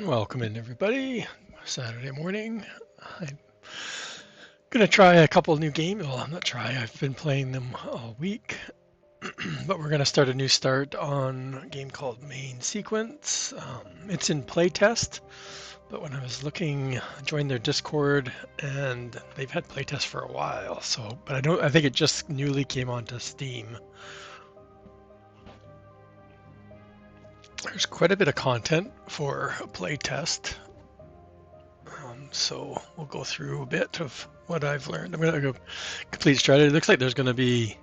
Welcome in, everybody. Saturday morning. I'm gonna try a couple new games. Well, I'm not try. I've been playing them all week, but we're gonna start a new start on a game called Main Sequence. It's in playtest, but when I was looking, I joined their Discord, and they've had playtest for a while. So, but I don't. I think it just newly came onto Steam. There's quite a bit of content for a playtest. So we'll go through a bit of what I've learned. I'm going to go complete strategy. It looks like there's going to be,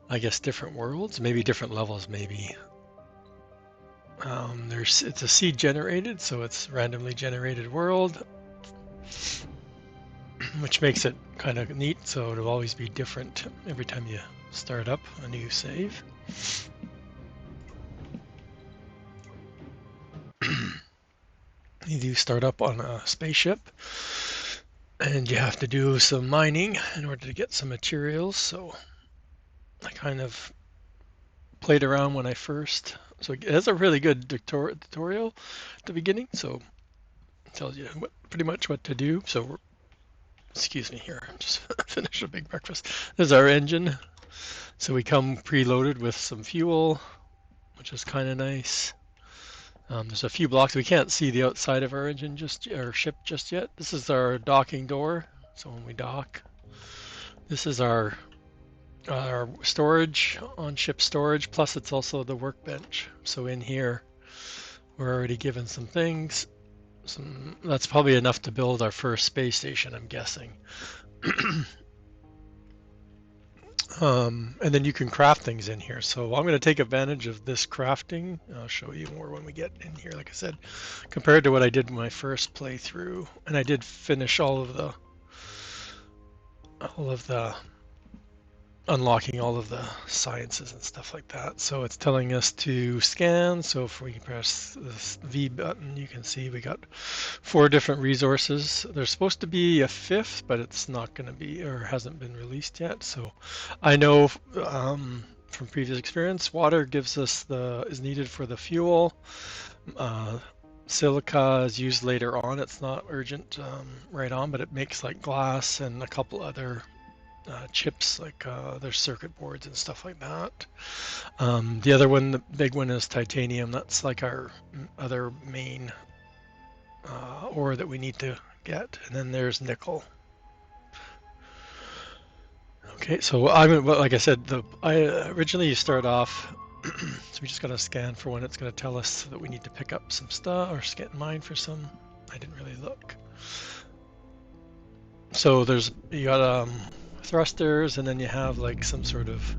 I guess, different worlds, maybe different levels, maybe. It's a seed generated, so it's randomly generated world, which makes it kind of neat. So it'll always be different every time you start up a new save. You do start up on a spaceship, and you have to do some mining in order to get some materials. So I kind of played around when I first. So it has a really good tutorial at the beginning. So it tells you pretty much what to do. So excuse me here, just finished a big breakfast. There's our engine. So we come preloaded with some fuel, which is kind of nice. There's a few blocks. We can't see the outside of our engine our ship just yet. This is our docking door. So when we dock, this is our storage, on ship storage, plus it's also the workbench. So in here, we're already given some things. That's probably enough to build our first space station, I'm guessing. And then you can craft things in here. So I'm going to take advantage of this crafting. I'll show you more when we get in here, like I said, compared to what I did in my first playthrough. And I did finish all of the unlocking all of the sciences and stuff like that. So it's telling us to scan. So if we press this V button, you can see we got 4 different resources. There's supposed to be a 5th, but it's not going to be, or hasn't been released yet. So I know from previous experience, water is needed for the fuel. Silica is used later on. It's not urgent right on, but it makes like glass and a couple other chips, like there's circuit boards and stuff like that. The other one, the big one, is titanium. That's like our other main ore that we need to get. And then there's nickel. Okay, so like I said, originally you start off, so we just got to scan for when it's going to tell us that we need to pick up some stuff or mine for some. I didn't really look. So you got thrusters, and then you have like some sort of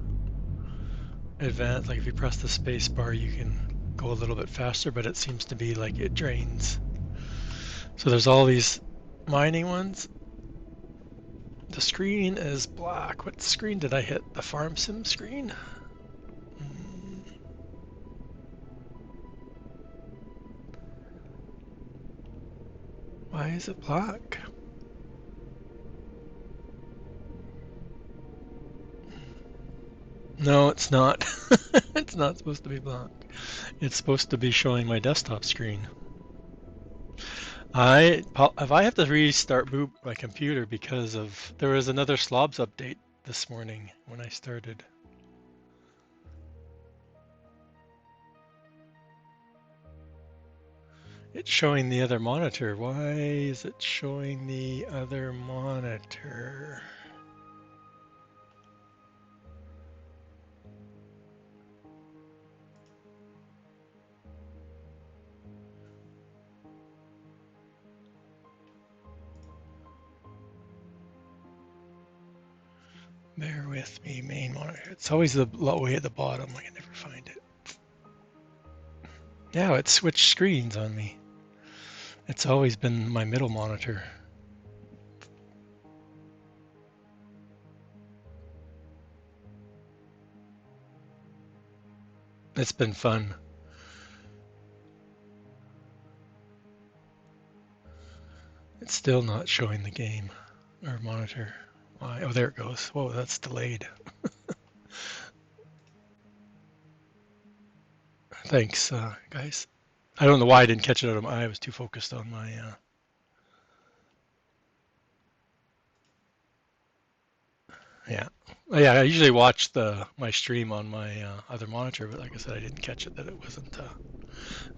advance. Like if you press the space bar, you can go a little bit faster, but it seems to be like it drains. So there's all these mining ones. The screen is black. What screen did I hit? The farm sim screen? Why is it black? No, it's not. It's not supposed to be black. It's supposed to be showing my desktop screen. I have to restart my computer because there was another slobs update this morning when I started. It's showing the other monitor. Why is it showing the other monitor? Bear with me, main monitor. It's always the way at the bottom. I can never find it. Now it switched screens on me. It's always been my middle monitor. It's been fun. It's still not showing the game or monitor. Why? Oh, there it goes. Whoa, that's delayed. Thanks, guys. I don't know why I didn't catch it out of my eye. I was too focused on my yeah. Yeah, I usually watch my stream on my other monitor, but like I said, I didn't catch it that it wasn't.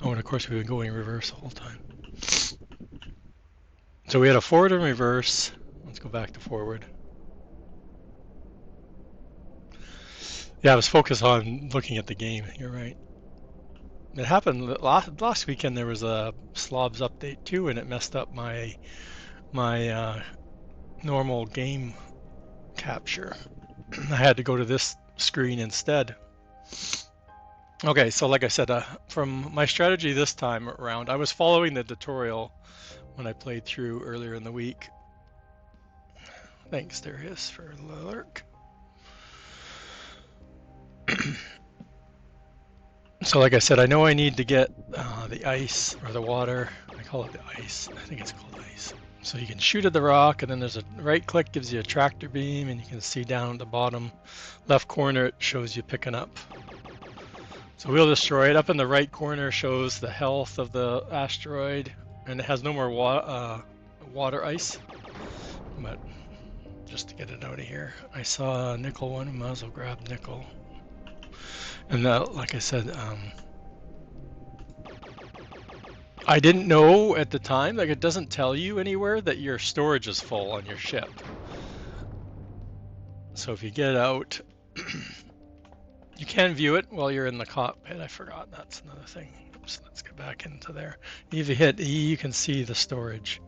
Oh, and of course we've been going reverse the whole time. So we had a forward and reverse. Let's go back to forward. Yeah, I was focused on looking at the game. You're right. It happened last weekend. There was a slobs update too, and it messed up my normal game capture. I had to go to this screen instead. Okay, so like I said, from my strategy this time around, I was following the tutorial when I played through earlier in the week. Thanks, Darius, for the lurk. So like I said, I know I need to get the ice or the water. I call it the ice. I think it's called ice. So you can shoot at the rock, and then there's a right click gives you a tractor beam, and you can see down at the bottom left corner it shows you picking up. So we'll destroy it. Up in the right corner shows the health of the asteroid, and it has no more water ice. But just to get it out of here, I saw a nickel one. Might as well grab nickel. And like I said, I didn't know at the time, like it doesn't tell you anywhere that your storage is full on your ship. So if you get out, you can view it while you're in the cockpit. I forgot, that's another thing. Oops, let's get back into there. If you hit E, you can see the storage.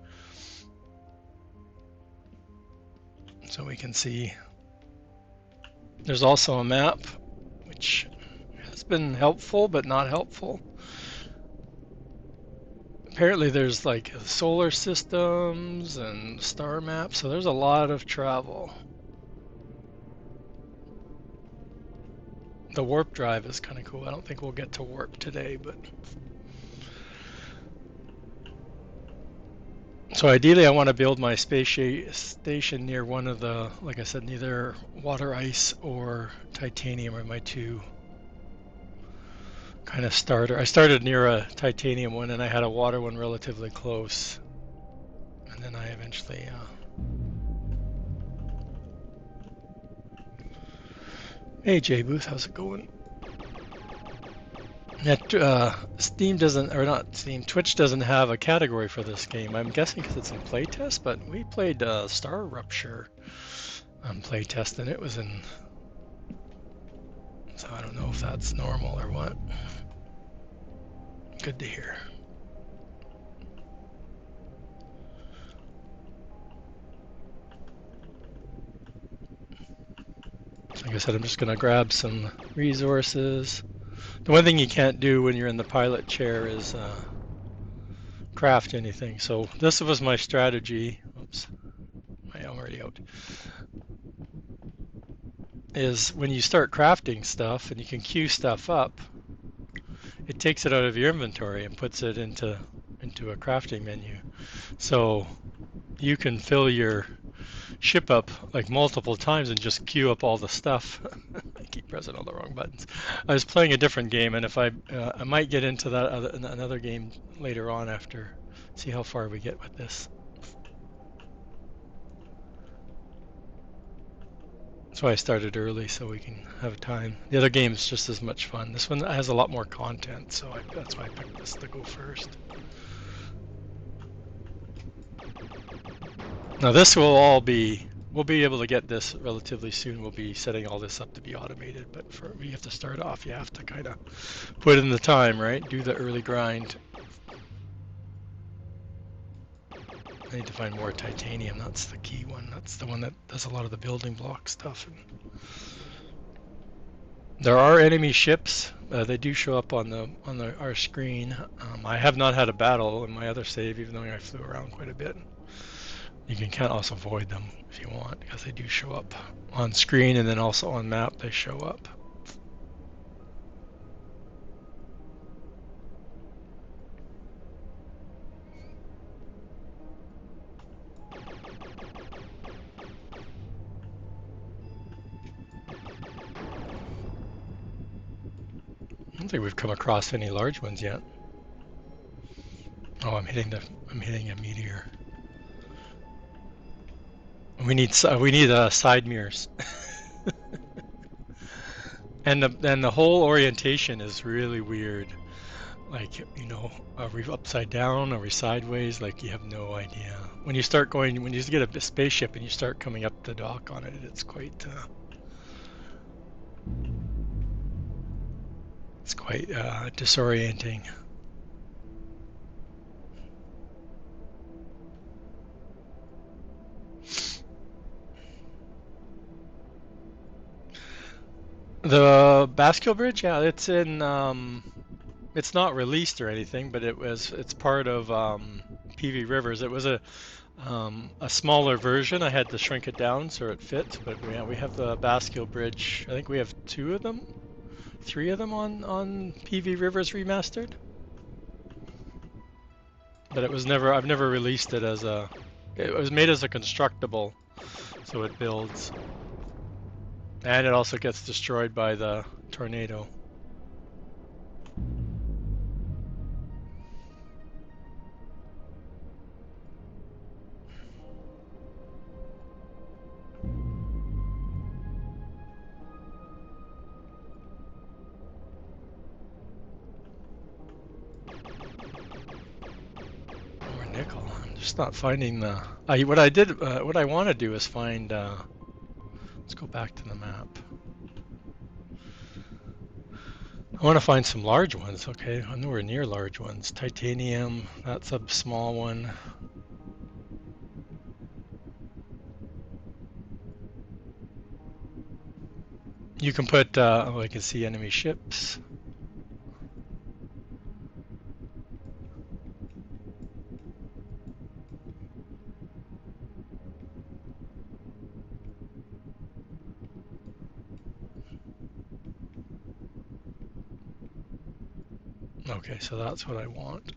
So we can see there's also a map, which has been helpful, but not helpful. Apparently there's like solar systems and star maps, so there's a lot of travel. The warp drive is kind of cool. I don't think we'll get to warp today, but so ideally I want to build my space station near one of the, like I said, neither water ice or titanium are my two kind of starter. I started near a titanium one and I had a water one relatively close, and then I eventually hey Jay Booth, how's it going? Steam doesn't, or not Steam, Twitch doesn't have a category for this game. I'm guessing because it's in playtest, but we played Star Rupture on playtest and it was in, so I don't know if that's normal or what. Good to hear. Like I said, I'm just going to grab some resources. The one thing you can't do when you're in the pilot chair is craft anything. So this was my strategy. Oops, I'm already out. Is when you start crafting stuff and you can queue stuff up, it takes it out of your inventory and puts it into a crafting menu. So you can fill your ship up like multiple times and just queue up all the stuff. I keep pressing all the wrong buttons. I was playing a different game, and if I might get into that another game later on after, see how far we get with this. So I started early so we can have time. The other game's just as much fun. This one has a lot more content, so that's why I picked this to go first. Now this will all be, we'll be able to get this relatively soon. We'll be setting all this up to be automated, but you have to start off, you have to kind of put in the time, right? Do the early grind. I need to find more titanium. That's the key one. That's the one that does a lot of the building block stuff. And there are enemy ships. They do show up on our screen. I have not had a battle in my other save, even though I flew around quite a bit. You can also avoid them if you want, because they do show up on screen, and then also on map they show up. I don't think we've come across any large ones yet. Oh, I'm hitting a meteor. We need side mirrors. And the whole orientation is really weird. Like, you know, are we upside down? Are we sideways? Like, you have no idea. When you start going, when you get a spaceship and you start coming up the dock on it, it's quite disorienting. The Basque Bridge, yeah, it's in. It's not released or anything, but it's part of PV Rivers. It was a smaller version. I had to shrink it down so it fits, but we have the Basque Bridge. I think we have 3 of them on PV Rivers Remastered. But I've never released it as a. It was made as a constructible, so it builds, and it also gets destroyed by the tornado. More nickel. I'm just not finding the. What I want to do is find. Let's go back to the map. I want to find some large ones. Okay, I'm nowhere near large ones. Titanium. That's a small one. You can put. Oh, I can see enemy ships. Okay, so that's what I want.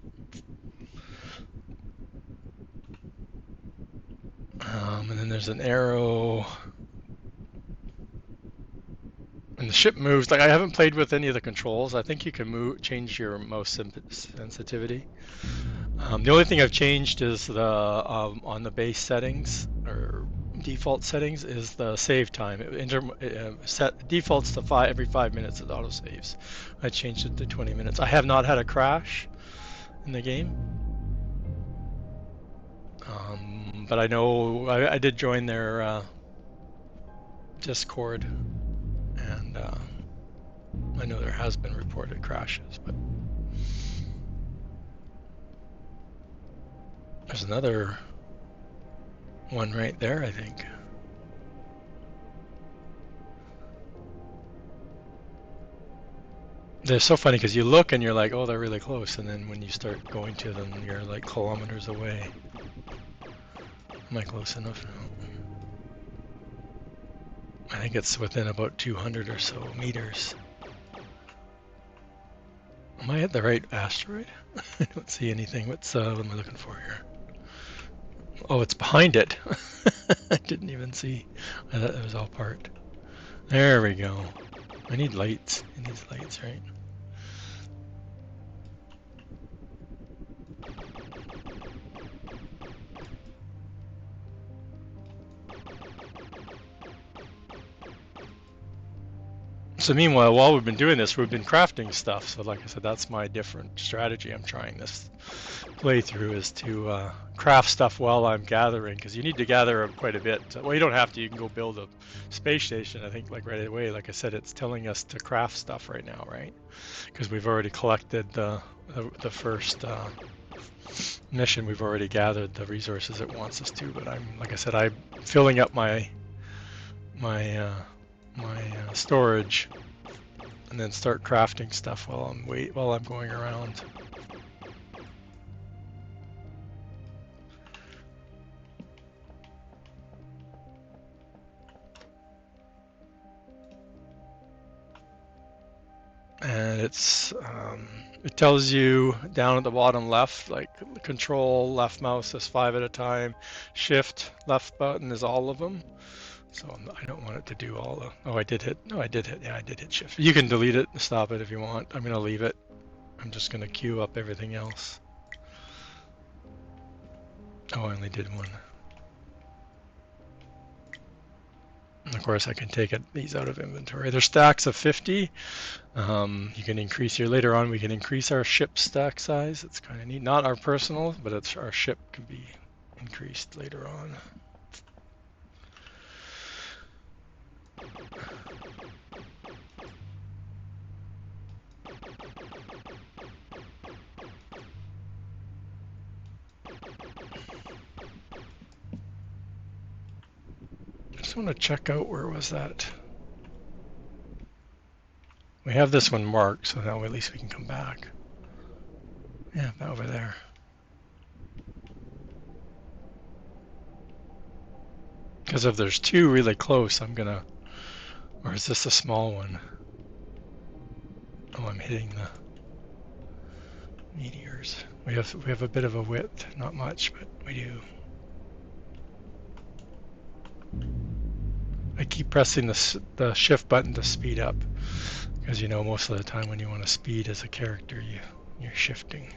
And then there's an arrow. And the ship moves. Like, I haven't played with any of the controls. I think you can change your mouse sensitivity. The only thing I've changed is the on the base settings or default settings is the save time. It defaults to every 5 minutes it auto saves. I changed it to 20 minutes. I have not had a crash in the game. But I know I did join their Discord, and I know there has been reported crashes, but there's another one right there, I think. They're so funny because you look and you're like, oh, they're really close, and then when you start going to them, you're like kilometers away. Am I close enough now? I think it's within about 200 or so meters. Am I at the right asteroid? I don't see anything. What am I looking for here? Oh, it's behind it. I didn't even see. I thought it was all part. There we go. I need lights. It needs lights, right? So meanwhile, while we've been doing this, we've been crafting stuff. So like I said, that's my different strategy I'm trying this playthrough is to craft stuff while I'm gathering, because you need to gather quite a bit. Well, you don't have to. You can go build a space station, I think, like right away. Like I said, it's telling us to craft stuff right now, right? Because we've already collected the first mission. We've already gathered the resources it wants us to. But like I said, I'm filling up my storage, and then start crafting stuff while I'm going around. And it tells you down at the bottom left, like control left mouse is 5 at a time, shift left button is all of them. So I don't want it to do all the. Oh, I did hit. No, I did hit. Yeah, I did hit shift. You can delete it, stop it if you want. I'm gonna leave it. I'm just gonna queue up everything else. Oh, I only did one. And of course, I can take these out of inventory. They're stacks of 50. You can increase here later on. We can increase our ship stack size. It's kind of neat. Not our personal, but it's our ship can be increased later on. I just want to check out where was that. We have this one marked, so now at least we can come back. Yeah, over there. Because if there's two really close, I'm gonna. Or is this a small one? Oh, I'm hitting the meteors. We have a bit of a width, not much, but we do. I keep pressing the shift button to speed up, because you know most of the time when you want to speed as a character, you're shifting.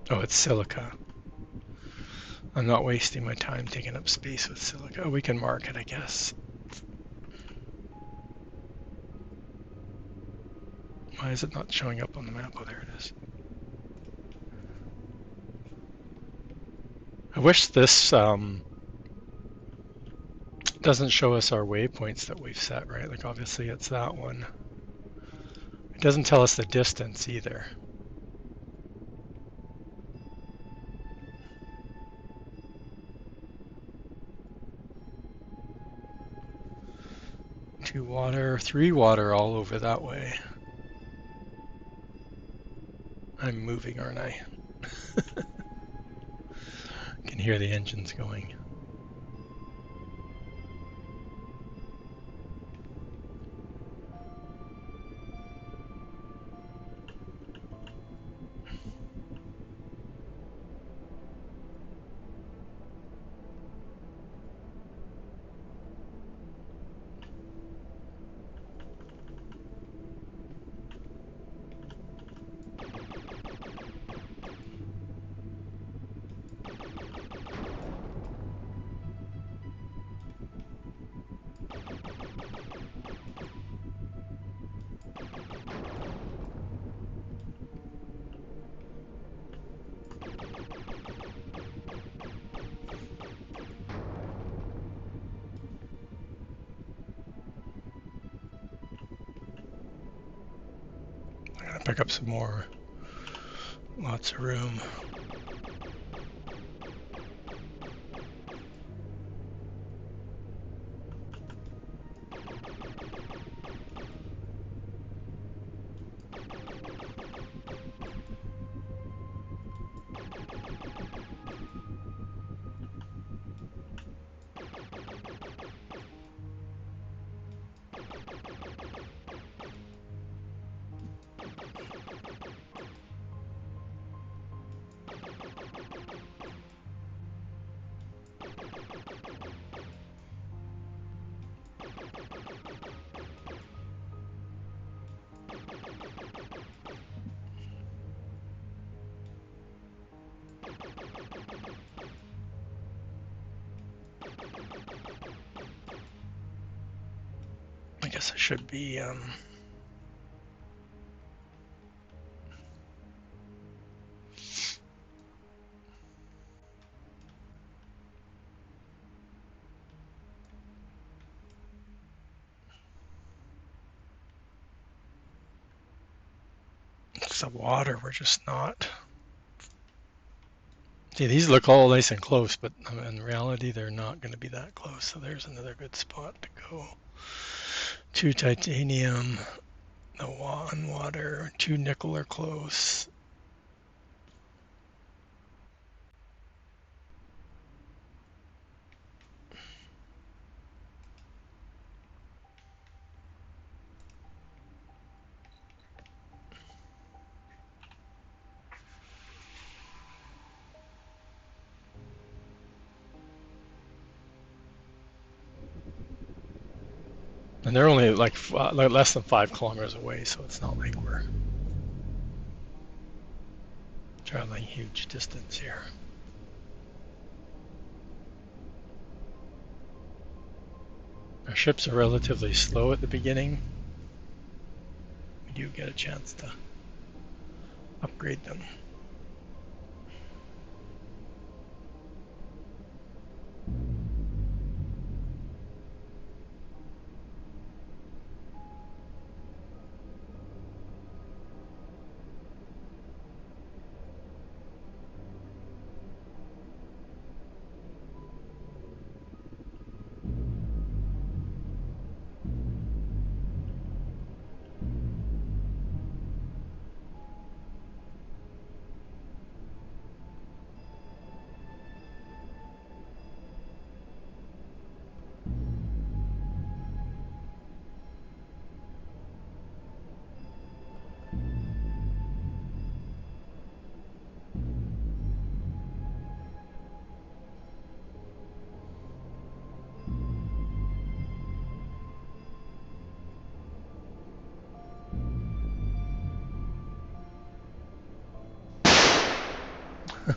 Oh, it's silica. I'm not wasting my time taking up space with silica. We can mark it, I guess. Why is it not showing up on the map? Oh, there it is. I wish this doesn't show us our waypoints that we've set, right? Like obviously it's that one. It doesn't tell us the distance either. Two water, three water all over that way. I'm moving, aren't I? Can hear the engines going. I'm gonna pick up some more. Lots of room. I guess I should be it's the water, we're just not. See, these look all nice and close, but in reality, they're not going to be that close. So there's another good spot to go. 2 titanium, the one water, 2 nickel are close. And they're only like less than 5 kilometers away, so it's not like we're traveling huge distance here. Our ships are relatively slow at the beginning. We do get a chance to upgrade them.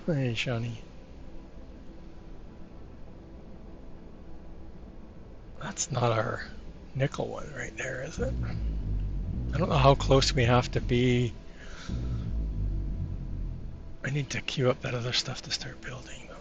Hey, Shawnee. That's not our nickel one right there, is it? I don't know how close we have to be. I need to queue up that other stuff to start building, though.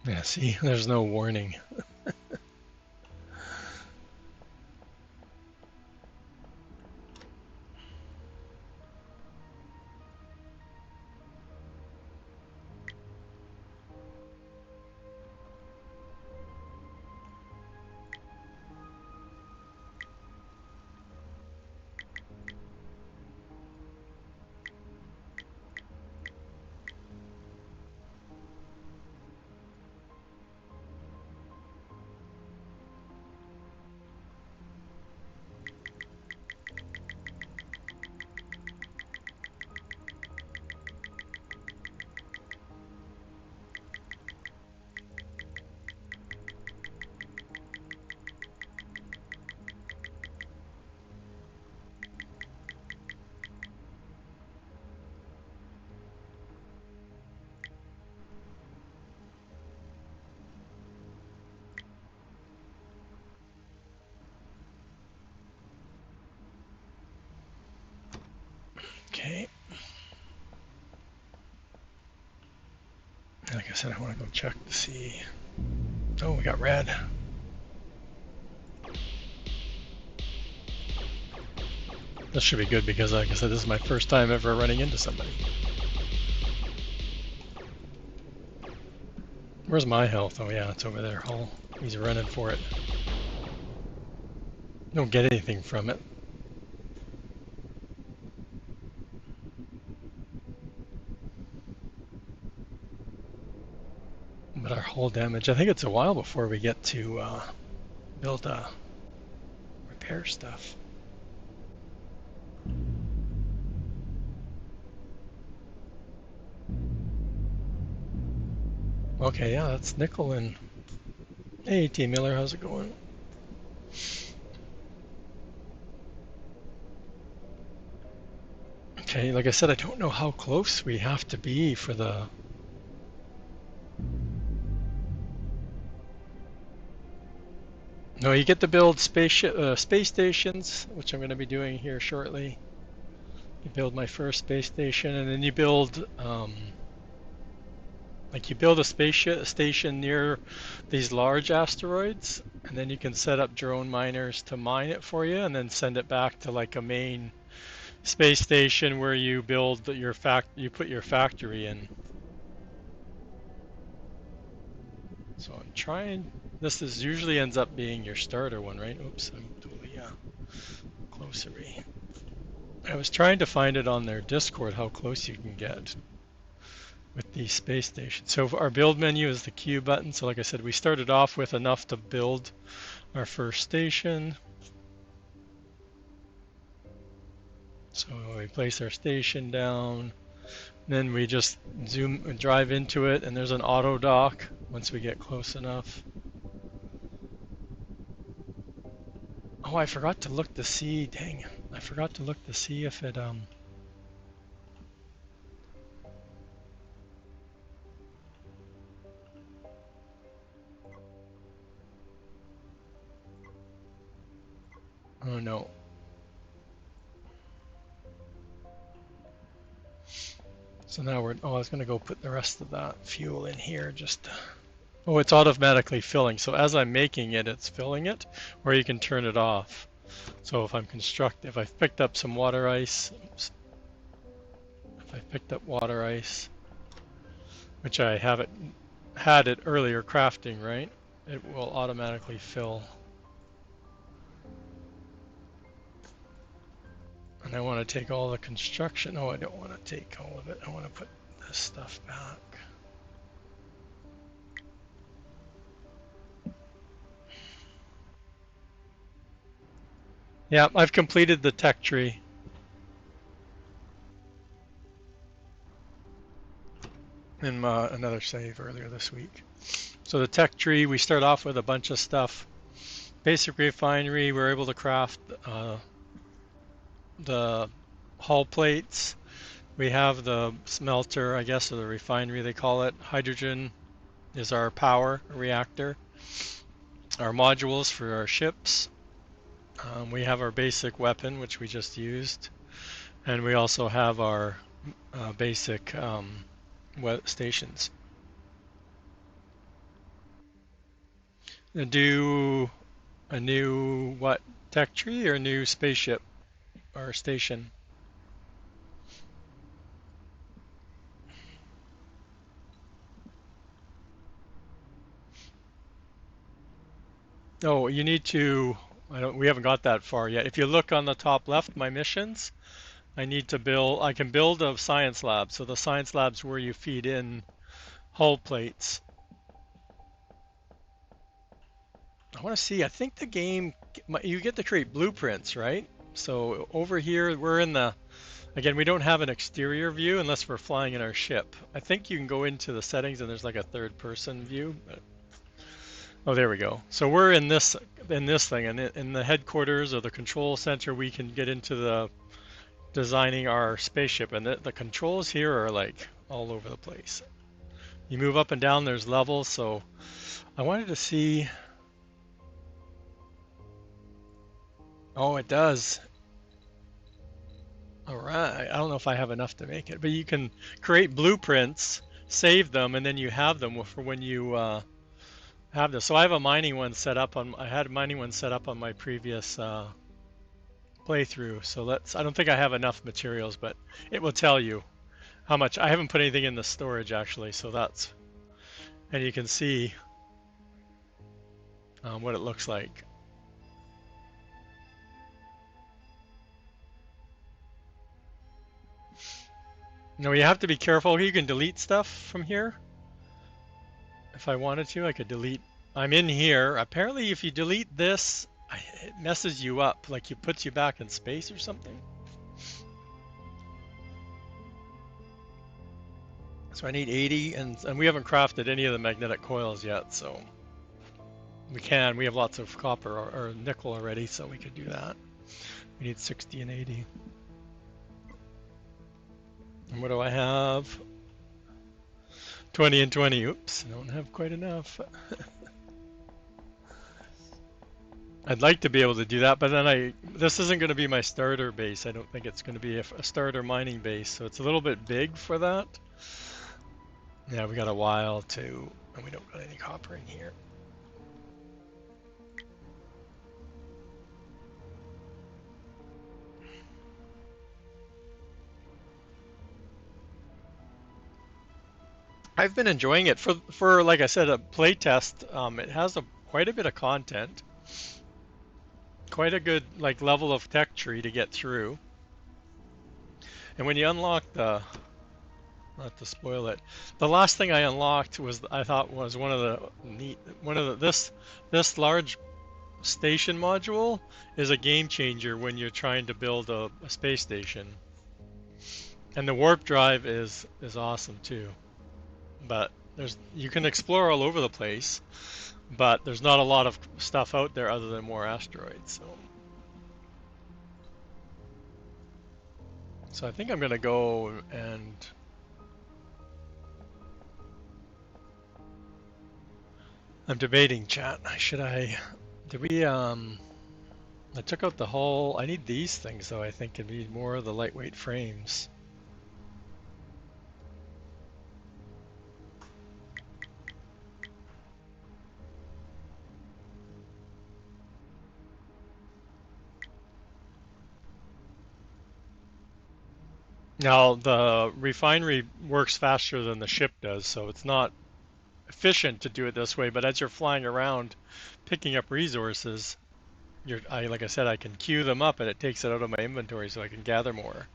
Yeah, see, there's no warning. Okay. Like I said, I want to go check to see. Oh, we got red. This should be good because, like I said, this is my first time ever running into somebody. Where's my health? Oh yeah, it's over there. Hull. He's running for it. Don't get anything from it. But our hull damage, I think it's a while before we get to build repair stuff. Okay, yeah, that's nickel and... Hey, T. Miller, how's it going? Okay, like I said, I don't know how close we have to be for the... No, you get to build space stations, which I'm going to be doing here shortly. You build my first space station, and then you build... like you build a spaceship station near these large asteroids, and then you can set up drone miners to mine it for you, and then send it back to like a main space station where you build you put your factory in. So I'm trying. This is usually ends up being your starter one, right? Oops, I'm totally closery. I was trying to find it on their Discord how close you can get with the space station. So our build menu is the Q button. So like I said, we started off with enough to build our first station. So we place our station down, then we just drive into it, and there's an auto dock once we get close enough. Oh, I forgot to look to see, dang, I forgot to look to see if it, oh no. So now I was gonna go put the rest of that fuel in here just to, oh, it's automatically filling. So as I'm making it, it's filling it, or you can turn it off. So if I've picked up some water ice, oops, if I picked up water ice, which I haven't had it earlier crafting, right? It will automatically fill. And I want to take all the construction. Oh, I don't want to take all of it. I want to put this stuff back. Yeah, I've completed the tech tree. In another save earlier this week. So the tech tree, we start off with a bunch of stuff. Basic refinery, we're able to craft the hull plates. We have the smelter, I guess, or the refinery they call it. Hydrogen is our power reactor. Our modules for our ships. We have our basic weapon, which we just used. And we also have our basic stations. Do a new, what, tech tree or new spaceship or station? Oh, you need to, we haven't got that far yet. If you look on the top left, my missions, I can build a science lab. So the science lab's where you feed in hull plates. I want to see, I think the game, you get to create blueprints, right? So over here, again, we don't have an exterior view unless we're flying in our ship. I think you can go into the settings and there's like a third person view. Oh, there we go. So we're in this thing, and in the headquarters or the control center, we can get into the designing our spaceship, and the controls here are like all over the place. You move up and down, there's levels, so I wanted to see. Oh, it does. All right. I don't know if I have enough to make it, but you can create blueprints, save them, and then you have them for when you have this. So I have a mining one set up on. I had a mining one set up on my previous playthrough. So I don't think I have enough materials, but it will tell you how much. I haven't put anything in the storage actually, so and you can see what it looks like. Now you have to be careful. You can delete stuff from here. If I wanted to, I could delete. I'm in here. Apparently, if you delete this, it messes you up. Like it puts you back in space or something. So I need 80, and we haven't crafted any of the magnetic coils yet, so we can. We have lots of copper or nickel already, so we could do that. We need 60 and 80. And what do I have? 20 and 20. Oops, I don't have quite enough. I'd like to be able to do that, but then this isn't going to be my starter base. I don't think it's going to be a starter mining base, so it's a little bit big for that. Yeah, we got a while to, and we don't got any copper in here. I've been enjoying it for like I said, a playtest. It has quite a bit of content, quite a good like level of tech tree to get through. And when you unlock the, not to spoil it, the last thing I unlocked was, I thought was this large station module is a game changer when you're trying to build a space station. And the warp drive is awesome too. But you can explore all over the place, but there's not a lot of stuff out there other than more asteroids. So I think I'm gonna go and I'm debating, chat. Should I? Did we? I took out the hull. I need these things though. I think I need more of the lightweight frames. Now the refinery works faster than the ship does, so it's not efficient to do it this way. But as you're flying around, picking up resources, like I said, I can queue them up and it takes it out of my inventory so I can gather more.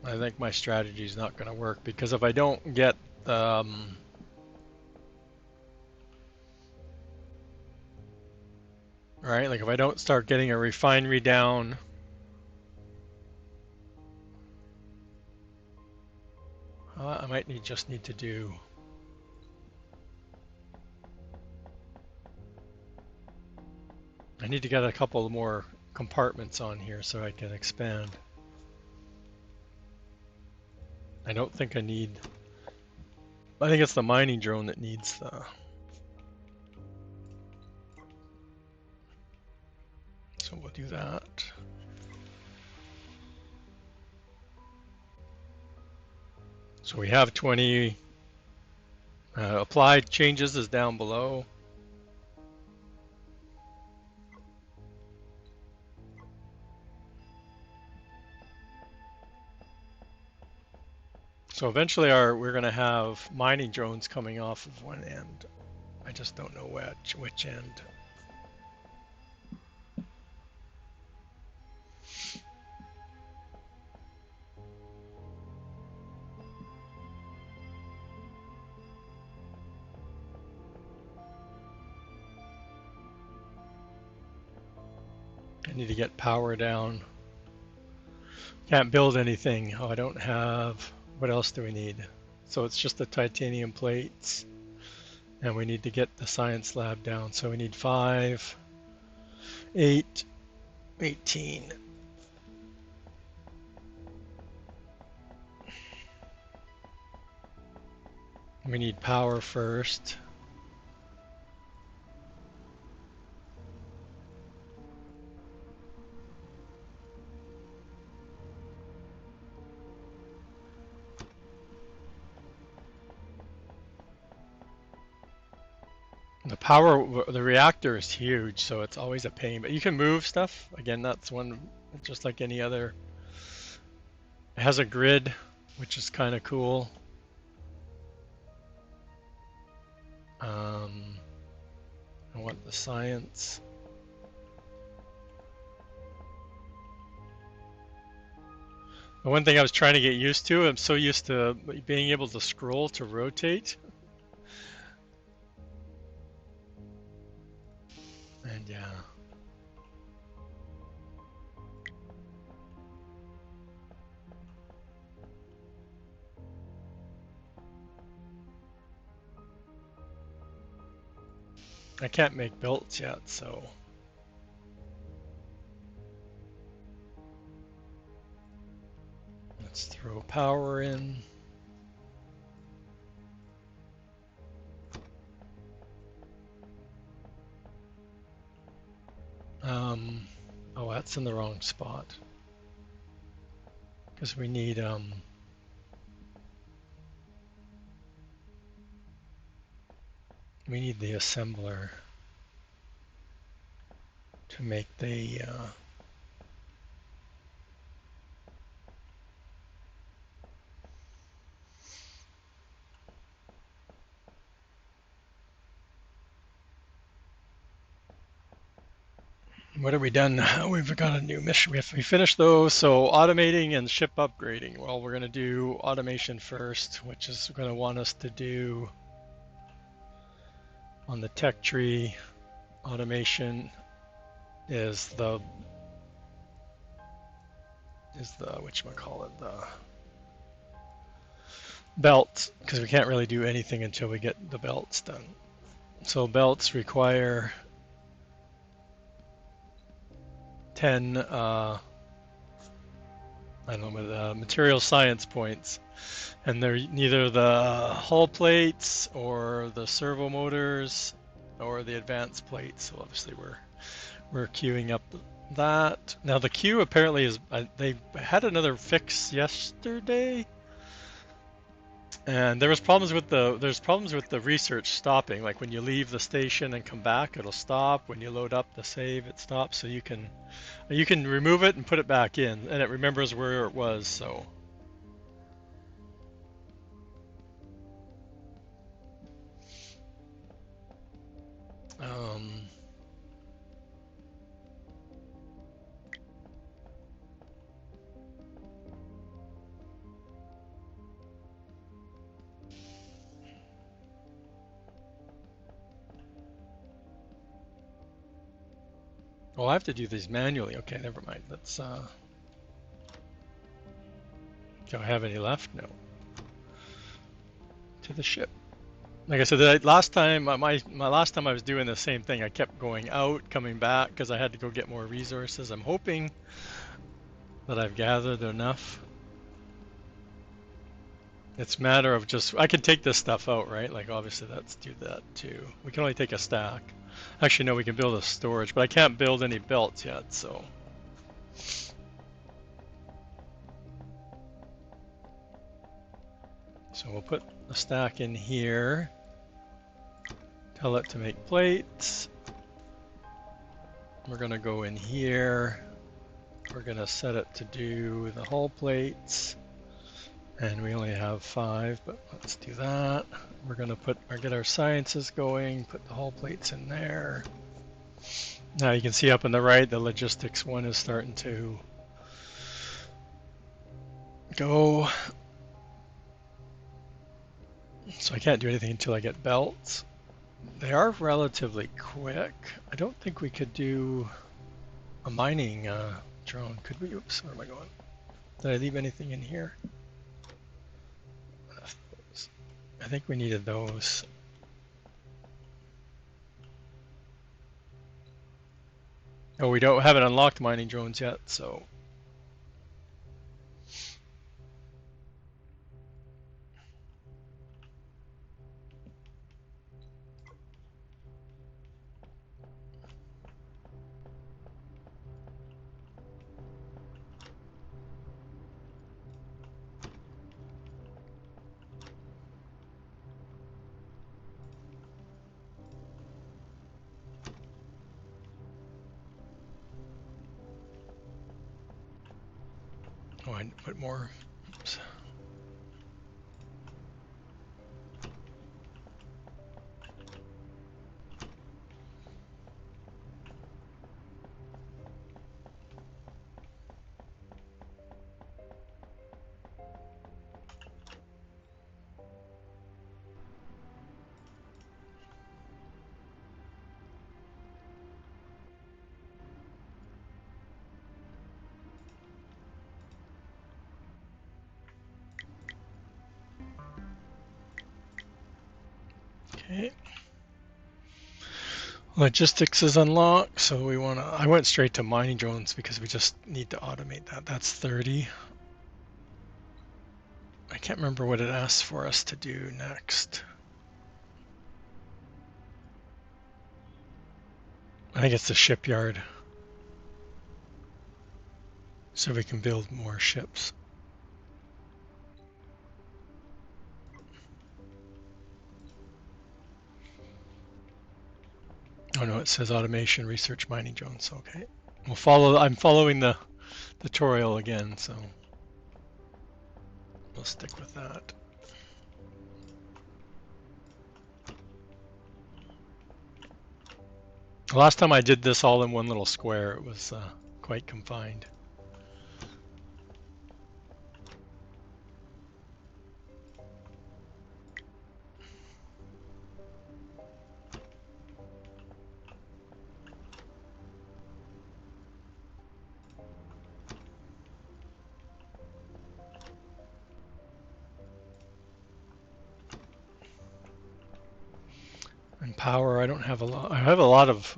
I think my strategy is not going to work because if I don't get right, like if I don't start getting a refinery down, I might just need to do. I need to get a couple more compartments on here so I can expand. I don't think I need. I think it's the mining drone that needs the. So we'll do that. So we have 20 applied changes is down below. So eventually we're going to have mining drones coming off of one end. I just don't know which end. I need to get power down. Can't build anything. Oh, I don't have. What else do we need? So it's just the titanium plates. And we need to get the science lab down. So we need 5, 8, 18. We need power first. The reactor is huge, so it's always a pain. But you can move stuff. Again, that's one, just like any other. It has a grid, which is kind of cool. I want the science. The one thing I was trying to get used to, I'm so used to being able to scroll to rotate. And yeah. I can't make builds yet, so. Let's throw power in. Oh, that's in the wrong spot. Because we need the assembler to make the What have we done? We've got a new mission. We finished those. So automating and ship upgrading. Well, we're going to do automation first, which is going to want us to do on the tech tree. Automation is the whatchamacallit, the belt, because we can't really do anything until we get the belts done. So belts require 10 I don't know, material science points, and they're neither the hull plates or the servo motors or the advanced plates. So obviously we're queuing up that. Now the queue apparently is they had another fix yesterday, and there's problems with the research stopping. Like when you leave the station and come back, it'll stop. When you load up the save, it stops. So you can remove it and put it back in, and it remembers where it was. So oh, I have to do these manually. Okay, never mind. Let's do I have any left? No. To the ship. Like I said, last time, my last time I was doing the same thing. I kept going out, coming back, because I had to go get more resources. I'm hoping that I've gathered enough. It's a matter of just, I can take this stuff out, right? Like obviously let's do that too. We can only take a stack. Actually, no, we can build a storage, but I can't build any belts yet, so. So we'll put a stack in here. Tell it to make plates. We're gonna go in here. We're gonna set it to do the hull plates. And we only have 5, but let's do that. We're gonna get our sciences going, put the hull plates in there. Now you can see up on the right, the logistics one is starting to go. So I can't do anything until I get belts. They are relatively quick. I don't think we could do a mining drone, could we? Oops, where am I going? Did I leave anything in here? I think we needed those. Oh, we haven't unlocked mining drones yet, so. Oh, I put more. Oops. Okay. Logistics is unlocked, so I went straight to mining drones because we just need to automate that. That's 30. I can't remember what it asks for us to do next. I think it's the shipyard. So we can build more ships. Oh no, it says automation, research, mining drones. Okay. I'm following the tutorial again, so we'll stick with that. The last time I did this all in one little square, it was quite confined. And power, I don't have a lot. I have a lot of,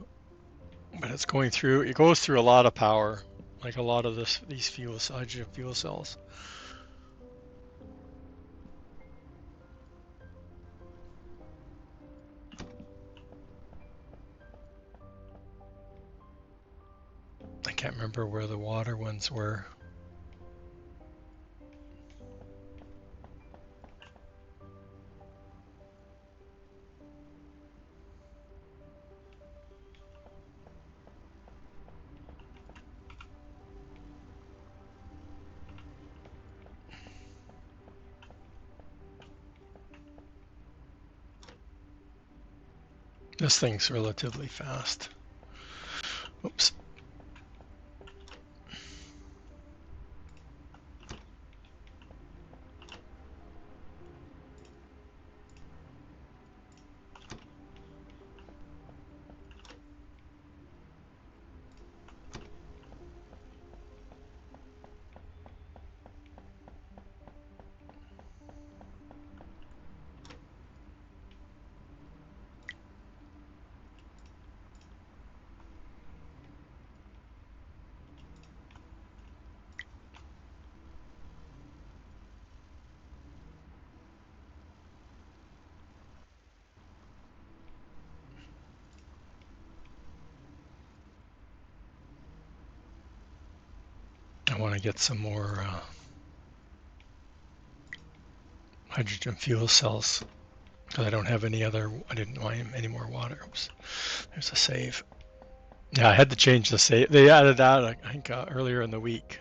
but it's going through. It goes through a lot of power, like a lot of these hydrogen fuel cells. I can't remember where the water ones were. This thing's relatively fast. Oops. I want to get some more hydrogen fuel cells because I don't have any other. I didn't want any more water. Oops. There's a save. Yeah, I had to change the save. They added that, I think, earlier in the week.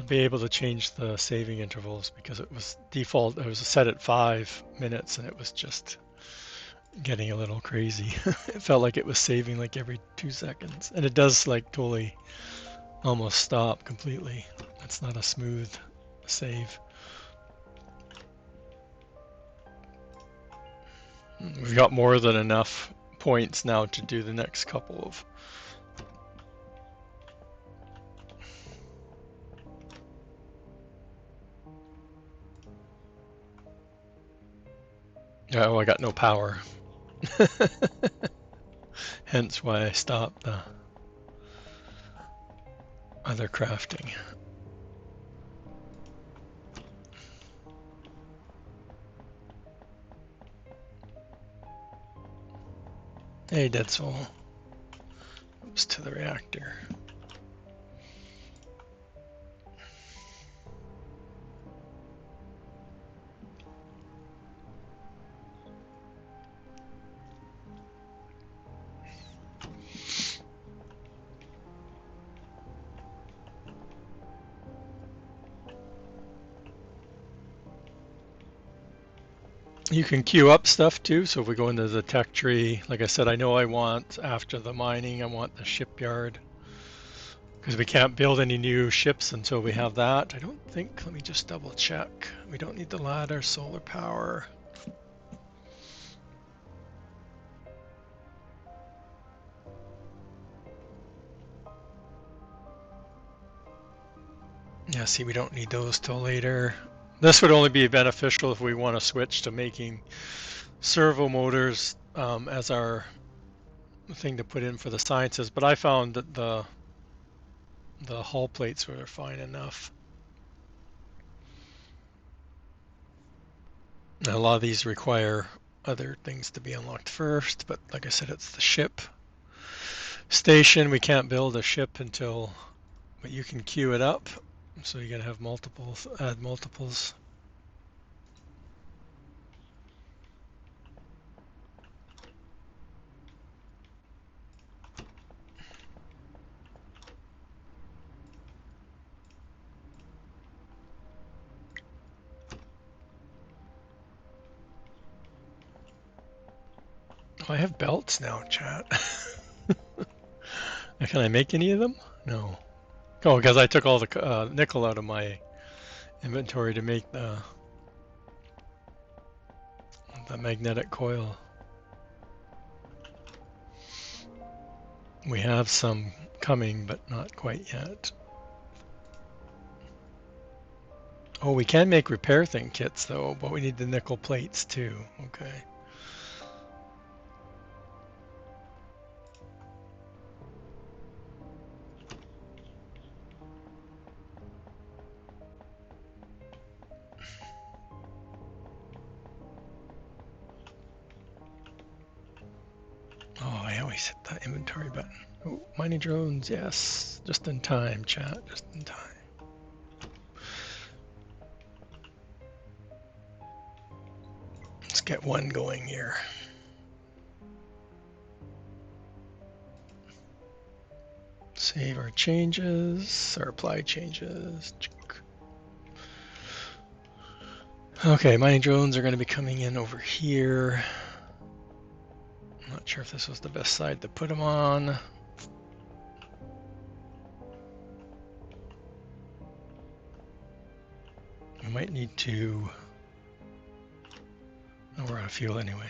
Be able to change the saving intervals because it was default. It was set at 5 minutes, and it was just getting a little crazy. It felt like it was saving like every 2 seconds, and it does like totally almost stop completely. It's not a smooth save. We've got more than enough points now to do the next couple of. Oh, I got no power. Hence why I stopped the other crafting. Hey, Dead Soul. Oops, to the reactor. You can queue up stuff too. So if we go into the tech tree, like I said, I know I want, after the mining, I want the shipyard. Because we can't build any new ships until we have that. I don't think, let me just double check. We don't need the ladder, solar power. Yeah, see, we don't need those till later. This would only be beneficial if we want to switch to making servo motors as our thing to put in for the sciences, but I found that the hull plates were fine enough. And a lot of these require other things to be unlocked first, but like I said, it's the ship station. We can't build a ship until, but you can queue it up. So you gotta have multiples, add multiples. Oh, I have belts now, chat. Can I make any of them? No. Oh, because I took all the nickel out of my inventory to make the magnetic coil. We have some coming, but not quite yet. Oh, we can make repair thing kits though, but we need the nickel plates too. Okay. Oh, I always hit that inventory button. Oh, mining drones, yes. Just in time, chat, just in time. Let's get one going here. Save our changes, our apply changes. Okay, mining drones are going to be coming in over here. I'm not sure if this was the best side to put them on. We might need to... Oh, we're out of fuel anyway.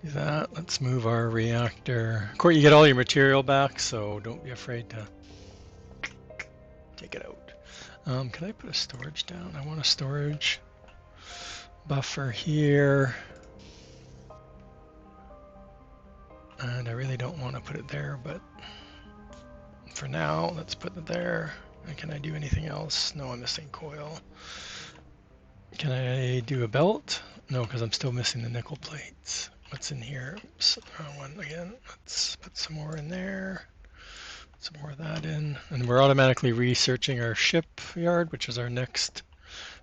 Do that. Let's move our reactor. Of course, you get all your material back, so don't be afraid to take it out. Can I put a storage down? I want a storage buffer here. And I really don't want to put it there, but for now, let's put it there. And can I do anything else? No, I'm missing coil. Can I do a belt? No, because I'm still missing the nickel plates. What's in here? Oops, wrong one again. Let's put some more in there. Some more of that in. And we're automatically researching our shipyard, which is our next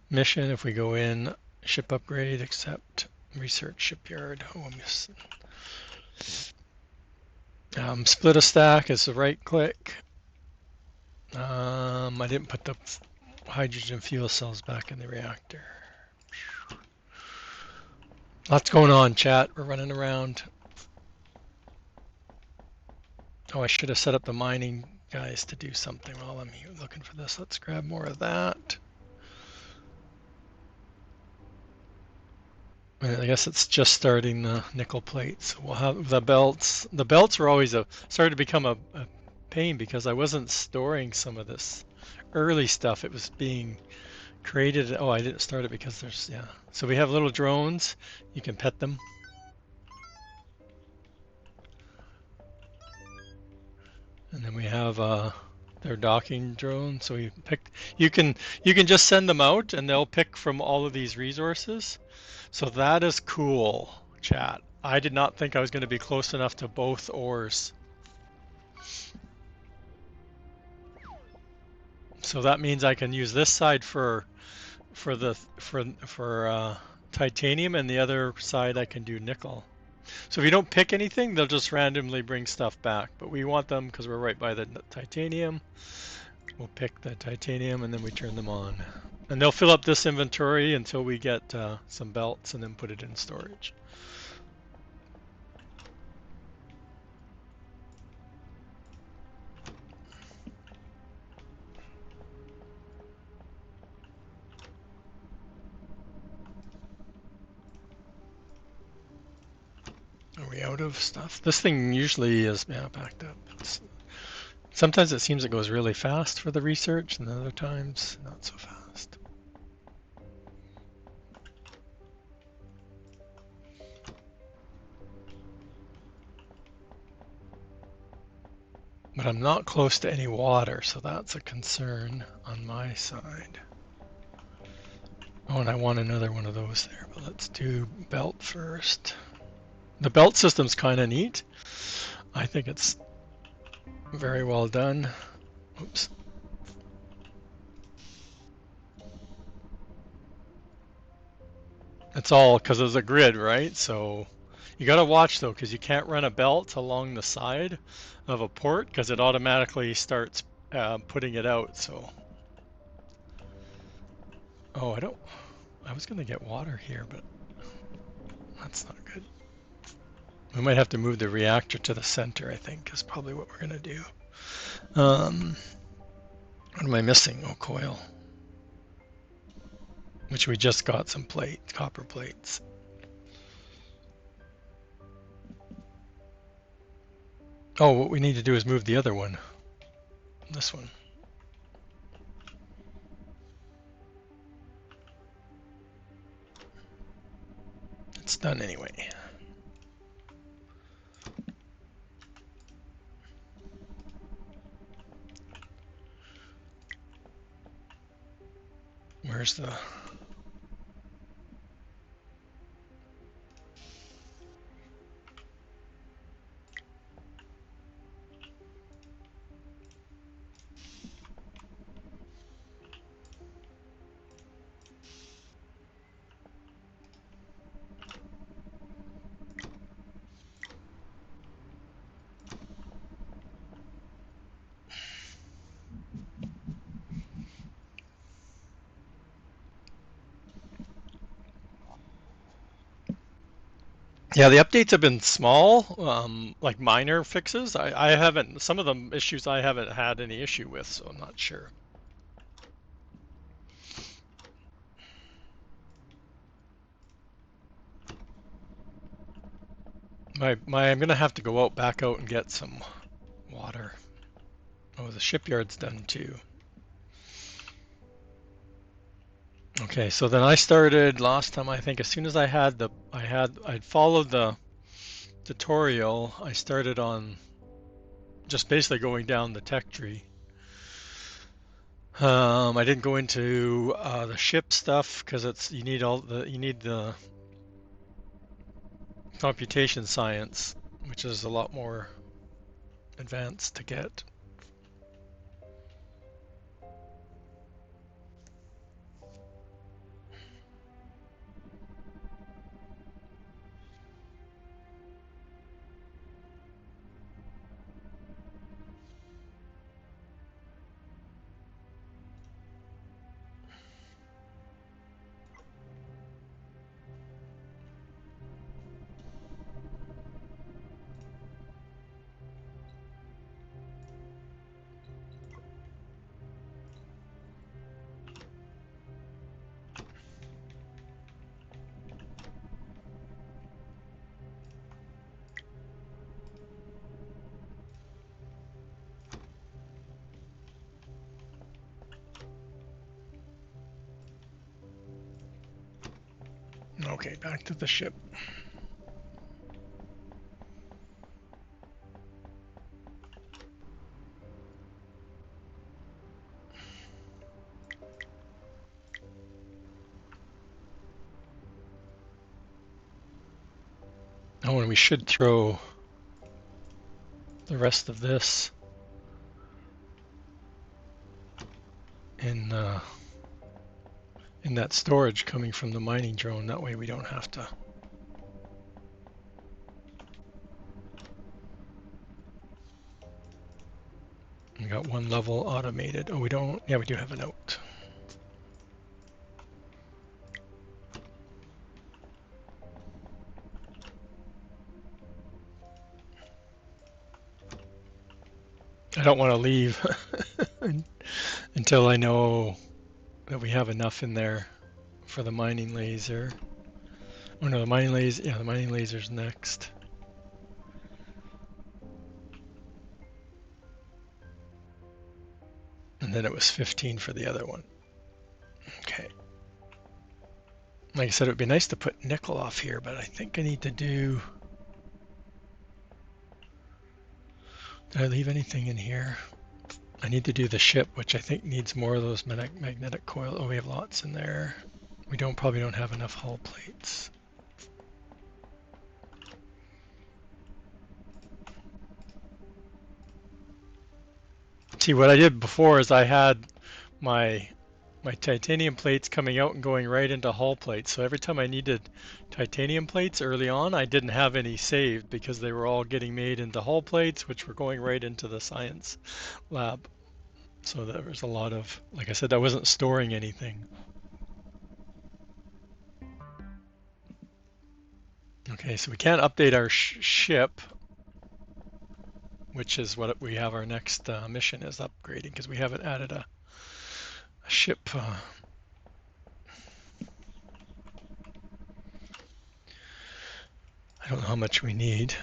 mission. If we go in, ship upgrade, accept, research shipyard. Oh, I'm missing. Split a stack is the right click. I didn't put the hydrogen fuel cells back in the reactor. Lots going on, chat. We're running around. Oh, I should have set up the mining guys to do something while I'm here looking for this. Let's grab more of that. And I guess it's just starting the nickel plates. We'll have the belts. The belts were always started to become a pain because I wasn't storing some of this early stuff. It was being created. Oh, I didn't start it because there's, yeah. So we have little drones. You can pet them. And then we have their docking drone. So you can just send them out and they'll pick from all of these resources. So that is cool, chat. I did not think I was going to be close enough to both ores. So that means I can use this side for titanium, and the other side I can do nickel. So if you don't pick anything, they'll just randomly bring stuff back. But we want them because we're right by the titanium. We'll pick the titanium and then we turn them on. And they'll fill up this inventory until we get some belts and then put it in storage. Are we out of stuff? This thing usually is backed up. Sometimes it seems it goes really fast for the research, and other times not so fast. But I'm not close to any water, so that's a concern on my side. Oh, and I want another one of those there, but let's do belt first. The belt system's kind of neat. I think it's very well done. Oops. It's all because there's a grid, right? So you got to watch though, because you can't run a belt along the side of a port because it automatically starts putting it out. So, oh, I was gonna get water here, but We might have to move the reactor to the center, I think, is probably what we're going to do. What am I missing? Oh, coil. Which we just got some copper plates. Oh, what we need to do is move the other one. This one. It's done anyway. Where's the... Yeah, the updates have been small, like minor fixes. I haven't, some of the issues I haven't had any issue with, so I'm not sure. I'm gonna have to go back out and get some water. Oh, the shipyard's done too. Okay, so then I started last time, I think as soon as I'd followed the tutorial, I started on just basically going down the tech tree. I didn't go into the ship stuff because you need the computation science, which is a lot more advanced to get. Okay, back to the ship. Oh, and we should throw the rest of this in that storage coming from the mining drone. That way we don't have to. We got one level automated. Oh, we don't. Yeah, we do have a note. I don't want to leave until I know that we have enough in there for the mining laser. Oh no, the mining laser. Yeah, the mining laser's next. And then it was 15 for the other one. Okay. Like I said, it would be nice to put nickel off here, but I think I need to do... Did I leave anything in here? I need to do the ship, which I think needs more of those magnetic coil. Oh, we have lots in there. We probably don't have enough hull plates. See, what I did before is I had my titanium plates coming out and going right into hull plates. So every time I needed titanium plates early on, I didn't have any saved because they were all getting made into hull plates, which were going right into the science lab. So there was a lot of, like I said, I wasn't storing anything. Okay, so we can't update our ship, which is what we have our next mission is upgrading, because we haven't added a ship. I don't know how much we need.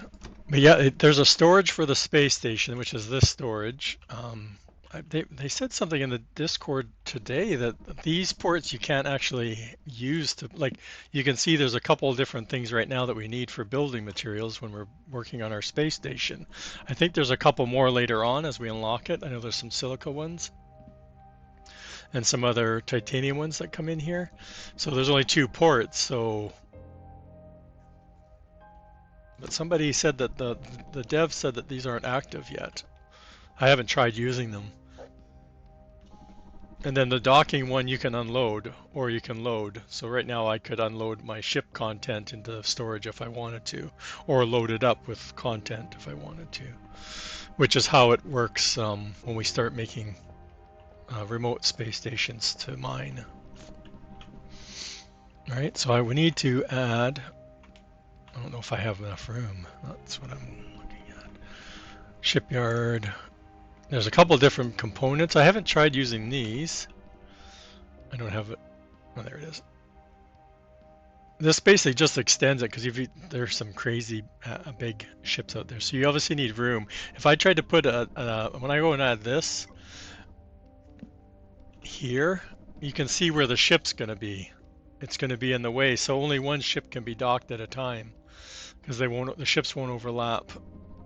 But yeah, there's a storage for the space station, which is this storage. They said something in the Discord today that these ports you can't actually use to, like, you can see there's a couple of different things right now that we need for building materials when we're working on our space station. I think there's a couple more later on as we unlock it. I know there's some silica ones and some other titanium ones that come in here. So there's only 2 ports, so. But somebody said that the dev said that these aren't active yet. I haven't tried using them. And then the docking one you can unload or you can load. So right now I could unload my ship content into storage if I wanted to, or load it up with content if I wanted to, which is how it works when we start making remote space stations to mine. All right, so we need to add, I don't know if I have enough room. That's what I'm looking at. Shipyard. There's a couple different components. I haven't tried using these. I don't have it. Oh, there it is. This basically just extends it because there's some crazy big ships out there. So you obviously need room. If I tried to put when I go and add this here, you can see where the ship's going to be. It's going to be in the way. So only one ship can be docked at a time because the ships won't overlap.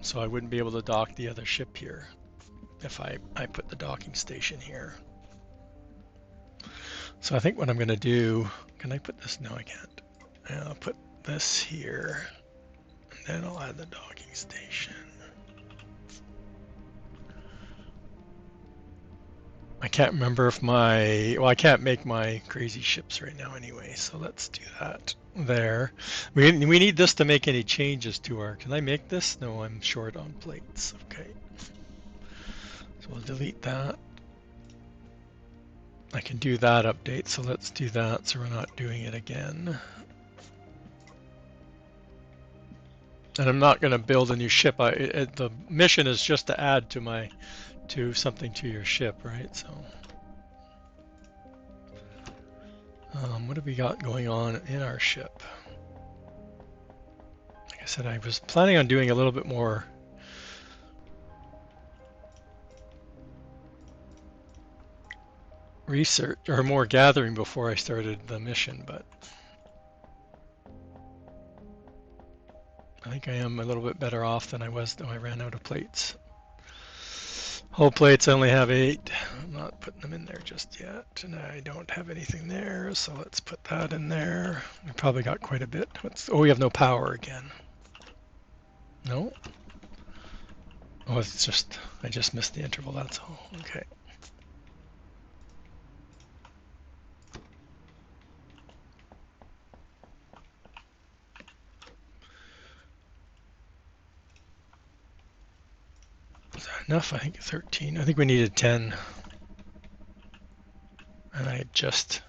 So I wouldn't be able to dock the other ship here if I put the docking station here. So I think what I'm going to do, can I put this? No, I can't. I'll put this here, and then I'll add the docking station. I can't remember if I can't make my crazy ships right now anyway, so let's do that there. We need this to make any changes to our, can I make this? No, I'm short on plates. Okay. So we'll delete that. I can do that update, so let's do that so we're not doing it again. And I'm not going to build a new ship. The mission is just to add to something to your ship, right? So, what have we got going on in our ship? Like I said, I was planning on doing a little bit more research or more gathering before I started the mission, but I think I am a little bit better off than I was when I ran out of plates. Whole plates, I only have 8. I'm not putting them in there just yet, and I don't have anything there, so let's put that in there. We probably got quite a bit. Oh, we have no power again. No? Oh, it's just, I just missed the interval, that's all. Okay. Is that enough? I think 13. I think we needed 10. And I just,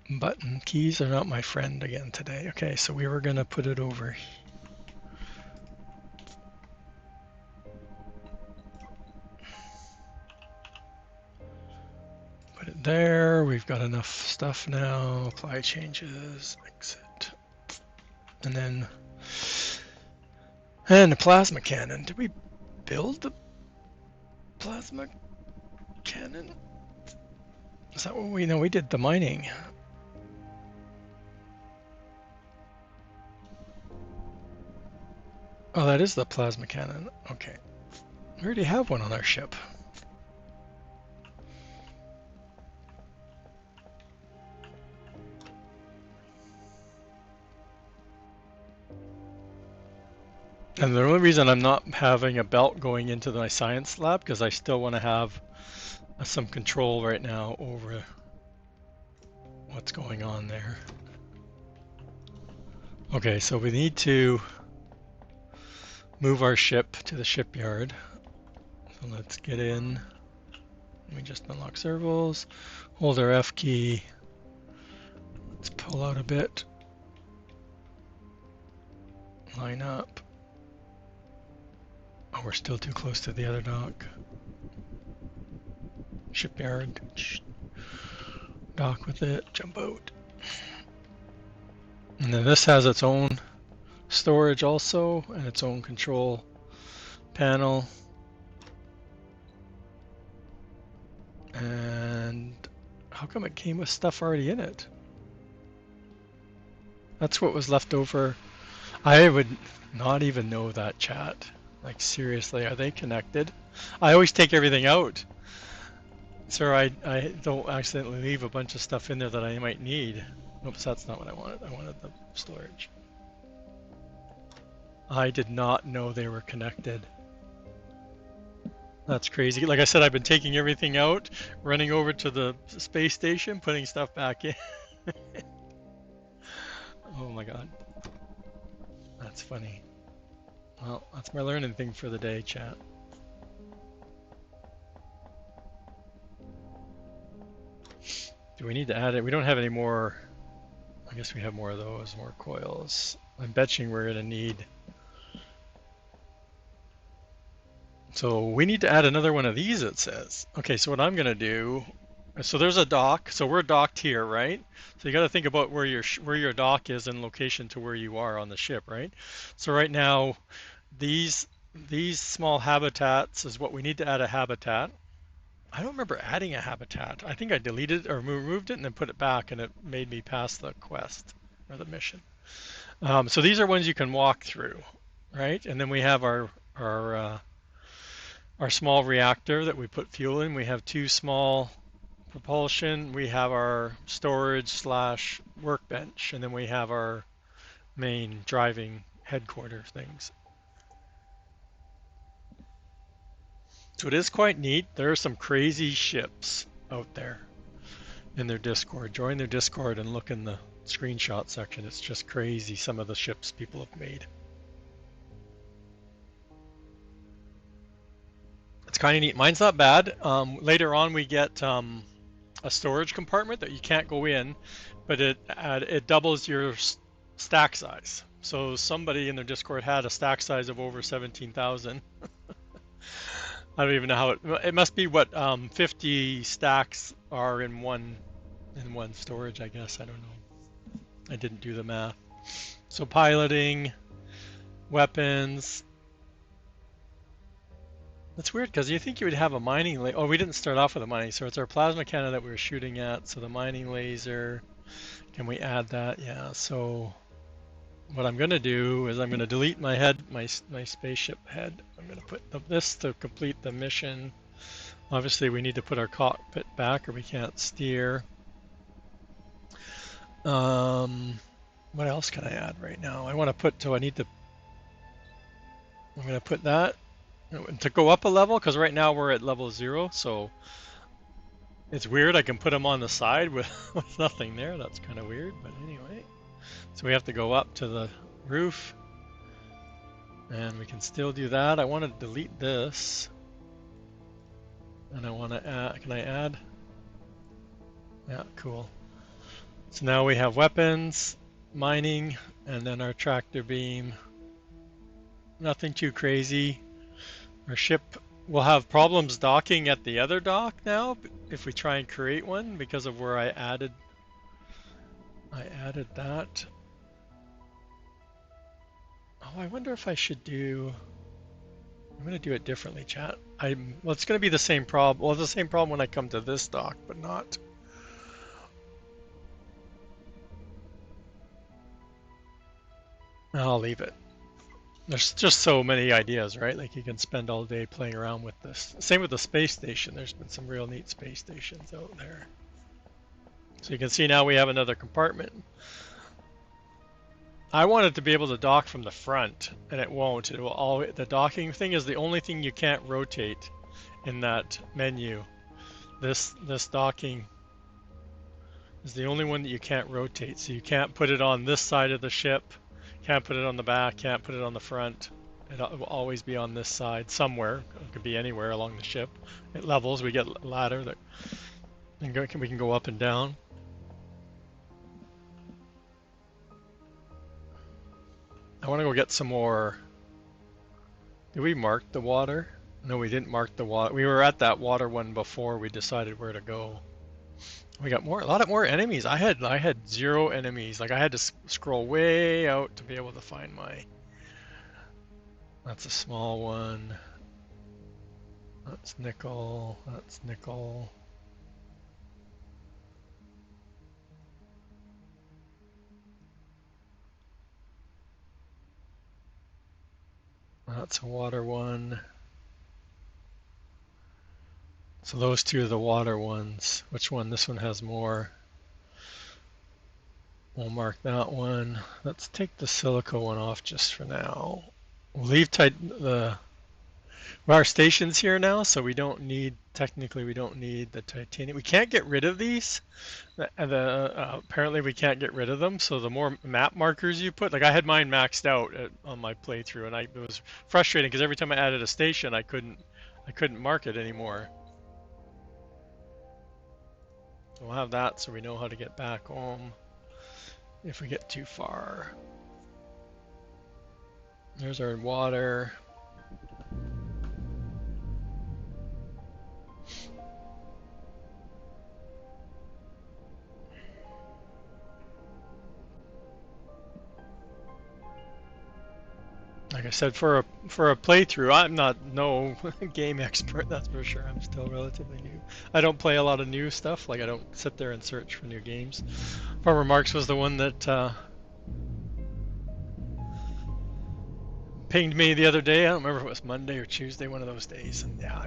button keys are not my friend again today. Okay, so we were going to put it over here. Put it there. We've got enough stuff now. Apply changes, exit. And then, and the plasma cannon. Did we build the plasma cannon? Is that what we know? We did the mining. Oh, that is the plasma cannon. Okay. We already have one on our ship. And the only reason I'm not having a belt going into my science lab, because I still want to have some control right now over what's going on there. Okay, so we need to move our ship to the shipyard. So let's get in. Let me just unlock servos, hold our F key. Let's pull out a bit. line up. Oh, we're still too close to the other dock. Shipyard. Dock with it, jump out. And then this has its own storage also, and its own control panel. And how come it came with stuff already in it? That's what was left over. I would not even know that, chat. Like, seriously, are they connected? I always take everything out, so I don't accidentally leave a bunch of stuff in there that I might need. Oops, that's not what I wanted. I wanted the storage. I did not know they were connected. That's crazy. Like I said, I've been taking everything out, running over to the space station, putting stuff back in. Oh my god. That's funny. Well, that's my learning thing for the day, chat. Do we need to add it? We don't have any more. I guess we have more of those, more coils. I'm betting we're going to need. So we need to add another one of these, it says. Okay, so what I'm going to do. So there's a dock. So we're docked here, right? So you got to think about where your dock is in location to where you are on the ship, right? So right now, these small habitats is what we need to add a habitat. I don't remember adding a habitat. I think I deleted or removed it and then put it back, and it made me pass the quest or the mission. So these are ones you can walk through, right? And then we have our small reactor that we put fuel in. We have two small propulsion. We have our storage slash workbench, and then we have our main driving headquarters things. So it is quite neat. There are some crazy ships out there in their Discord. Join their Discord and look in the screenshot section. It's just crazy, some of the ships people have made. It's kind of neat. Mine's not bad. Later on we get a storage compartment that you can't go in, but it doubles your stack size. So somebody in their Discord had a stack size of over 17,000. I don't even know how it must be what 50 stacks are in one storage, I guess. I don't know. I didn't do the math. So piloting, weapons. That's weird because you think you would have a mining laser. Oh, we didn't start off with a mining, so it's our plasma cannon that we were shooting at. So the mining laser, can we add that? Yeah, so what I'm going to do is I'm going to delete my head, my spaceship head. I'm going to put this to complete the mission. Obviously, we need to put our cockpit back or we can't steer. What else can I add right now? I want to put, so I need to, I'm going to put that to go up a level because right now we're at level 0. So it's weird. I can put them on the side with nothing there. That's kind of weird, but anyway. So we have to go up to the roof, and we can still do that. I want to delete this, and I want to add, can I add? Yeah, cool. So now we have weapons, mining, and then our tractor beam. Nothing too crazy. Our ship will have problems docking at the other dock now if we try and create one because of where I added that. Oh, I wonder if I should do. I'm going to do it differently, chat. Well, it's going to be the same problem. Well, it's the same problem when I come to this dock, but not. I'll leave it. There's just so many ideas, right? Like you can spend all day playing around with this. Same with the space station. There's been some real neat space stations out there. So you can see now we have another compartment. I want it to be able to dock from the front, and it won't. It will always, the docking thing is the only thing you can't rotate in that menu. This docking is the only one that you can't rotate. So you can't put it on this side of the ship, can't put it on the back, can't put it on the front. It will always be on this side somewhere. It could be anywhere along the ship. At levels, we get a ladder that we can go up and down. I want to go get some more. Did we mark the water? No, we didn't mark the water. We were at that water one before we decided where to go. We got a lot of more enemies. I had 0 enemies. Like I had to scroll way out to be able to find my. That's a small one. That's nickel. That's nickel. That's a water one. So those two are the water ones. Which one? This one has more. We'll mark that one. Let's take the silica one off just for now. We'll leave our station's here now, so we don't need, technically we don't need the titanium. We can't get rid of these. Apparently we can't get rid of them, so the more map markers you put, like I had mine maxed out on my playthrough, and it was frustrating because every time I added a station, I couldn't mark it anymore. We'll have that so we know how to get back home if we get too far. There's our water. Like I said, for a playthrough, I'm not no game expert, that's for sure. I'm still relatively new. I don't play a lot of new stuff. Like I don't sit there and search for new games. Farmer Marks was the one that pinged me the other day. I don't remember if it was Monday or Tuesday, one of those days. And yeah,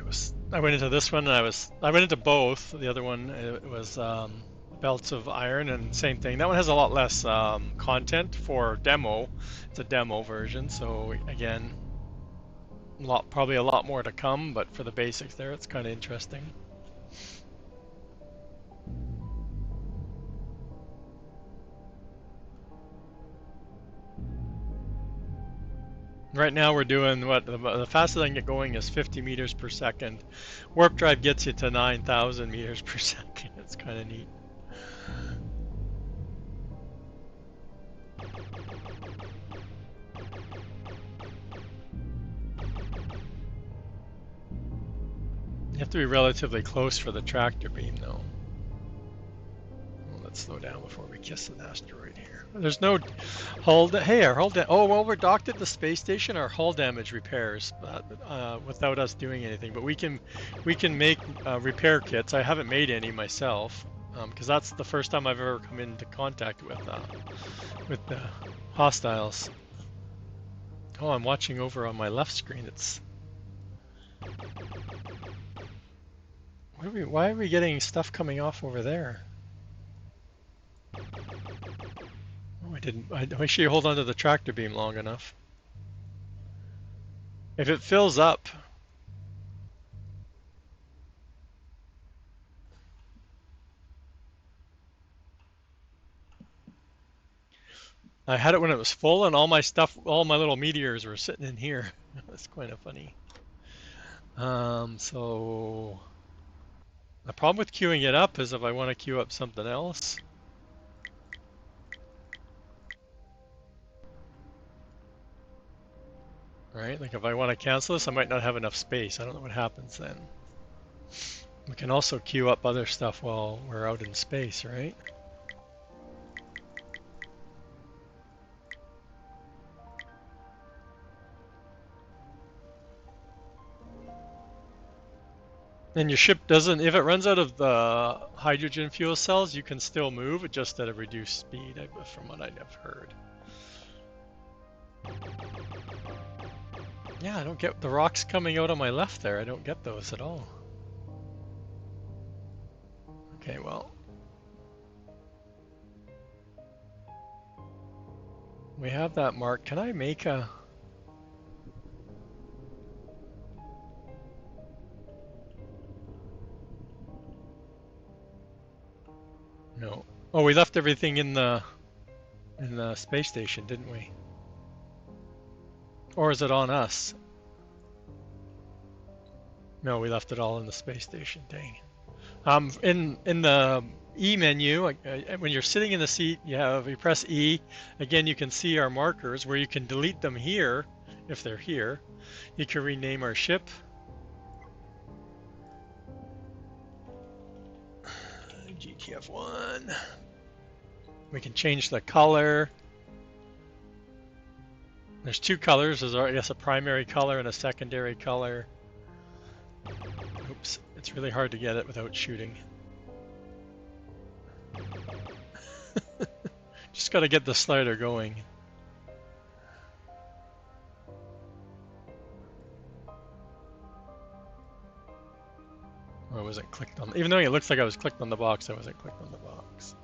I went into this one, and I went into both. The other one, it was Belts of Iron, and same thing. That one has a lot less content for demo. It's a demo version, so again, probably a lot more to come. But for the basics, there, it's kind of interesting. Right now we're doing what the fastest I can get going is 50 meters per second. Warp drive gets you to 9,000 meters per second. It's kind of neat. You have to be relatively close for the tractor beam, though. Well, let's slow down before we kiss an asteroid here. There's no hull. Hey, our hull. Oh, well, we're docked at the space station. Our hull damage repairs without us doing anything. But we can make repair kits. I haven't made any myself because that's the first time I've ever come into contact with the hostiles. Oh, I'm watching over on my left screen. It's why are we getting stuff coming off over there? Oh, I didn't. Make sure you hold onto the tractor beam long enough. If it fills up. I had it when it was full, and all my stuff, all my little meteors were sitting in here. That's kind of funny. So the problem with queuing it up is if I want to queue up something else. Right, like if I want to cancel this, I might not have enough space. I don't know what happens then. We can also queue up other stuff while we're out in space, right? And your ship doesn't, if it runs out of the hydrogen fuel cells, you can still move, just at a reduced speed, from what I've heard. Yeah, I don't get the rocks coming out on my left there. I don't get those at all. Okay, well. We have that mark. Can I make a... No. Oh, we left everything in the space station, didn't we? Or is it on us? No, we left it all in the space station. Dang. In the E menu. When you're sitting in the seat, you press E. Again, you can see our markers where you can delete them here if they're here. You can rename our ship. GTF1. We can change the color. There's two colors. There's, I guess, a primary color and a secondary color. Oops, it's really hard to get it without shooting. Just got to get the slider going. Or I wasn't clicked on, even though it looks like I was clicked on the box, I wasn't clicked on the box.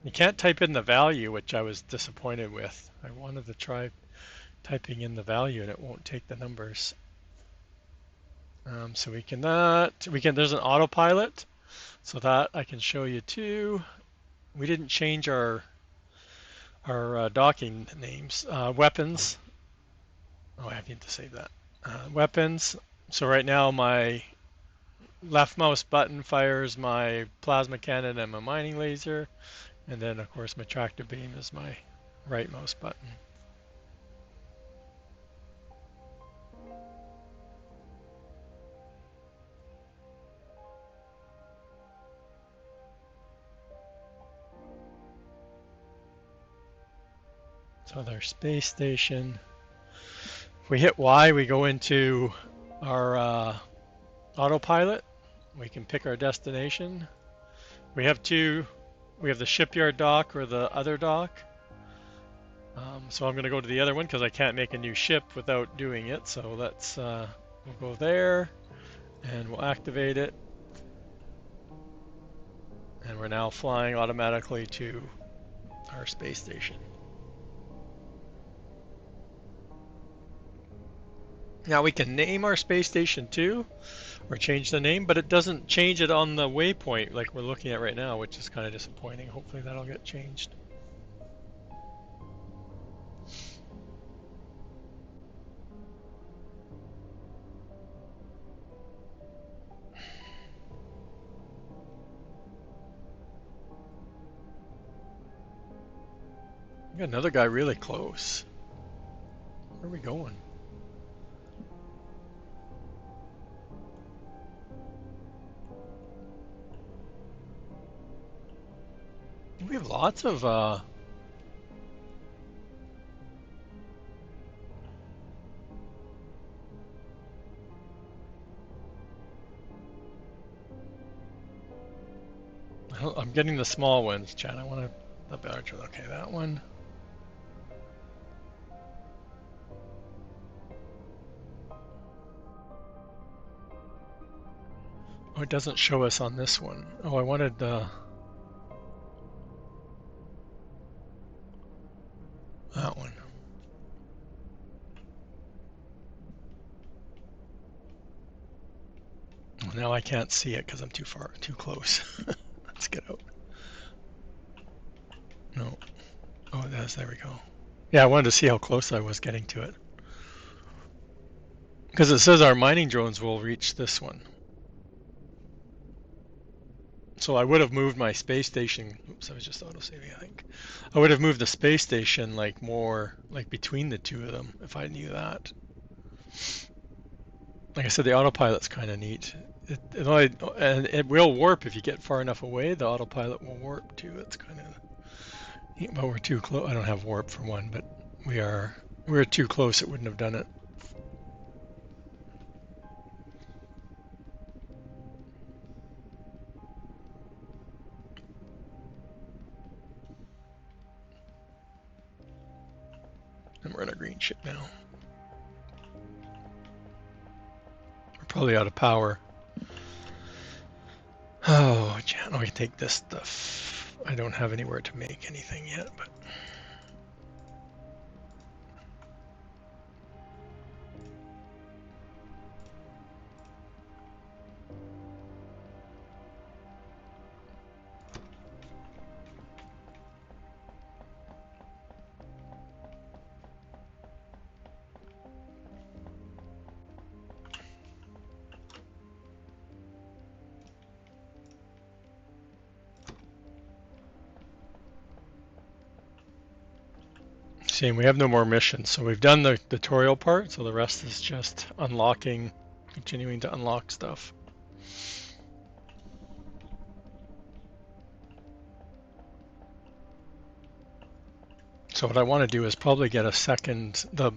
You can't type in the value, which I was disappointed with. I wanted to try typing in the value and it won't take the numbers. So we can, there's an autopilot, so that I can show you too. We didn't change our docking names. Weapons. Oh, I need to save that. Weapons. So right now my left mouse button fires my plasma cannon and my mining laser. And then of course my tractor beam is my right mouse button. So there's space station. If we hit Y, we go into our autopilot. We can pick our destination. We have two. We have the shipyard dock or the other dock. So I'm going to go to the other one because I can't make a new ship without doing it. So let's we'll go there and we'll activate it. And we're now flying automatically to our space station. Now we can name our space station too, or change the name, but it doesn't change it on the waypoint like we're looking at right now, which is kind of disappointing. Hopefully that'll get changed. We got another guy really close. Where are we going? We have lots of I'm getting the small ones, Chad. I want the larger. Okay, that one. Oh, it doesn't show us on this one. Oh, I wanted that one. Well, now I can't see it because I'm too close. Let's get out. No. Oh, there we go. Yeah, I wanted to see how close I was getting to it. Because it says our mining drones will reach this one. So I would have moved my space station. Oops, I was just autosaving, I think. I would have moved the space station like more like between the two of them if I knew that. Like I said, the autopilot's kind of neat. And it will warp if you get far enough away. The autopilot will warp too. It's kind of neat, but we're too close. I don't have warp for one, but we're too close. It wouldn't have done it. And we're in a green ship now. We're probably out of power. Oh, Jan, I can take this stuff. I don't have anywhere to make anything yet, but. saying we have no more missions, so we've done the tutorial part, so the rest is just unlocking, continuing to unlock stuff. So what I want to do is probably get a second, the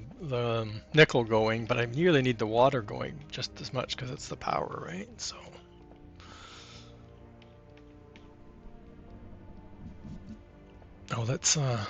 nickel going, but I really need the water going just as much because it's the power, right? So. Oh, let's oh,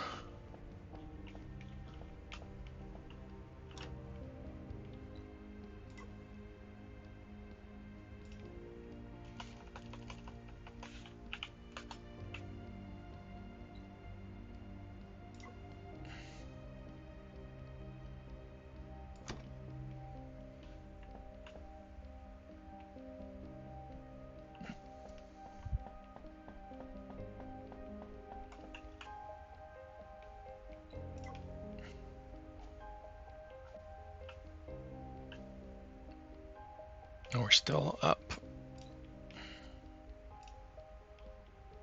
we're still up.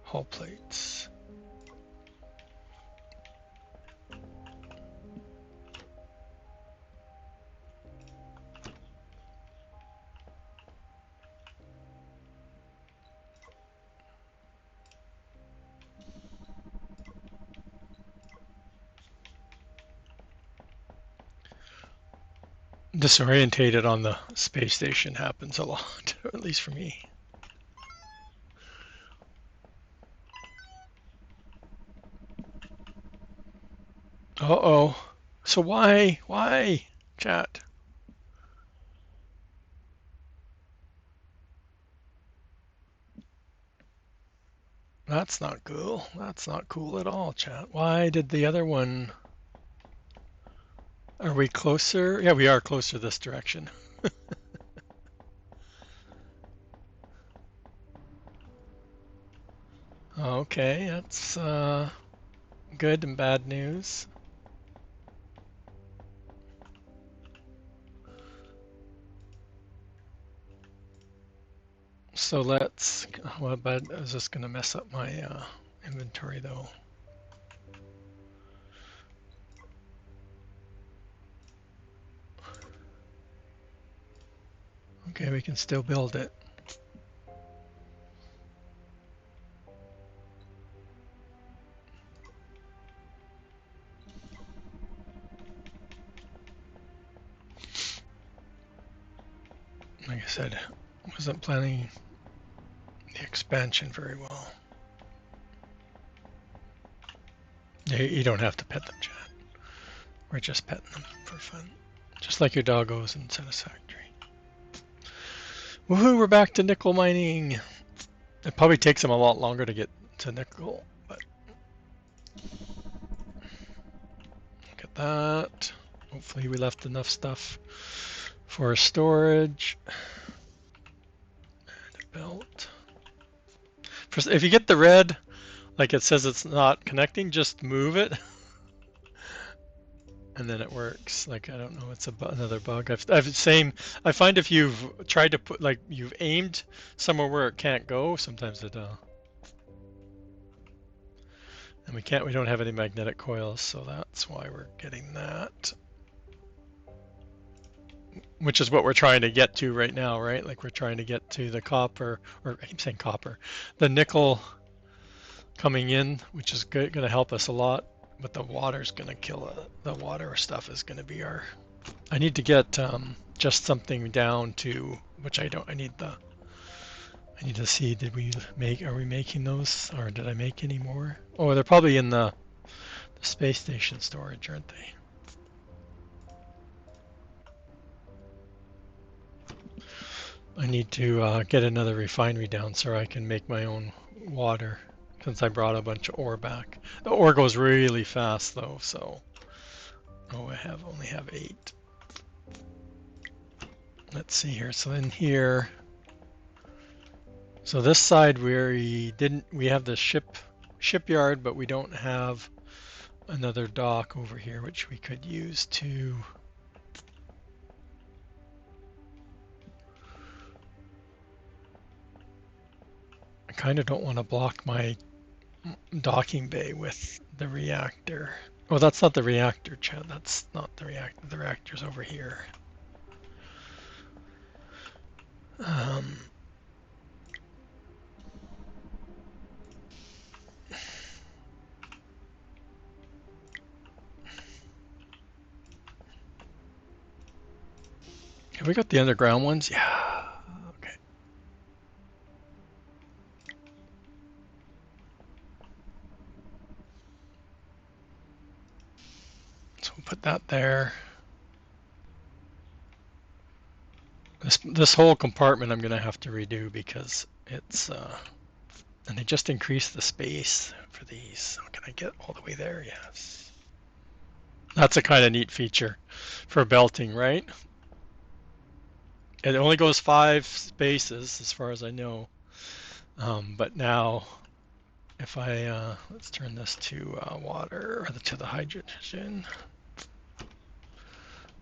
Hull plates. Disorientated on the space station happens a lot, at least for me. Uh-oh. So why? Why? Chat. That's not cool. That's not cool at all, chat. Why did the other one... Are we closer? Yeah, we are closer this direction. Okay, that's good and bad news. So let's... Well, but I was just going to mess up my inventory, though. Okay, we can still build it. Like I said, wasn't planning the expansion very well. You don't have to pet them, Chad. We're just petting them for fun. Just like your doggos in Satisfactory. Woohoo, we're back to nickel mining. It probably takes them a lot longer to get to nickel, but look at that. Hopefully we left enough stuff for storage. And a belt. If you get the red, like it says it's not connecting, just move it. And then it works. Like, I don't know, it's another bug. I find if you've tried to put, like, you've aimed somewhere where it can't go, sometimes it, and we don't have any magnetic coils, so that's why we're getting that. Which is what we're trying to get to right now, right? Like, we're trying to get to the copper, or I keep saying copper, the nickel coming in, which is going to help us a lot. But the water's going to kill it. The water stuff is going to be our... I need to get just something down to, which I don't, I need to see, are we making those, or did I make any more? Oh, they're probably in the space station storage, aren't they? I need to get another refinery down so I can make my own water, since I brought a bunch of ore back. The ore goes really fast though, so... Oh, I only have 8. Let's see here. So in here, so this side we have the shipyard, but we don't have another dock over here, which we could use to I kind of don't want to block my docking bay with the reactor. Oh, that's not the reactor, Chad. That's not the reactor. The reactor's over here. Um, have we got the underground ones? Yeah. Okay. So we'll put that there. This whole compartment I'm going to have to redo because it's and they just increased the space for these. So can I get all the way there? Yes. That's a kind of neat feature for belting, right? It only goes 5 spaces as far as I know. But now if I let's turn this to water or to the hydrogen,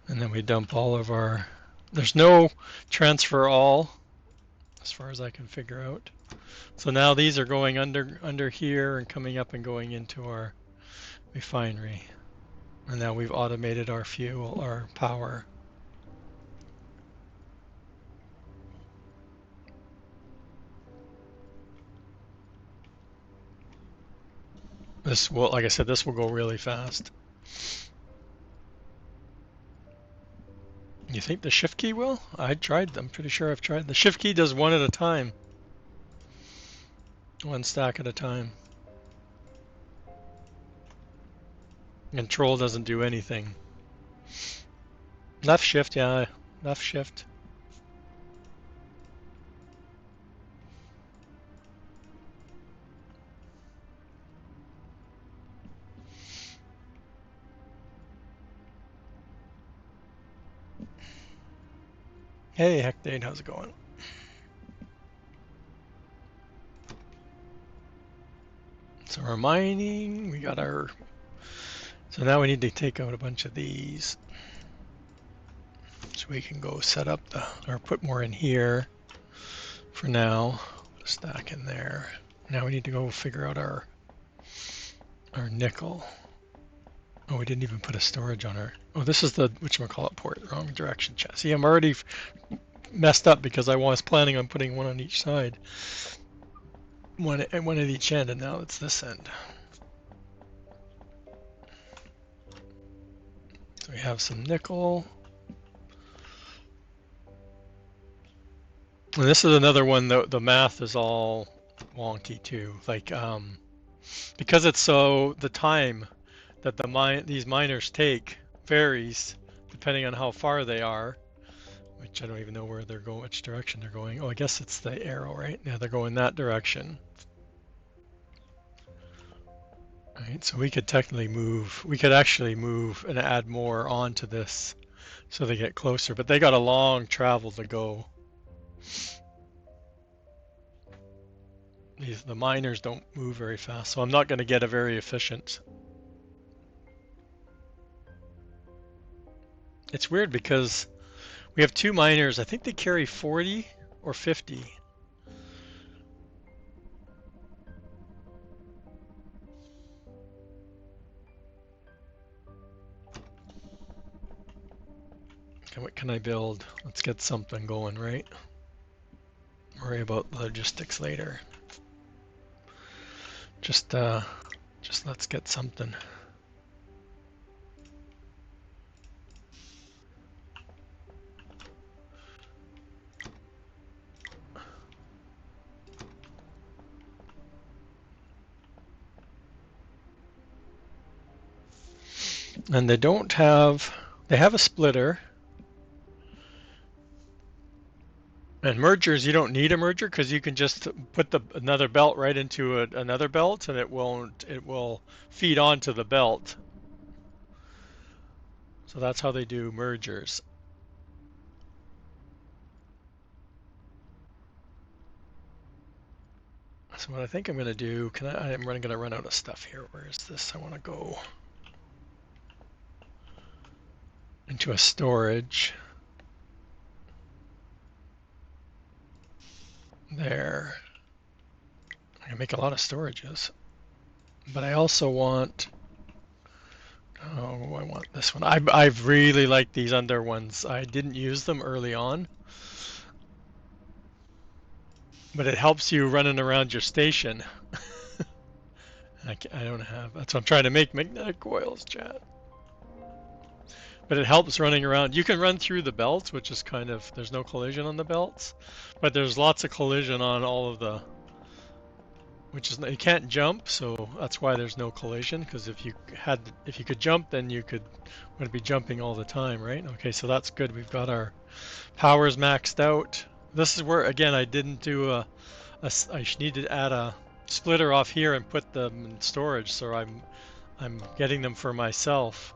and then we dump all of our. There's no transfer all as far as I can figure out. So now these are going under here and coming up and going into our refinery. And now we've automated our fuel, our power. This will, like I said, this will go really fast. You think the shift key will? I tried. I'm pretty sure I've tried. The shift key does one at a time. One stack at a time. Control doesn't do anything. Left shift, yeah, left shift. Hey, Hectade, how's it going? So we're mining, we got our. So now we need to take out a bunch of these. So we can go set up the, or put more in here for now. Stack in there. Now we need to go figure out our nickel. Oh, we didn't even put a storage on our. Oh, this is the whatchamacallit port, wrong direction. See, I'm already messed up because I was planning on putting one on each side. One at each end, and now it's this end. So we have some nickel. And this is another one that the math is all wonky too. Like because it's so the time that these miners take varies depending on how far they are, which I don't even know where they're going, which direction they're going. Oh, I guess it's the arrow, right? Yeah, they're going that direction. All right, so we could technically move. We could actually move and add more onto this so they get closer, but they got a long travel to go. The miners don't move very fast, so I'm not going to get a very efficient. It's weird because we have 2 miners. I think they carry 40 or 50. Okay, what can I build? Let's get something going, right? Worry about logistics later. Just let's get something. And they don't have, they have a splitter. And mergers, you don't need a merger because you can just put another belt right into another belt, and it will feed onto the belt. So that's how they do mergers. So what I think I'm going to do, I'm going to run out of stuff here. Where is this? I want to go into a storage. There. I can make a lot of storages. But I also want Oh, I want this one. I've really liked these under ones. I didn't use them early on, but it helps you running around your station. I don't have. That's what I'm trying to make magnetic coils, chat. But it helps running around. You can run through the belts, which is kind of, there's no collision on the belts, but there's lots of collision on all of the, which is, you can't jump, so that's why there's no collision, because if you could jump, then you would be jumping all the time, right? Okay, so that's good. We've got our powers maxed out. This is where, again, I didn't do I need to add a splitter off here and put them in storage, so I'm getting them for myself.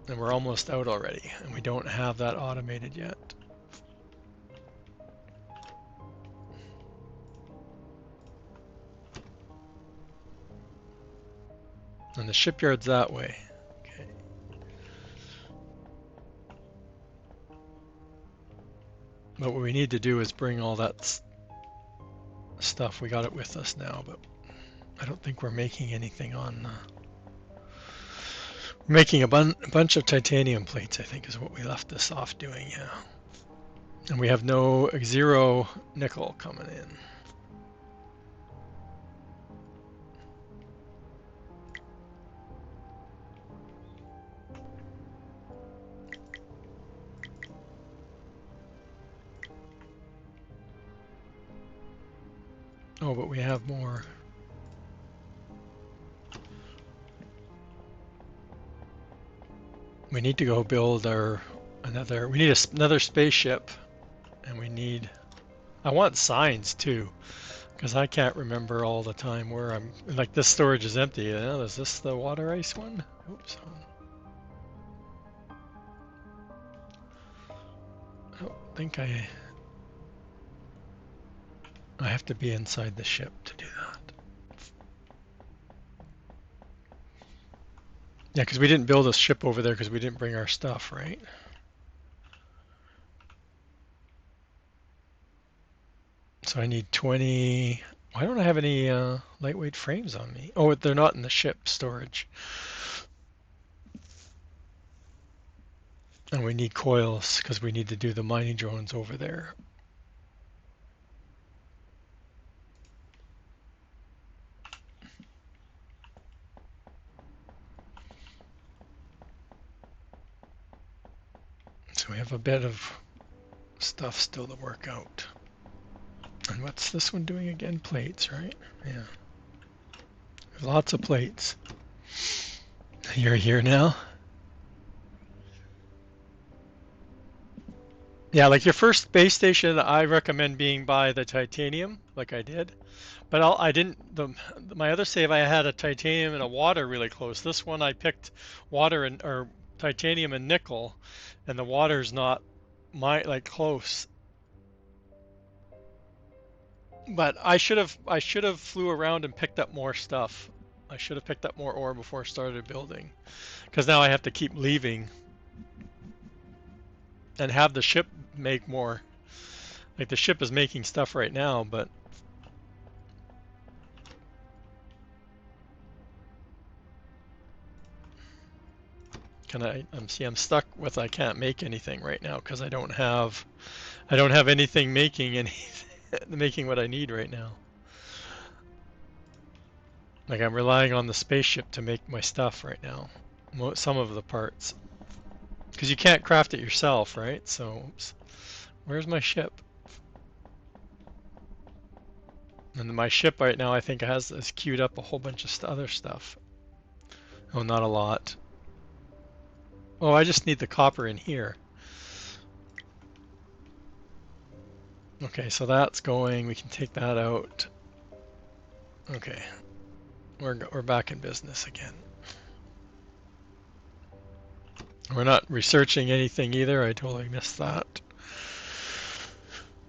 And we're almost out already, and we don't have that automated yet. And the shipyard's that way. Okay. But what we need to do is bring all that stuff. We got it with us now, but I don't think we're making anything on... we're making a bunch of titanium plates, I think, is what we left this off doing, yeah. And we have no 0 nickel coming in. Oh, but we have more. We need to go build we need another spaceship, and we need, I want signs too, because I can't remember all the time where I'm, like this storage is empty. Yeah, is this the water ice one? Oops. I don't think I have to be inside the ship to do that. Yeah, because we didn't build a ship over there because we didn't bring our stuff, right? So I need 20. Why don't I have any lightweight frames on me? Oh, they're not in the ship storage. And we need coils because we need to do the mining drones over there. So we have a bit of stuff still to work out. And what's this one doing again? Plates, right? Yeah. Lots of plates. You're here now? Yeah, like your first space station, I recommend being by the titanium, like I did. But I didn't, my other save, I had a titanium and a water really close. This one I picked water or titanium and nickel, and the water's not close. But I should have flew around and picked up more stuff. I should have picked up more ore before I started building, because now I have to keep leaving and have the ship make more. Like the ship is making stuff right now, but I'm stuck with, I can't make anything right now because I don't have anything making making what I need right now. Like I'm relying on the spaceship to make my stuff right now, some of the parts, because you can't craft it yourself, right? So, oops. Where's my ship? And my ship right now, I think, has queued up a whole bunch of other stuff. Oh, not a lot. Oh, I just need the copper in here. Okay, so that's going. We can take that out. Okay, we're back in business again. We're not researching anything either. I totally missed that.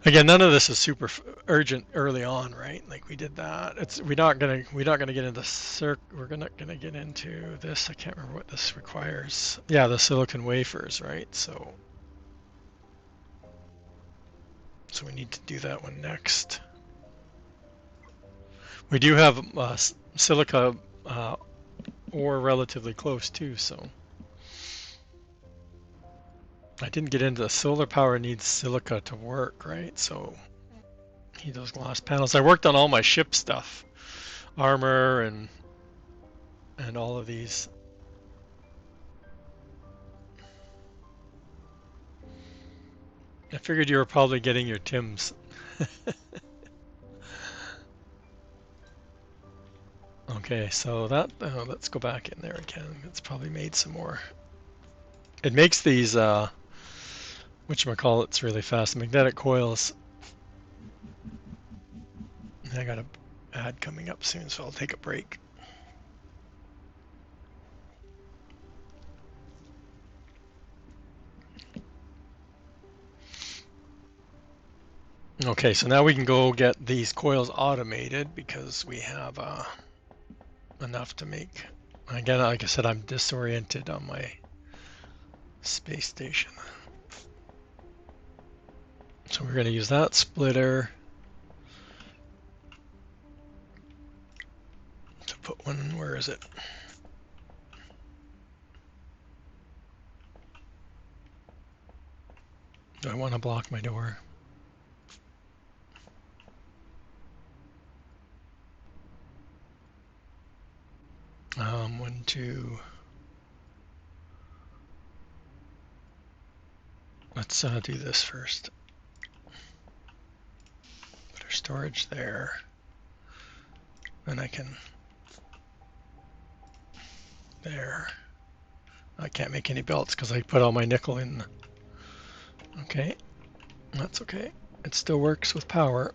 Again, none of this is super urgent early on, right? Like we did that. We're not gonna get into we're not gonna get into this. I can't remember what this requires. Yeah, the silicon wafers, right? So we need to do that one next. We do have silica ore relatively close too, so I didn't get into the solar power needs silica to work, right? So need those glass panels. I worked on all my ship stuff, armor and all of these. I figured you were probably getting your Tims. Okay, so that let's go back in there again. It's probably made some more. It makes these whatchamacallits really fast. Magnetic coils. I got an ad coming up soon, so I'll take a break. Okay, so now we can go get these coils automated because we have enough to make. Again, like I said, I'm disoriented on my space station. So we're going to use that splitter to put one, where is it? Do I want to block my door? 1, 2. Let's do this first. Put our storage there. Then I can, there. I can't make any belts because I put all my nickel in. Okay, that's okay. It still works with power.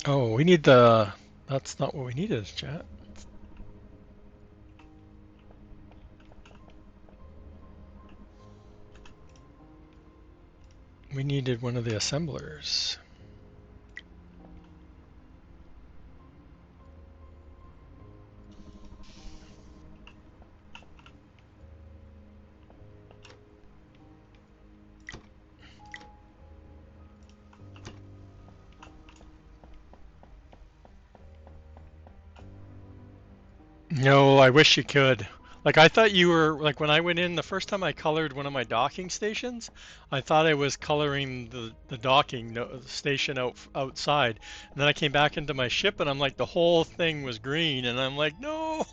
Oh, we need the, that's not what we needed, chat. We needed one of the assemblers. No, I wish you could. Like I thought you were, like when I went in the first time I colored one of my docking stations, I thought I was coloring the docking station outside. And then I came back into my ship and I'm like the whole thing was green and I'm like, no.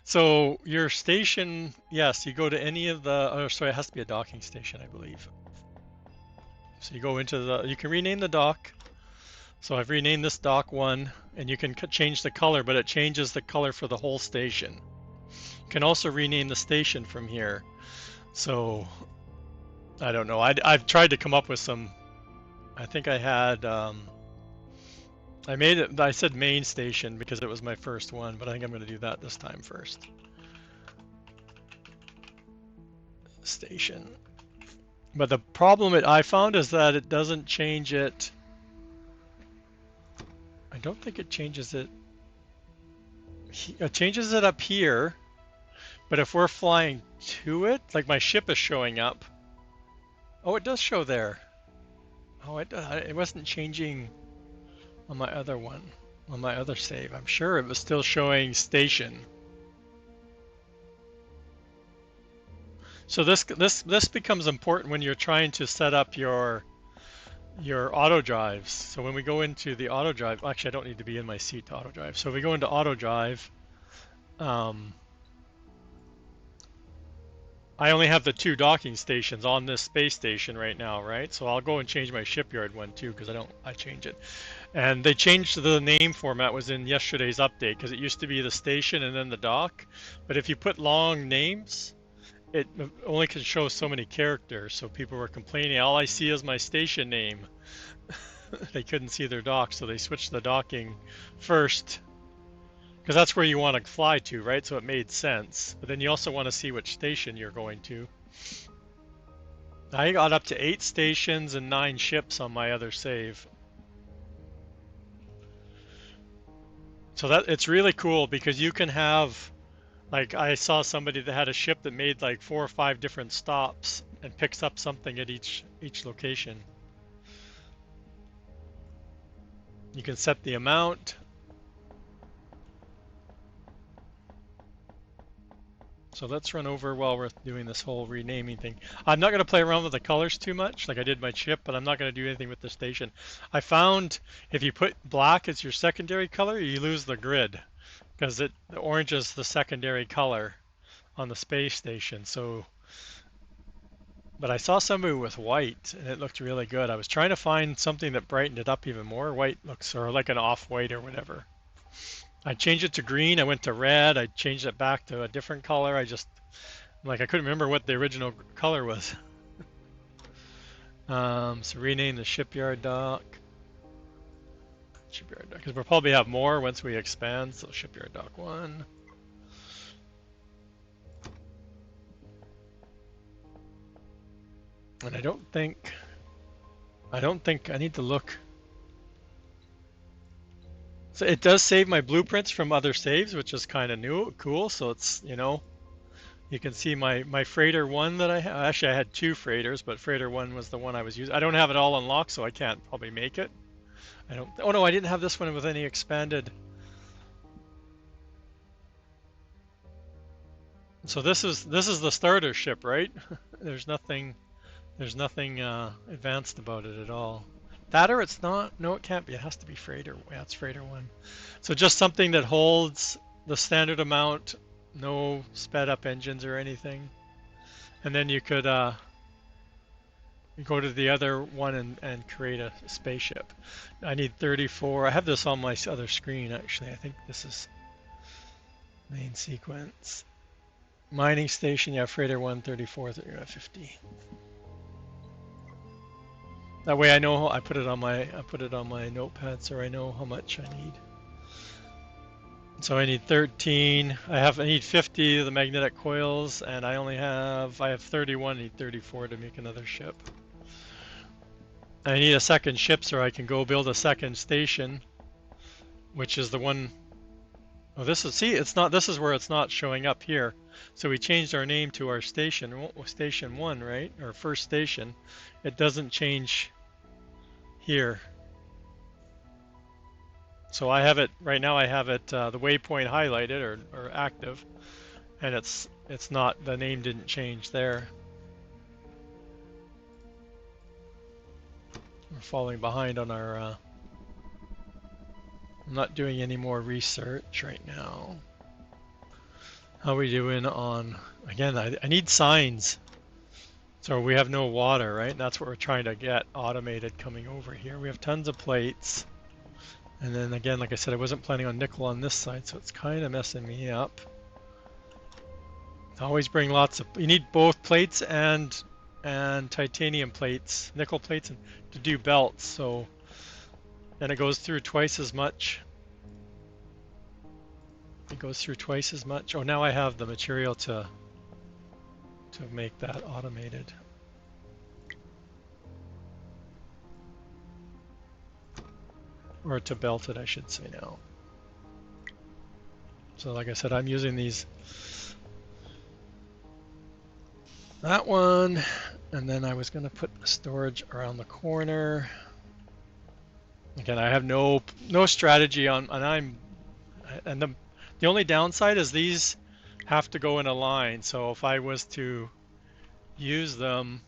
So your station, yes, you go to any of the, oh sorry, it has to be a docking station, I believe. So you go into the, you can rename the dock. So I've renamed this dock 1, and you can change the color, but it changes the color for the whole station. You can also rename the station from here. So I don't know. I've tried to come up with some. I think I had. I made it. I said main station because it was my first one, but I think I'm going to do that this time first. Station. But the problem I found is that it doesn't change it. I don't think it changes it. It changes it up here, but if we're flying to it, like my ship is showing up. Oh, it does show there. Oh, it wasn't changing on my other one, on my other save. I'm sure it was still showing station. So this becomes important when you're trying to set up your auto drives. So when we go into the auto drive, actually I don't need to be in my seat to auto drive. So if we go into auto drive, I only have the 2 docking stations on this space station right now, right? So I'll go and change my shipyard one too because I change it. And they changed the name format was in yesterday's update because it used to be the station and then the dock. But if you put long names, it only can show so many characters. So people were complaining, all I see is my station name. They couldn't see their dock, so they switched the docking first. Because that's where you want to fly to, right? So it made sense. But then you also want to see which station you're going to. I got up to 8 stations and 9 ships on my other save. So that it's really cool because you can have, like I saw somebody that had a ship that made like 4 or 5 different stops and picks up something at each location. You can set the amount. So let's run over while we're doing this whole renaming thing. I'm not going to play around with the colors too much like I did my chip, but I'm not going to do anything with the station. I found if you put black as your secondary color, you lose the grid because the orange is the secondary color on the space station. So, but I saw somebody with white and it looked really good. I was trying to find something that brightened it up even more. White looks, or like an off-white or whatever. I changed it to green. I went to red. I changed it back to a different color. I couldn't remember what the original color was. So rename the shipyard dock. Shipyard dock, because we'll probably have more once we expand. So shipyard dock 1. And I don't think I need to look. So it does save my blueprints from other saves, which is kind of cool. So it's, you can see my freighter 1 that I had. Actually, I had 2 freighters, but freighter 1 was the one I was using. I don't have it all unlocked, so I can't probably make it. Oh no, I didn't have this one with any expanded. So this is the starter ship, right? There's nothing advanced about it at all. That or it's not. No, it can't be. It has to be freighter. Yeah, it's freighter 1. So just something that holds the standard amount, no sped up engines or anything. And then you could go to the other one and create a spaceship. I need 34. I have this on my other screen actually. I think this is main sequence. Mining station, yeah, freighter 1, 34, 50. That way I know I put it on my notepad so I know how much I need. So I need 13. I need 50 of the magnetic coils, and I have 31. I need 34 to make another ship. I need a second ship so I can go build a second station, which is the one. Oh, this is where it's not showing up here. So we changed our name to our station 1, right? Or first station. It doesn't change here. So I have it right now. I have it the waypoint highlighted or active, and it's not, the name didn't change there. We're falling behind on our. I'm not doing any more research right now. How are we doing on? Again, I need signs. So we have no water, right? That's what we're trying to get automated coming over here. We have tons of plates. And then again, like I said, I wasn't planning on nickel on this side, so it's kind of messing me up. Always bring lots of, you need both plates and titanium plates, nickel plates, and to do belts. So then it goes through twice as much. It goes through twice as much. Oh, now I have the material to make that automated. Or to belt it, I should say now. So like I said, I'm using that one, and then I was going to put the storage around the corner. Again, I have no strategy on, and the only downside is these have to go in a line. So if I was to use them,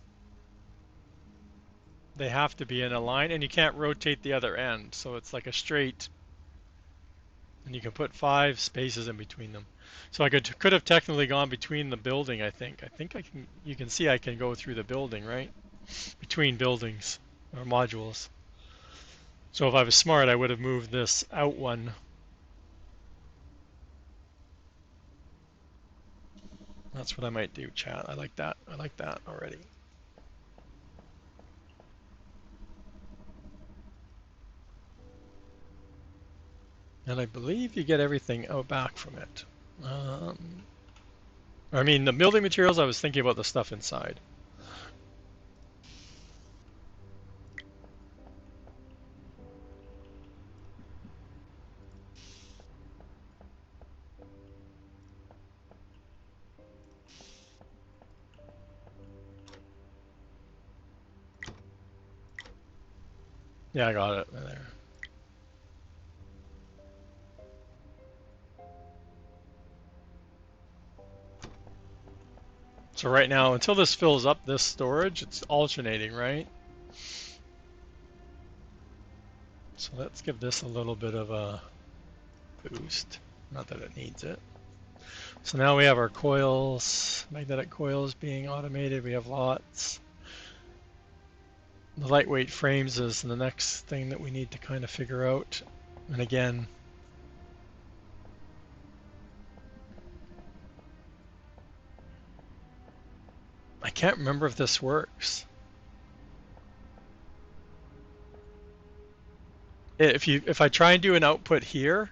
they have to be in a line, and you can't rotate the other end. So it's like a straight, and you can put 5 spaces in between them. So I could have technically gone between the building, I think. I can, you can see I can go through the building, right? Between buildings or modules. So if I was smart, I would have moved this out one. That's what I might do, chat. I like that. I like that already. And I believe you get everything out back from it. I mean, the building materials, I was thinking about the stuff inside. Yeah, I got it there. So right now, until this fills up this storage, it's alternating, right? So let's give this a little bit of a boost. Not that it needs it. So now we have our coils, magnetic coils being automated. We have lots. The lightweight frames is the next thing that we need to kind of figure out. And again, I can't remember if this works. If I try and do an output here,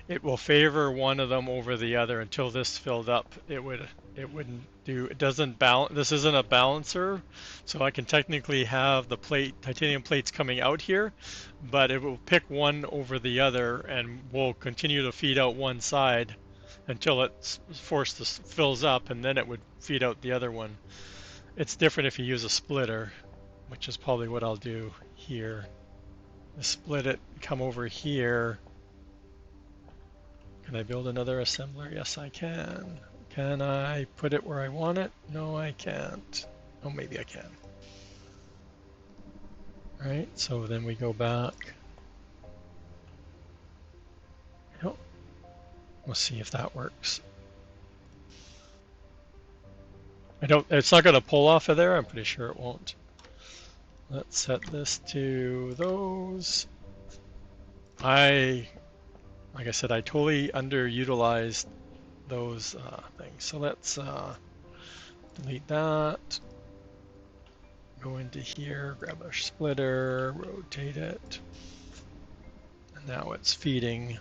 it will favor one of them over the other until this filled up. It wouldn't do. It doesn't balance. This isn't a balancer, so I can technically have the titanium plates coming out here, but it will pick one over the other and will continue to feed out one side until it's forced to fills up, and then it would feed out the other one. It's different if you use a splitter, which is probably what I'll do here. Split it, come over here. Can I build another assembler? Yes, I can. Can I put it where I want it? No, I can't. Oh, maybe I can. All right, so then we go back. Yep. We'll see if that works. It's not gonna pull off of there, I'm pretty sure it won't. Let's set this to those. Like I said, I totally underutilized those things. So let's delete that. Go into here, grab our splitter, rotate it. And now it's feeding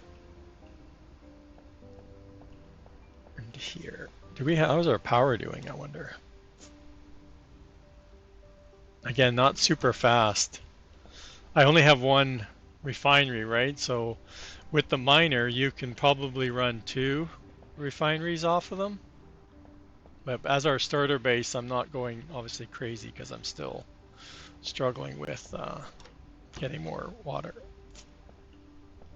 into here. How's our power doing, I wonder? Again, not super fast. I only have one refinery, right? So with the miner, you can probably run 2 refineries off of them. But as our starter base, I'm not going obviously crazy because I'm still struggling with getting more water.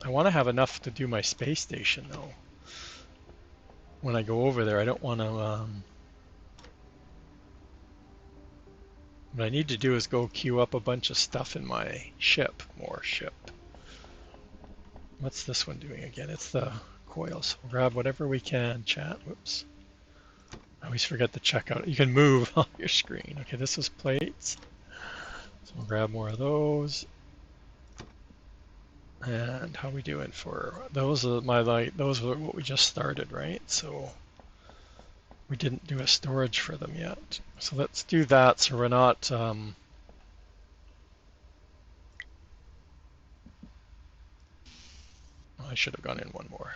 I want to have enough to do my space station though. When I go over there, I don't want to. What I need to do is go queue up a bunch of stuff in my ship. More ship. What's this one doing again? It's the coils. We'll grab whatever we can, chat. Whoops. I always forget to check out. You can move on your screen. Okay, this is plates. So we'll grab more of those. And how are we doing for those? Those were what we just started, right? So we didn't do a storage for them yet. So let's do that so we're not I should have gone in one more.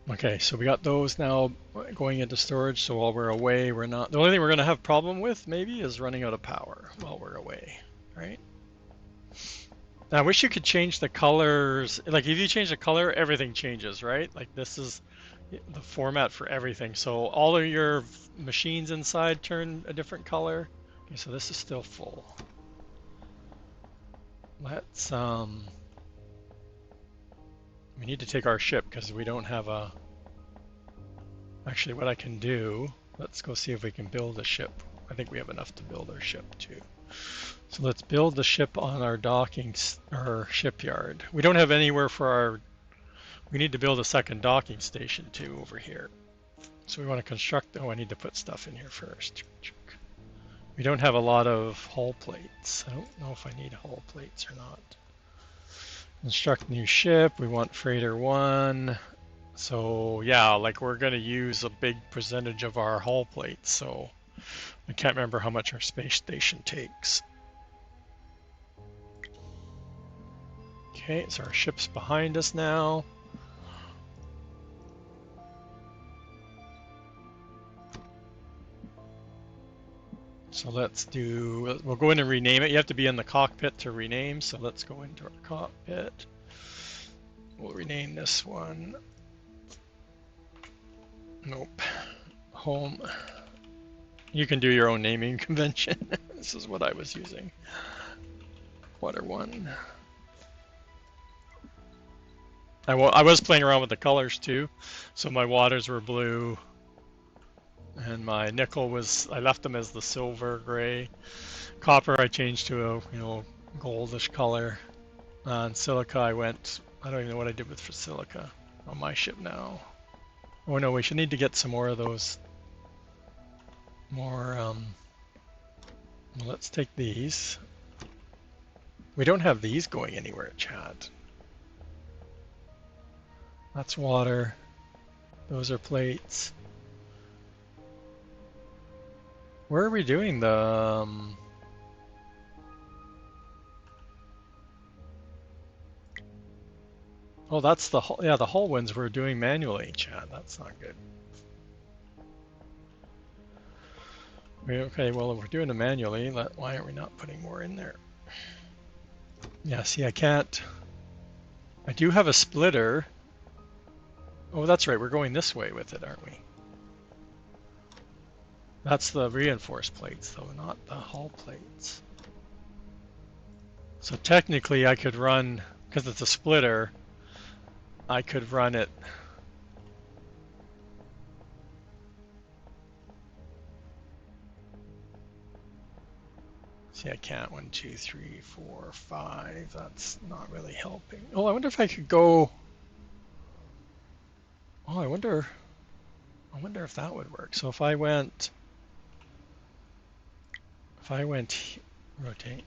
Okay, so we got those now going into storage, so while we're away, we're not... The only thing we're going to have problem with, maybe, is running out of power while we're away, right? Now, I wish you could change the colors. Like, if you change the color, everything changes, right? Like, this is the format for everything. So all of your machines inside turn a different color. Okay, so this is still full. Let's... We need to take our ship because we don't have a... Actually, what I can do, let's go see if we can build a ship. I think we have enough to build our ship too. So let's build the ship on our our shipyard. We don't have anywhere for our... We need to build a second docking station too over here. So we want to construct... Oh, I need to put stuff in here first. We don't have a lot of hull plates. I don't know if I need hull plates or not. Construct new ship. We want freighter 1. So yeah, like we're going to use a big percentage of our hull plates. So I can't remember how much our space station takes. Okay, so our ship's behind us now. So let's do, we'll go in and rename it. You have to be in the cockpit to rename, so let's go into our cockpit. We'll rename this one. Nope. Home. You can do your own naming convention. This is what I was using. Water 1. I was playing around with the colors too. So my waters were blue. And my nickel was, I left them as the silver gray. Copper I changed to a, goldish color. And silica I went, I don't even know what I did with for silica on my ship now. Oh no, we should need to get some more of those. More, well, let's take these. We don't have these going anywhere, chat. That's water. Those are plates. Where are we doing the... Oh, that's the hull. Yeah, the hull ones we're doing manually, chat. That's not good. Okay, well, if we're doing it manually, why are we not putting more in there? Yeah, see, I can't... I do have a splitter. Oh, that's right. We're going this way with it, aren't we? That's the reinforced plates, though, not the hull plates. So technically, I could run, because it's a splitter, I could run it. See, I can't. 1, 2, 3, 4, 5. That's not really helping. Oh, I wonder if I could go. Oh, I wonder if that would work. So if I went, rotate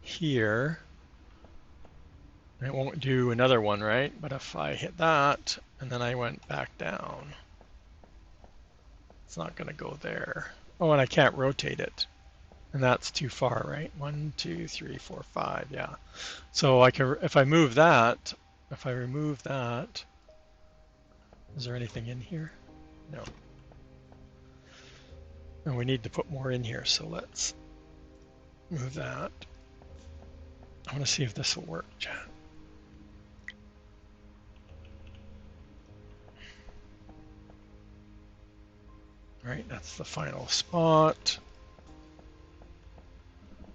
here, it won't do another one, right? But if I hit that and then I went back down, it's not going to go there. Oh, and I can't rotate it. And that's too far, right? 1, 2, 3, 4, 5, yeah. So I can, if I move that, if I remove that, is there anything in here? No. And we need to put more in here, so let's move that. I want to see if this will work, chat. Right, that's the final spot.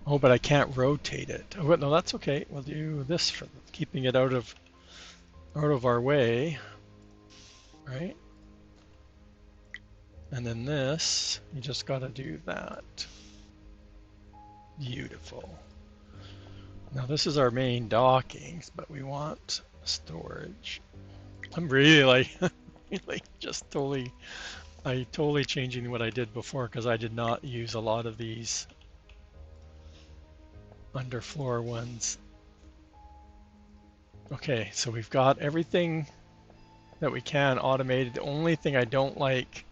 Oh, but I can't rotate it. Oh, no, that's okay. We'll do this for keeping it out of our way, right? And then this, you just got to do that. Beautiful. Now this is our main dockings, but we want storage. I'm really like, just totally changing what I did before because I did not use a lot of these underfloor ones. Okay, so we've got everything that we can automated. The only thing I don't like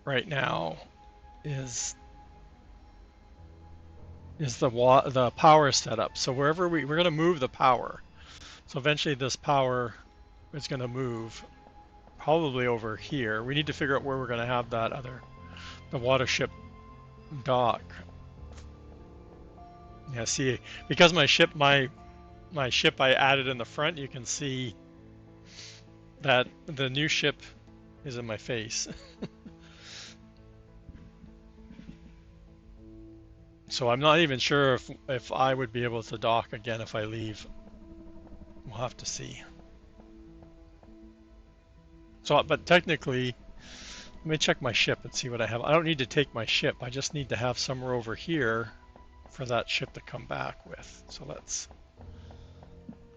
right now is the power setup. So wherever we're going to move the power. So eventually this power is going to move probably over here. We need to figure out where we're going to have the water ship dock. Yeah, see, because my ship I added in the front, you can see that the new ship is in my face. So I'm not even sure if I would be able to dock again if I leave. We'll have to see. So, but technically, let me check my ship and see what I have. I don't need to take my ship. I just need to have somewhere over here for that ship to come back with. So let's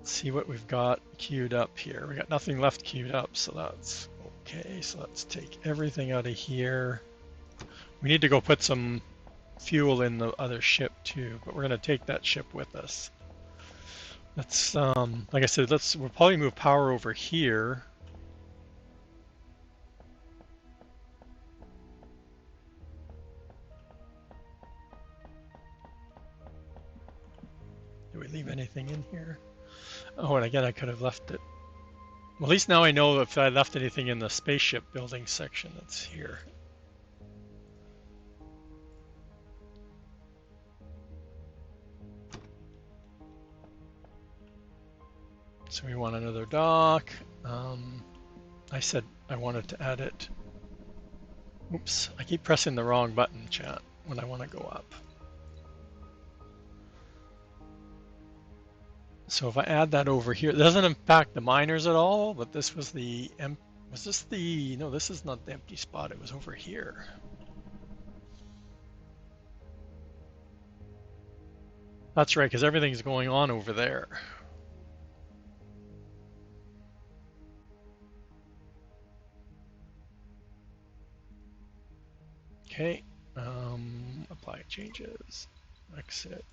see what we've got queued up here. We got nothing left queued up, so that's okay. So let's take everything out of here. We need to go put some fuel in the other ship too, but we're gonna take that ship with us. Let's, like I said, we'll probably move power over here. Do we leave anything in here? Oh, and again, I could have left it. Well, at least now I know if I left anything in the spaceship building section that's here. So we want another dock. I said I wanted to add it. Oops, I keep pressing the wrong button, chat, when I want to go up. So if I add that over here, it doesn't impact the miners at all, but this was the, was this the, no, this is not the empty spot, it was over here. That's right, because everything's going on over there. Okay, apply changes, exit.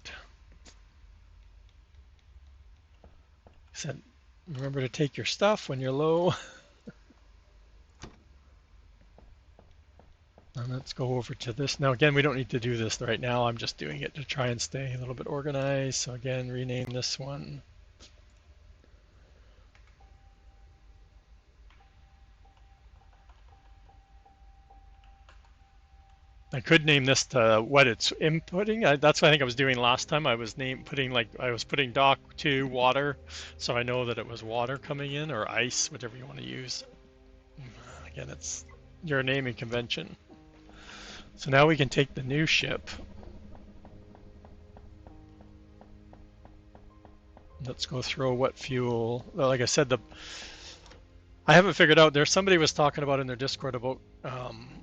Said, remember to take your stuff when you're low. And let's go over to this. Now again, we don't need to do this right now. I'm just doing it to try and stay a little bit organized. So again, rename this one. I could name this to what it's inputting. That's what I think I was doing last time. I was putting dock 2 water, so I know that it was water coming in, or ice, whatever you want to use. Again, it's your naming convention. So now we can take the new ship. Let's go through what fuel. Well, like I said, I haven't figured out. There's somebody was talking about in their Discord about,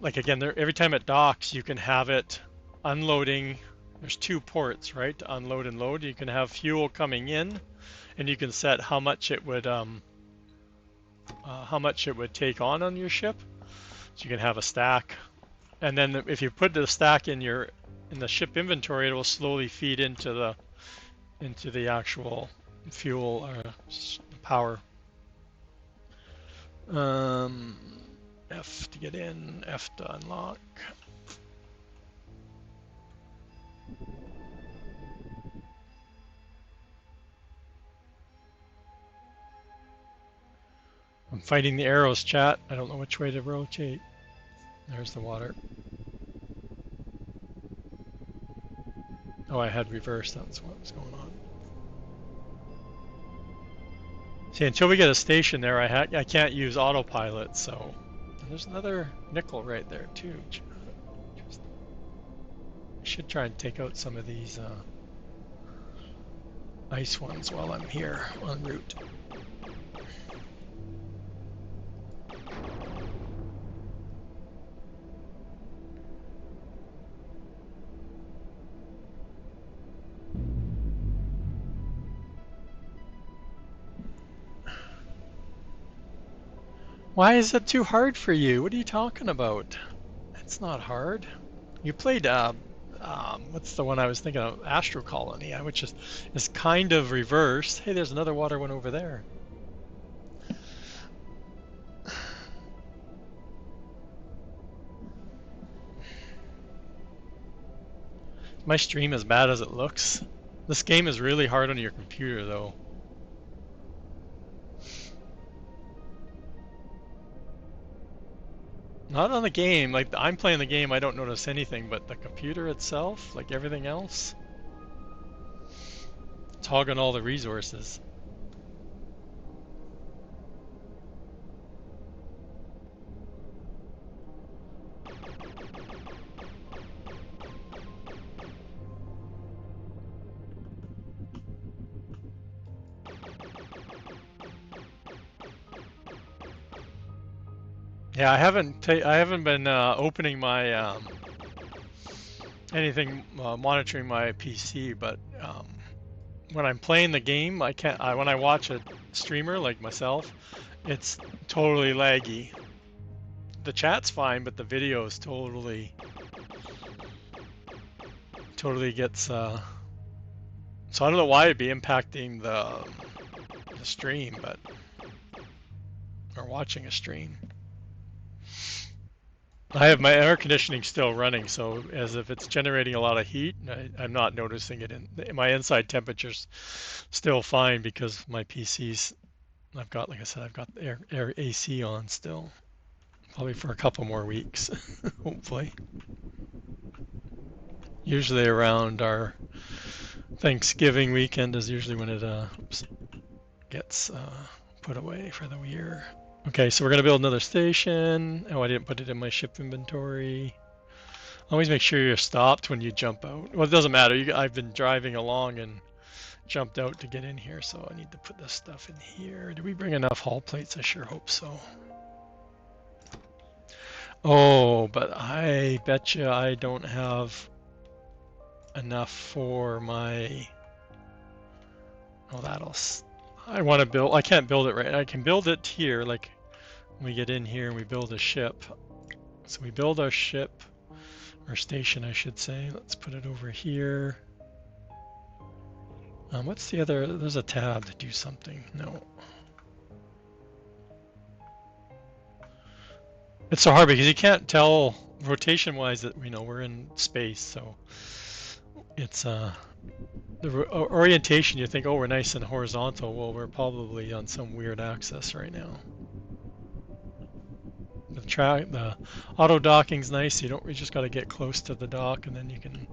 like again, every time it docks, you can have it unloading. There's 2 ports, right, to unload and load. You can have fuel coming in, and you can set how much it would take on your ship. So you can have a stack, and then if you put the stack in the ship inventory, it will slowly feed into the actual fuel power. F to get in, F to unlock. I'm fighting the arrows, chat. I don't know which way to rotate. There's the water. Oh, I had reverse. That's what was going on. See, until we get a station there, I can't use autopilot, so... And there's another nickel right there, too. I should try and take out some of these ice ones while I'm here en route. Why is it too hard for you? What are you talking about? It's not hard. You played, what's the one I was thinking of? Astro Colony, which is kind of reversed. Hey, there's another water one over there. My stream as bad as it looks? This game is really hard on your computer, though. Not on the game, like I'm playing the game, I don't notice anything, but the computer itself, like everything else, it's hogging all the resources. Yeah, I haven't been opening my anything monitoring my PC, but when I'm playing the game, I can't. When I watch a streamer like myself, it's totally laggy. The chat's fine, but the video is totally gets. So I don't know why it'd be impacting the stream, but or watching a stream. I have my air conditioning still running, so as if it's generating a lot of heat, I'm not noticing it. My inside temperature's still fine because my PC's I've got, like I said, I've got the air AC on still, probably for a couple more weeks, hopefully. Usually around our Thanksgiving weekend is usually when it gets put away for the year. Okay, so we're gonna build another station. Oh, I didn't put it in my ship inventory. Always make sure you're stopped when you jump out. Well, it doesn't matter. I've been driving along and jumped out to get in here, so I need to put this stuff in here. Do we bring enough hull plates? I sure hope so. Oh, but I betcha I don't have enough for my... Oh, I want to build... I can't build it right. I can build it here, like when we get in here and we build a ship. So we build our ship, or station, I should say. Let's put it over here. What's the other? There's a tab to do something. No. It's so hard because you can't tell rotation-wise that we're in space. So it's the orientation. You think, oh, we're nice and horizontal. Well, we're probably on some weird axis right now. The auto docking's nice. You just got to get close to the dock, and then you can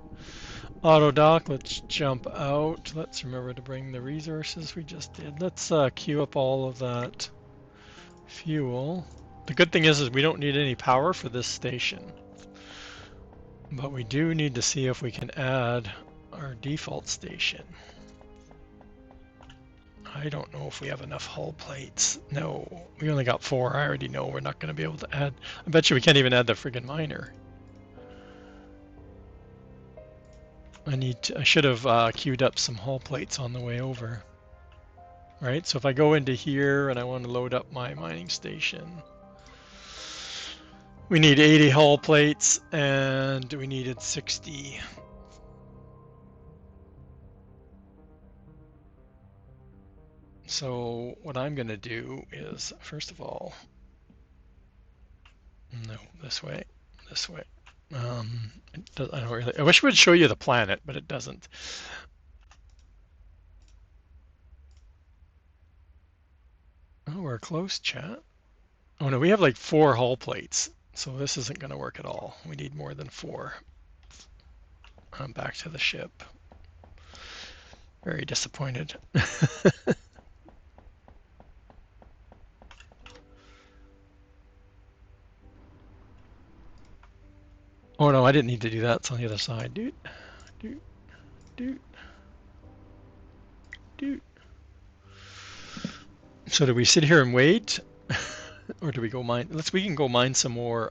auto dock. Let's jump out. Let's remember to bring the resources we just did. Let's queue up all of that fuel. The good thing is we don't need any power for this station, but we do need to see if we can add our default station. I don't know if we have enough hull plates. No, we only got 4. I already know we're not going to be able to add. I bet you we can't even add the friggin' miner. I should have queued up some hull plates on the way over. Right, so if I go into here and I want to load up my mining station, we need 80 hull plates and we needed 60. So what I'm going to do is, first of all, no, this way. I wish it would show you the planet, but it doesn't. Oh, we're close, chat. Oh no, we have like 4 hull plates, so this isn't going to work at all. We need more than 4. I'm back to the ship. Very disappointed. Oh no, I didn't need to do that. It's on the other side, dude. So do we sit here and wait, or do we go mine? We can go mine some more.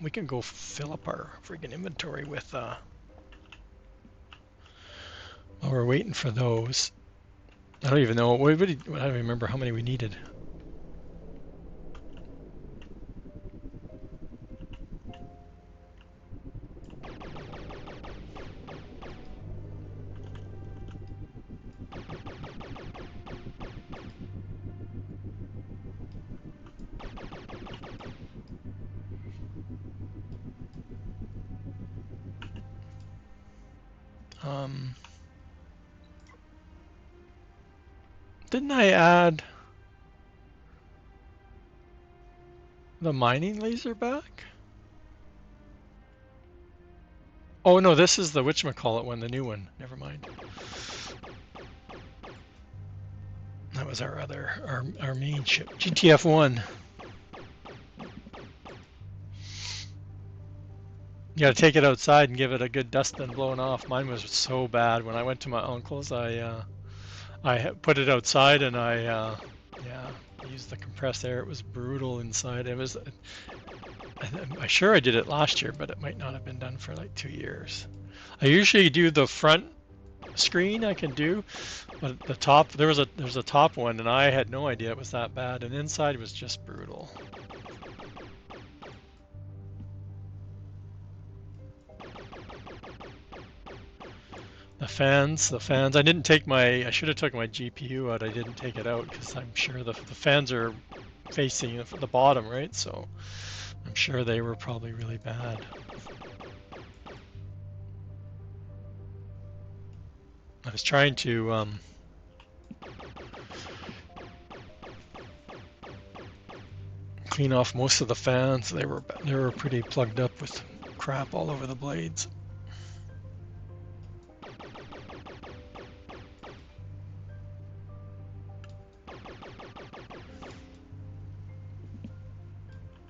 We can go fill up our freaking inventory with. While we're waiting for those, I don't even know. I don't remember how many we needed. Didn't I add the mining laser back? Oh no, this is the whatchamacallit one, the new one. Never mind. That was our main ship, GTF-1. You gotta take it outside and give it a good dusting blowing off. Mine was so bad when I went to my uncle's. I put it outside and I used the compressed air. It was brutal inside. I'm sure I did it last year, but it might not have been done for like 2 years. I usually do the front screen. I can do, but the top there's a top one, and I had no idea it was that bad. And inside was just brutal. The fans. I didn't take I should have took my GPU out. I didn't take it out because I'm sure the fans are facing the bottom, right? So I'm sure they were probably really bad. I was trying to clean off most of the fans. They were pretty plugged up with crap all over the blades.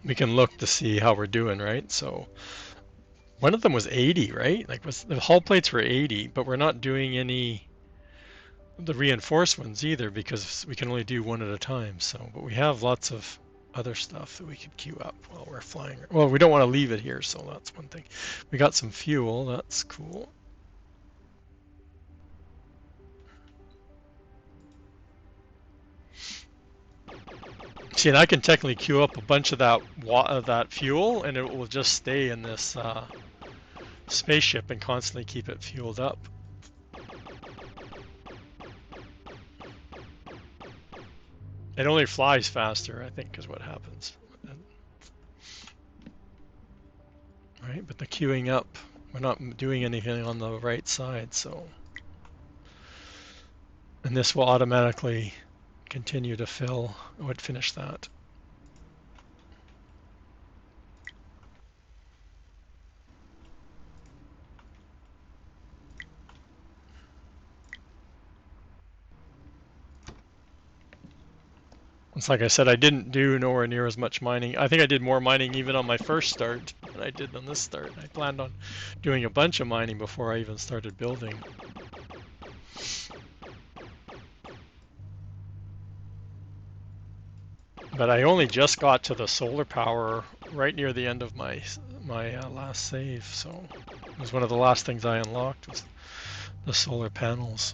We can look to see how we're doing, right? So one of them was 80, right? Like the hull plates were 80, but we're not doing any of the reinforced ones either because we can only do one at a time. So, but we have lots of other stuff that we could queue up while we're flying. Well, we don't want to leave it here, so that's one thing. We got some fuel, that's cool. See, and I can technically queue up a bunch of that fuel, and it will just stay in this spaceship and constantly keep it fueled up. It only flies faster, I think, is what happens. Right, but the queuing up, we're not doing anything on the right side, so. And this will automatically continue to fill. I would finish that. It's like I said, I didn't do nowhere near as much mining. I think I did more mining even on my first start than I did on this start. I planned on doing a bunch of mining before I even started building. But I only just got to the solar power right near the end of my last save, so it was one of the last things I unlocked was the solar panels.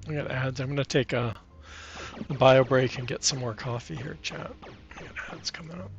I got ads. I'm going to take a bio break and get some more coffee here, chat. I got ads coming up.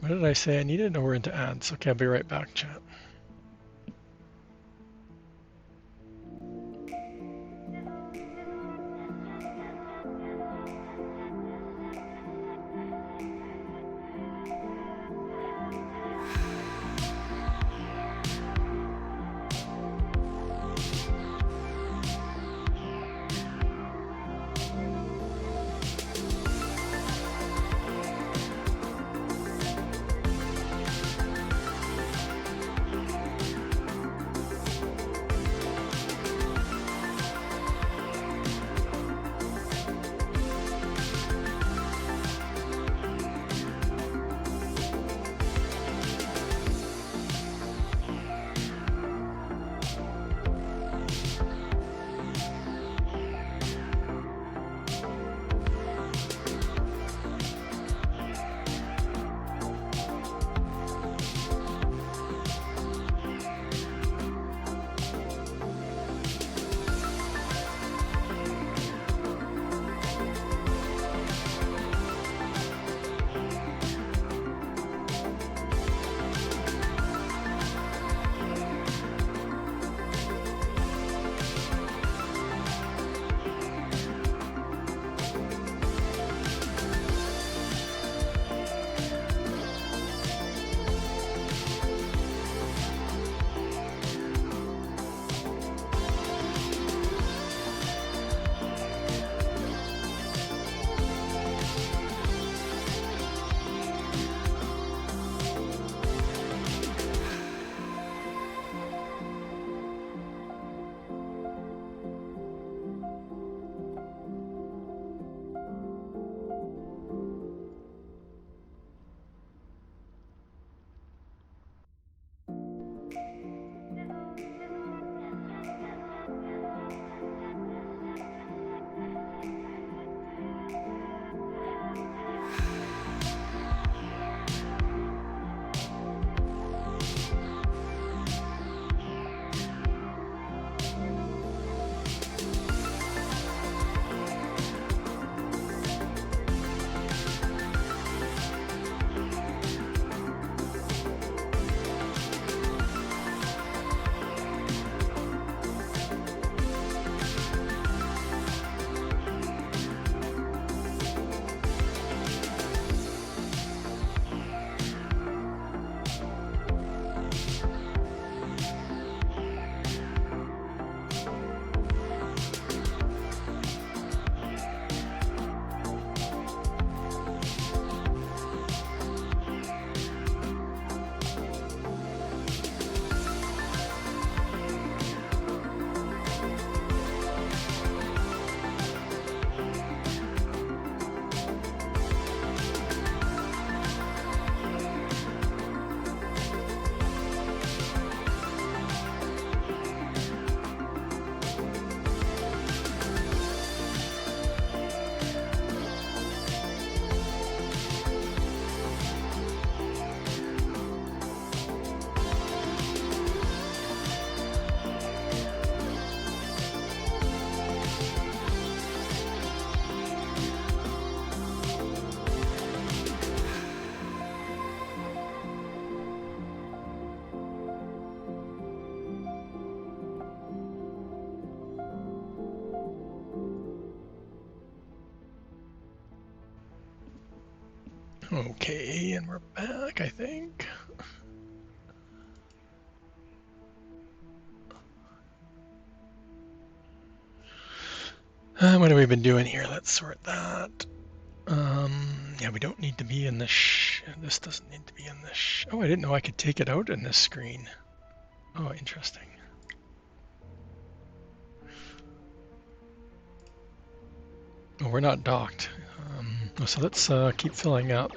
What did I say I needed? No, we're into ads. Okay, I'll be right back, chat. Okay, and we're back, I think. What have we been doing here? Let's sort that. Yeah, we don't need to be in this. This doesn't need to be in this. Oh, I didn't know I could take it out in this screen. Oh, interesting. Oh, we're not docked. So let's keep filling up.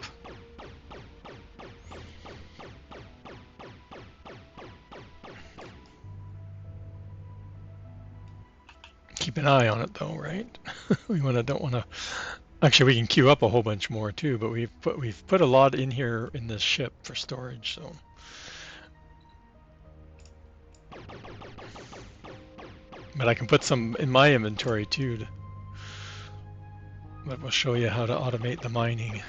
Keep an eye on it though, right? Don't want to. Actually, we can queue up a whole bunch more too, but we've put a lot in here in this ship for storage, so. But I can put some in my inventory too. But we'll show you how to automate the mining.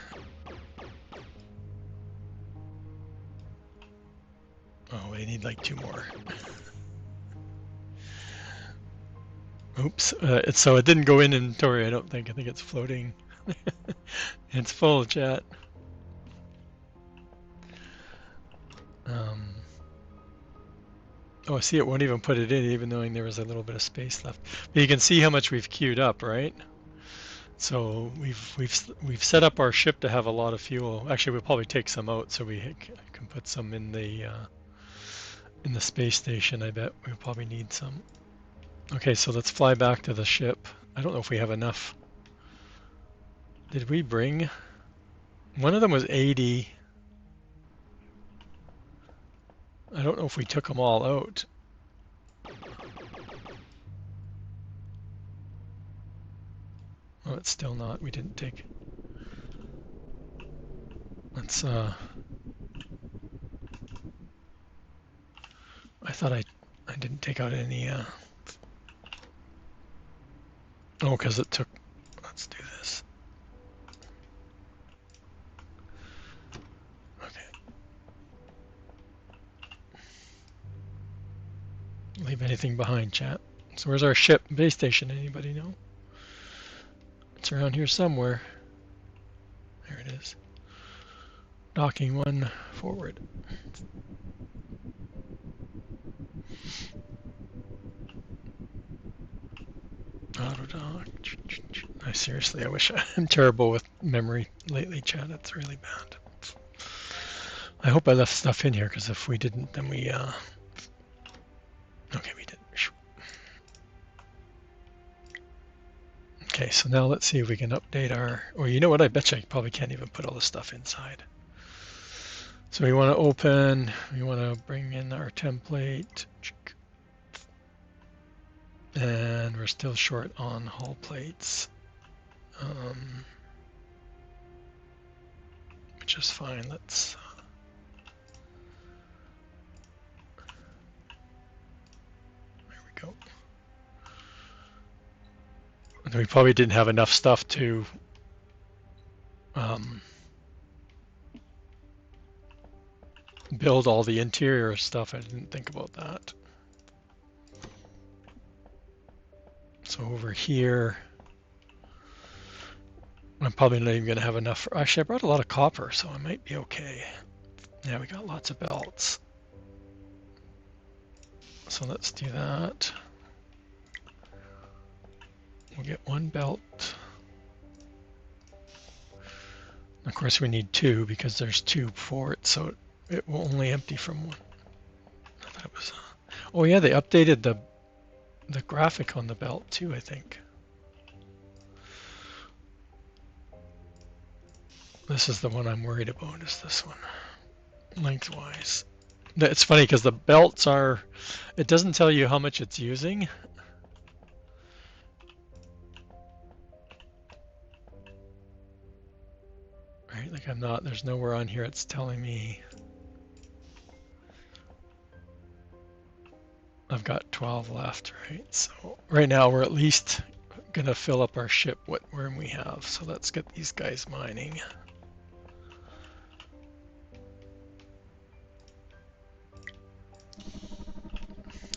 Oh, we need like 2 more. Oops. So it didn't go in inventory, I don't think. I think it's floating. It's full, chat. Oh, see, it won't even put it in, even knowing there was a little bit of space left. But you can see how much we've queued up, right? So we've set up our ship to have a lot of fuel. Actually, we'll probably take some out so we can put some in the space station. I bet we'll probably need some. Okay, so let's fly back to the ship. I don't know if we have enough. Did we bring? One of them was 80. I don't know if we took them all out. Oh, it's still not. We didn't take. Let's. I thought I didn't take out any. Oh, because it took. Let's do this. Okay. Leave anything behind, chat. So where's our ship base station? Anybody know? It's around here somewhere. There it is. Docking 1 forward. Auto dock. I wish I'm terrible with memory lately, chat. It's really bad. I hope I left stuff in here, because if we didn't, then we okay, we did. Okay, so now let's see if we can update our. Or you know what? I bet you I probably can't even put all this stuff inside. So we want to open. We want to bring in our template. And we're still short on hull plates, which is fine. Let's. There we go. And we probably didn't have enough stuff to. Build all the interior stuff. I didn't think about that. So over here, I'm probably not even going to have enough. Actually, I brought a lot of copper, so I might be okay. Yeah, we got lots of belts. So let's do that. We'll get 1 belt. Of course, we need 2 because there's 2 ports, so it will only empty from 1. I thought it was. Oh yeah, they updated the graphic on the belt too, I think. This is the one I'm worried about, is this one. Lengthwise. It's funny because the belts are, it doesn't tell you how much it's using. Right, like there's nowhere on here it's telling me. I've got 12 left, right? So right now we're at least gonna fill up our ship what room we have. So let's get these guys mining.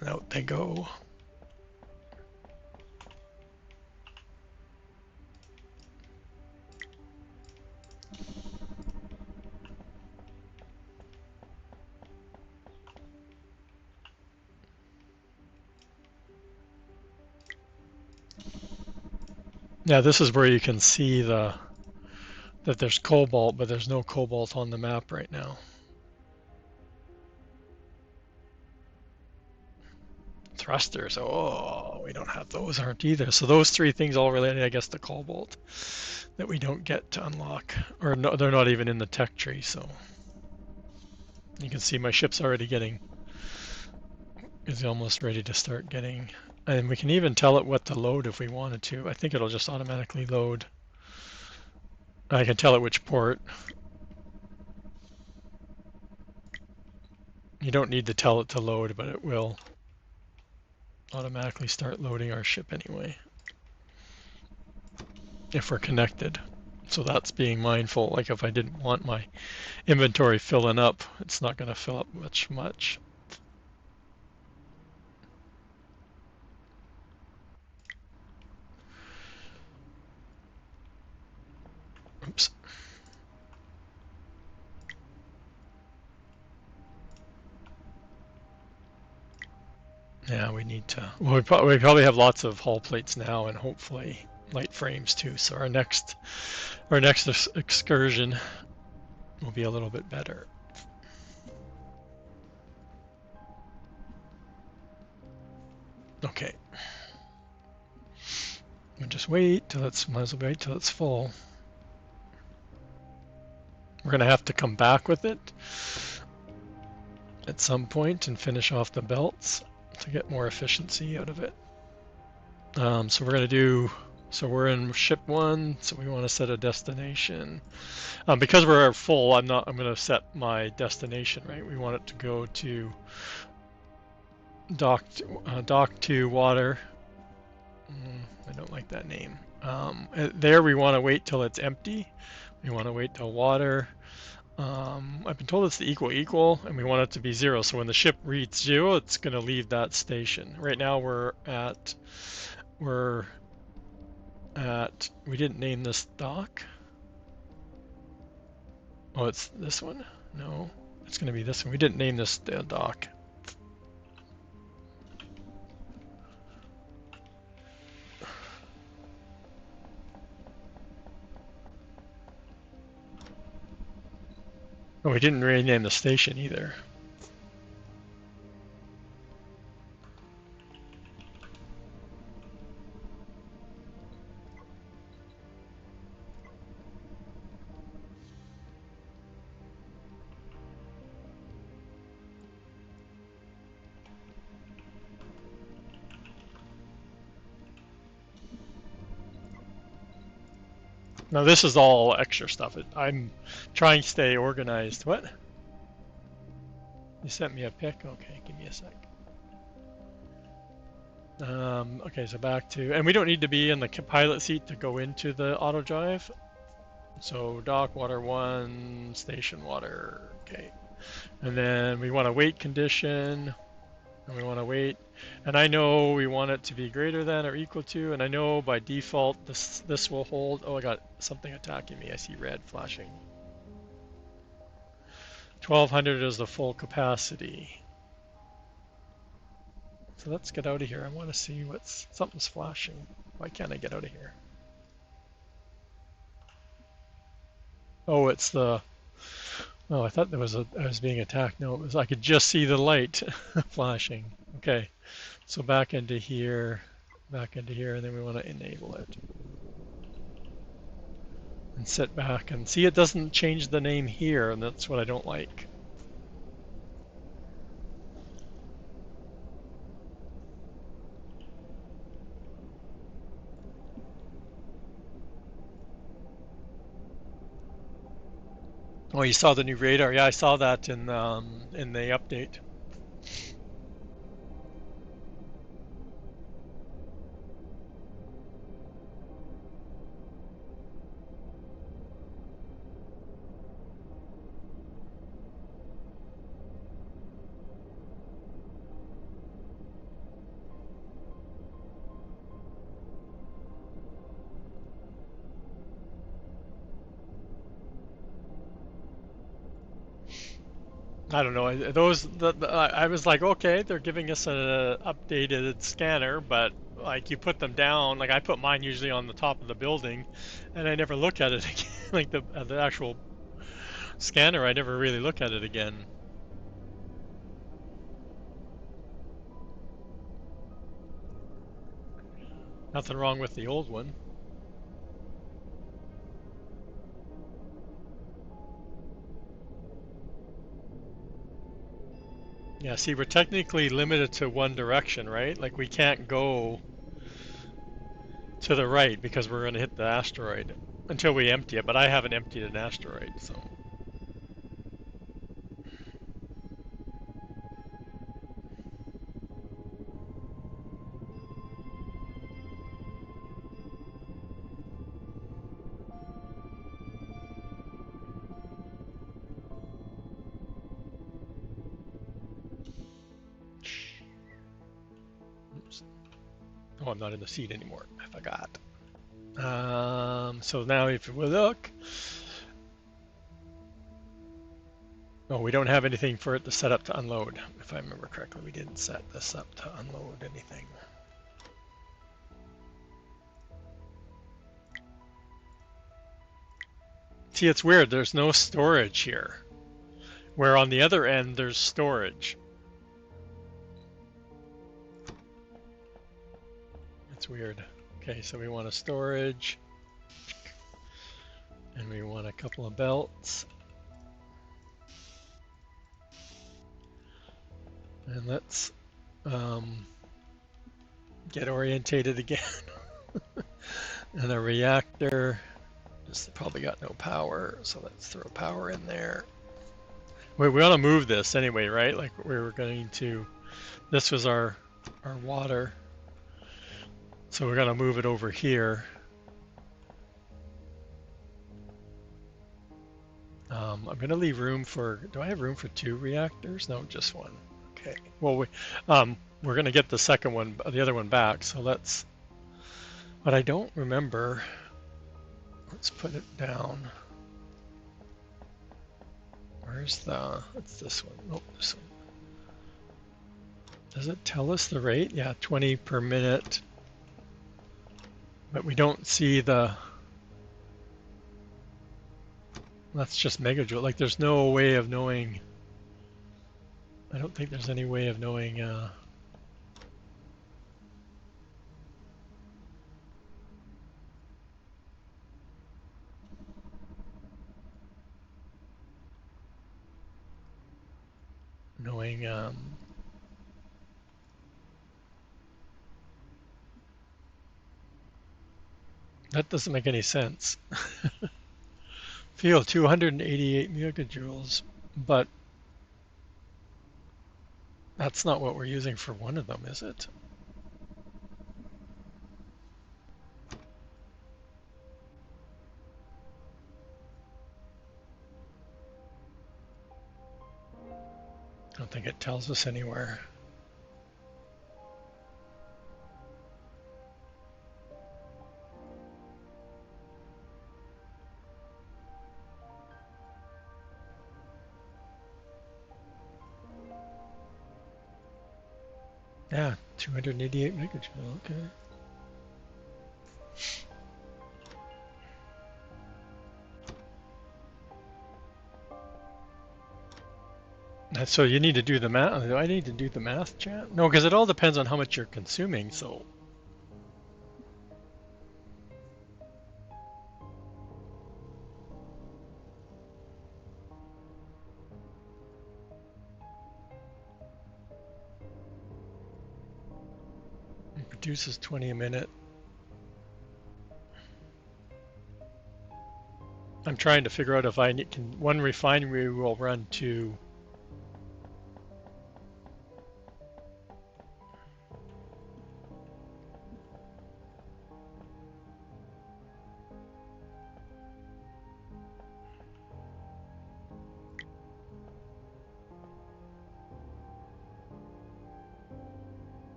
And out they go. Yeah, this is where you can see that there's cobalt, but there's no cobalt on the map right now. Thrusters, oh, we don't have those, aren't either. So those three things all related, I guess, to cobalt that we don't get to unlock, or no, they're not even in the tech tree. So you can see my ship's already is almost ready to start getting, and we can even tell it what to load if we wanted to. I think it'll just automatically load. I can tell it which port. You don't need to tell it to load, but it will automatically start loading our ship anyway, if we're connected. So that's being mindful. Like if I didn't want my inventory filling up, it's not going to fill up much. Oops. Yeah, we need to. Well, we probably have lots of hull plates now, and hopefully light frames too. So our next excursion will be a little bit better. Okay. We'll just wait till might as well wait till it's full. We're gonna have to come back with it at some point and finish off the belts to get more efficiency out of it. So we're gonna do. So we're in ship 1. So we want to set a destination. Because we're full, I'm gonna set my destination right. We want it to go to dock to water. I don't like that name. There we want to wait till it's empty. We want to wait till water. I've been told it's the equal, and we want it to be 0. So when the ship reads 0, it's going to leave that station. Right now we didn't name this dock. Oh, it's this one? No, it's going to be this one. We didn't name this dock. Oh, we didn't rename the station either. Now this is all extra stuff. I'm trying to stay organized. What? You sent me a pic? Okay, give me a sec. Okay, so back to, and we don't need to be in the pilot seat to go into the auto drive. So dock water 1, station water, okay. And then we want a weight condition, and we want to wait. And I know we want it to be greater than or equal to, and I know by default this will hold. Oh, I got something attacking me. I see red flashing. 1200 is the full capacity. So let's get out of here. I want to see something's flashing. Why can't I get out of here? Oh, it's the. Oh, I thought I was being attacked. No, it was. I could just see the light flashing. Okay, so back into here, and then we want to enable it and sit back and see. It doesn't change the name here, and that's what I don't like. Oh, you saw the new radar? Yeah, I saw that in the update. I don't know. I was like, okay, they're giving us an updated scanner, but like you put them down. Like I put mine usually on the top of the building, and I never look at it again. Like the actual scanner, I never really look at it again. Nothing wrong with the old one. Yeah, see, we're technically limited to one direction, right? Like we can't go to the right because we're going to hit the asteroid until we empty it, but I haven't emptied an asteroid, so. Oops. Oh, I'm not in the seat anymore. I forgot. So now if we look, oh, we don't have anything for it to set up to unload. If I remember correctly, we didn't set this up to unload anything. See, it's weird. There's no storage here, where on the other end there's storage. It's weird. Okay, so we want a storage, and we want a couple of belts. And let's get orientated again. And a reactor. Just probably got no power, so let's throw power in there. We want to move this anyway, right? Like we were going to. This was our water, so we're gonna move it over here. I'm gonna leave room for. Do I have room for 2 reactors? No, just 1. Okay. Well, we're gonna get the second one, the other one back. So let's. But I don't remember. Let's put it down. Where's the? What's this one? Oh, this one. Does it tell us the rate? Yeah, 20 per minute. But we don't see the. That's just megajoule. Like, there's no way of knowing. I don't think there's any way of knowing. Knowing. That doesn't make any sense. Feel 288 megajoules, but that's not what we're using for one of them, is it? I don't think it tells us anywhere. Yeah, 288 megajoule, okay. So you need to do the math. Do I need to do the math, chat? No, because it all depends on how much you're consuming, so. It produces 20 a minute. I'm trying to figure out if I can. One refinery will run 2.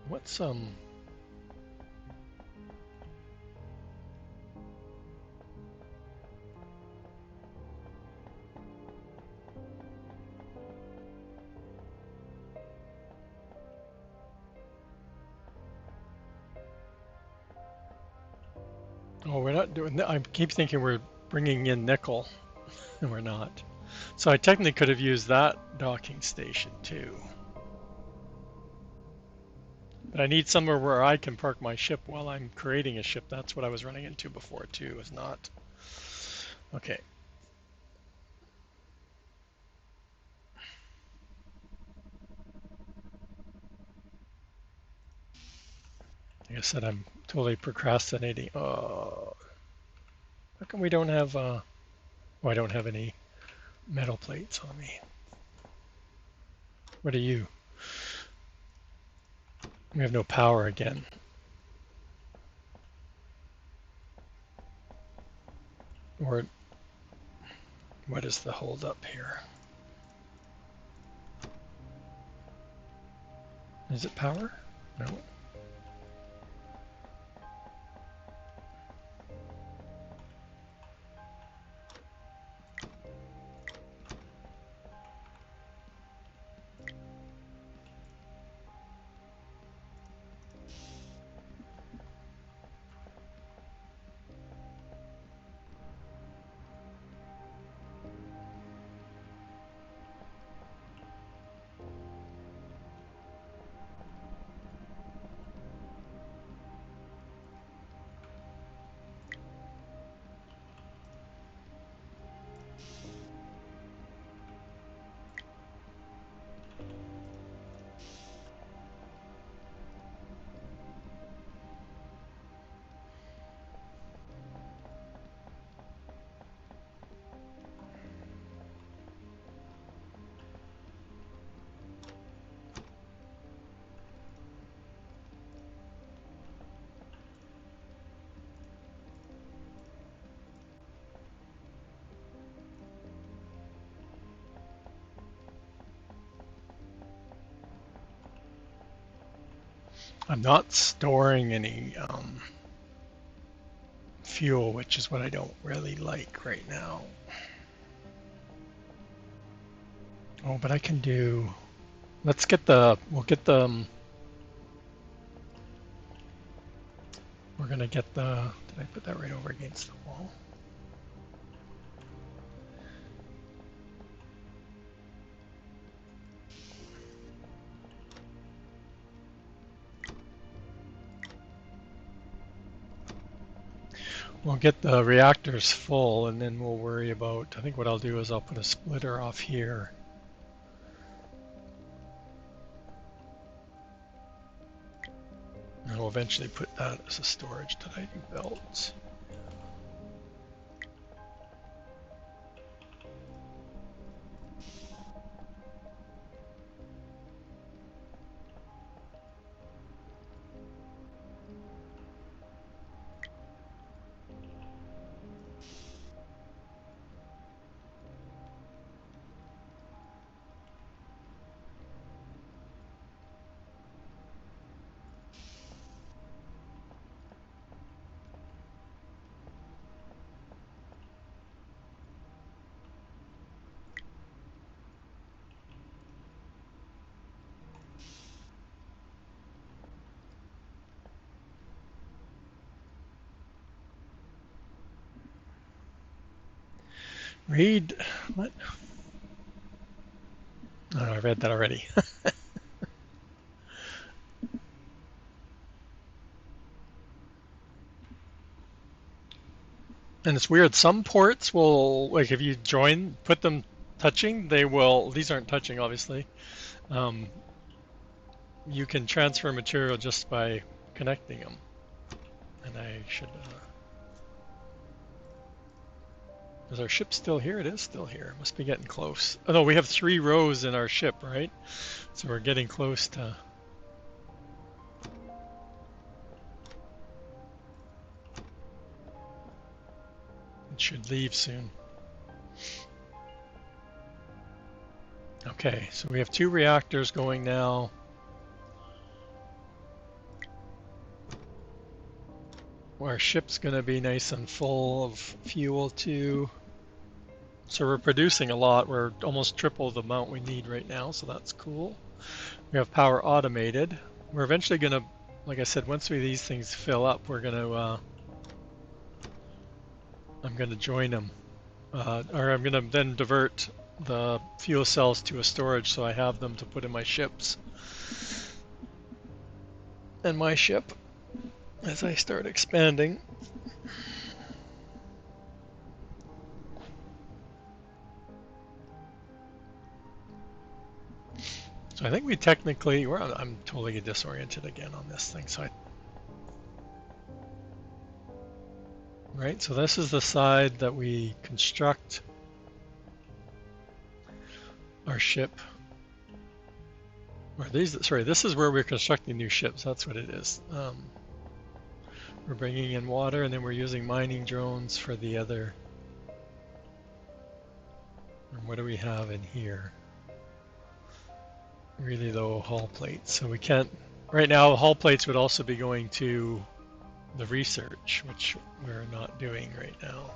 What's Oh, we're not doing that. I keep thinking we're bringing in nickel, and we're not. So I technically could have used that docking station too. But I need somewhere where I can park my ship while I'm creating a ship. That's what I was running into before too, is not. Okay. Like I said, I'm totally procrastinating. Oh, how come we don't have, oh, I don't have any metal plates on me. What are you? We have no power again. Or what is the holdup here? Is it power? No. I'm not storing any fuel, which is what I don't really like right now. Oh, but I can do, let's get the, we'll get the, we're gonna get the, did I put that right over against the wall? We'll get the reactors full and then we'll worry about, I think what I'll do is I'll put a splitter off here. And we'll eventually put that as a storage. Did I do belts? Read, what? Oh, I read that already. And it's weird, some ports will, like if you join, put them touching, they will, these aren't touching obviously. You can transfer material just by connecting them. And I should, is our ship still here? It is still here. Must be getting close. Oh no, we have 3 rows in our ship, right? So we're getting close to. It should leave soon. Okay, so we have 2 reactors going now. Our ship's going to be nice and full of fuel too. So we're producing a lot. We're almost triple the amount we need right now, so that's cool. We have power automated. We're eventually going to, like I said, once these things fill up, we're going to I'm going to join them. Or I'm going to then divert the fuel cells to a storage so I have them to put in my ships. And my ship, as I start expanding. So I think we technically, I'm totally disoriented again on this thing. Right, so this is the side that we construct our ship. Or this is where we're constructing new ships. That's what it is. We're bringing in water, and then we're using mining drones for the other. And what do we have in here? Really low hull plates. So we can't. Right now, the hull plates would also be going to the research, which we're not doing right now.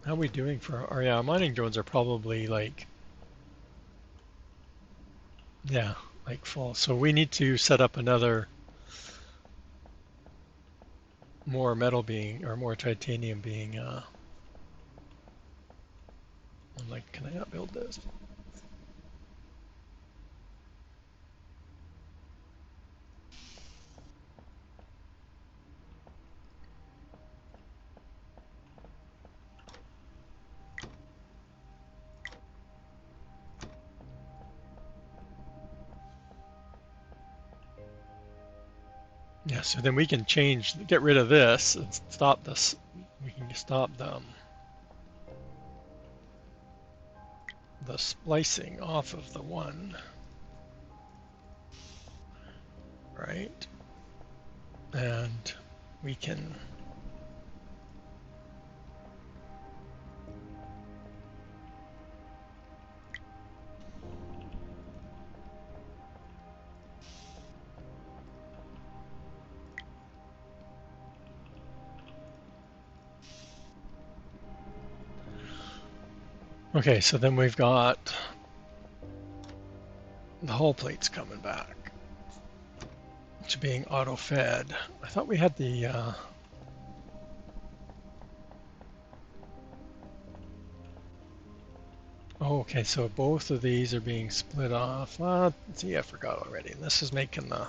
How are we doing for our, yeah, our mining drones are probably like, yeah, like full. So we need to set up another more metal being, or more titanium being, I'm like, can I not build this? Yeah, so then we can get rid of this and stop this. We can stop the splicing off of the one, right? And we can okay, so then we've got the hull plates coming back. It's being auto-fed. I thought we had the oh, okay, so both of these are being split off. See, I forgot already. This is making the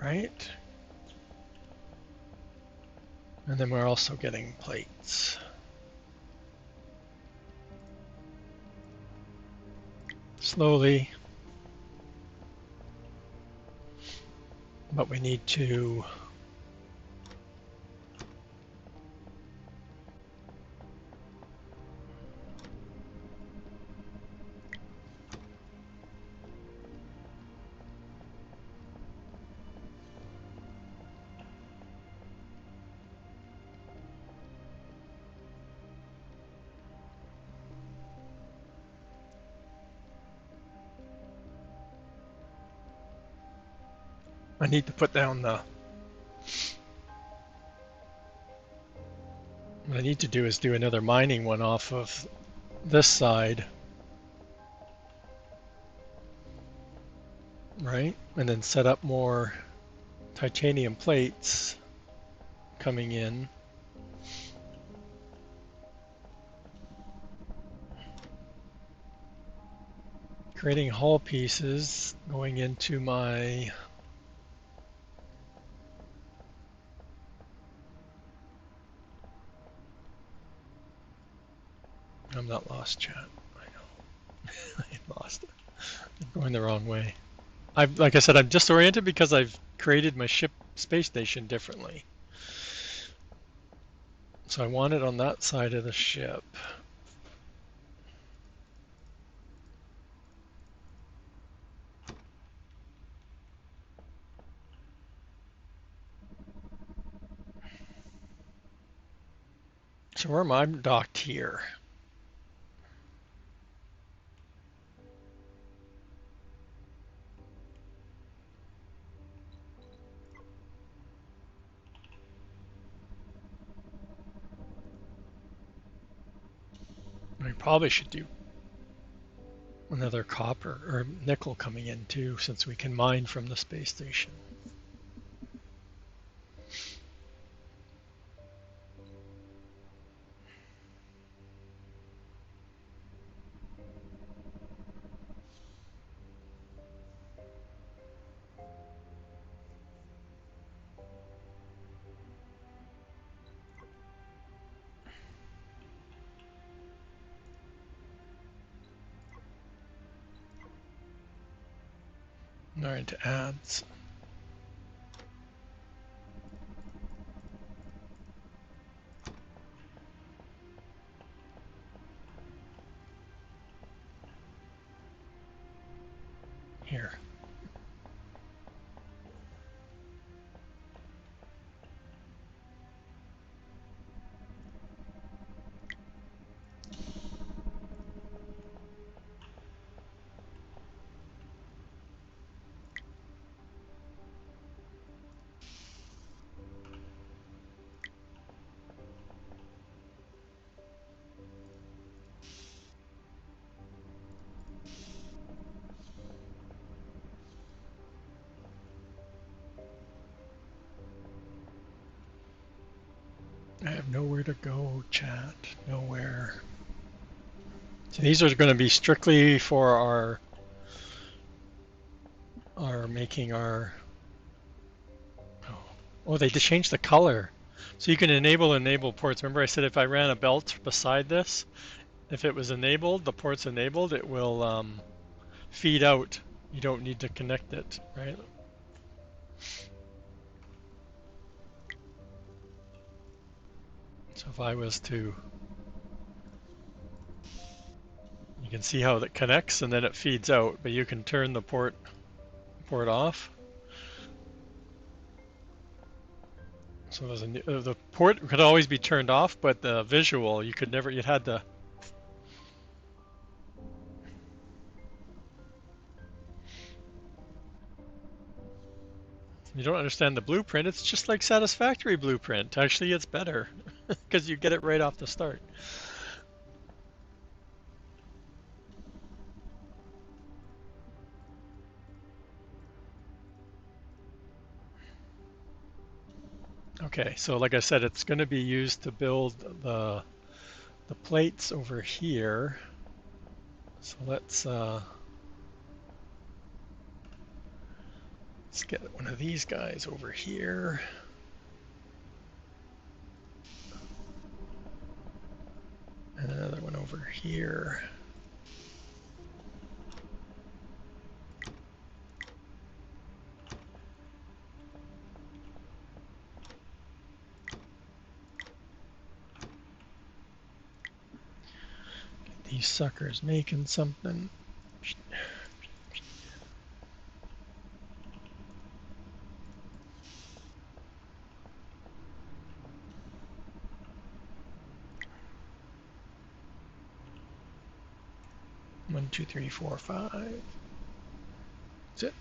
right, and then we're also getting plates. Slowly, but we need to I need to put down the what I need to do is do another mining one off of this side, right? And then set up more titanium plates coming in. Creating hull pieces going into my I'm not lost, chat. I know. I lost it. I'm going the wrong way. Like I said, I'm disoriented because I've created my ship space station differently. So I want it on that side of the ship. So where am I docked here? probably should do another copper or nickel coming in too, since we can mine from the space station. All right, to ads. Here. I have nowhere to go, chat. Nowhere. So these are going to be strictly for our making our. Oh, they changed the color. So you can enable ports. Remember I said if I ran a belt beside this, if it was enabled, the port's enabled, it will feed out. You don't need to connect it, right? So if I was to, you can see how it connects and then it feeds out, but you can turn the port off. So the port could always be turned off, but the visual, you could never, you had to. You don't understand the blueprint, it's just like Satisfactory blueprint. Actually, it's better because you get it right off the start. Okay, so like I said, it's going to be used to build the plates over here. So let's get one of these guys over here. And another one over here. Get these suckers making something. 1, 2, 3, 4, 5. That's it.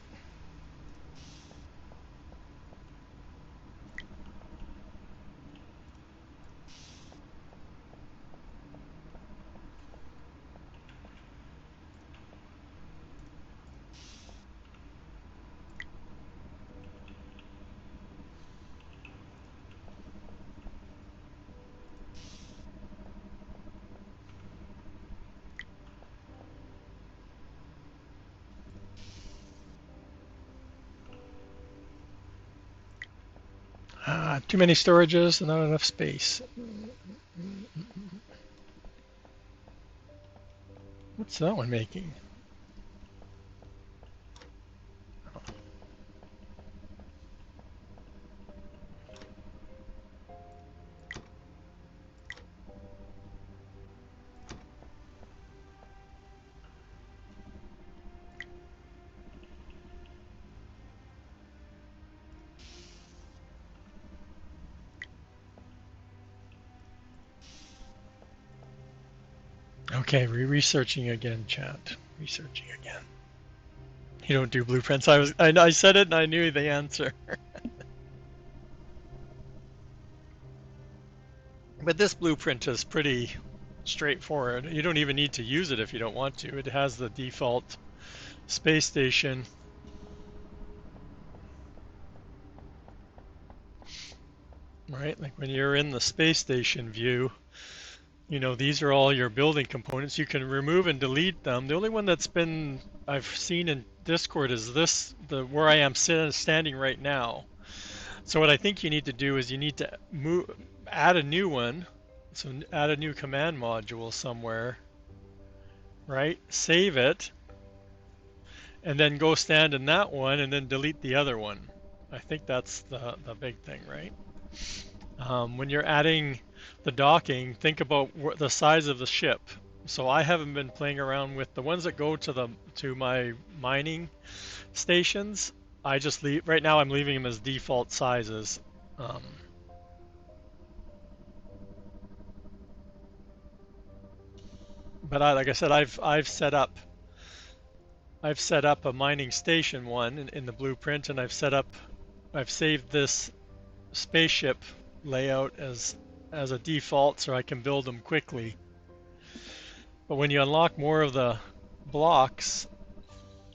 Too many storages and not enough space. What's that one making? Okay, researching again, chat. Researching again. You don't do blueprints. I said it and I knew the answer. But this blueprint is pretty straightforward. You don't even need to use it if you don't want to. It has the default space station. Right, like when you're in the space station view, you know, these are all your building components. You can remove and delete them. The only one that's been I've seen in Discord is this, the where I am standing right now. So what I think you need to do is you need to add a new one. So add a new command module somewhere, right? Save it, and then go stand in that one, and then delete the other one. I think that's the big thing, right? When you're adding the docking, think about the size of the ship. So I haven't been playing around with the ones that go to my mining stations. I just leave right now. I'm leaving them as default sizes. But like I said, I've set up a mining station one in the blueprint, and I've saved this spaceship layout as a default so I can build them quickly. But when you unlock more of the blocks,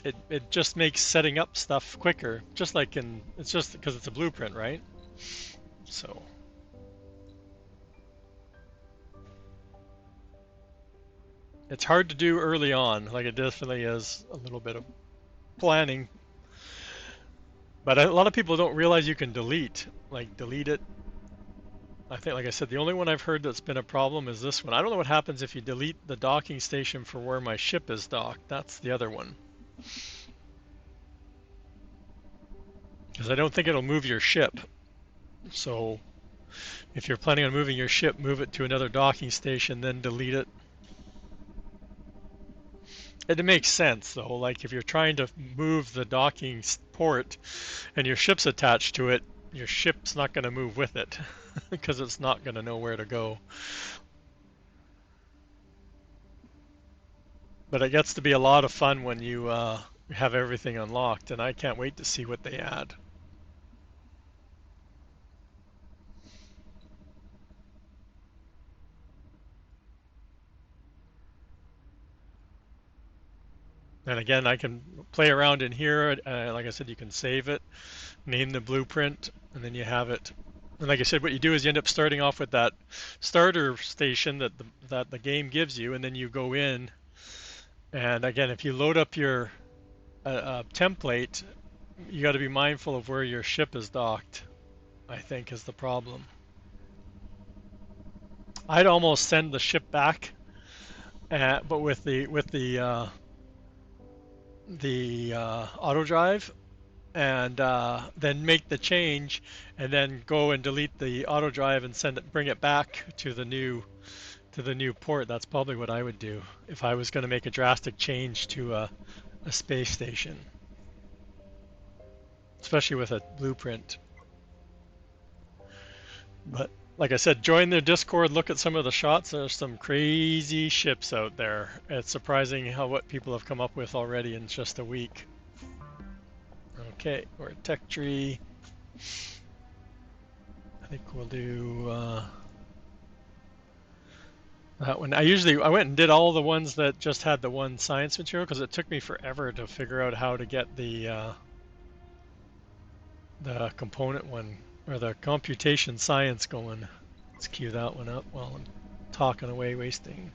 it just makes setting up stuff quicker. Just like it's just because it's a blueprint, right? So it's hard to do early on. Like it definitely is a little bit of planning. But a lot of people don't realize you can delete it. I think, like I said, the only one I've heard that's been a problem is this one. I don't know what happens if you delete the docking station for where my ship is docked. That's the other one. Because I don't think it'll move your ship. So if you're planning on moving your ship, move it to another docking station, then delete it. It makes sense though, like if you're trying to move the docking port and your ship's attached to it, your ship's not going to move with it because it's not going to know where to go. But it gets to be a lot of fun when you have everything unlocked, and I can't wait to see what they add. And again, I can play around in here. Like I said, you can save it, name the blueprint, and then you have it. And like I said, what you do is you end up starting off with that starter station that the game gives you, and then you go in. And again, if you load up your template, you got to be mindful of where your ship is docked, I think is the problem. I'd almost send the ship back, but with the auto drive, and then make the change, and then go and delete the auto drive and bring it back to the new port. That's probably what I would do if I was going to make a drastic change to a space station, especially with a blueprint. But like I said, join their Discord, look at some of the shots. There's some crazy ships out there. It's surprising what people have come up with already in just a week. Okay, we're at Tech Tree. I think we'll do that one. I went and did all the ones that just had the one science material because it took me forever to figure out how to get the component one, or the computation science going. Let's cue that one up while I'm talking away, wasting.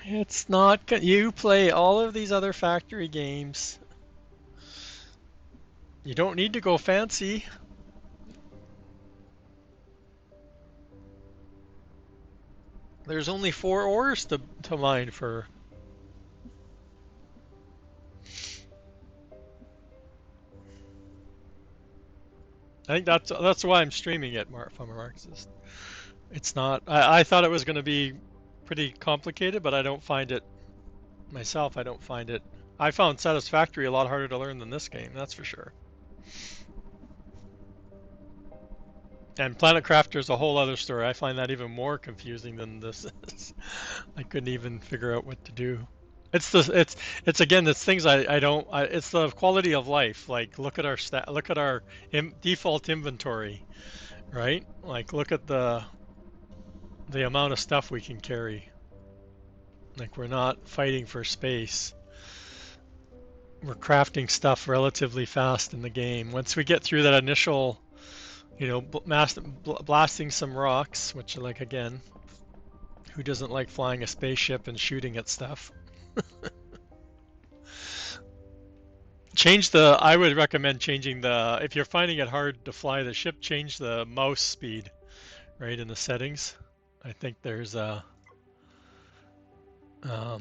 It's not good. You play all of these other factory games. You don't need to go fancy. There's only 4 ores to mine for. I think that's why I'm streaming it, from a Marxist. It's not. I thought it was going to be pretty complicated, but I don't find it myself. I don't find it. I found Satisfactory a lot harder to learn than this game. That's for sure. And Planet Crafter is a whole other story. I find that even more confusing than this is. I couldn't even figure out what to do. It's again, it's things I don't. It's the quality of life. Like look at our default inventory, right? Like, look at the amount of stuff we can carry. Like, we're not fighting for space. We're crafting stuff relatively fast in the game. Once we get through that initial, you know, blasting some rocks, which, like, again, who doesn't like flying a spaceship and shooting at stuff? I would recommend changing if you're finding it hard to fly the ship, change the mouse speed, right, in the settings. I think there's a, yeah,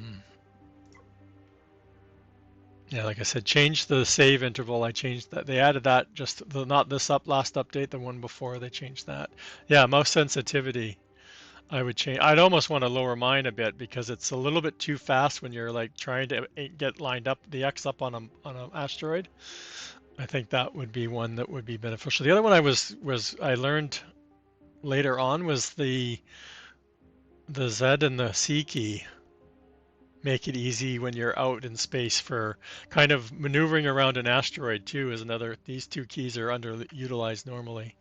like I said, change the save interval. I changed that. They added that not this last update, the one before they changed that. Yeah, mouse sensitivity. I would change. I'd almost want to lower mine a bit because it's a little bit too fast when you're like trying to get lined up the X up on an asteroid. I think that would be one that would be beneficial. The other one I learned later on was the Z and the C key. Make it easy when you're out in space for kind of maneuvering around an asteroid too is another. These two keys are underutilized normally.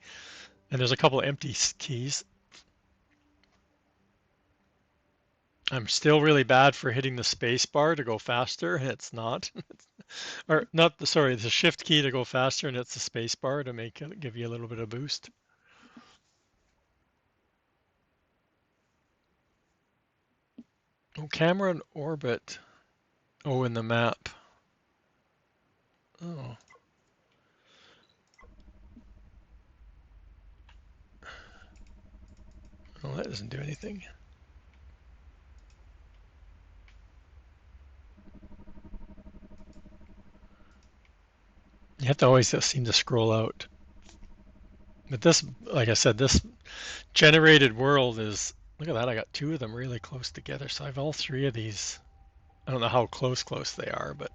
And there's a couple empty keys. I'm still really bad for hitting the space bar to go faster, and it's not. Or not, sorry, the shift key to go faster, and it's the space bar to give you a little bit of boost. Oh, camera and orbit. Oh, in the map. Oh. Well, that doesn't do anything. You have to always seem to scroll out. But this, like I said, this generated world is, look at that, I got two of them really close together. So I have all three of these. I don't know how close they are, but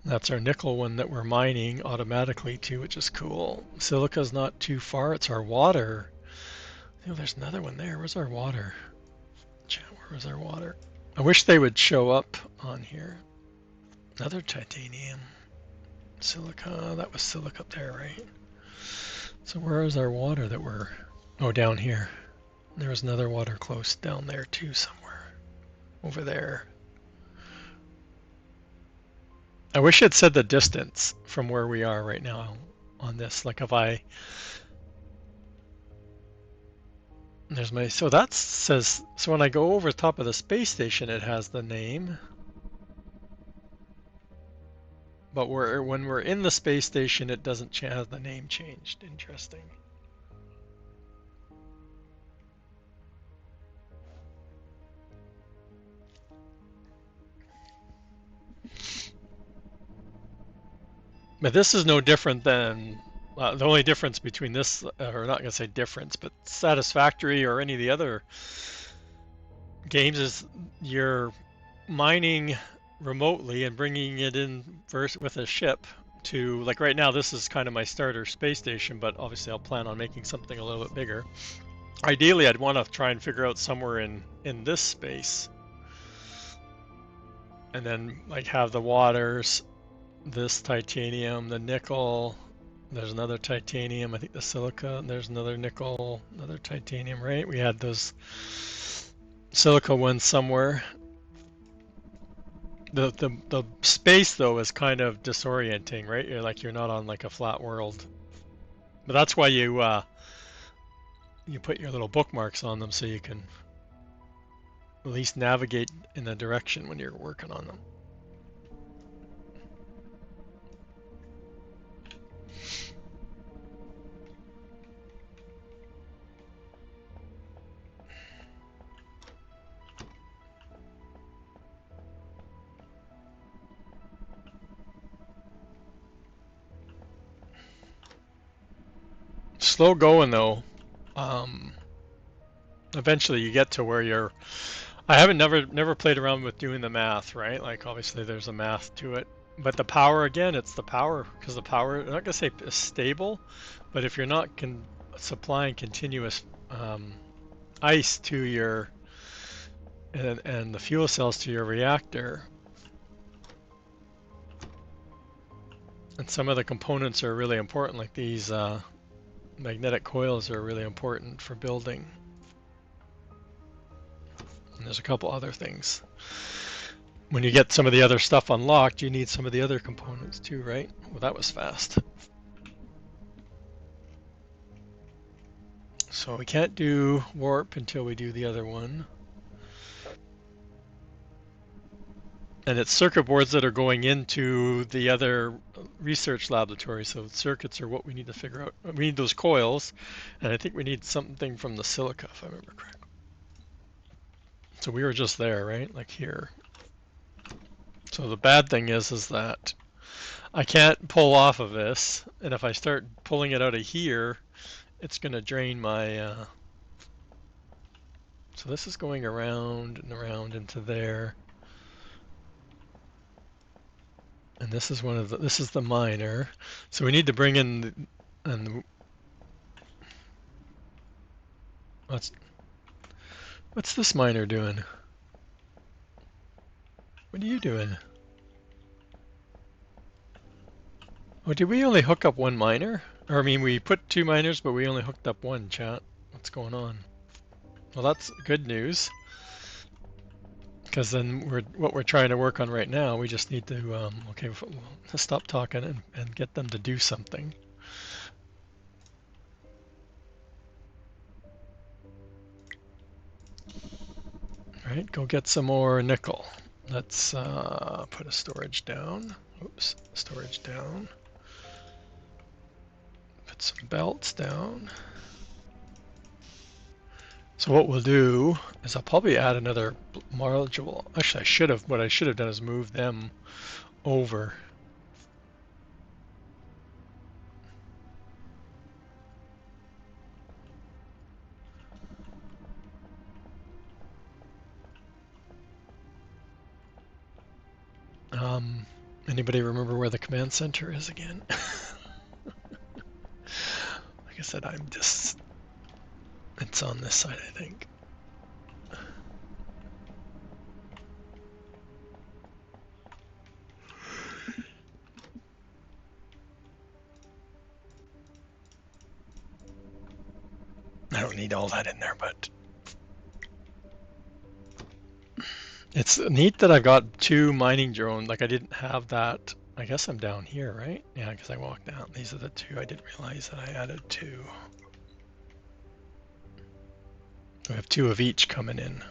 that's our nickel one that we're mining automatically too, which is cool. Silica's not too far. It's our water. Oh, there's another one there. Where's our water? Where's our water? I wish they would show up on here. Another titanium. Silica. That was silica up there, right? So where is our water that we're... Oh, down here. There was another water close down there too somewhere. Over there. I wish it said the distance from where we are right now on this. Like if I... There's my... So that says... So when I go over top of the space station, it has the name. But when we're in the space station, it doesn't have the name changed. Interesting. But this is no different than the only difference between this, or not gonna say difference, but Satisfactory or any of the other games is you're mining remotely and bringing it in with a ship to, like right now, this is kind of my starter space station, but obviously I'll plan on making something a little bit bigger. Ideally, I'd want to try and figure out somewhere in this space, and then like have the waters, this titanium, the nickel. There's another titanium. I think the silica. There's another nickel, another titanium. Right? We had those silica ones somewhere. The space though is kind of disorienting, right? You're not on like a flat world. But that's why you put your little bookmarks on them so you can at least navigate in the direction when you're working on them. Slow going though. Eventually you get to where you're... I haven't never played around with doing the math, right? Like obviously there's a math to it. But the power, again, it's the power, because the power, I'm not going to say is stable, but if you're not supplying continuous ice to your, and the fuel cells to your reactor, and some of the components are really important, like these magnetic coils are really important for building. And there's a couple other things. When you get some of the other stuff unlocked, you need some of the other components too, right? Well, that was fast. So we can't do warp until we do the other one. And it's circuit boards that are going into the other research laboratory. So circuits are what we need to figure out. We need those coils, and I think we need something from the silica, if I remember correctly. So we were just there, right? Like here. So the bad thing is that I can't pull off of this, and if I start pulling it out of here, it's going to drain my... So this is going around and around into there. And this is one of the, this is the miner. So we need to bring in and what's this miner doing? What are you doing? Oh, did we only hook up one miner? Or I mean, we put two miners, but we only hooked up one, chat. What's going on? Well, that's good news. Because then what we're trying to work on right now, we just need to, okay, let's stop talking and get them to do something. All right, go get some more nickel. Let's put a storage down. Oops, storage down. Put some belts down. So what we'll do is I'll probably add another module. Actually, I should have. What I should have done is move them over. Anybody remember where the command center is again? Like I said, I'm just... It's on this side, I think. I don't need all that in there, but... It's neat that I've got two mining drones. Like I didn't have that. I guess I'm down here, right? Yeah, because I walked down. These are the two. I didn't realize that I added two. We have two of each coming in.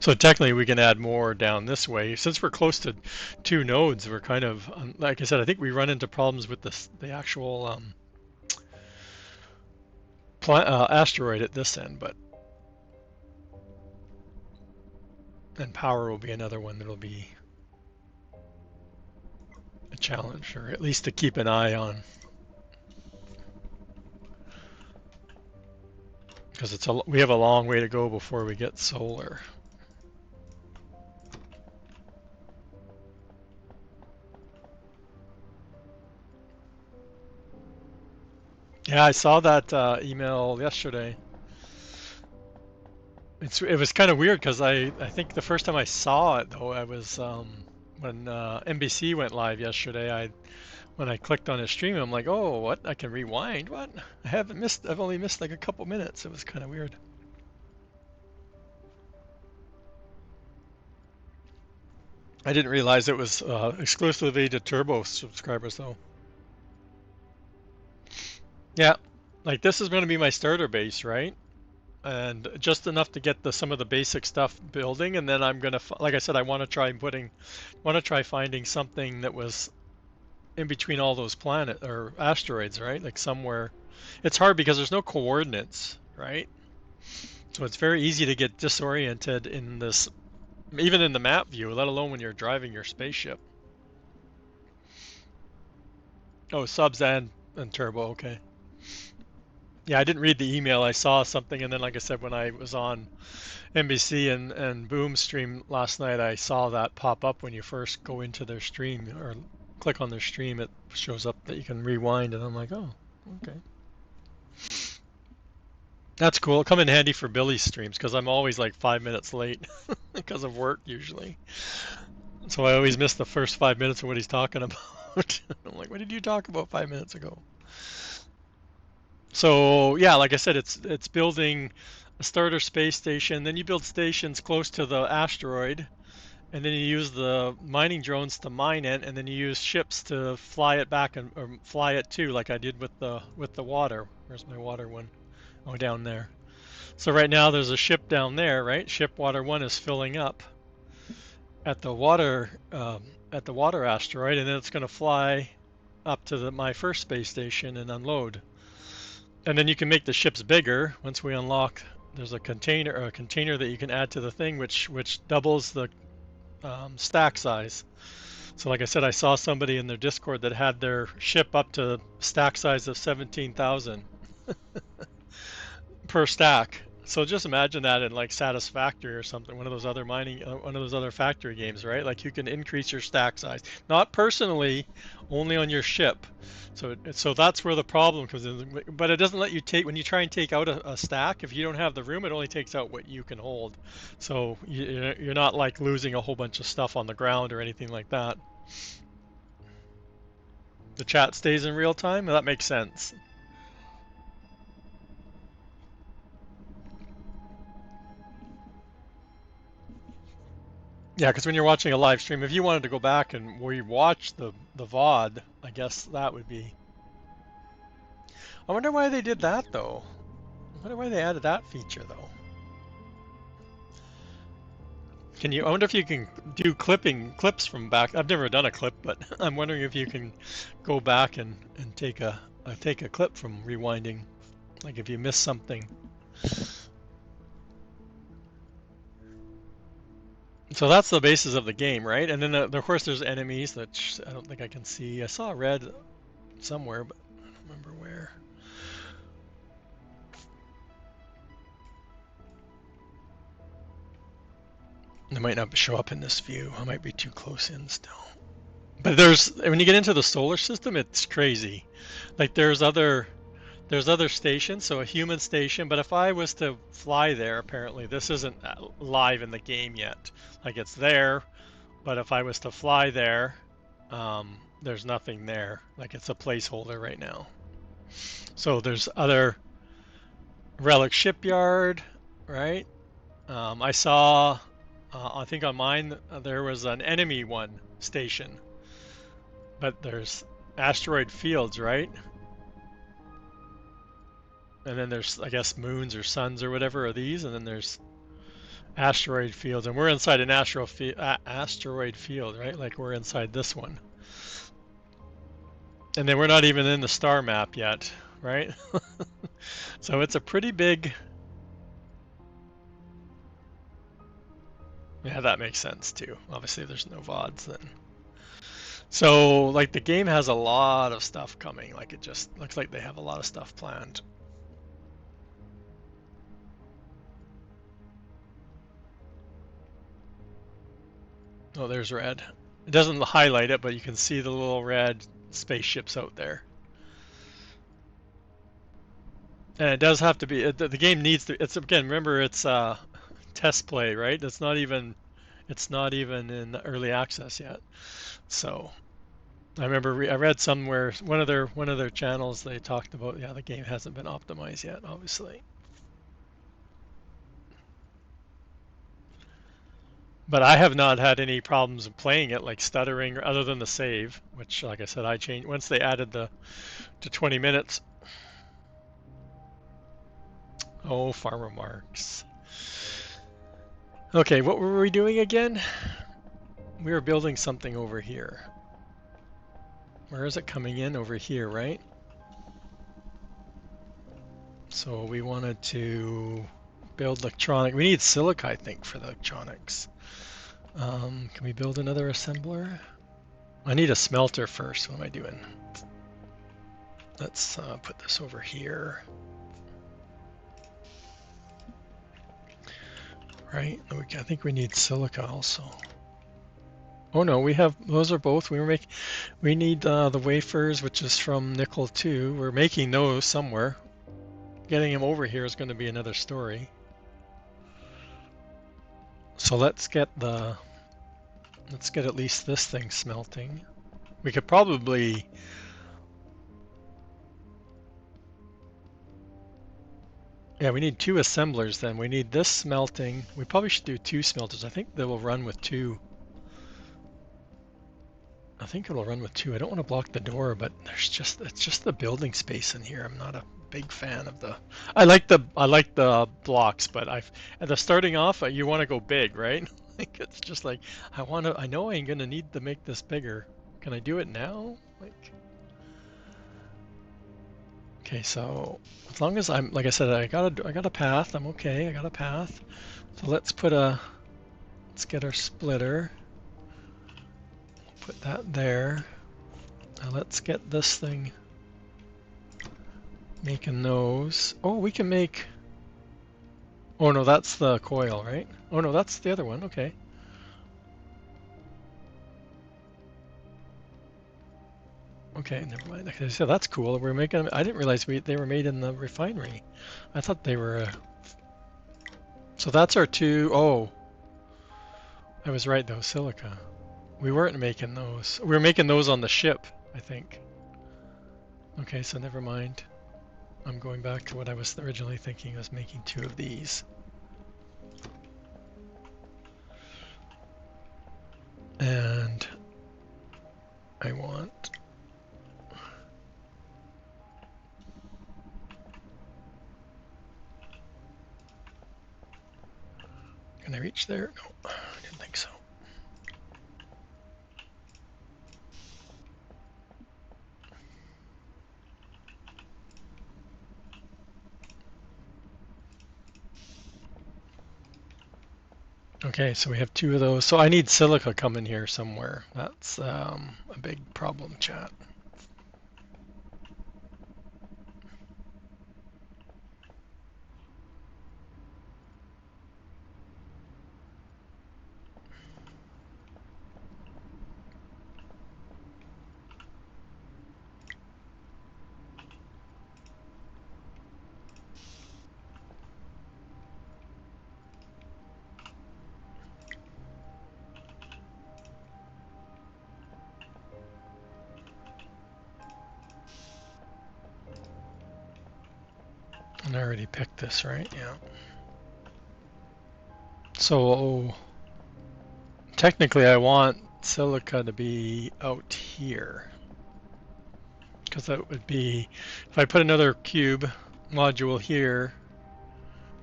So technically we can add more down this way. Since we're close to two nodes, we're kind of, like I said, I think we run into problems with the actual asteroid at this end, but and power will be another one that'll be a challenge, or at least to keep an eye on. Because we have a long way to go before we get solar. Yeah, I saw that email yesterday. It was kind of weird because I think the first time I saw it though, I was when NBC went live yesterday. When I clicked on his stream, I'm like, oh, what? I can rewind? What? I've only missed like a couple minutes. It was kind of weird. I didn't realize it was exclusively to Turbo subscribers though. Yeah, like this is going to be my starter base, right? And just enough to get some of the basic stuff building, and then I'm gonna, like I said, I want to try finding something that was in between all those planet or asteroids, right? Like somewhere. It's hard because there's no coordinates, right? So it's very easy to get disoriented in this, even in the map view, let alone when you're driving your spaceship. Oh, subs and turbo, okay. Yeah, I didn't read the email. I saw something, and then, like I said, when I was on NBC and Boom stream last night, I saw that pop up when you first go into their stream or click on their stream. It shows up that you can rewind, and I'm like, oh, okay. That's cool. It'll come in handy for Billy's streams because I'm always like 5 minutes late because of work usually. So I always miss the first 5 minutes of what he's talking about. I'm like, what did you talk about 5 minutes ago? So yeah, like I said, it's building a starter space station. Then you build stations close to the asteroid, and then you use the mining drones to mine it, and then you use ships to fly it back and or fly it too, like I did with the water. Where's my water one? Oh, down there. So right now there's a ship down there, right? Ship Water 1 is filling up at the water asteroid, and then it's going to fly up to my first space station and unload. And then you can make the ships bigger once we unlock. There's a container that you can add to the thing, which doubles the stack size. So like I said, I saw somebody in their Discord that had their ship up to stack size of 17,000 per stack. So just imagine that in like Satisfactory or something, one of those other one of those other factory games, right? Like you can increase your stack size, not personally, only on your ship. So that's where the problem comes in. But it doesn't let you take when you try and take out a stack. If you don't have the room, it only takes out what you can hold. So you're not like losing a whole bunch of stuff on the ground or anything like that. The chat stays in real time. That makes sense. Yeah, because when you're watching a live stream, if you wanted to go back and rewatch the VOD, I guess that would be. I wonder why they did that though. I wonder why they added that feature though. Can you? I wonder if you can do clips from back. I've never done a clip, but I'm wondering if you can go back and take a clip from rewinding, like if you miss something. So that's the basis of the game, right? And then of course there's enemies that I don't think I can see. I saw red somewhere, but I don't remember where. They might not show up in this view. I might be too close in still. But when you get into the solar system, it's crazy. Like there's other stations, so a human station, but if I was to fly there, apparently this isn't live in the game yet. Like it's there, but if I was to fly there, there's nothing there. Like it's a placeholder right now. So there's other Relic Shipyard, right? I saw, I think on mine, there was an enemy one station, but there's asteroid fields, right? And then there's, I guess, moons or suns or whatever are these, and then there's asteroid fields, and we're inside an asteroid field, right? Like we're inside this one. And then we're not even in the star map yet, right? So it's a pretty big... Yeah, that makes sense too. Obviously there's no VODs then. So like the game has a lot of stuff coming. Like it just looks like they have a lot of stuff planned. Oh, there's red. It doesn't highlight it, but you can see the little red spaceships out there. And it does have to be, the game needs to, it's again, remember it's test play, right? It's not even in early access yet. So I remember I read somewhere, one of their channels, they talked about, yeah, the game hasn't been optimized yet, obviously. But I have not had any problems playing it, like stuttering, other than the save, which, like I said, I changed once they added to 20 minutes. Oh, Farmer Marks. Okay, what were we doing again? We were building something over here. Where is it coming in? Over here, right? So we wanted to build electronic. We need silica, I think, for the electronics. Can we build another assembler? I need a smelter first. What am I doing? Let's put this over here. Right? I think we need silica also. Oh no, we have, those are both. We need the wafers, which is from nickel too. We're making those somewhere. Getting them over here is going to be another story. So let's get at least this thing smelting. We could probably Yeah, we need 2 assemblers then. We need this smelting. We probably should do 2 smelters. I think they will run with 2. I think it'll run with 2. I don't want to block the door, but it's just the building space in here. I'm not a big fan of the. I like the blocks, but at the starting off, you want to go big, right? Like it's just like I know I'm gonna need to make this bigger. Can I do it now? Like, okay, so as long as I'm, like I said, I got a path. I'm okay. I got a path. So let's get our splitter. Put that there. Now let's get this thing making those. Oh, we can make. Oh no, that's the coil, right? Oh no, that's the other one. Okay. Okay, never mind. Okay, so that's cool. We're making them. I didn't realize they were made in the refinery. I thought they were. So that's our 2. Oh, I was right though. Silica. We weren't making those. We were making those on the ship, I think. Okay, so never mind. I'm going back to what I was originally thinking. I was making 2 of these. And I want. Can I reach there? No, I didn't think so. Okay, so we have 2 of those. So I need silica coming here somewhere. That's a big problem, chat. And I already picked this, right? Yeah. So technically I want silica to be out here. Because that would be, if I put another cube module here,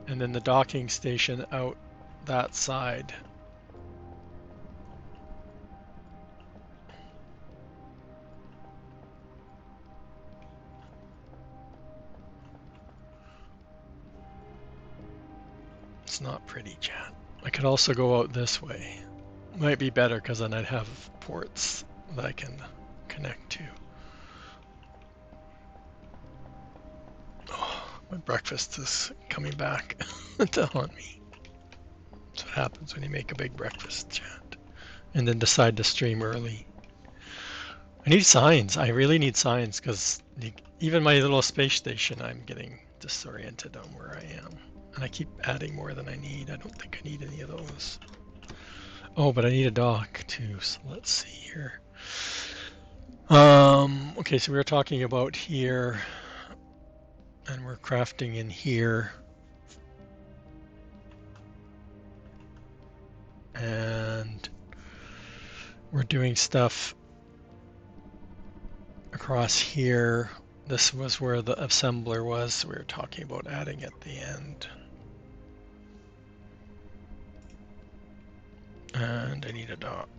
and then the docking station out that side. It's not pretty, chat. I could also go out this way. Might be better because then I'd have ports that I can connect to. Oh, my breakfast is coming back to haunt me. That's what happens when you make a big breakfast, chat. And then decide to stream early. I need signs. I really need signs because even my little space station, I'm getting disoriented on where I am. And I keep adding more than I need. I don't think I need any of those. Oh, but I need a dock too, so let's see here. Okay, so we were talking about here, and we're crafting in here. And we're doing stuff across here. This was where the assembler was, so we were talking about adding at the end. And I need a dock.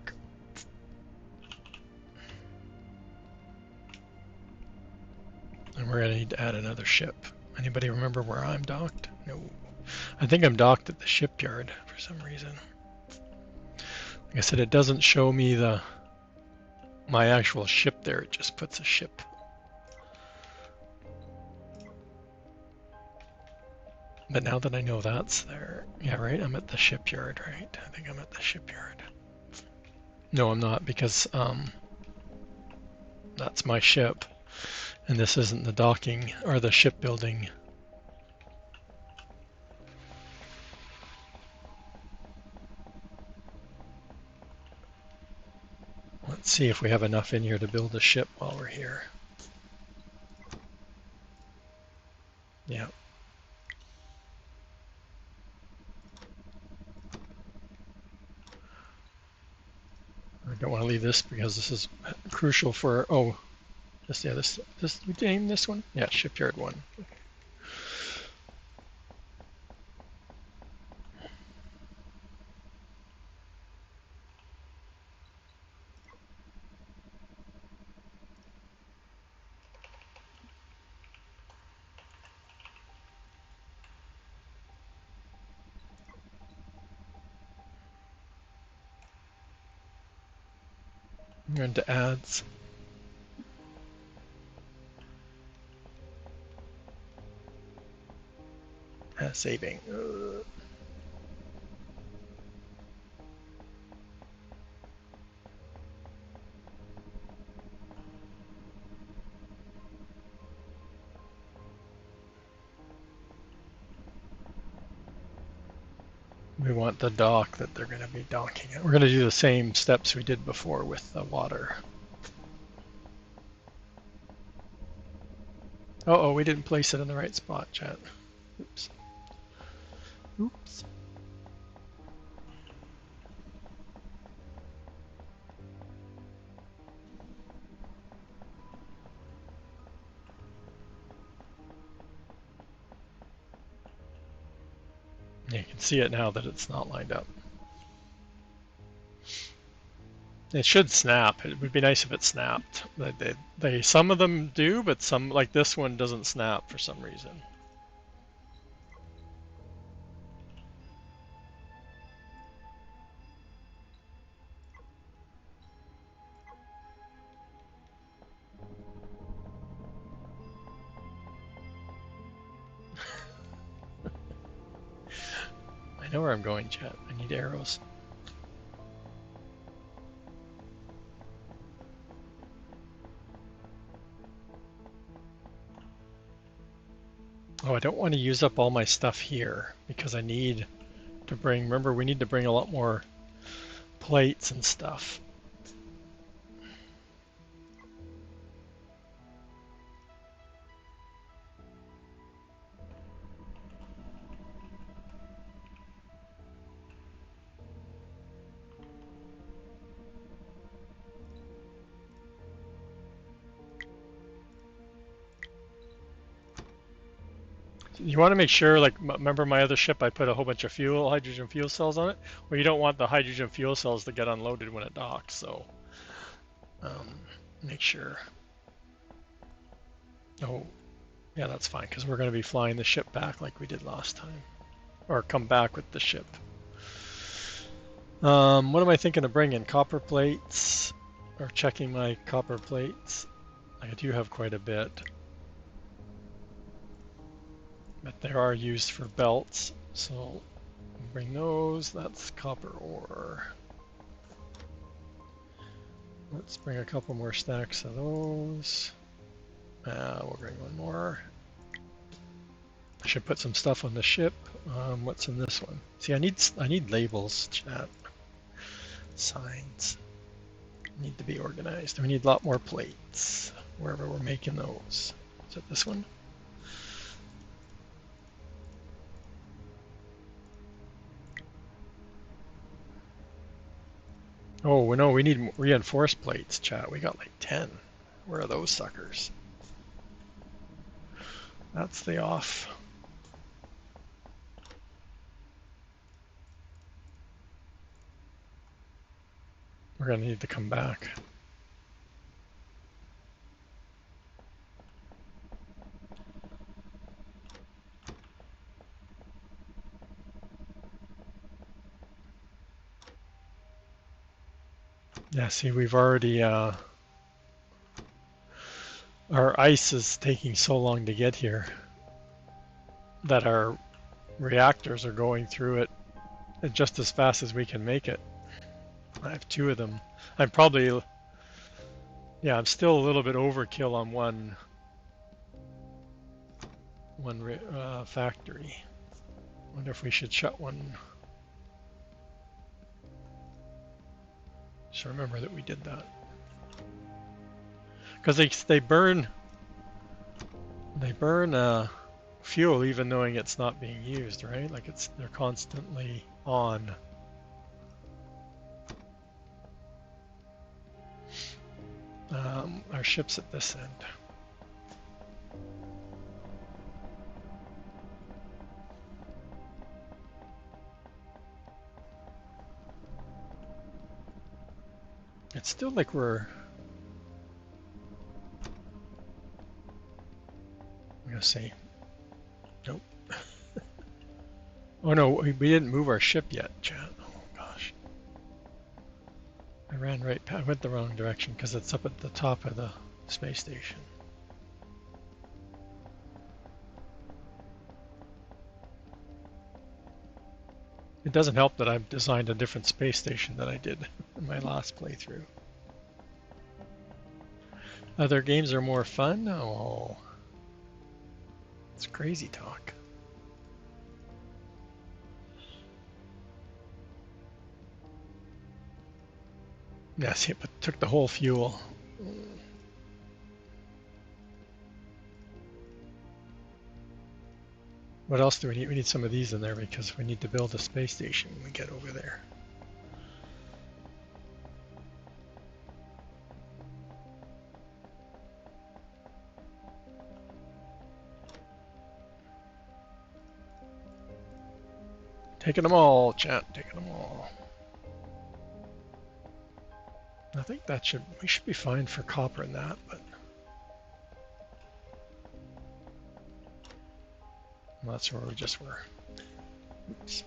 And we're gonna need to add another ship. Anybody remember where I'm docked? No. I think I'm docked at the shipyard for some reason. Like I said, it doesn't show me my actual ship there, it just puts a ship. But now that I know that's there, yeah, right, I'm at the shipyard, right? I think I'm at the shipyard. No, I'm not, because that's my ship, and this isn't the docking or the shipbuilding. Let's see if we have enough in here to build a ship while we're here. Yeah. Don't want to leave this because this is crucial for, oh, this, we name this one? Yeah, Shipyard 1. I'm going to ads. Saving. We want the dock that they're going to be docking at. We're going to do the same steps we did before with the water. Uh-oh, we didn't place it in the right spot, chat. Oops. Oops. You can see it now that it's not lined up. It should snap. It would be nice if it snapped. Some of them do, but some, like this one, doesn't snap for some reason. I know where I'm going, chat. I need arrows. Oh, I don't want to use up all my stuff here because I need to bring, remember, we need to bring a lot more plates and stuff. You want to make sure, like, remember my other ship, I put a whole bunch of hydrogen fuel cells on it? Well, you don't want the hydrogen fuel cells to get unloaded when it docks, so make sure. Oh, yeah, that's fine, because we're going to be flying the ship back like we did last time. Or come back with the ship. What am I thinking of bringing? Copper plates? Or checking my copper plates? I do have quite a bit. But they are used for belts, so bring those. That's copper ore. Let's bring a couple more stacks of those. We'll bring one more. I should put some stuff on the ship. What's in this one? See, I need labels, chat. Signs. Need to be organized. We need a lot more plates wherever we're making those. Is it this one? Oh, no, we need reinforced plates, chat. We got like 10. Where are those suckers? That's the off. We're going to need to come back. Yeah, see, we've already, our ice is taking so long to get here that our reactors are going through it just as fast as we can make it. I have 2 of them. I'm probably, yeah, I'm still a little bit overkill on one factory. Wonder if we should shut one. Just remember that we did that. Because they burn fuel even knowing it's not being used, right? Like they're constantly on. Our ship's at this end. It's still like we're... I'm gonna say, nope. Oh no, we didn't move our ship yet, chat. Oh gosh. I went the wrong direction because it's up at the top of the space station. It doesn't help that I've designed a different space station than I did in my last playthrough. Other games are more fun? Oh, it's crazy talk. Yes, it took the whole fuel. What else do we need? We need some of these in there because we need to build a space station when we get over there. Taking them all, chat, taking them all. I think we should be fine for copper in that, but well, that's where we just were. Oops.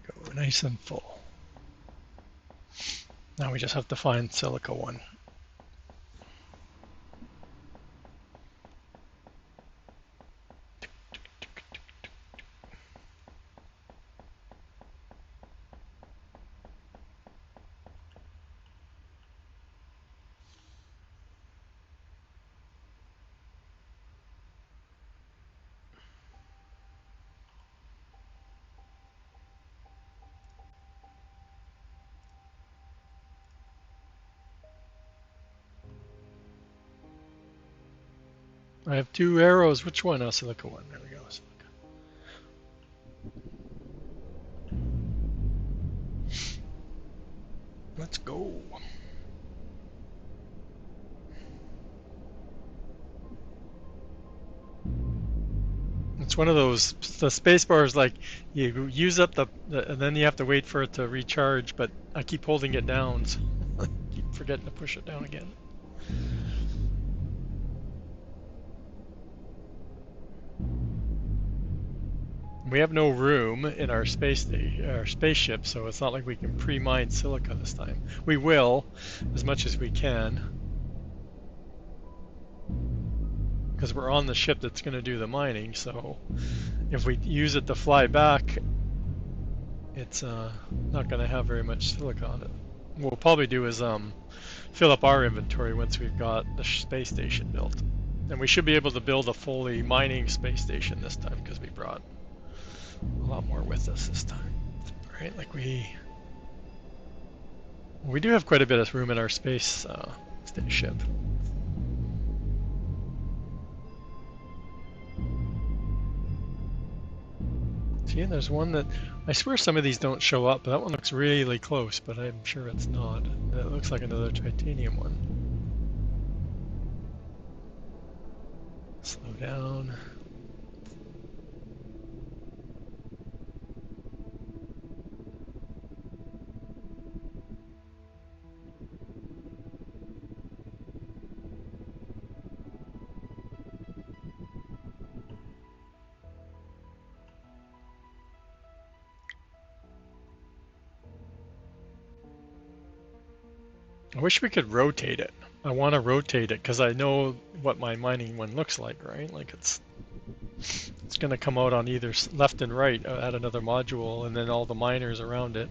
Go nice and full. Now we just have to find silica 1. I have 2 arrows. Which one? Oh, silica 1. There we go. Silica. Let's go. It's one of those, the space bar is like, you use up and then you have to wait for it to recharge, but I keep holding it down, so I keep forgetting to push it down again. We have no room in our spaceship, so it's not like we can pre-mine silica this time. We will, as much as we can, because we're on the ship that's going to do the mining. So if we use it to fly back, it's not going to have very much silica on it. What we'll probably do is fill up our inventory once we've got the space station built. And we should be able to build a fully mining space station this time because we brought a lot more with us this time. Right, like we do have quite a bit of room in our space ship. See, and there's one that, I swear some of these don't show up, but that one looks really close, but I'm sure it's not. That looks like another titanium one. Slow down. I wish we could rotate it. I want to rotate it because I know what my mining one looks like, right? Like it's going to come out on either left and right at another module, and then all the miners around it.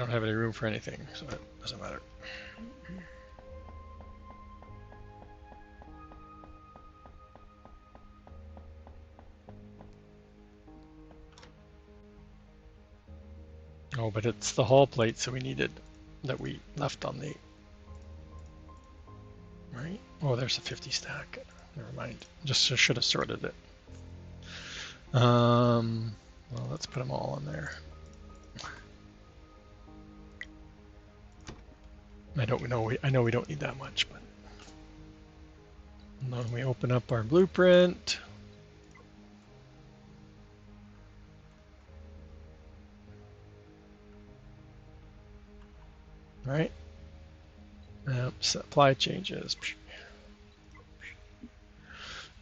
don't have any room for anything, so it doesn't matter. Oh, but it's the hull plate, so we needed that we left on the right. Oh, there's a 50 stack. Never mind. Just should have sorted it. Well, let's put them all in there. I don't know. I know we don't need that much, but then we open up our blueprint. Right. Supply changes.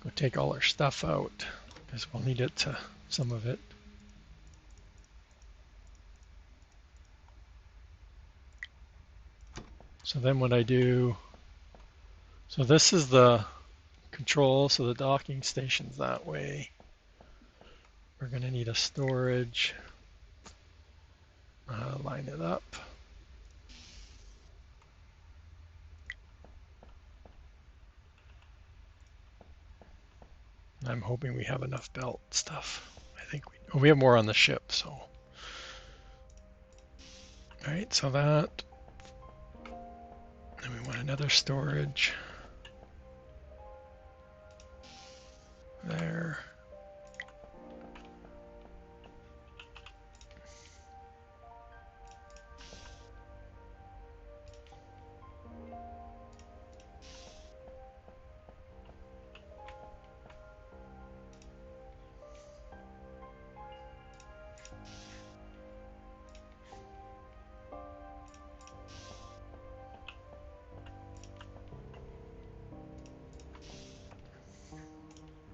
Go take all our stuff out because we'll need it to some of it. So then what I do, so this is the control, so the docking station's that way. We're going to need a storage. Line it up. I'm hoping we have enough belt stuff. I think we have more on the ship, so. All right, so that. Then we want another storage. There.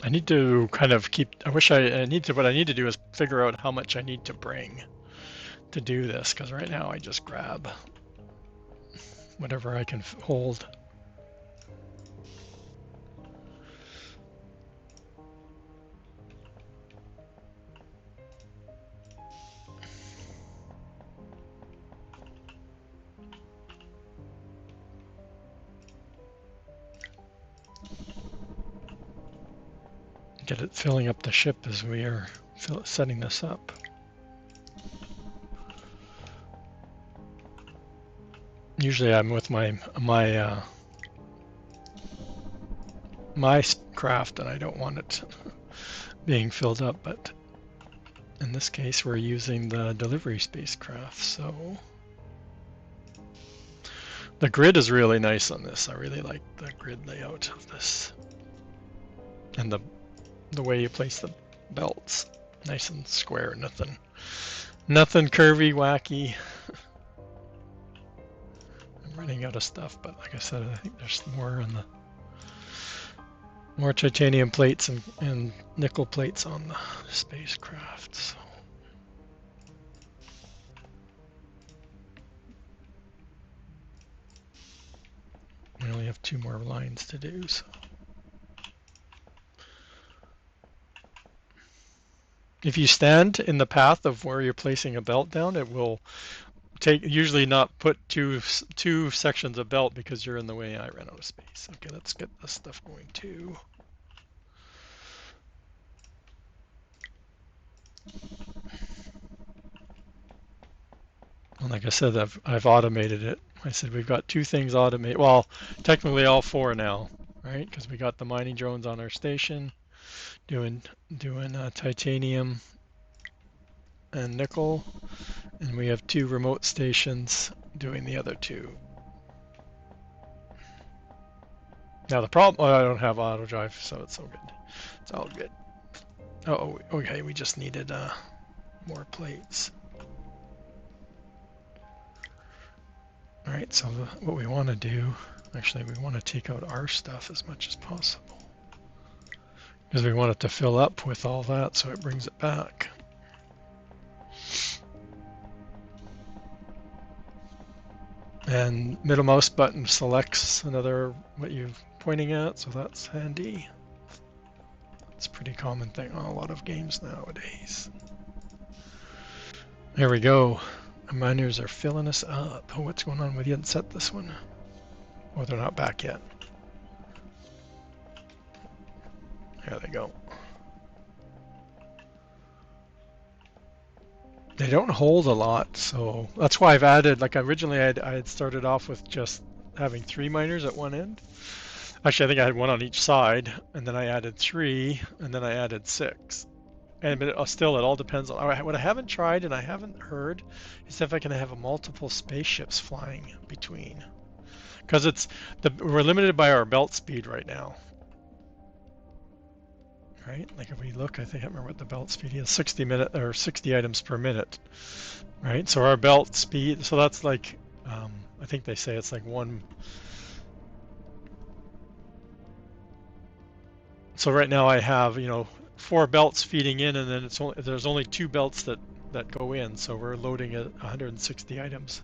I need to kind of keep, what I need to do is figure out how much I need to bring to do this, because right now I just grab whatever I can hold. Get it filling up the ship as we are setting this up. Usually I'm with my craft and I don't want it being filled up, but in this case we're using the delivery spacecraft, so the grid is really nice on this. I really like the grid layout of this, and the way you place the belts, nice and square, nothing curvy, wacky. I'm running out of stuff, but like I said, I think there's more titanium plates and nickel plates on the spacecraft. So. We only have 2 more lines to do, so. If you stand in the path of where you're placing a belt down, it will usually not put two sections of belt because you're in the way. I ran out of space. Okay, let's get this stuff going too. And like I said, I've automated it. I said we've got 2 things automated. Well, technically all 4 now, right? Because we got the mining drones on our station, doing titanium and nickel, and we have 2 remote stations doing the other 2. Now the problem, I don't have auto drive, so it's all good. It's all good. Oh, okay, we just needed more plates. All right, so what we want to do, actually we want to take out our stuff as much as possible, because we want it to fill up with all that so it brings it back. And middle mouse button selects another what you're pointing at, so that's handy. It's a pretty common thing on a lot of games nowadays. There we go. Our miners are filling us up. Oh, what's going on with you? Didn't set this one. Oh, they're not back yet. There they go. They don't hold a lot, so that's why I've added, like originally I had started off with just having 3 miners at one end. Actually, I think I had one on each side, and then I added 3, and then I added 6. And but still, it all depends on what I haven't tried and I haven't heard is if I can have multiple spaceships flying between, because we're limited by our belt speed right now, right? Like if we look, I think I remember what the belt speed is, 60 items per minute, right? So our belt speed, so that's like, I think they say it's like one. So right now I have, 4 belts feeding in, and then there's only 2 belts that go in, so we're loading at 160 items.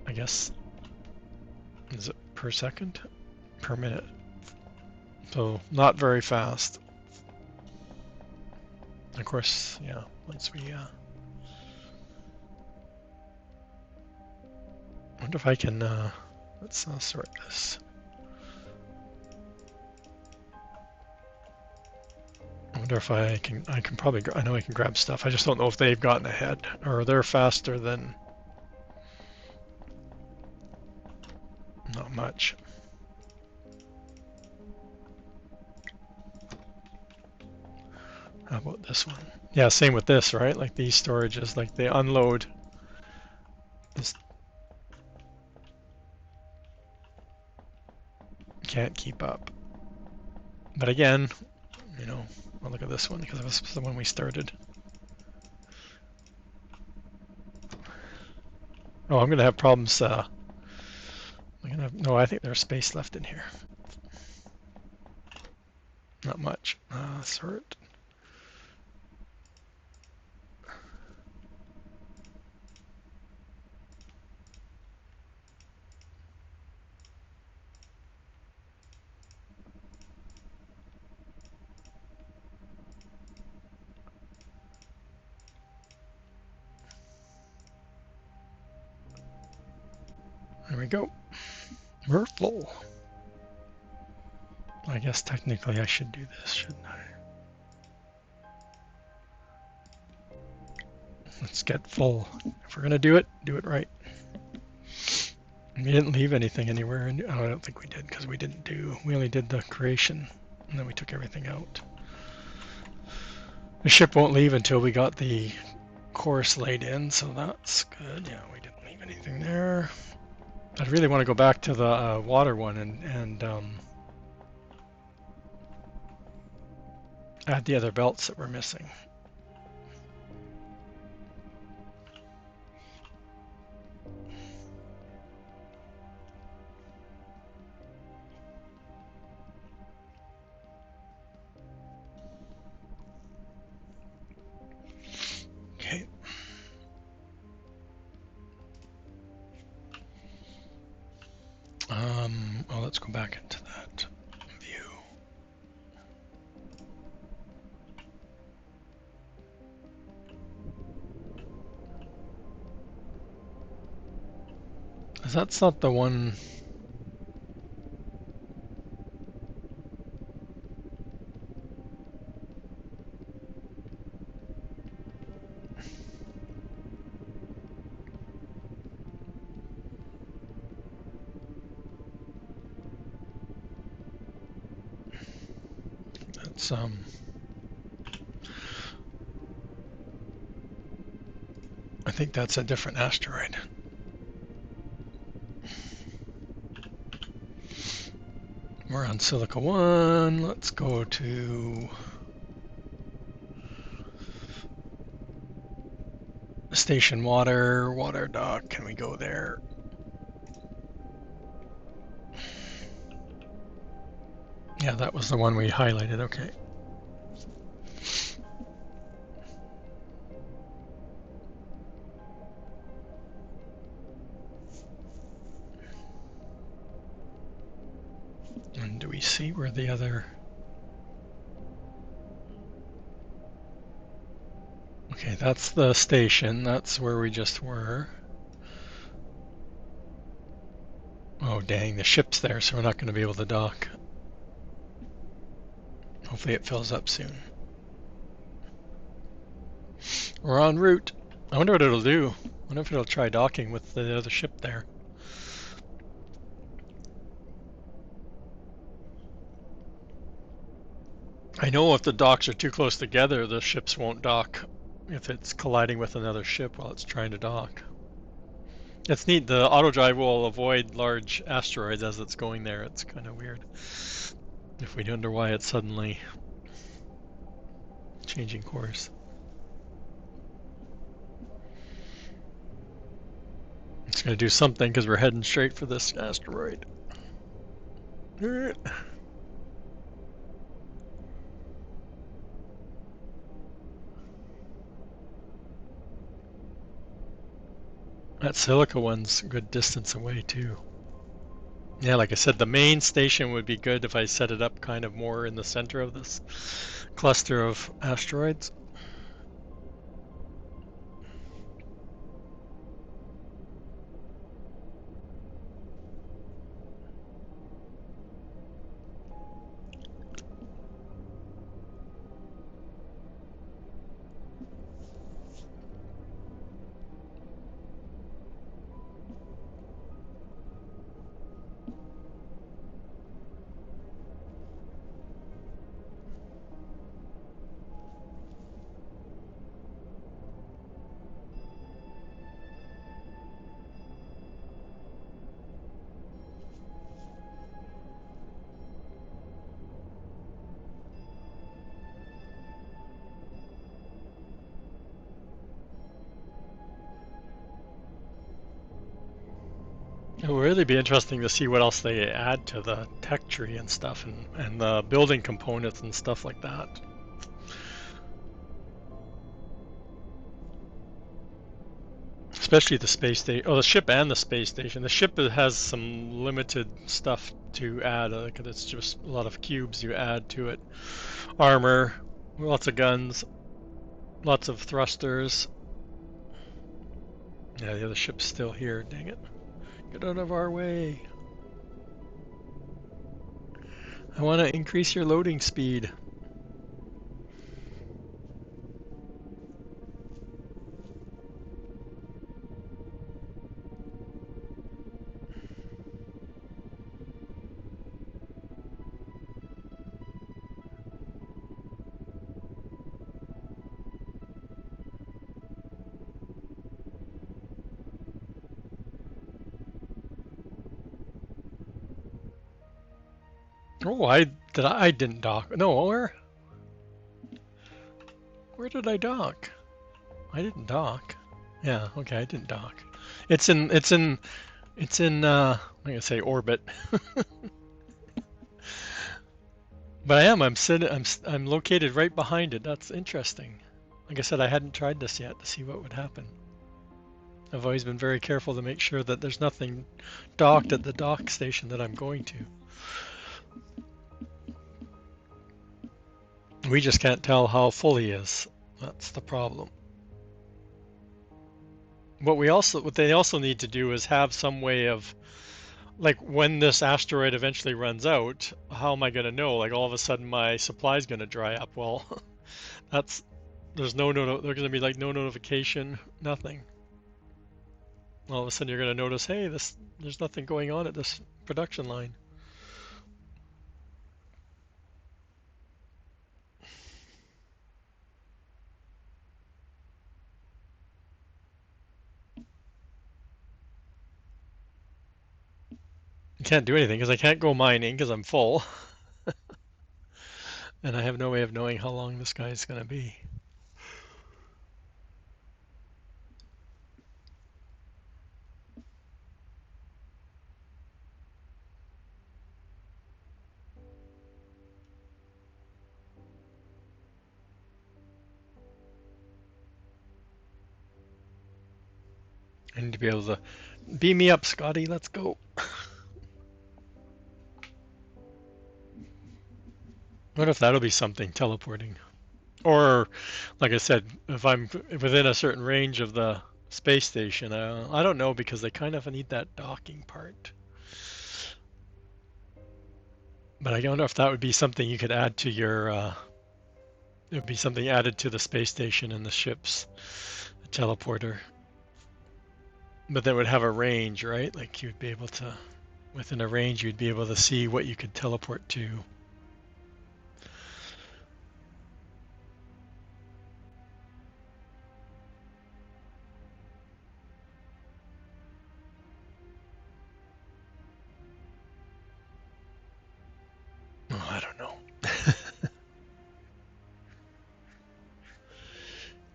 I guess, is it per second? Per minute. So not very fast. Of course, yeah, once we, wonder if I can, let's sort this. I wonder if I can probably, I know I can grab stuff. I just don't know if they've gotten ahead, or they're faster than, not much. How about this one? Yeah, same with this, right? Like these storages, like they unload. This can't keep up. But again, I'll look at this one because it was the one we started. Oh, I'm gonna have problems. No, I think there's space left in here. Not much. Sort. There we go. We're full. I guess technically I should do this, shouldn't I? Let's get full. If we're gonna do it right. We didn't leave anything anywhere. Oh, I don't think we did, because we only did the creation, and then we took everything out. The ship won't leave until we got the course laid in, so that's good. Yeah, we didn't leave anything there. I'd really want to go back to the water one and add the other belts that we're missing. Okay. Oh, let's go back into that view. That's not the one. That's I think that's a different asteroid. We're on Silica 1. Let's go to Station water dock. Can we go there? Yeah, that was the one we highlighted. Okay. And do we see where the other... Okay, that's the station. That's where we just were. Oh dang, the ship's there, so we're not going to be able to dock. Hopefully it fills up soon. We're en route. I wonder what it'll do. I wonder if it'll try docking with the other ship there. I know if the docks are too close together, the ships won't dock if it's colliding with another ship while it's trying to dock. It's neat. The auto drive will avoid large asteroids as it's going there. It's kind of weird. If we wonder why it's suddenly changing course. It's going to do something because we're heading straight for this asteroid. That Silica one's a good distance away too. Yeah, like I said, the main station would be good if I set it up kind of more in the center of this cluster of asteroids. It will really be interesting to see what else they add to the tech tree and stuff, and the building components and stuff like that. Especially the space station. Oh, the ship and the space station. The ship has some limited stuff to add. It's just a lot of cubes you add to it. Armor, lots of guns, lots of thrusters. Yeah, the other ship's still here. Dang it. Get out of our way. I want to increase your loading speed. Oh, I didn't dock. No, where did I dock? I didn't dock. Yeah, okay, I didn't dock. I'm gonna say orbit. But I'm located right behind it. That's interesting. Like I said, I hadn't tried this yet to see what would happen. I've always been very careful to make sure that there's nothing docked at the dock station that I'm going to. We just can't tell how full he is. That's the problem. What they also need to do is have some way of, like, when this asteroid eventually runs out, how am I going to know? Like, all of a sudden my supply is going to dry up. Well, that's there's there's going to be like no notification, nothing. All of a sudden you're going to notice, hey, there's nothing going on at this production line. I can't do anything because I can't go mining because I'm full. And I have no way of knowing how long this guy is going to be. I need to be able to beam me up, Scotty. Let's go. What if that'll be something teleporting? Or, like I said, if I'm within a certain range of the space station, I don't know because they kind of need that docking part. But I don't know if that would be something you could add to your. It would be something added to the space station and the ship's teleporter. But that would have a range, right? Like you'd be able to, within a range, you'd be able to see what you could teleport to. Oh, I don't know.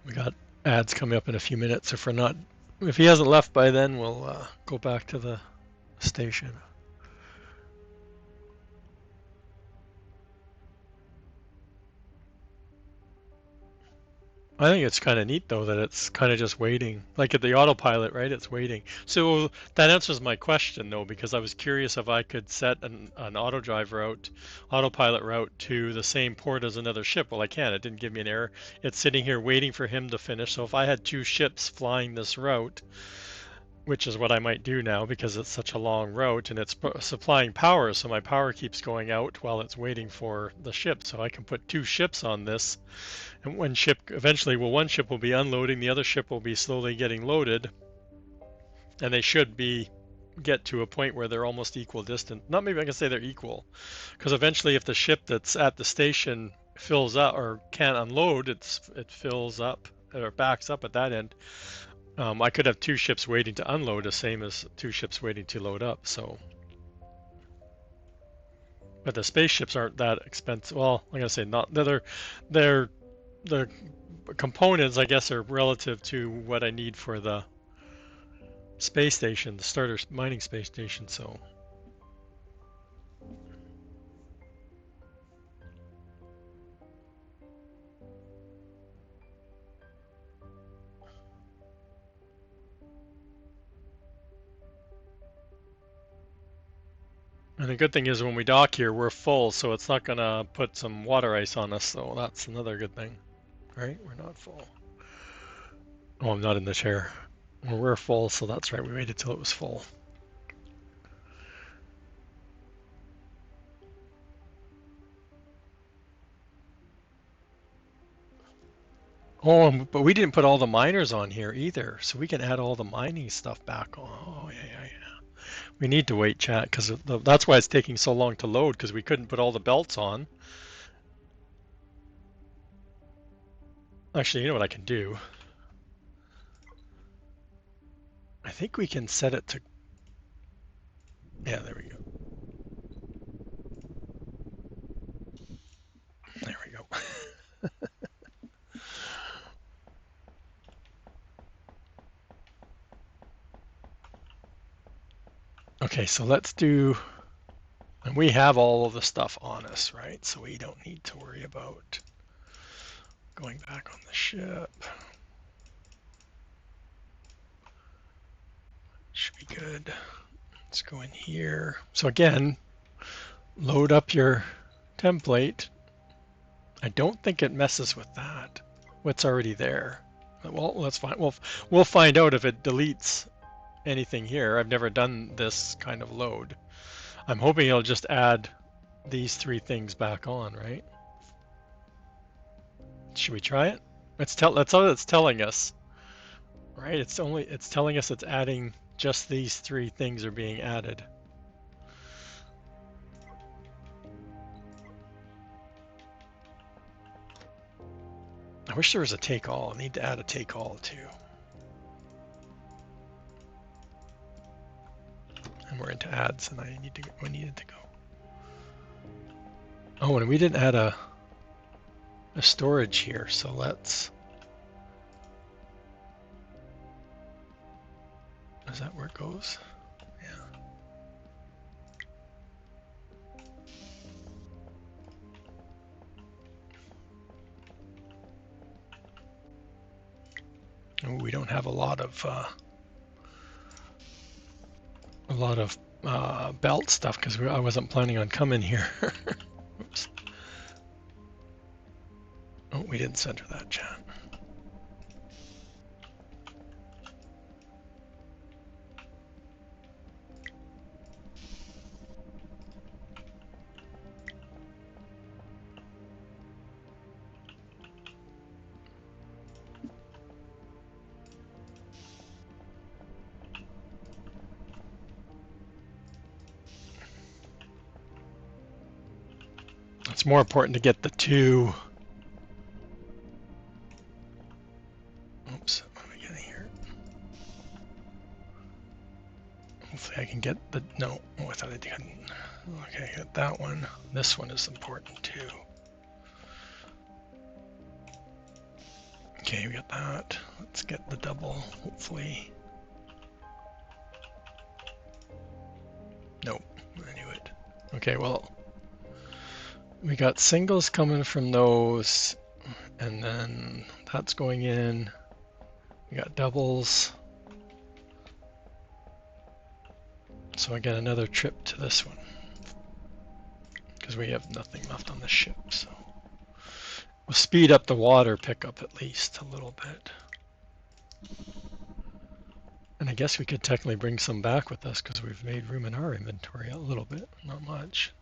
We got ads coming up in a few minutes. If he hasn't left by then, we'll go back to the station. I think it's kind of neat though that it's kind of just waiting, like at the autopilot, right? It's waiting. So that answers my question though, because I was curious if I could set an autopilot route to the same port as another ship. Well, I can. It didn't give me an error. It's sitting here waiting for him to finish. So if I had two ships flying this route, which is what I might do now because it's such a long route and it's supplying power, so my power keeps going out while it's waiting for the ship. So I can put two ships on this, and one ship will be unloading, the other ship will be slowly getting loaded, and they should get to a point where they're almost equal distance. Not maybe I can say they're equal, because eventually if the ship that's at the station fills up or can't unload, it fills up or backs up at that end. I could have two ships waiting to unload, the same as two ships waiting to load up. So, but the spaceships aren't that expensive. Well, I'm gonna say not. They're the components, I guess, are relative to what I need for the space station, the starter mining space station. So. And the good thing is when we dock here, we're full, so it's not gonna put some water ice on us, so that's another good thing. Right? We're not full. Oh, I'm not in the chair. Well, we're full, so that's right. We waited till it was full. Oh, but we didn't put all the miners on here either, so we can add all the mining stuff back on. Oh, yeah. We need to wait, chat, because that's why it's taking so long to load, because we couldn't put all the belts on. Actually, you know what I can do? I think we can set it to... Yeah, there we go. There we go. Okay, so let's do... And we have all of the stuff on us, right? So we don't need to worry about going back on the ship. Should be good. Let's go in here. So again, load up your template. I don't think it messes with that. What's already there. Well, that's fine. We'll find out if it deletes anything here. I've never done this kind of load. I'm hoping it'll just add these three things back on, right? Should we try it? That's all it's telling us, right? It's telling us it's adding just these three things are being added. I wish there was a take all. I need to add a take all too. And we're into ads, and we needed to go. Oh, and we didn't add a storage here, so let's. Is that where it goes? Yeah. Oh, we don't have a lot of belt stuff because I wasn't planning on coming here. Oops. Oh, No, we didn't center that, chat. It's more important to get the two. Oops, what am I getting here? Hopefully I can get the, no, oh, I thought I didn't. Okay, got that one. This one is important too. Okay, we got that. Let's get the double, hopefully. Nope, I knew it. Okay, well, we got singles coming from those, and then that's going in. We got doubles. So I get another trip to this one, because we have nothing left on the ship, so. We'll speed up the water pickup at least a little bit. And I guess we could technically bring some back with us because we've made room in our inventory a little bit, not much.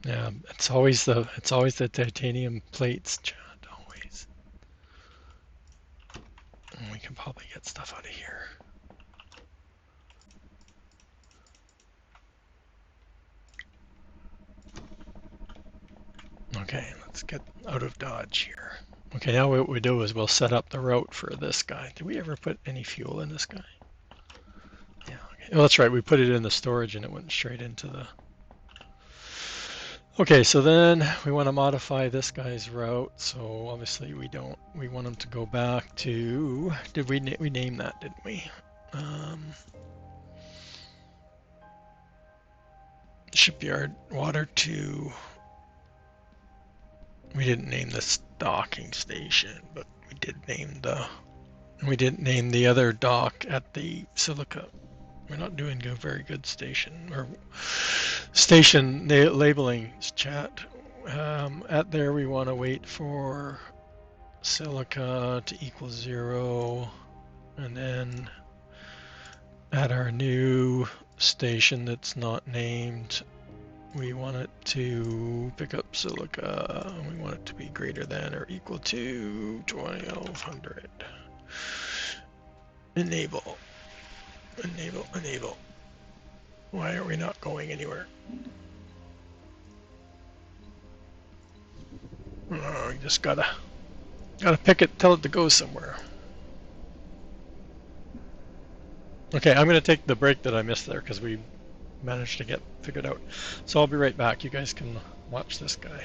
Yeah, it's always the titanium plates, Chad, always. And we can probably get stuff out of here. Okay, let's get out of Dodge here. Okay, now what we do is we'll set up the route for this guy. Did we ever put any fuel in this guy? Yeah, okay. Oh, that's right, we put it in the storage and it went straight into the... Okay, so then we want to modify this guy's route. So obviously we want him to go back to, did we name that, didn't we? Shipyard water to, we didn't name this docking station, but we didn't name the other dock at the Silica. We're not doing a very good station labeling, chat. At there we want to wait for Silica to equal 0, and then at our new station that's not named, we want it to pick up Silica, and we want it to be greater than or equal to 1200. Enable. Why are we not going anywhere? Oh, you just gotta pick it, tell it to go somewhere. Okay, I'm gonna take the break that I missed there because we managed to get figured out. So I'll be right back. You guys can watch this guy.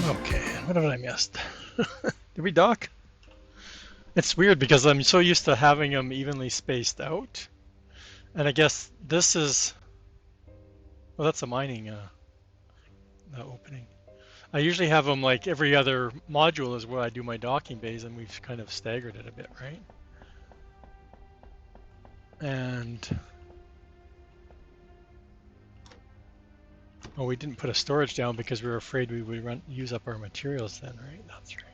Okay, what have I missed? Did we dock? It's weird because I'm so used to having them evenly spaced out. And I guess this is... Well, that's a mining opening. I usually have them like every other module is where I do my docking bays, and we've kind of staggered it a bit, right? And... Oh, we didn't put a storage down because we were afraid we would use up our materials then, right? That's right.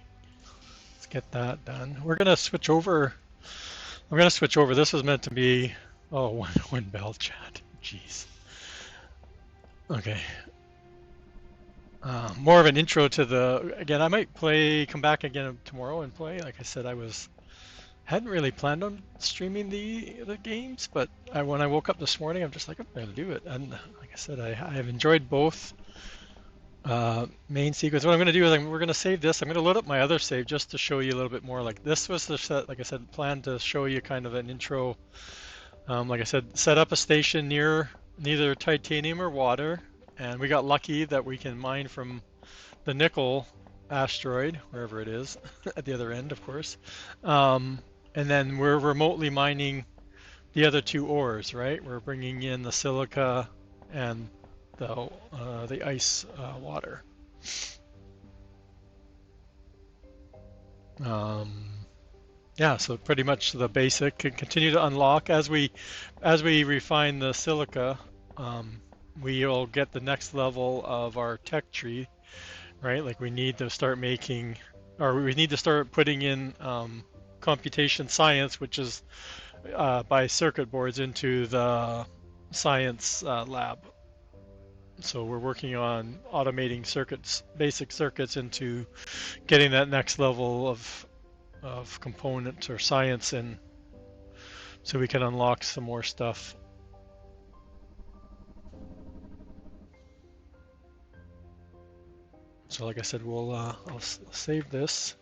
Let's get that done. We're gonna switch over. I'm gonna switch over. This was meant to be... Oh, one bell chat. Jeez. Okay. More of an intro to the... Again, I might come back again tomorrow and play. Like I said, hadn't really planned on streaming the games, but when I woke up this morning, I'm just like, I'm gonna do it. And like I said, I have enjoyed both main sequence. What I'm gonna do is we're gonna save this. I'm gonna load up my other save just to show you a little bit more. Like this was the set, like I said, planned to show you kind of an intro. Like I said, set up a station near neither titanium or water, and we got lucky that we can mine from the nickel asteroid, wherever it is, at the other end, of course. And then we're remotely mining the other two ores, right? We're bringing in the silica and the ice water. Yeah, so pretty much the basic can continue to unlock as we refine the silica. We'll get the next level of our tech tree, right? Like we need to start making, or we need to start putting in computation science, which is by circuit boards into the science lab. So we're working on automating circuits, basic circuits, into getting that next level of component or science in, so we can unlock some more stuff. So like I said, I'll save this.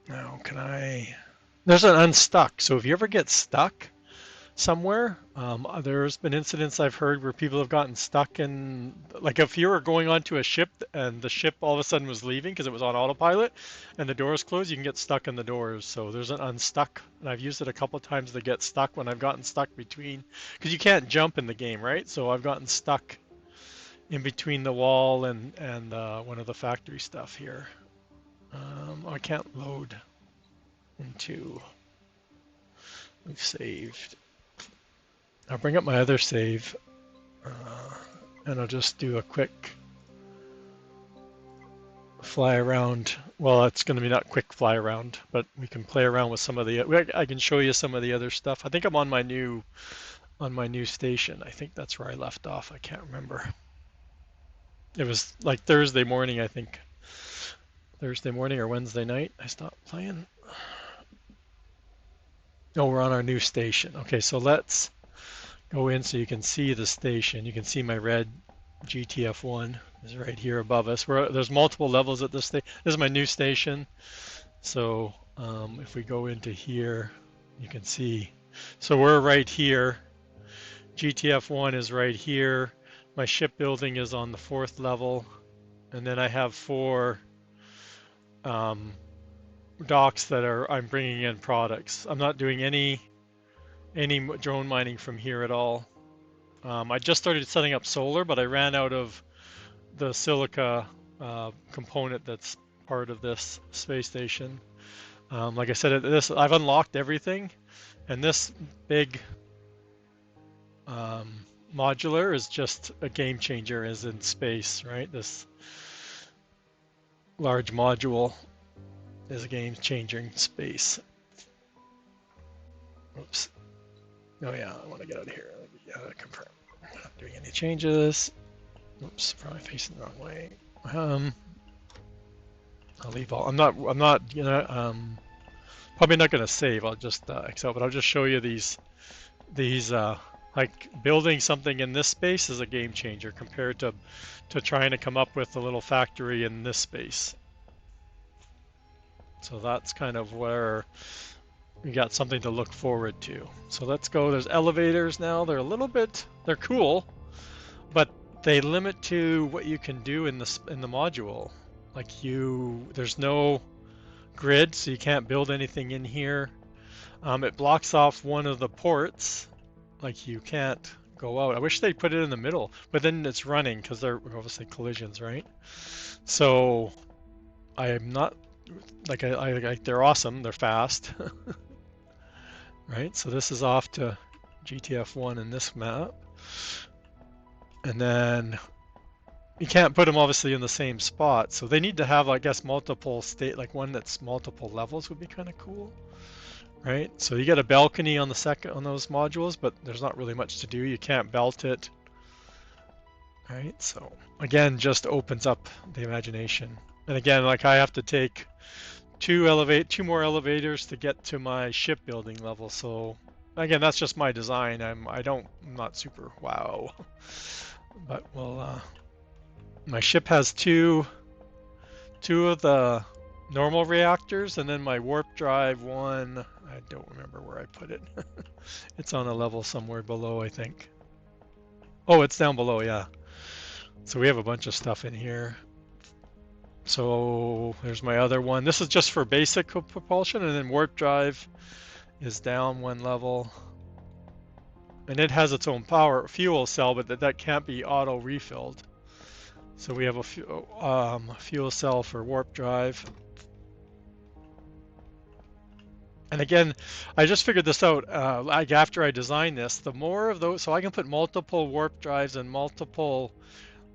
Now, there's an unstuck. So if you ever get stuck somewhere, there's been incidents I've heard where people have gotten stuck in, like if you were going onto a ship and the ship all of a sudden was leaving because it was on autopilot and the doors closed, you can get stuck in the doors. So there's an unstuck, and I've used it a couple of times to get stuck when I've gotten stuck between, because you can't jump in the game, right? So I've gotten stuck in between the wall and one of the factory stuff here. I can't load into... We've saved. I'll bring up my other save, and I'll just do a quick fly around. Well, it's going to be not quick fly around, but we can play around with some of the... I can show you some of the other stuff. I think I'm on my new station. I think that's where I left off. I can't remember. It was like Thursday morning, I think. Thursday morning or Wednesday night, I stopped playing. Oh, we're on our new station. Okay, so let's go in so you can see the station. You can see my red GTF1 is right here above us. There's multiple levels at this station. This is my new station. So if we go into here, you can see. So we're right here. GTF1 is right here. My shipbuilding is on the 4th level. And then I have 4 docks that I'm bringing in products. I'm not doing any drone mining from here at all. I just started setting up solar, but I ran out of the silica component that's part of this space station. Like I said, I've unlocked everything, and this big modular is just a game changer, as in space, right? This large module is a game changer in space. Oops. Oh yeah, I want to get out of here. Confirm. I'm not doing any changes. Oops, probably facing the wrong way. I'll leave all. I'm not probably not gonna save. I'll just excel, but I'll just show you these Like building something in this space is a game changer compared to trying to come up with a little factory in this space. So that's kind of where we got something to look forward to. So let's go. There's elevators now. They're a little bit, they're cool, but they limit to what you can do in the module. Like there's no grid, so you can't build anything in here. It blocks off one of the ports, like you can't go out. I wish they put it in the middle, but then it's running because they're obviously collisions, right? So I am not like they're awesome, they're fast, right? So this is off to GTF1 in this map, and then you can't put them obviously in the same spot, so they need to have, I guess, multiple like one that's multiple levels would be kind of cool. Right, so you get a balcony on those modules, but there's not really much to do. You can't belt it. Right, so again, just opens up the imagination. And again, like I have to take two more elevators to get to my shipbuilding level. So again, that's just my design. I'm not super wow, but well, my ship has two of the normal reactors, and then my warp drive one, I don't remember where I put it. It's on a level somewhere below, I think. Oh, it's down below, yeah. So we have a bunch of stuff in here. So there's my other one. This is just for basic propulsion, and then warp drive is down one level. And it has its own fuel cell, but that can't be auto refilled. So we have a fuel cell for warp drive. And again, I just figured this out, like after I designed this, the more of those, so I can put multiple warp drives and multiple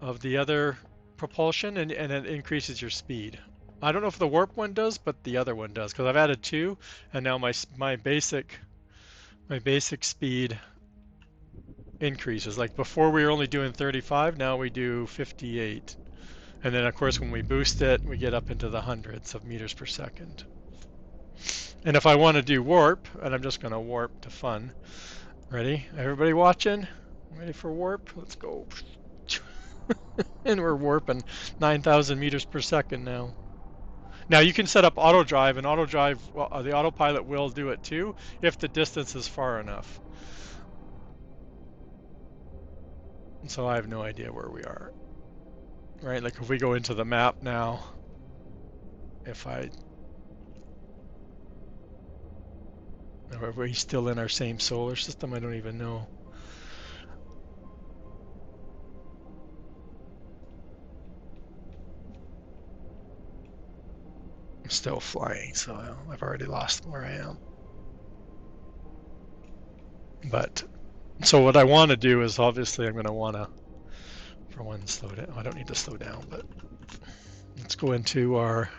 of the other propulsion, and it increases your speed. I don't know if the warp one does, but the other one does, because I've added two, and now my basic speed increases. Like before we were only doing 35, now we do 58. And then of course when we boost it, we get up into the hundreds of meters per second. And if I want to do warp, and I'm just going to warp to fun. Ready? Everybody watching? Ready for warp? Let's go. And we're warping 9,000 meters per second now. Now you can set up auto drive, and auto drive, well, the autopilot will do it too if the distance is far enough. So I have no idea where we are. Right, like if we go into the map now, are we still in our same solar system? I don't even know. I'm still flying, so I've already lost where I am. But, so what I want to do is obviously I'm going to want to, for one, slow down. I don't need to slow down, but let's go into our,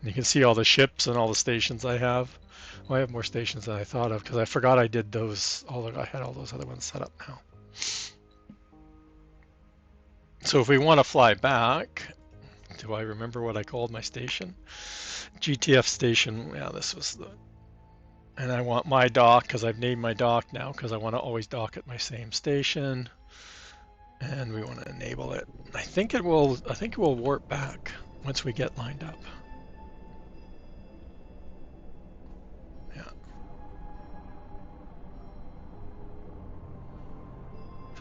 and you can see all the ships and all the stations I have. Well, I have more stations than I thought of because I forgot I did those, I had all those other ones set up now. So if we want to fly back, do I remember what I called my station? GTF station, yeah, this was the, and I want my dock because I've named my dock now because I want to always dock at my same station. And we want to enable it. I think it will warp back once we get lined up. Yeah.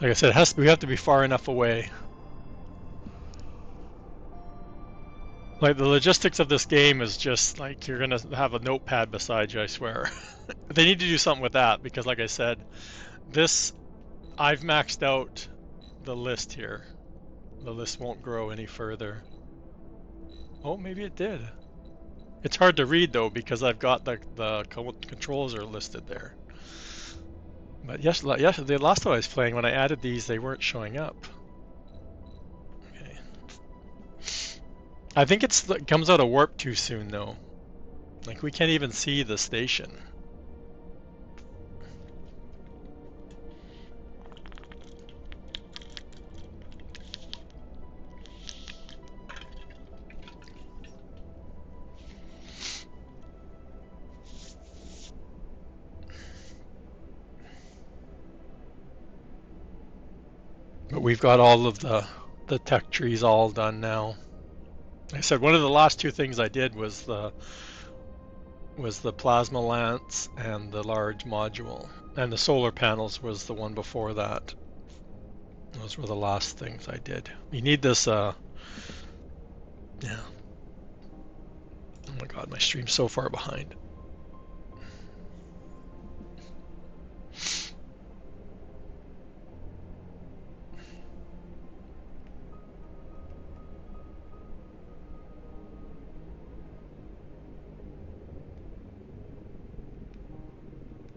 Like I said, we have to be far enough away. Like the logistics of this game is just like you're gonna have a notepad beside you, I swear. They need to do something with that because, like I said, I've maxed out the list here. The list won't grow any further. Oh, maybe it did. It's hard to read though because I've got the controls are listed there. But yes, the last time I was playing, when I added these, they weren't showing up. Okay. I think it comes out of warp too soon though. Like we can't even see the station. But we've got all of the tech trees all done now. Like I said, one of the last two things I did was the plasma lance and the large module, and the solar panels was the one before that. Those were the last things I did. You need this yeah. Oh my god, my stream's so far behind.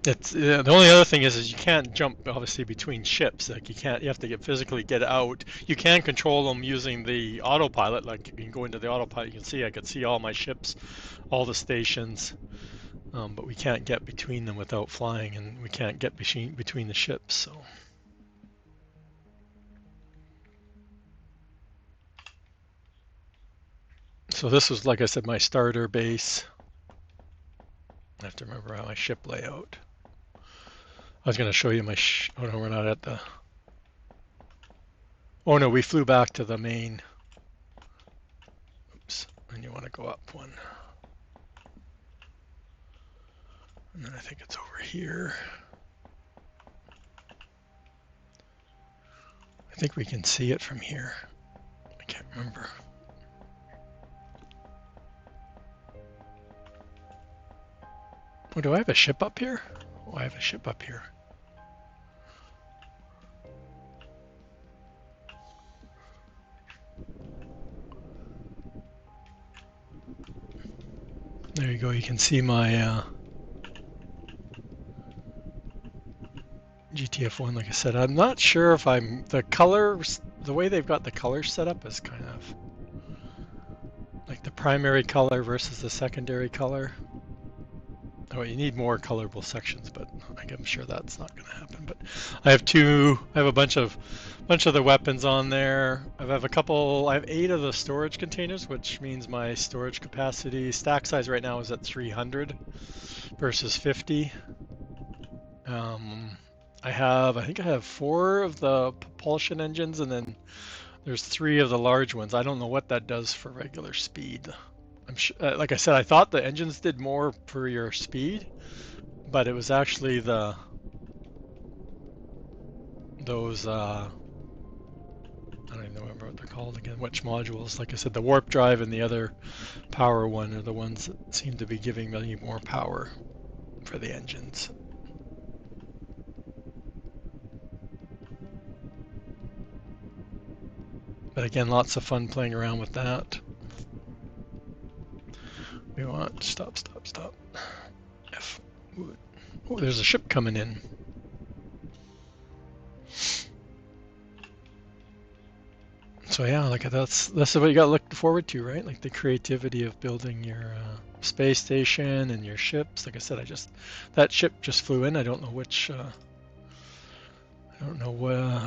It's the only other thing is you can't jump obviously between ships. Like you have to physically get out. You can control them using the autopilot. Like you can go into the autopilot. You can see I could see all my ships, all the stations, but we can't get between them without flying, and we can't get between the ships. So this was, like I said, my starter base. I have to remember how my ship layout. I was going to show you my oh no, we're not at the... Oh no, we flew back to the main. Oops, and you want to go up one. And then I think it's over here. I think we can see it from here. I can't remember. Oh, do I have a ship up here? Oh, I have a ship up here. There you go, you can see my GTF-1, like I said. I'm not sure if the colors, the way they've got the colors set up is kind of like the primary color versus the secondary color. Oh, you need more colorable sections, but I'm sure that's not going to happen. But I have a bunch of the weapons on there. I have 8 of the storage containers, which means my storage capacity, stack size right now is at 300 versus 50. I think I have 4 of the propulsion engines, and then there's 3 of the large ones. I don't know what that does for regular speed. I'm sure, like I said, I thought the engines did more for your speed, but it was actually those I don't even remember what they're called again, which modules. Like I said, the warp drive and the other power one are the ones that seem to be giving me more power for the engines. But again, lots of fun playing around with that. We want stop. F. Oh, there's a ship coming in. So yeah, like that's what you got to look forward to, right? Like the creativity of building your space station and your ships. Like I said, that ship just flew in. I don't know which. I don't know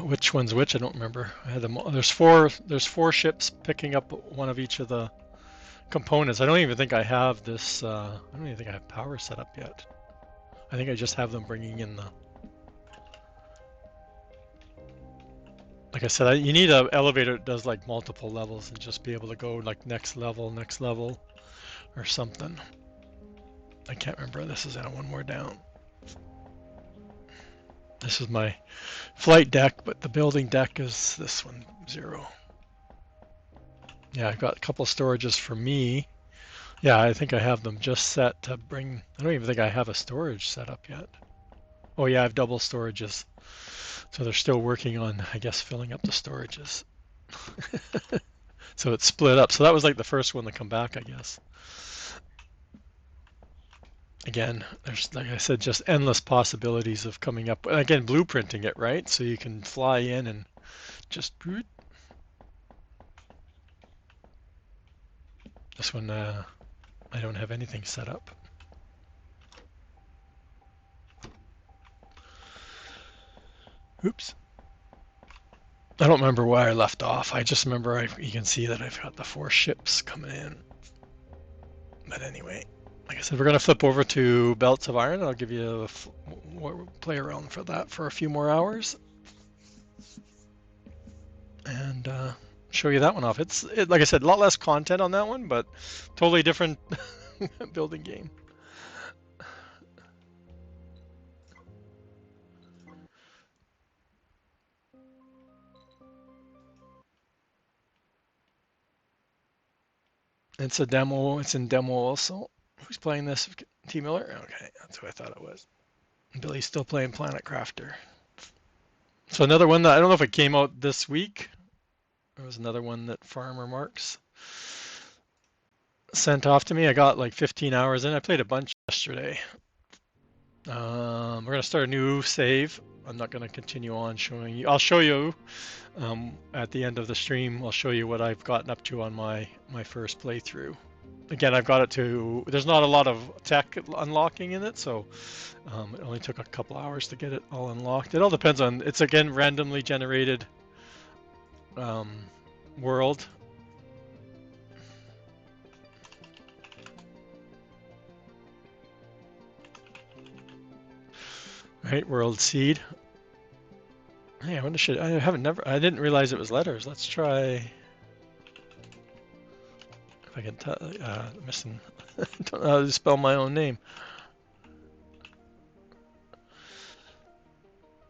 which one's which. I don't remember. I had them. There's four ships picking up one of each of the components. I don't even think I have this. I don't even think I have power set up yet. I think I just have them bringing in the. Like I said, you need an elevator that does like multiple levels and just be able to go like next level, or something. I can't remember. This is one more down. This is my flight deck, but the building deck is this one, 0. Yeah, I've got a couple storages for me. Yeah, I think I have them just set to bring. I don't even think I have a storage set up yet. Oh yeah, I have double storages. So they're still working on, I guess, filling up the storages. So it's split up. So that was like the first one to come back, I guess. Again, there's, like I said, just endless possibilities of coming up. And again, blueprinting it, right? So you can fly in and just... This one, I don't have anything set up. Oops. I don't remember where I left off. I just remember you can see that I've got the 4 ships coming in. But anyway, like I said, we're going to flip over to Belts of Iron. I'll give you a play around for that for a few more hours. and show you that one off. Like I said, a lot less content on that one, but totally different building game. It's a demo. It's in demo also. Who's playing this? T. Miller? Okay, that's who I thought it was. Billy's still playing Planet Crafter. So another one that I don't know if it came out this week. There was another one that Farmer Marks sent off to me. I got like 15 hours in. I played a bunch yesterday. We're gonna start a new save. I'm not gonna continue on showing you. I'll show you at the end of the stream. I'll show you what I've gotten up to on my first playthrough. Again, I've got it to. There's not a lot of tech unlocking in it, so it only took a couple hours to get it all unlocked. It all depends on. It's again randomly generated world. Right, world seed. Hey, I wonder I didn't realize it was letters. Let's try. If I can tell, missing. Don't know how to spell my own name.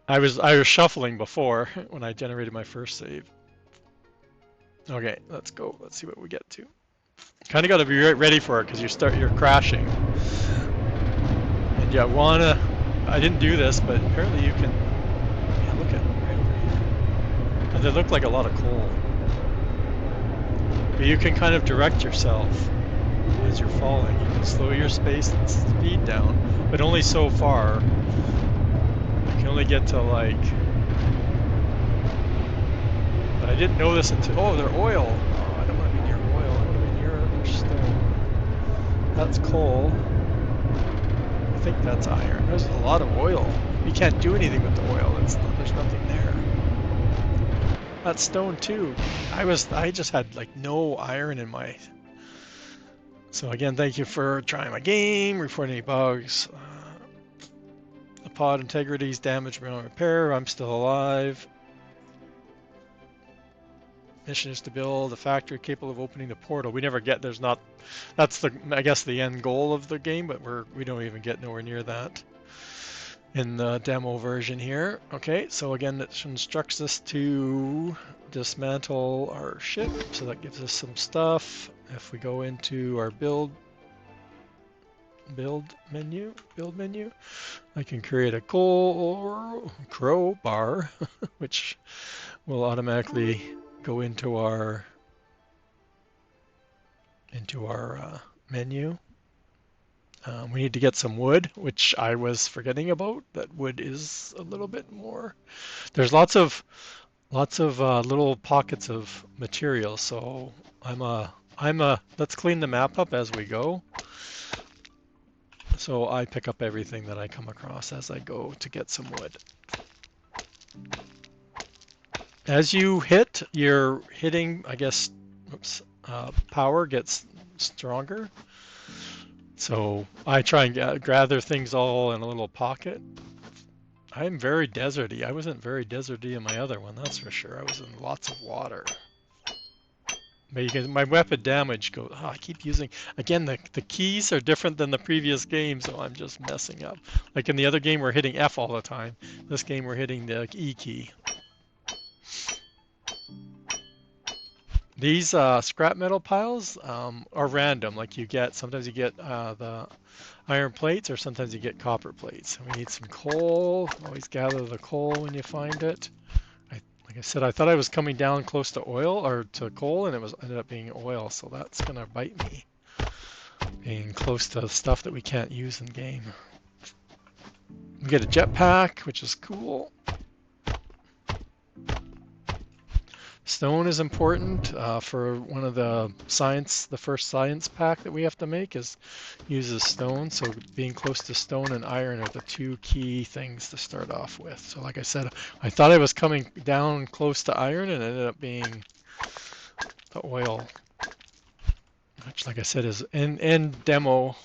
I was shuffling before when I generated my first save. Okay, let's go. Let's see what we get to. Kind of got to be ready for it because you're crashing. And you wanna. I didn't do this, but apparently you can. Yeah, look at it right over here. And they look like a lot of coal. But you can kind of direct yourself as you're falling. You can slow your pace and speed down, but only so far. You can only get to like. But I didn't know this until. Oh, they're oil. Oh, I don't want to be near oil. I want to be near stone. That's coal. I think that's iron. There's a lot of oil. You can't do anything with the oil. There's nothing there. That's stone too. I just had like no iron in my. So again, thank you for trying my game, reporting any bugs. The pod integrity is damaged beyond repair. I'm still alive. Mission is to build a factory capable of opening the portal. We never get. There's not. That's I guess the end goal of the game, but we don't even get nowhere near that in the demo version here. Okay, so again, it instructs us to dismantle our ship. So that gives us some stuff. If we go into our build menu, I can create a crowbar, which will automatically go into our menu. We need to get some wood, which I was forgetting about. That wood is a little bit more. There's lots of little pockets of material. So let's clean the map up as we go. So I pick up everything that I come across as I go to get some wood. As you hit, you're hitting, I guess, power gets stronger. So I try and gather things all in a little pocket. I'm very deserty. I wasn't very deserty in my other one, that's for sure. I was in lots of water. But my weapon damage goes. Oh, I keep using. Again, the keys are different than the previous game, so I'm just messing up. Like in the other game, we're hitting F all the time. This game, we're hitting the E key. These scrap metal piles are random. Like sometimes you get the iron plates, or sometimes you get copper plates. We need some coal. Always gather the coal when you find it. Like I said, I thought I was coming down close to oil or to coal, and it ended up being oil. So that's gonna bite me. Being close to stuff that we can't use in game. We get a jetpack, which is cool. Stone is important for one of the first science pack that we have to make uses stone. So being close to stone and iron are the two key things to start off with. So like I said, I thought I was coming down close to iron, and it ended up being the oil, which like I said is in demo.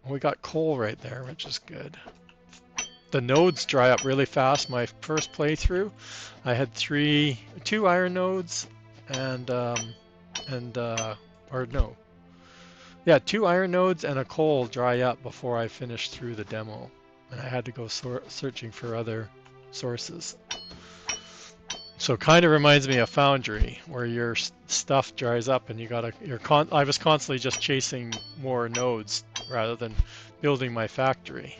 We got coal right there, which is good. the nodes dry up really fast. My first playthrough, I had two iron nodes and or no, yeah, two iron nodes and a coal dry up before I finished through the demo, and I had to go searching for other sources. So it kind of reminds me of Foundry, where your stuff dries up and you gotta. I was constantly just chasing more nodes rather than building my factory.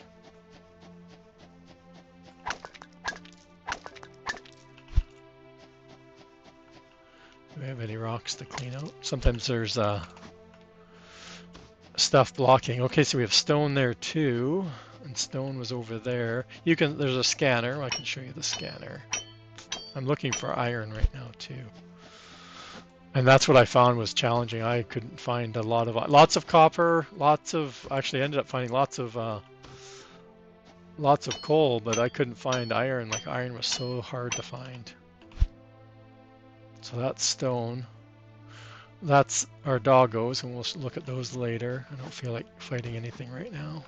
Do we have any rocks to clean out? Sometimes there's stuff blocking. Okay, so we have stone there too, and stone was over there. There's a scanner. I can show you the scanner. I'm looking for iron right now too, and that's what I found was challenging. I couldn't find lots of copper, actually ended up finding lots of coal, but I couldn't find iron. Like iron was so hard to find. So that's stone. That's our doggos, and we'll look at those later. I don't feel like fighting anything right now.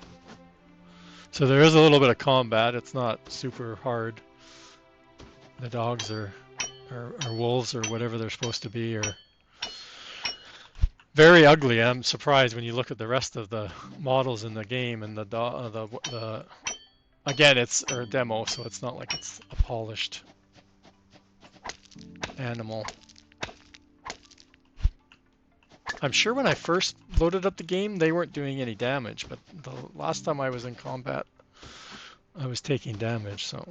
So there is a little bit of combat. It's not super hard. The dogs are wolves or whatever they're supposed to be, are very ugly. I'm surprised when you look at the rest of the models in the game and again, it's a demo, so it's not like it's a polished animal. I'm sure when I first loaded up the game, they weren't doing any damage, but the last time I was in combat, I was taking damage. So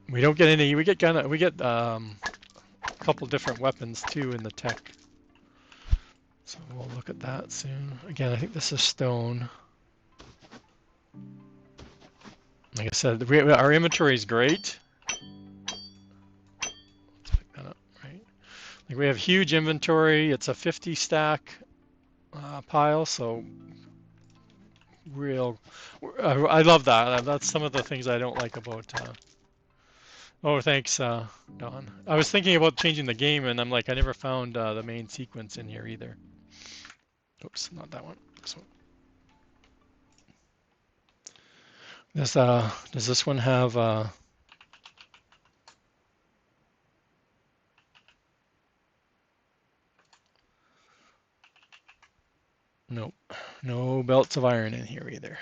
we don't get any. We get a couple different weapons too in the tech. So we'll look at that soon. Again, I think this is stone. Like I said, our inventory is great. Let's pick that up, right? Like we have huge inventory. It's a 50 stack pile, so I love that. That's some of the things I don't like about. Oh, thanks, Don. I was thinking about changing the game, and I'm like, I never found the main sequence in here either. Oops, not that one. This one. Does this one have? Nope, no belts of iron in here either.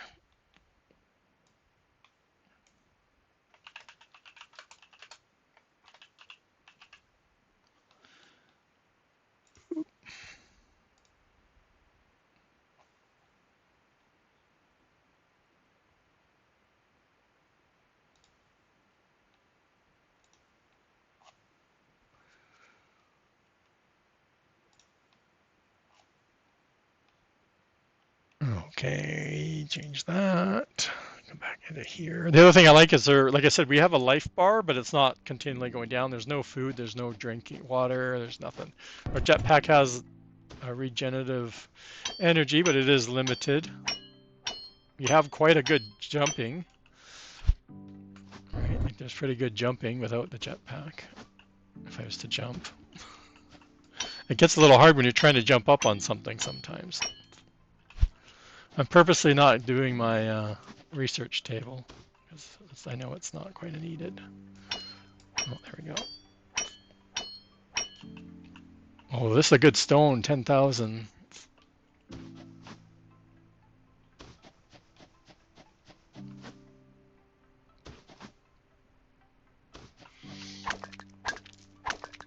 Okay, change that. Come back into here. The other thing I like is like I said, we have a life bar, but it's not continually going down. There's no food, there's no drinking water, there's nothing. Our jetpack has a regenerative energy, but it is limited. You have quite a good jumping. Right, like there's pretty good jumping without the jetpack. If I was to jump. It gets a little hard when you're trying to jump up on something sometimes. I'm purposely not doing my research table because I know it's not quite needed. Oh, there we go. Oh, this is a good stone, 10,000.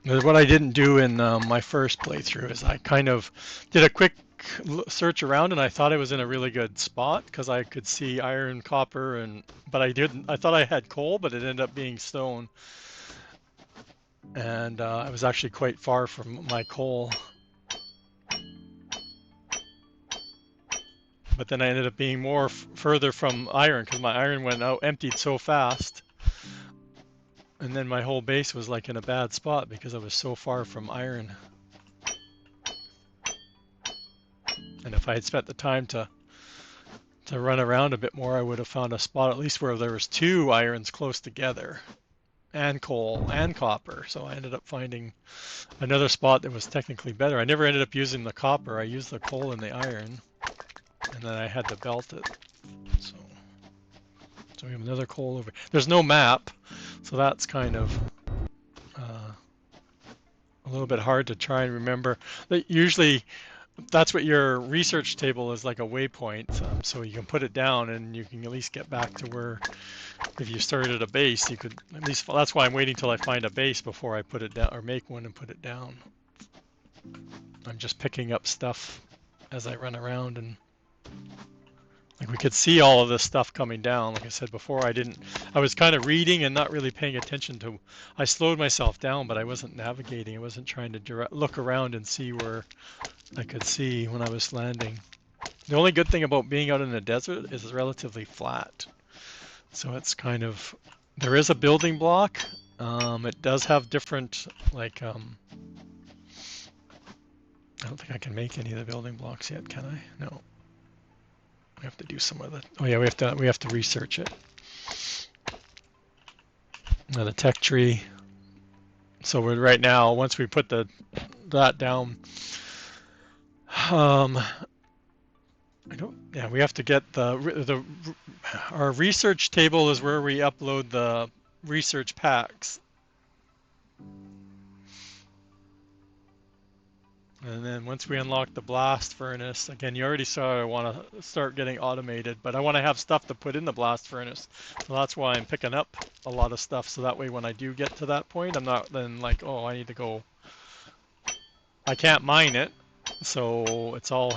What I didn't do in my first playthrough is I kind of did a quick search around, and I thought I was in a really good spot because I could see iron, copper, but I didn't. I thought I had coal, but it ended up being stone, and I was actually quite far from my coal. But then I ended up being further from iron because my iron went out emptied so fast. And then my whole base was like in a bad spot because I was so far from iron. And if I had spent the time to run around a bit more, I would have found a spot at least where there was two irons close together, and coal and copper. So I ended up finding another spot that was technically better. I never ended up using the copper. I used the coal and the iron, and then I had to belt it. So So we have another coal over. There's no map, so that's kind of a little bit hard to try and remember. Usually, that's what your research table is, like a waypoint. So you can put it down, and you can at least get back to where, if you started a base, you could at least. That's why I'm waiting till I find a base before I put it down or make one and put it down. I'm just picking up stuff as I run around, and like we could see all of this stuff coming down. Like I said before, I was kind of reading and not really paying attention to, I slowed myself down, but I wasn't navigating. I wasn't trying to look around and see where I could see when I was landing. The only good thing about being out in the desert is it's relatively flat. So it's kind of, there is a building block. It does have different, like, I don't think I can make any of the building blocks yet, can I? No. We have to do some of the. Oh yeah, we have to research it. Now the tech tree. So we're right now. Once we put that down, I don't. Yeah, we have to get our research table is where we upload the research packs. And then once we unlock the blast furnace, again, you already saw I want to start getting automated, but I want to have stuff to put in the blast furnace. So that's why I'm picking up a lot of stuff. So that way when I do get to that point, I'm not then like, oh, I need to go. I can't mine it. So it's all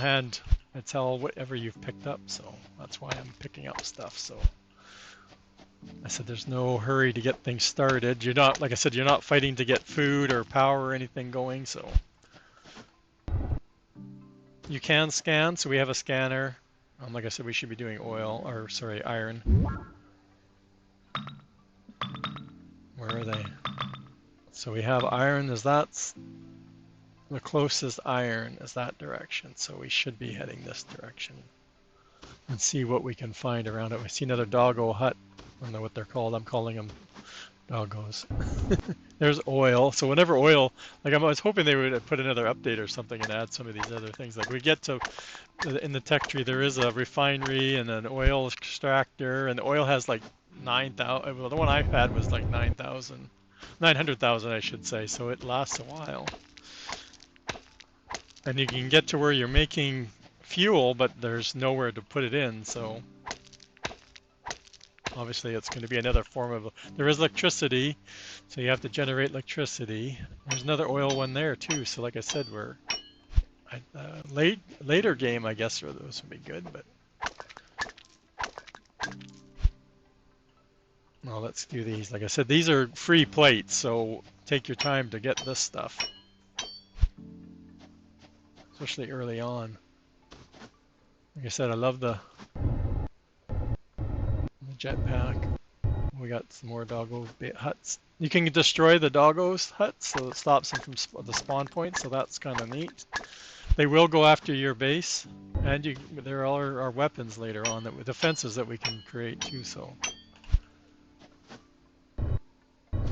whatever you've picked up. So that's why I'm picking up stuff. So I said there's no hurry to get things started. You're not, like I said, you're not fighting to get food or power or anything going. So you can scan, so we have a scanner. Like I said, we should be doing iron. Where are they? So we have iron, that's the closest iron is that direction. So we should be heading this direction and see what we can find around it. We see another doggo hut. I don't know what they're called. I'm calling them doggos. There's oil. So whenever oil, like I was hoping they would put another update or something and add some of these other things. Like we get to, in the tech tree, there is a refinery and an oil extractor, and the oil has like 9,000. Well, the one I had was like 9,000, 900,000, I should say. So it lasts a while. And you can get to where you're making fuel, but there's nowhere to put it in. So obviously it's going to be another form of, there is electricity, so you have to generate electricity. There's another oil one there too, so like I said, we're later game, I guess, or those would be good, but well, let's do these. Like I said, these are free plates, so take your time to get this stuff, especially early on. Like I said, I love the jetpack. We got some more doggo huts. You can destroy the doggo's huts, so it stops them from the spawn point, so that's kind of neat. They will go after your base, and there are weapons later on, with defenses that we can create too, so. I'm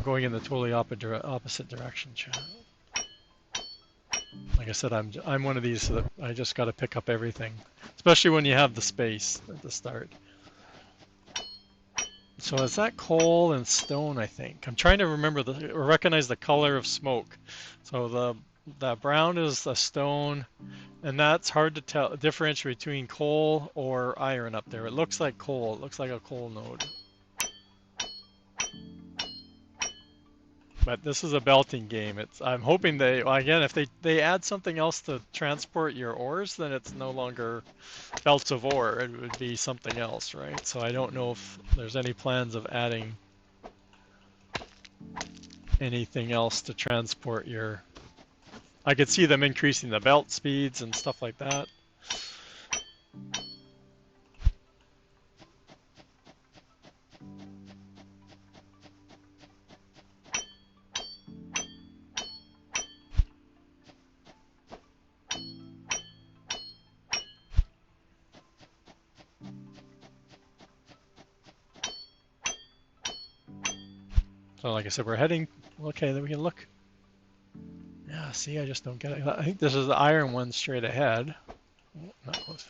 going in the totally opposite direction, chat. Like I said, I'm one of these that I just got to pick up everything, especially when you have the space at the start. So is that coal and stone, I think? I'm trying to remember recognize the color of smoke. So the brown is the stone, and that's hard to differentiate between coal or iron up there. It looks like coal. It looks like a coal node. But this is a belting game. I'm hoping again, if they add something else to transport your ores, then it's no longer belts of ore. It would be something else, right? So I don't know if there's any plans of adding anything else to transport your. I could see them increasing the belt speeds and stuff like that. So like I said, we're heading, okay, then we can look. Yeah, see, I just don't get it. I think this is the iron one straight ahead. Oh, not close.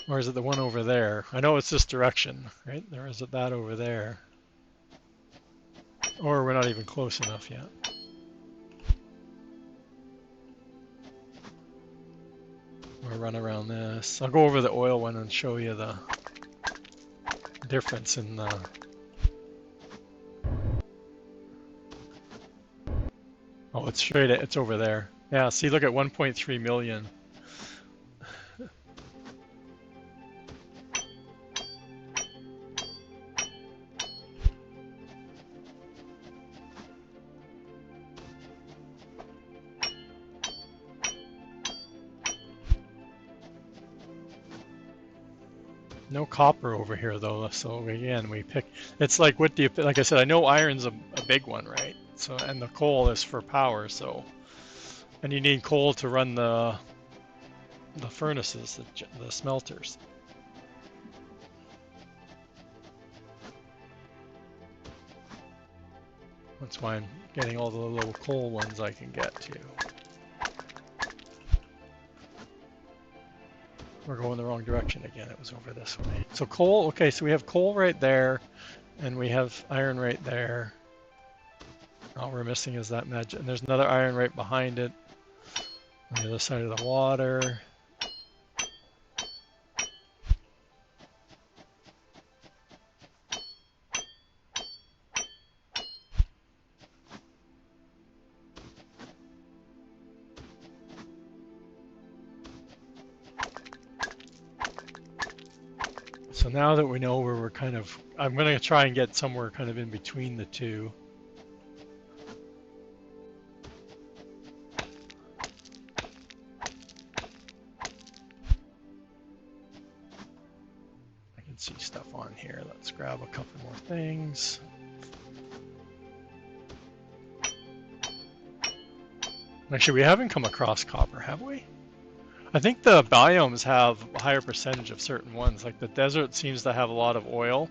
Or is it the one over there? I know it's this direction, right? Or is it that over there? Or we're not even close enough yet. We'll run around this. I'll go over the oil one and show you the difference in the... Oh, it's straight, it's over there. Yeah, see, look at 1.3 million. No copper over here though, so again we pick. It's like, what do you? Like I said, I know iron's a big one, right? So, and the coal is for power. So, and you need coal to run the furnaces, the smelters. That's why I'm getting all the little coal ones I can get to. We're going the wrong direction again. It was over this way. So coal, okay, so we have coal right there, and we have iron right there. All we're missing is that magic, and there's another iron right behind it on the other side of the water. So now that we know where we're kind of, I'm going to try and get somewhere kind of in between the two. I can see stuff on here. Let's grab a couple more things. Actually, we haven't come across copper, have we? I think the biomes have a higher percentage of certain ones. Like the desert seems to have a lot of oil.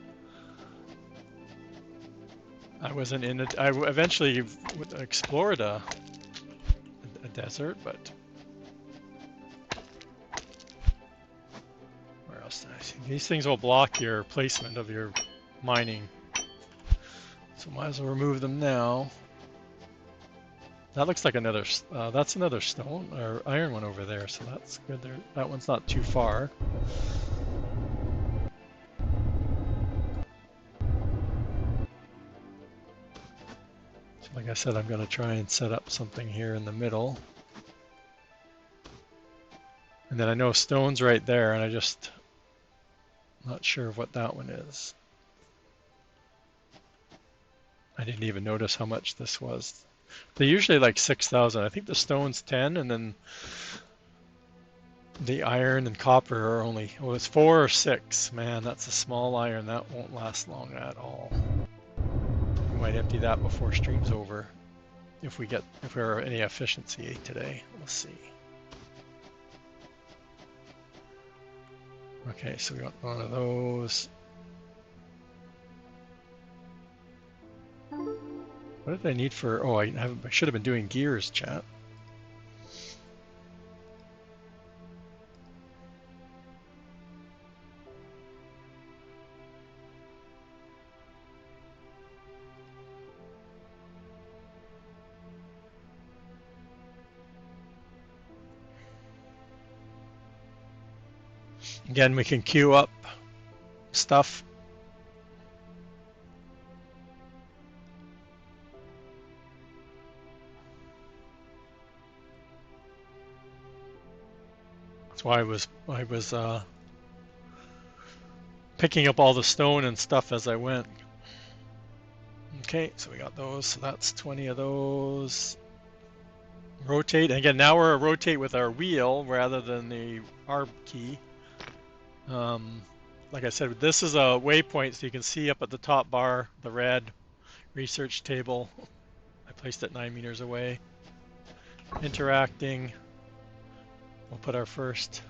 I wasn't in it. I eventually explored a desert, but where else did I see? These things will block your placement of your mining. So might as well remove them now. That looks like another, that's another stone or iron one over there, so that's good. There, that one's not too far. So like I said, I'm going to try and set up something here in the middle. And then I know stone's right there, and I just not sure what that one is. I didn't even notice how much this was. They're usually like 6,000. I think the stone's 10, and then the iron and copper are only, well, it's 4 or 6. Man, that's a small iron. That won't last long at all. We might empty that before stream's over. If we're any efficiency today. Let's see. Okay, so we got one of those. What did I need for, oh, I should have been doing gears, chat. Again, we can queue up stuff. That's why I was picking up all the stone and stuff as I went. Okay, so we got those. So that's 20 of those. Rotate. And again, now we're rotate with our wheel rather than the ARB key. Like I said, this is a waypoint, so you can see up at the top bar, the red research table. I placed it 9 meters away. Interacting. We'll put our first.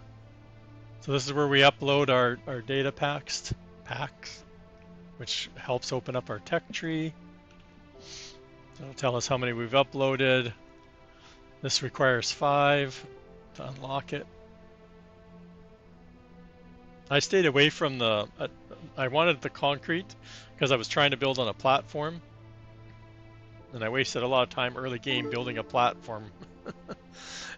So this is where we upload our data packs, which helps open up our tech tree. So it'll tell us how many we've uploaded. This requires 5 to unlock it. I stayed away from the. I wanted the concrete because I was trying to build on a platform, and I wasted a lot of time early game building a platform.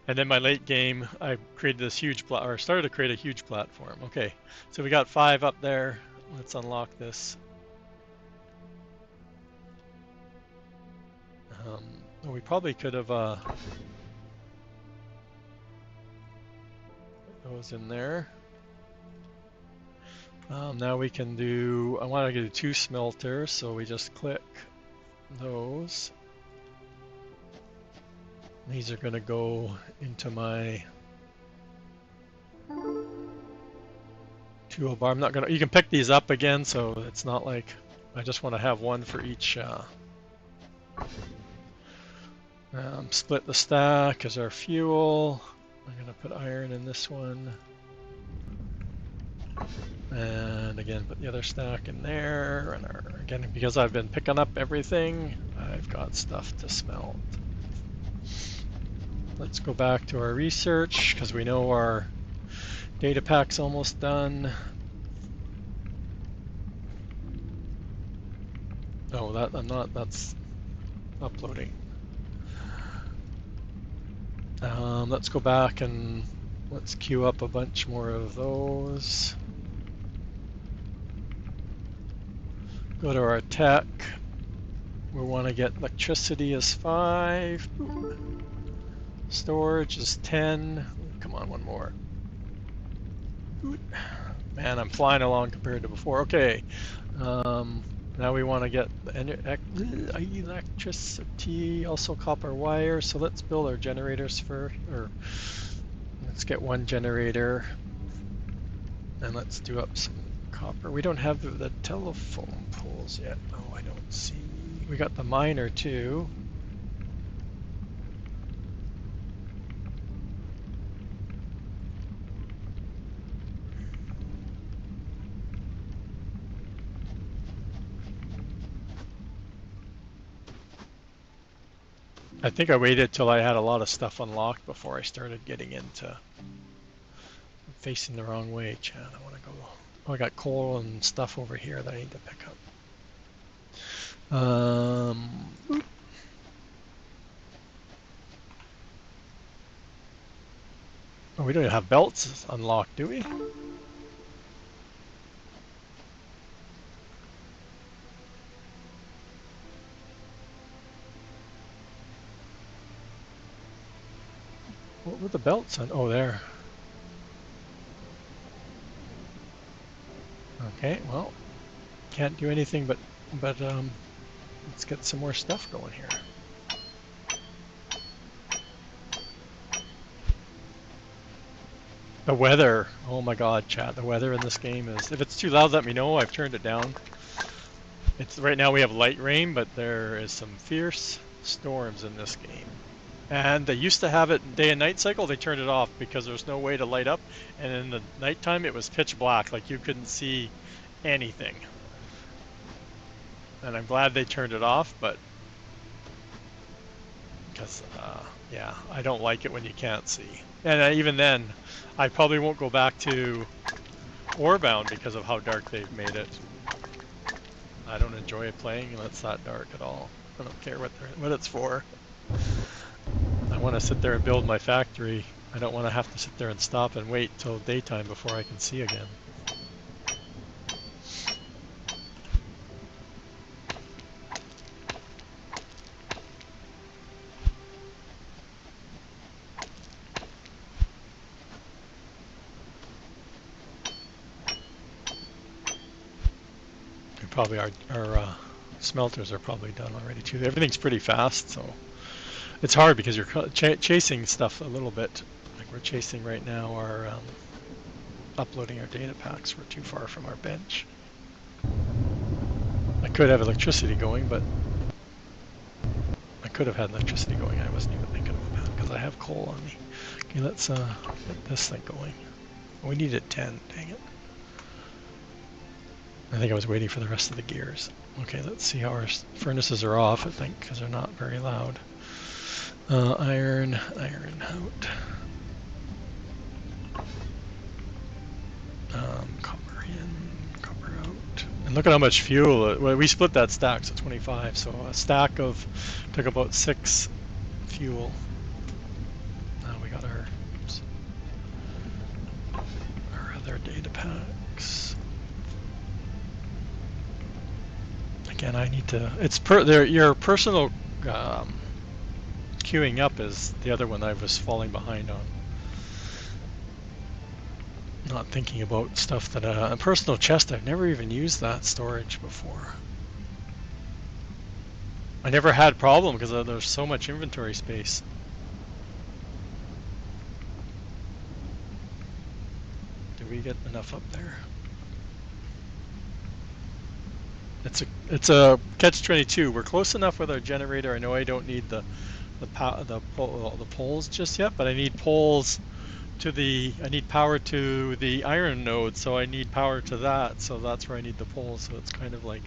And then my late game, I created this huge or started to create a huge platform. Okay, so we got 5 up there. Let's unlock this. We probably could have put those in there. Now we can do. I want to do 2 smelters, so we just click those. These are going to go into my toolbar. I'm not gonna. You can pick these up again, so it's not like I just want to have one for each. Split the stack as our fuel. I'm gonna put iron in this one, and again put the other stack in there. And again, because I've been picking up everything, I've got stuff to smelt. Let's go back to our research because we know our data pack's almost done. Oh, that's uploading. Let's go back and let's queue up a bunch more of those. Go to our tech. We want to get electricity as 5. Storage is 10. Come on, one more. Man, I'm flying along compared to before. Okay. Now we want to get electricity, also copper wire. So let's build our generators first. Or let's get 1 generator. And let's do up some copper. We don't have the telephone poles yet. Oh, I don't see. We got the miner too. I think I waited till I had a lot of stuff unlocked before I started getting into. I'm facing the wrong way, Chad. I want to go. Oh, I got coal and stuff over here that I need to pick up. Oh, we don't even have belts unlocked, do we? What were the belts on? Oh, there. Okay, well, can't do anything but let's get some more stuff going here. The weather, oh my god, chat, the weather in this game is, if it's too loud, let me know. I've turned it down. It's right now we have light rain, but there is some fierce storms in this game. And they used to have it day and night cycle. They turned it off because there's no way to light up. And in the nighttime, it was pitch black, like you couldn't see anything. And I'm glad they turned it off, but because yeah, I don't like it when you can't see. And even then, I probably won't go back to Orebound because of how dark they've made it. I don't enjoy playing when it's that dark at all. I don't care what it's for. I want to sit there and build my factory. I don't want to have to sit there and stop and wait till daytime before I can see again. And probably our smelters are probably done already too. Everything's pretty fast, so it's hard because you're chasing stuff a little bit. Like we're chasing right now our uploading our data packs. We're too far from our bench. I could have electricity going, but I could have had electricity going. I wasn't even thinking about that because I have coal on me. Okay, let's get this thing going. We needed 10, dang it. I think I was waiting for the rest of the gears. Okay, let's see how our furnaces are off, I think, because they're not very loud. Iron out. look at how much fuel. Well, we split that stack, so 25. So a stack of took about 6 fuel. Now we got our, oops, our other data packs. Again, I need to. It's your personal queuing up is the other one I was falling behind on. Not thinking about stuff that a personal chest. I've never even used that storage before. I never had problem because there's so much inventory space. Did we get enough up there? It's a catch-22. We're close enough with our generator. I know I don't need the poles just yet, but I need poles to I need power to the iron node, so I need power to that. So that's where I need the poles. So it's kind of like,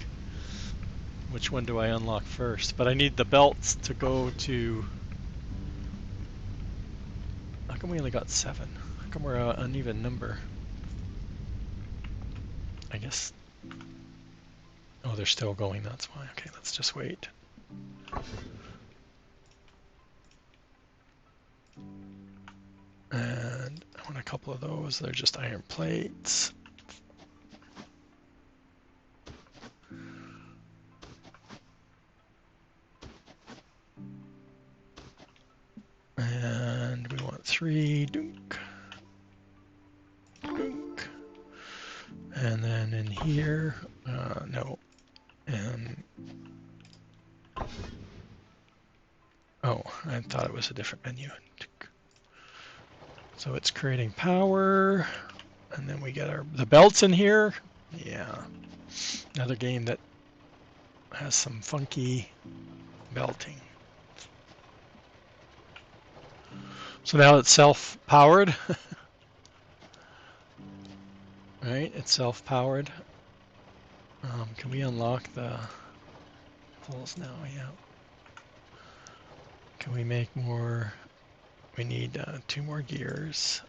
which one do I unlock first? But I need the belts to go to. How come we only got 7? How come we're an uneven number? I guess. Oh, they're still going. That's why. Okay, let's just wait. And I want a couple of those. They're just iron plates. And we want 3 dunk. Dunk. And then in here, no. And oh, I thought it was a different menu. So it's creating power, and then we get the belts in here. Yeah, another game that has some funky belting. So now it's self-powered. Right, it's self-powered. Can we unlock the poles now? Yeah. Can we make more? We need 2 more gears.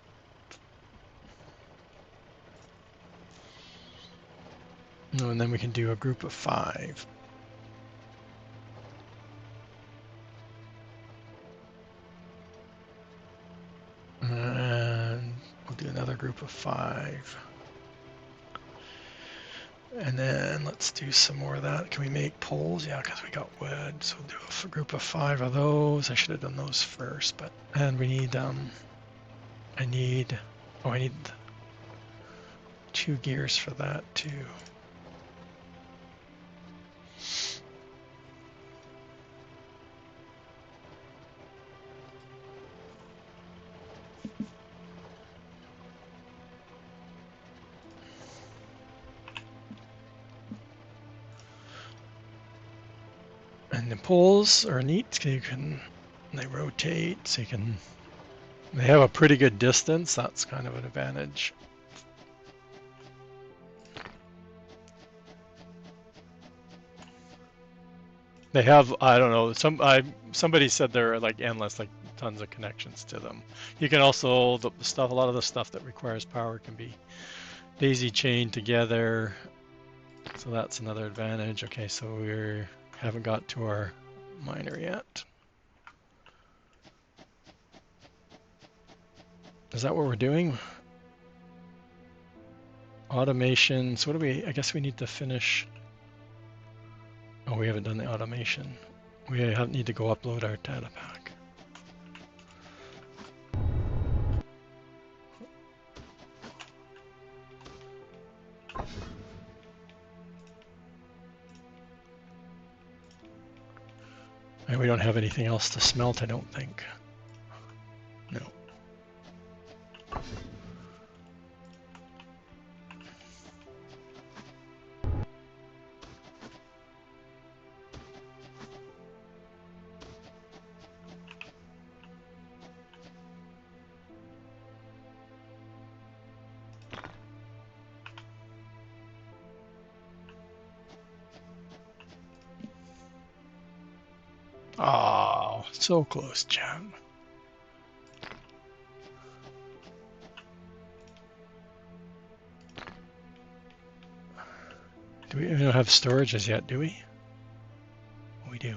Oh, and then we can do a group of 5. And we'll do another group of 5. And then let's do some more of that. Can we make poles? Yeah, because we got wood. So we'll do a group of 5 of those. I should have done those first, but and we need I need 2 gears for that too. And the poles are neat. They rotate, so they have a pretty good distance. That's kind of an advantage. They have, I don't know, somebody said they're like endless, like tons of connections to them. You can also, a lot of the stuff that requires power can be daisy chained together. So that's another advantage. Okay, so we haven't got to our miner yet. Is that what we're doing? Automation. So what do I guess we need to finish. Oh, we haven't done the automation. We need to go upload our data pack. And we don't have anything else to smelt, I don't think. No. Oh, so close, chat. Do we don't have storages yet, do we? We do.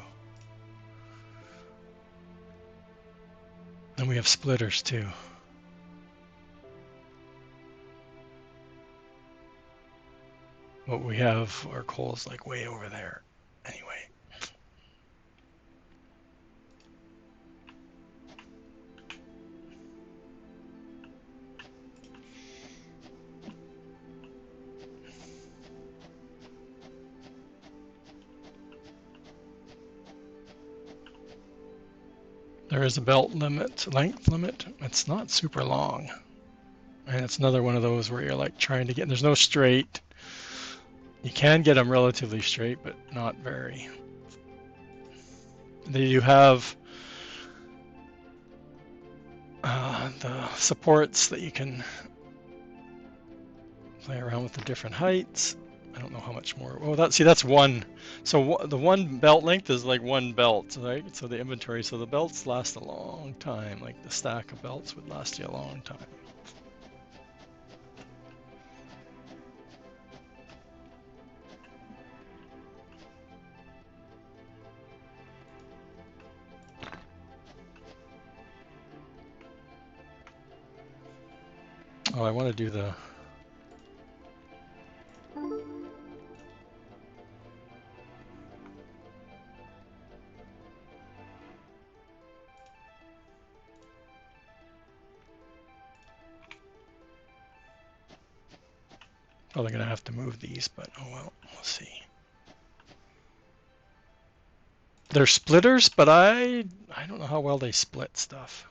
And we have splitters too. What we have, our coal is like way over there. Anyway. There is a belt limit, length limit. It's not super long. And it's another one of those where you're like trying to get, there's no straight. You can get them relatively straight, but not very. Then you have the supports that you can play around with the different heights. I don't know how much more. Well, that's one. So the one belt length is like one belt, right? So the inventory, so the belts last a long time. Like the stack of belts would last you a long time. Oh, I want to do the. Probably gonna have to move these, but oh well, we'll see. They're splitters, but I don't know how well they split stuff.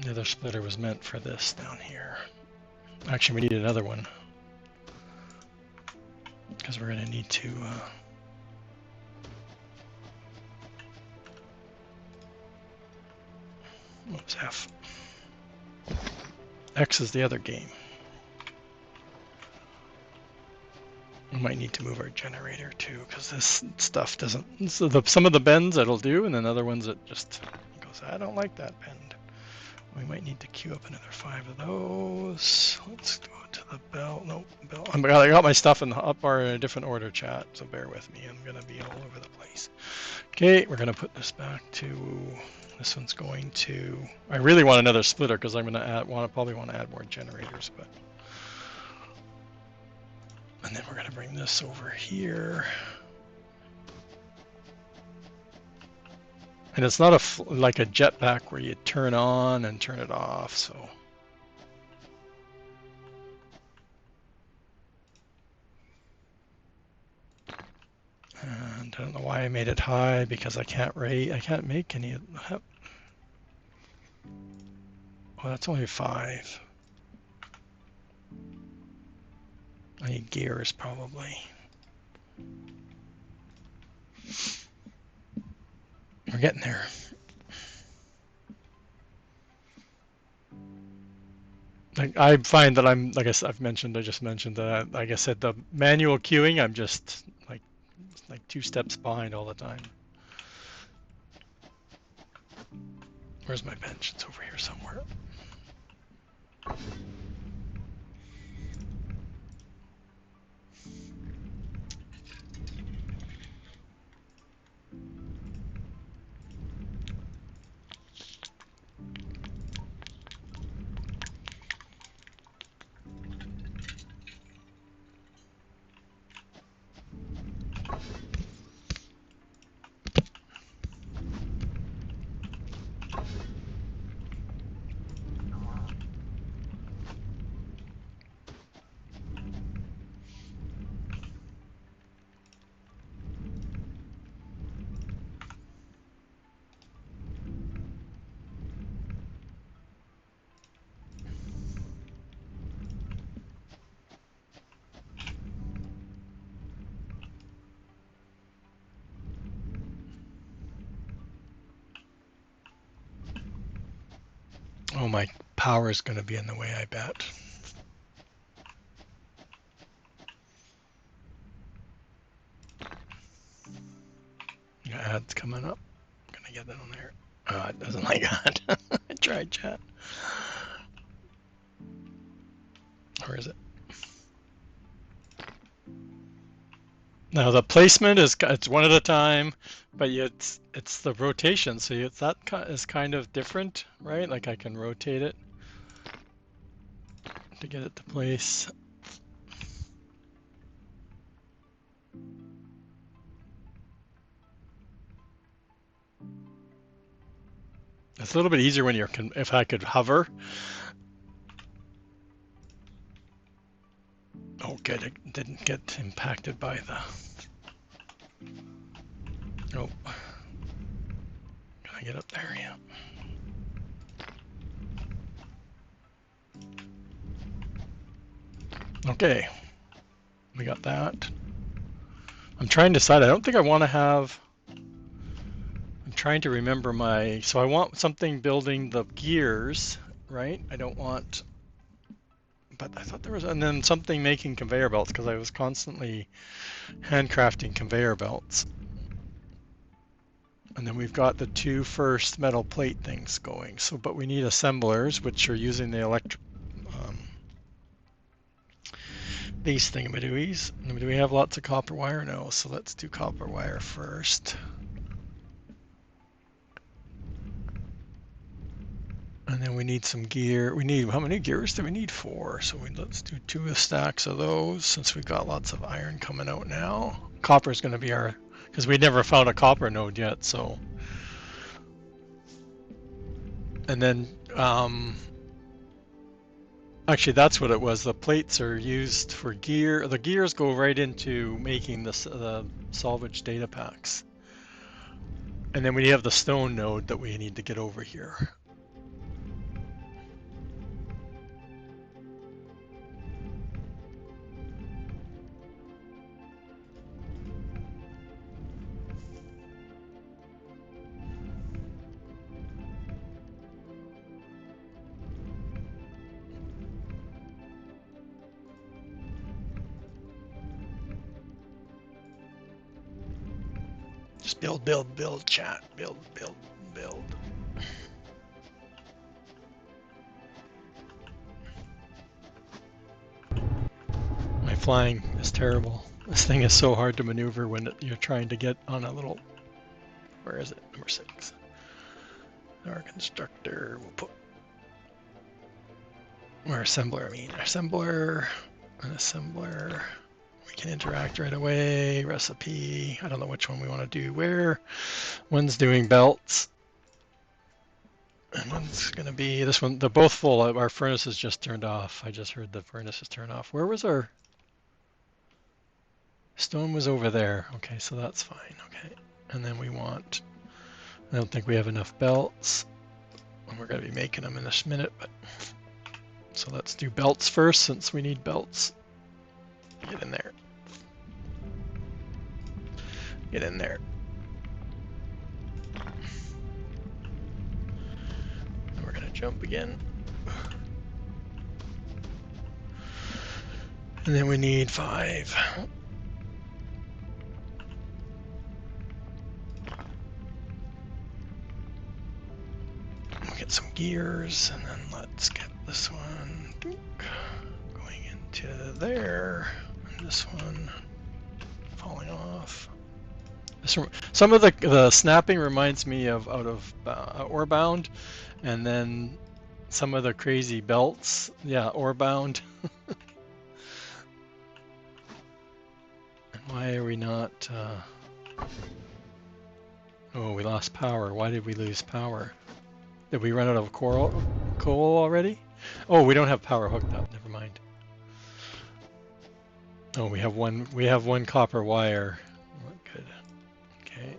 The other splitter was meant for this down here. Actually, we need another one because we're going to need to. What was F? X is the other game. We might need to move our generator too because this stuff doesn't. So some of the bends it'll do, and then other ones it just goes. I don't like that bend. We might need to queue up another 5 of those. Let's go to the bell. Nope, bell. I got my stuff in the up bar in a different order, chat, so bear with me. I'm going to be all over the place. Okay, we're going to put this back to, this one's going to, I really want another splitter because I'm going to add, probably want to add more generators, but. And then we're going to bring this over here. And it's not like a jetpack where you turn on and turn it off, so. And I don't know why I made it high because I can't make any. Well, that's only 5. I need gears probably. We're getting there. I find that I'm, like I just mentioned that, like I said, the manual queuing, I'm just like 2 steps behind all the time. Where's my bench? It's over here somewhere. Oh, my power is going to be in the way, I bet. Ads coming up. Gonna get it on there. It doesn't like that. I tried chat. Where is it? Now the placement it's one at a time, but it's the rotation. So that is kind of different, right? Like I can rotate it to get it to place. It's a little bit easier when if I could hover. Oh, good. It didn't get impacted by the. Oh, can I get up there? Yeah. Okay, we got that. I'm trying to decide. I don't think I want to have. I'm trying to remember so I want something building the gears, right? I don't want. But I thought there was, and then something making conveyor belts because I was constantly handcrafting conveyor belts. And then we've got the two first metal plate things going. So, but we need assemblers, which are using the electric these thingamadooies. Do we have lots of copper wire? No. So let's do copper wire first. And then we need some gear. How many gears do we need? 4. So let's do 2 stacks of those since we've got lots of iron coming out now. Copper is going to be because we never found a copper node yet. So, and then actually that's what it was. The plates are used for gear. The gears go right into making the salvage data packs. And then we have the stone node that we need to get over here. Just build, chat. Build. My flying is terrible. This thing is so hard to maneuver when you're trying to get on a little... Where is it? Number 6. Our constructor will put... Or assembler, Assembler. An assembler. We can interact right away. Recipe. I don't know which one we want to do where. One's doing belts. And one's going to be this one. They're both full. Our furnace is just turned off. I just heard the furnace is turned off. Where was our... Stone was over there. Okay, so that's fine. Okay. And then we want... I don't think we have enough belts. And we're going to be making them in this minute, but... So let's do belts first, since we need belts. Get in there. Get in there. And we're going to jump again. And then we need 5. We'll get some gears, and then let's get this one going into there, and this one falling off. Some of the snapping reminds me of out of Orebound, and then some of the crazy belts. Yeah, Orebound. And why are we not? Oh, we lost power. Why did we lose power? Did we run out of coal already? Oh, we don't have power hooked up. Never mind. Oh, we have one copper wire. Oh, good. Okay.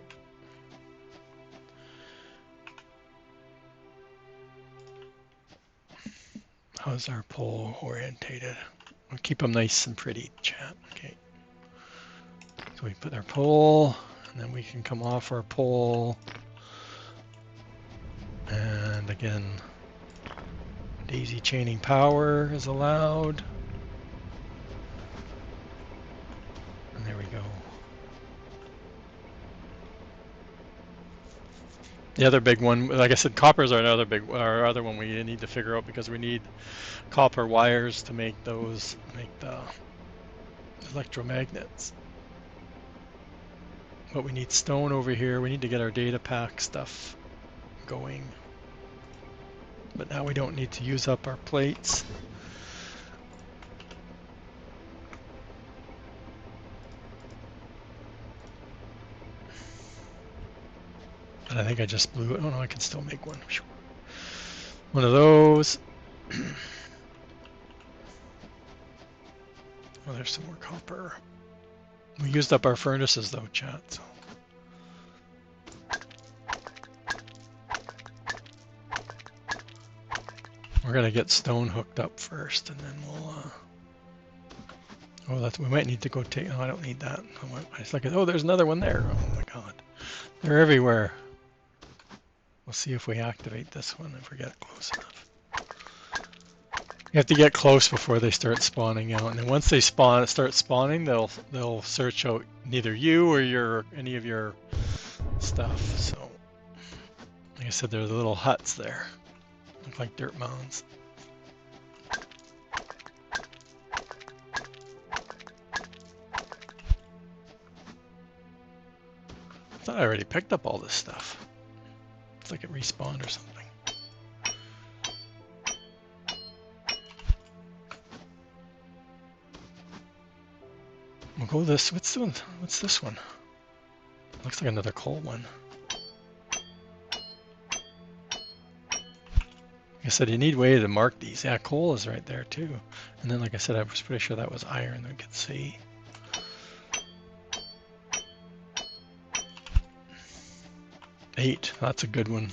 How's our pole orientated? We'll keep them nice and pretty, chat. Okay. So we put our pole, and then we can come off our pole. And again, daisy chaining power is allowed. And there we go. The other big one, like I said, coppers are another big, our other one we need to figure out because we need copper wires to make those, make the electromagnets. But we need stone over here. We need to get our data pack stuff going. But now we don't need to use up our plates. And I think I just blew it. Oh no, I can still make one. One of those. Oh, there's some more copper. We used up our furnaces though, chat. So. We're gonna get stone hooked up first, and then we'll. Oh, we might need to go take. Oh, I don't need that. I was like, oh, there's another one there. Oh my god, they're everywhere. We'll see if we activate this one if we get close enough. You have to get close before they start spawning out, and then once they start spawning, they'll search out neither you or any of your stuff. So, like I said, there are the little huts there, look like dirt mounds. I thought I already picked up all this stuff. It's like it respawned or something. We'll go this. What's this one? Looks like another coal one. Like I said, you need a way to mark these. Yeah, coal is right there too. And then, like I said, I was pretty sure that was iron that we could see. Eight. That's a good one.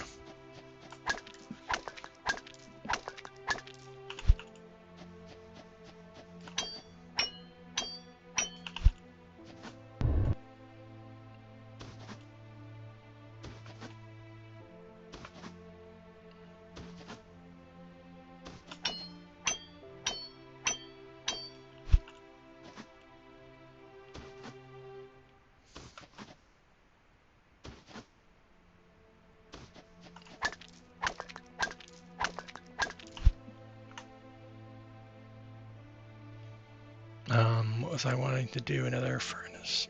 What was I wanting to do? Another furnace.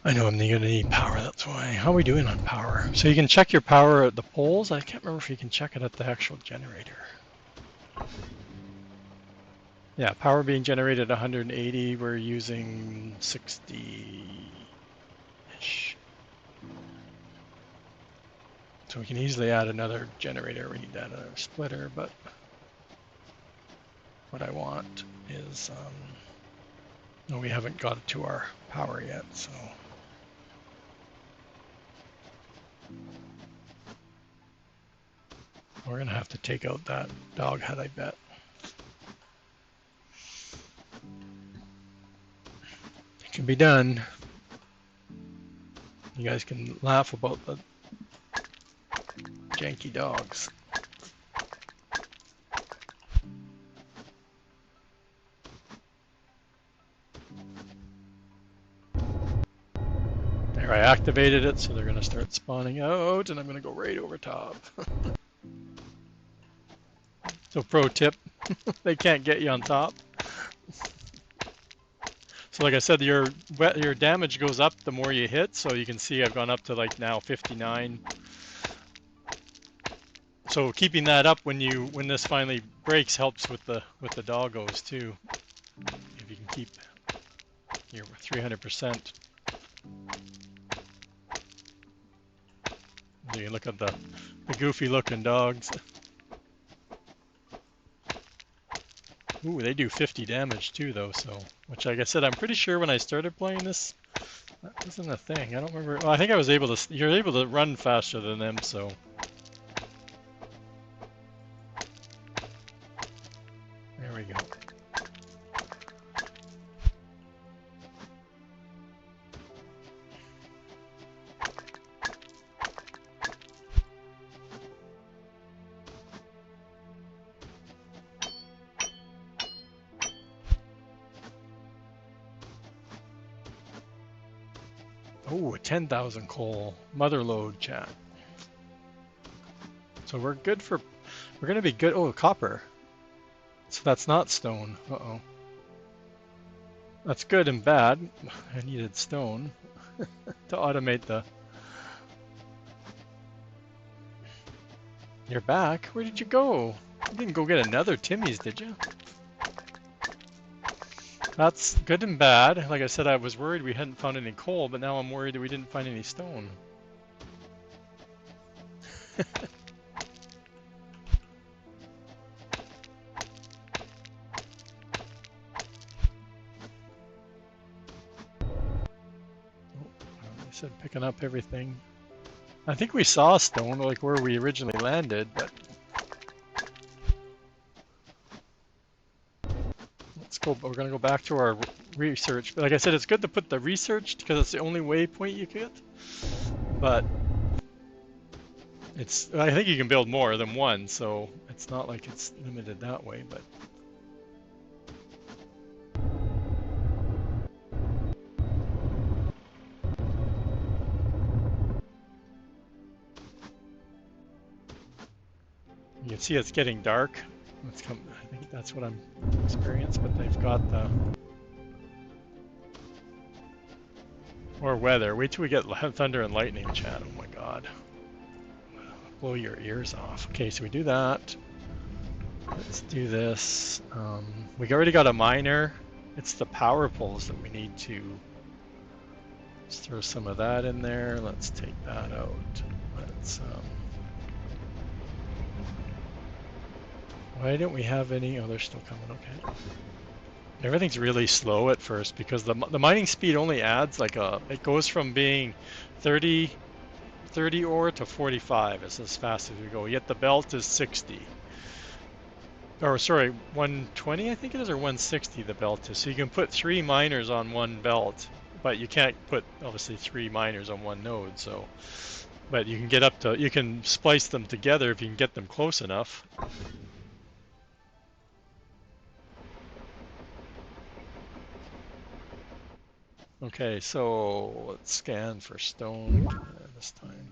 I know I'm gonna need power, that's why. How are we doing on power? So you can check your power at the poles. I can't remember if you can check it at the actual generator. Yeah, power being generated 180, we're using 60-ish. So we can easily add another generator. We need to add another splitter, but what I want is, no, we haven't got it to our power yet, so. We're gonna have to take out that dog hut, I bet. It can be done. You guys can laugh about the janky dogs. There, I activated it, so they're gonna start spawning out, and I'm gonna go right over top. So pro tip, they can't get you on top. So like I said, your damage goes up the more you hit. So you can see I've gone up to like now 59. So keeping that up when this finally breaks helps with the doggos too. If you can keep your 300%. You look at the goofy looking dogs. Ooh, they do 50 damage too though, so, which like I said, I'm pretty sure when I started playing this, that wasn't a thing. I don't remember. Well, I think I was able to, you're able to run faster than them, so. There we go. Oh, 10,000 coal. Mother load, chat. So we're good for, we're going to be good. Oh, copper. So that's not stone. Uh-oh. That's good and bad. I needed stone to automate the... You're back? Where did you go? You didn't go get another Timmy's, did you? That's good and bad. Like I said, I was worried we hadn't found any coal, but now I'm worried that we didn't find any stone. I said picking up everything. I think we saw stone, like where we originally landed, but... Let's go, we're gonna go back to our research. But like I said, it's good to put the research, because it's the only waypoint you get. But... I think you can build more than one, so it's not like it's limited that way, but... You can see it's getting dark. I think that's what I'm experiencing, but they've got the... Or weather. Wait till we get thunder and lightning, chat. Oh my god. Blow your ears off. Okay, so we do that. Let's do this. We already got a miner. It's the power poles that we need to... Let's throw some of that in there. Let's take that out. Let's... Why don't we have any? Oh, they're still coming. Okay. Everything's really slow at first because the mining speed only adds like it goes from being 30 ore to 45 is as fast as we go. Yet the belt is 60. Or sorry, 120 I think it is, or 160 the belt is. So you can put 3 miners on one belt, but you can't put obviously 3 miners on one node. So, but you can get up to, you can splice them together if you can get them close enough. Okay, so let's scan for stone this time.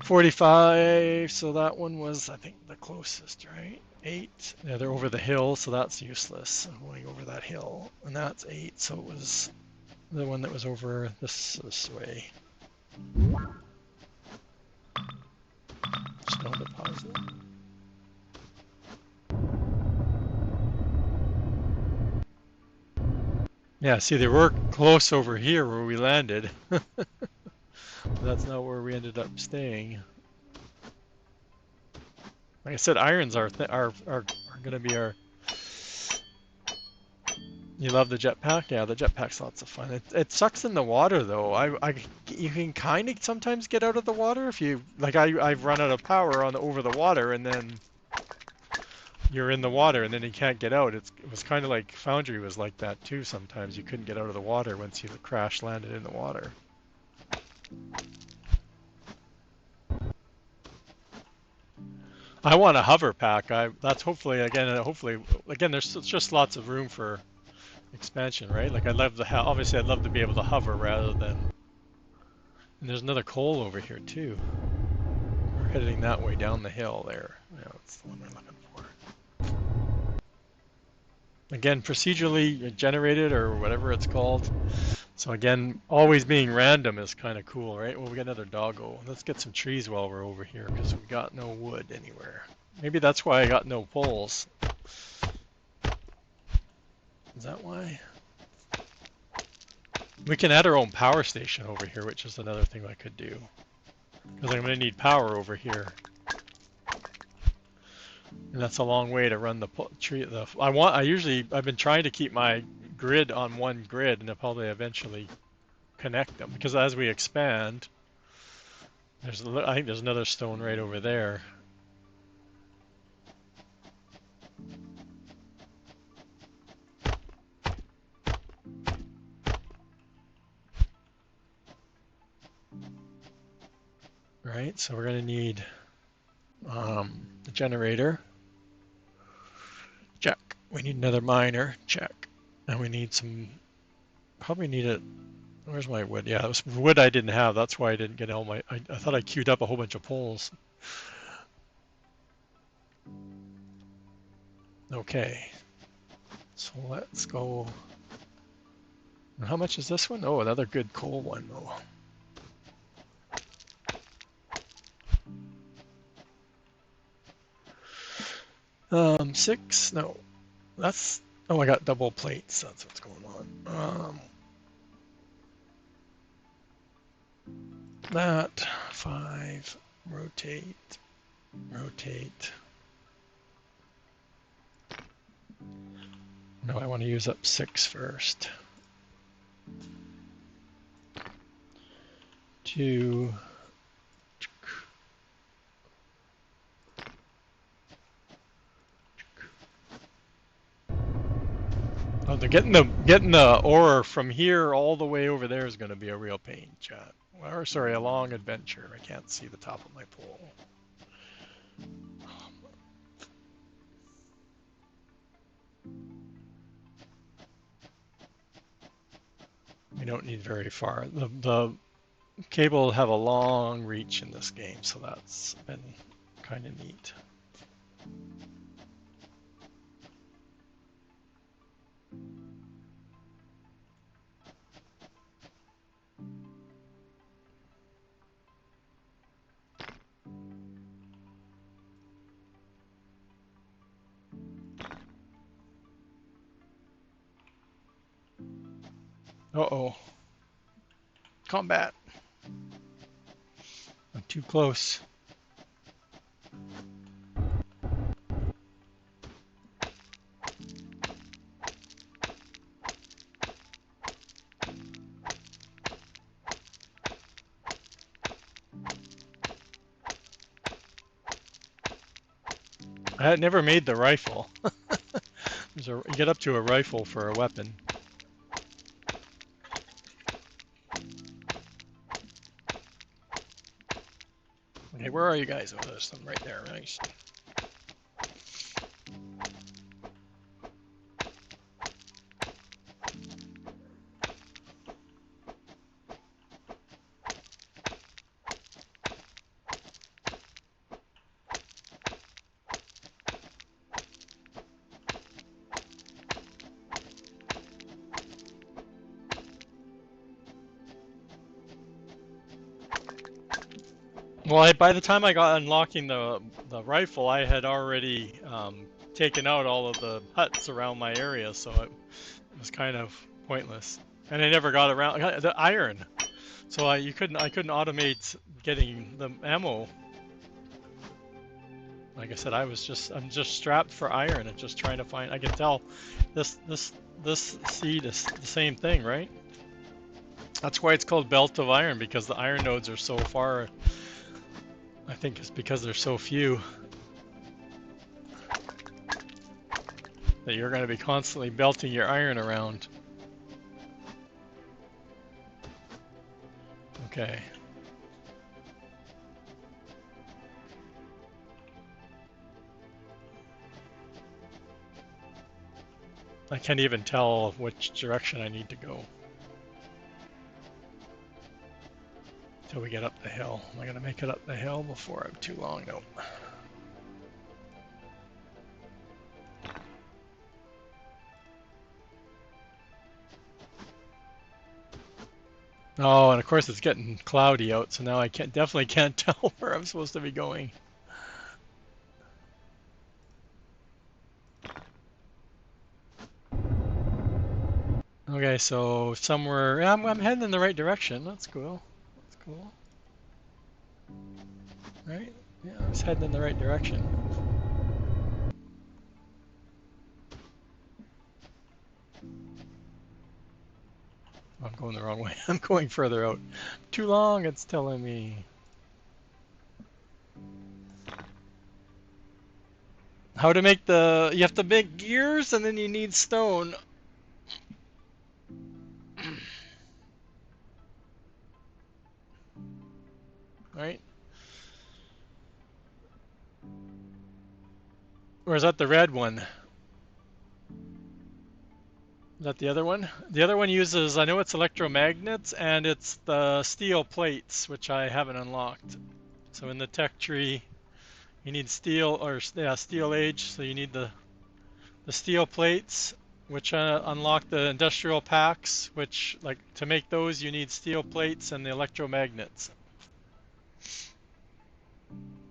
45, so that one was, I think, the closest, right? 8. Yeah, they're over the hill, so that's useless. I'm going over that hill. And that's 8, so it was the one that was over this way. Stone deposit. Yeah, see, they were close over here where we landed. That's not where we ended up staying. Like I said, irons are going to be our... You love the jetpack? Yeah, the jetpack's lots of fun. It sucks in the water though. You can kind of sometimes get out of the water if you... Like I've run out of power over the water and then... You're in the water and then you can't get out. It was kind of like Foundry was like that too sometimes. You couldn't get out of the water once you crash landed in the water. I want a hover pack. That's hopefully again there's just lots of room for expansion, right? Like obviously I'd love to be able to hover rather than... And there's another coal over here too. heading that way down the hill there. Yeah, that's the one we're looking for. Again, procedurally generated or whatever it's called. So again, always being random is kind of cool, right? Well, we got another doggo. Let's get some trees while we're over here because we got no wood anywhere. Maybe that's why I got no poles. Is that why? We can add our own power station over here, which is another thing I could do. Because I'm going to need power over here. And that's a long way to run the tree. I've been trying to keep my grid on one grid, and I'll probably eventually connect them. Because as we expand, I think there's another stone right over there. Right, so we're going to need the generator. Check. We need another miner. Check. And we need some, probably need it. Where's my wood? Yeah, it was wood I didn't have. That's why I didn't get all my, I thought I queued up a whole bunch of poles. Okay. So let's go. And how much is this one? Oh, another good coal one though. Six, no, that's, oh, I got double plates, that's what's going on. That, 5, rotate. No, I want to use up 6 first. 2. Oh, they're getting the ore from here all the way over there is going to be a real pain, chat. Or sorry, a long adventure. I can't see the top of my pole. We don't need very far. The cable will have a long reach in this game, so that's been kind of neat. Uh-oh. Combat. I'm too close. I had never made the rifle. You get up to a rifle for a weapon. Okay, where are you guys? Oh, there's some right there. Nice. Well, by the time I got unlocking the rifle, I had already taken out all of the huts around my area, so it was kind of pointless. And I never got around the iron, so I couldn't automate getting the ammo. Like I said, I'm just strapped for iron and just trying to find. I can tell this seed is the same thing, right? That's why it's called Belt of Iron, because the iron nodes are so far. I think it's because there's so few that you're going to be constantly belting your iron around. Okay. I can't even tell which direction I need to go. till we get up the hill. Am I gonna make it up the hill before I'm too long? No. Oh, and of course it's getting cloudy out, so now I definitely can't tell where I'm supposed to be going. Okay, so somewhere, yeah, I'm heading in the right direction. That's cool. That's cool. Right? Yeah, I was heading in the right direction. I'm going the wrong way. I'm going further out. Too long, it's telling me. How to make the... You have to make gears, and then you need stone. Right? Or is that the red one? Is that the other one? The other one uses, I know it's electromagnets, and it's the steel plates, which I haven't unlocked. So in the tech tree, you need steel, or yeah, steel age, so you need the steel plates, which unlock the industrial packs, which, like, to make those you need steel plates and the electromagnets.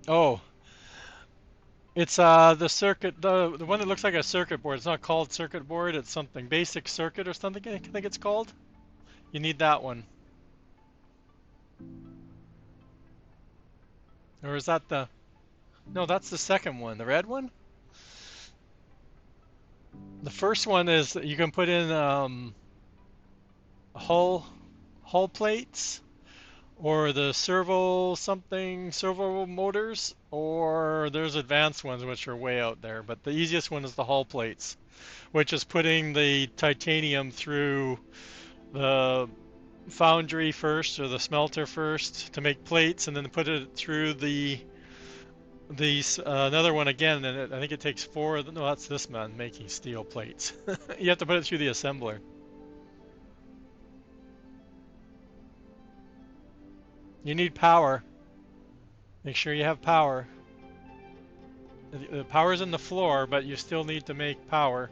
Oh, it's the circuit, the one that looks like a circuit board. It's not called circuit board, it's something basic circuit or something, I think it's called. You need that one. Or is that the... No, that's the second one, the red one? The first one is you can put in hull plates, or the servo motors, or there's advanced ones which are way out there, but the easiest one is the hull plates, which is putting the titanium through the foundry first, or the smelter first, to make plates, and then put it through another one again, and I think it takes four. No, that's this man making steel plates. You have to put it through the assembler. You need power. Make sure you have power. The power's in the floor, but you still need to make power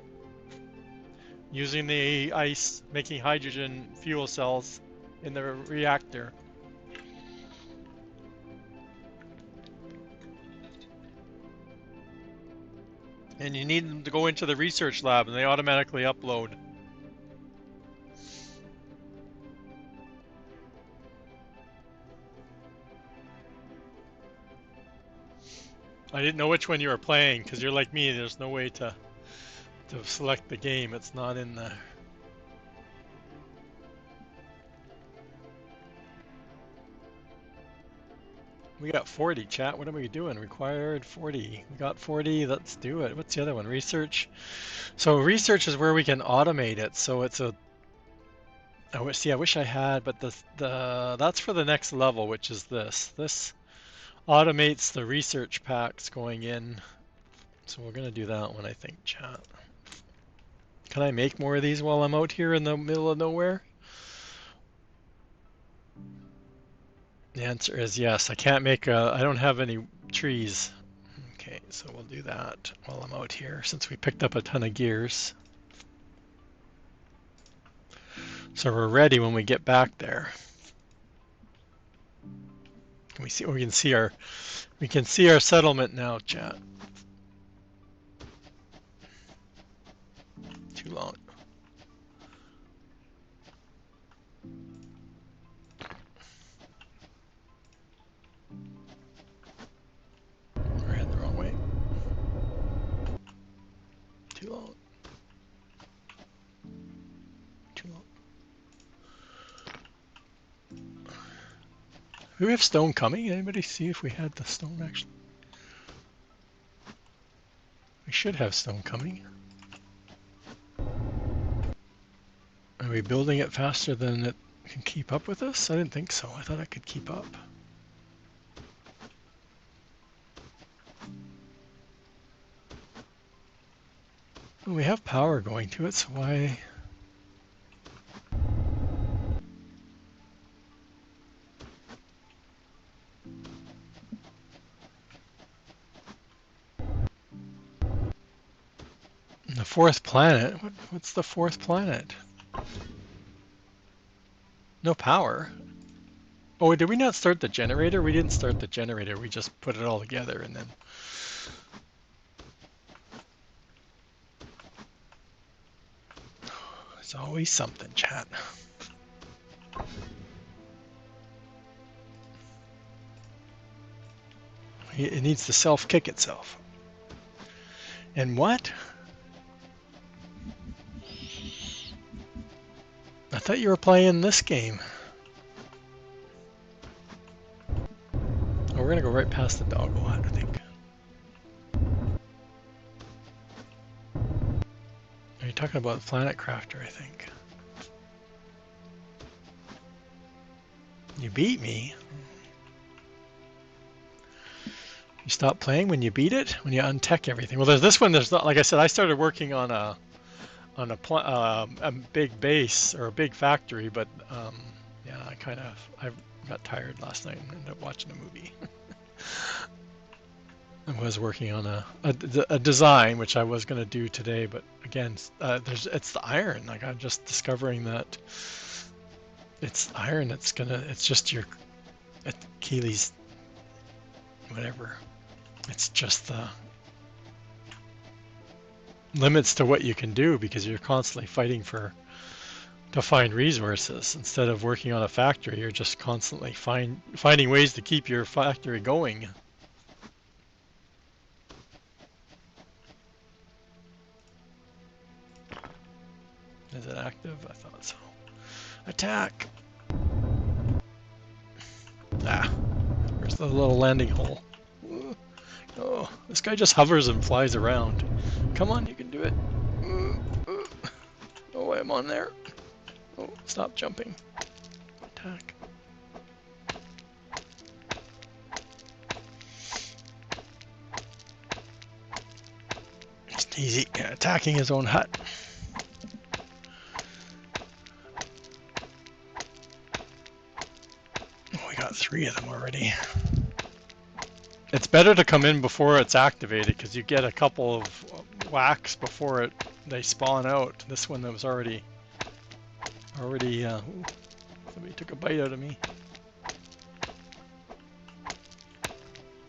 using the ice, making hydrogen fuel cells in the reactor. And you need them to go into the research lab, and they automatically upload. I didn't know which one you were playing, because you're like me, there's no way to select the game. It's not in the... We got 40, chat. What are we doing? Required 40. We got 40. Let's do it. What's the other one? Research. So research is where we can automate it. So it's a... I wish I had, but that's for the next level, which is this. This automates the research packs going in. So we're gonna do that one, I think, chat. Can I make more of these while I'm out here in the middle of nowhere? The answer is yes. I can't make I don't have any trees. Okay, so we'll do that while I'm out here, since we picked up a ton of gears. So we're ready when we get back there. Can we see? We can see our settlement now, chat. Too long. We're heading the wrong way. Too long. Too long. Do we have stone coming? Anybody see if we had the stone actually? We should have stone coming. Are we building it faster than it can keep up with us? I didn't think so. I thought I could keep up. Well, we have power going to it, so why? The fourth planet? What's the fourth planet? No power. Oh, did we not start the generator? We didn't start the generator. We just put it all together and then... There's always something, chat. It needs to self-kick itself. And what? I thought you were playing this game. Oh, we're gonna go right past the dog a lot, I think. Are you talking about Planet Crafter, I think? You beat me? You stop playing when you beat it? When you untech everything? Well, there's this one. There's not, like I said, I started working on a big base or a big factory, but yeah, I got tired last night and ended up watching a movie. I was working on a design which I was going to do today, but again, it's the iron. Like I'm just discovering that it's iron. It's just your Keely's whatever. It's just the limits to what you can do because you're constantly fighting to find resources. Instead of working on a factory, you're just constantly finding ways to keep your factory going. Is it active? I thought so. Attack! Ah, where's the little landing hole? Oh, this guy just hovers and flies around. Come on, you can do it. Oh, I'm on there. Oh, stop jumping. Attack. It's easy. Yeah, attacking his own hut. Oh, we got 3 of them already. It's better to come in before it's activated because you get a couple of whacks before they spawn out. This one that was already somebody took a bite out of me.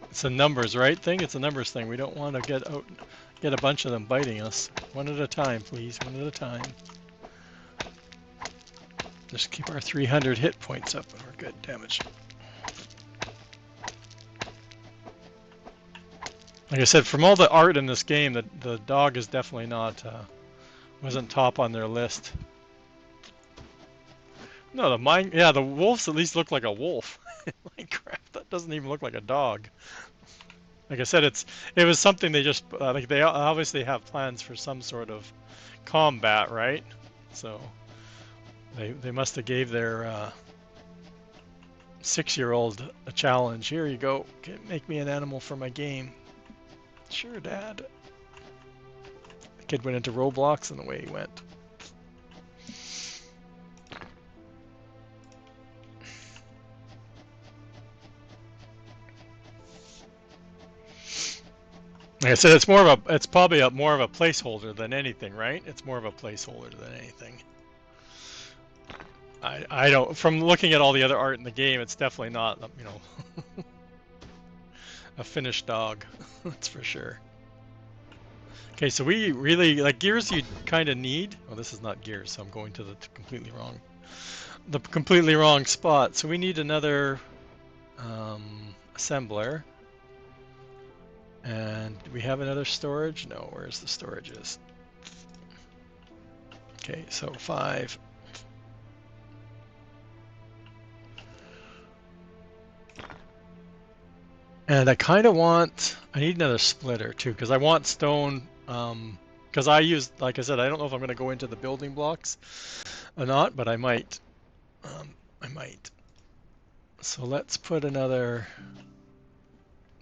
It's a numbers, right thing? It's a numbers thing. We don't want to get a bunch of them biting us. One at a time, please. One at a time. Just keep our 300 hit points up and we're good. Damage. Like I said, from all the art in this game, the dog is definitely not wasn't top on their list. No, the wolves at least look like a wolf. Minecraft, that doesn't even look like a dog. Like I said, it was something they just like they obviously have plans for some sort of combat, right? So they must have gave their 6-year-old a challenge. Here you go, make me an animal for my game. Sure, Dad. The kid went into Roblox and away he went. Like I said, it's probably more of a placeholder than anything, right? It's more of a placeholder than anything. I don't, from looking at all the other art in the game, it's definitely not, you know, a finished dog. That's for sure. Okay, so we really, like gears you kind of need. Oh, this is not gears, so I'm going to the completely wrong spot. So we need another assembler. And do we have another storage? No, where's the storage is? Okay, so 5. And I kind of I need another splitter too, because I want stone, because like I said, I don't know if I'm going to go into the building blocks or not, but I might. So let's put another,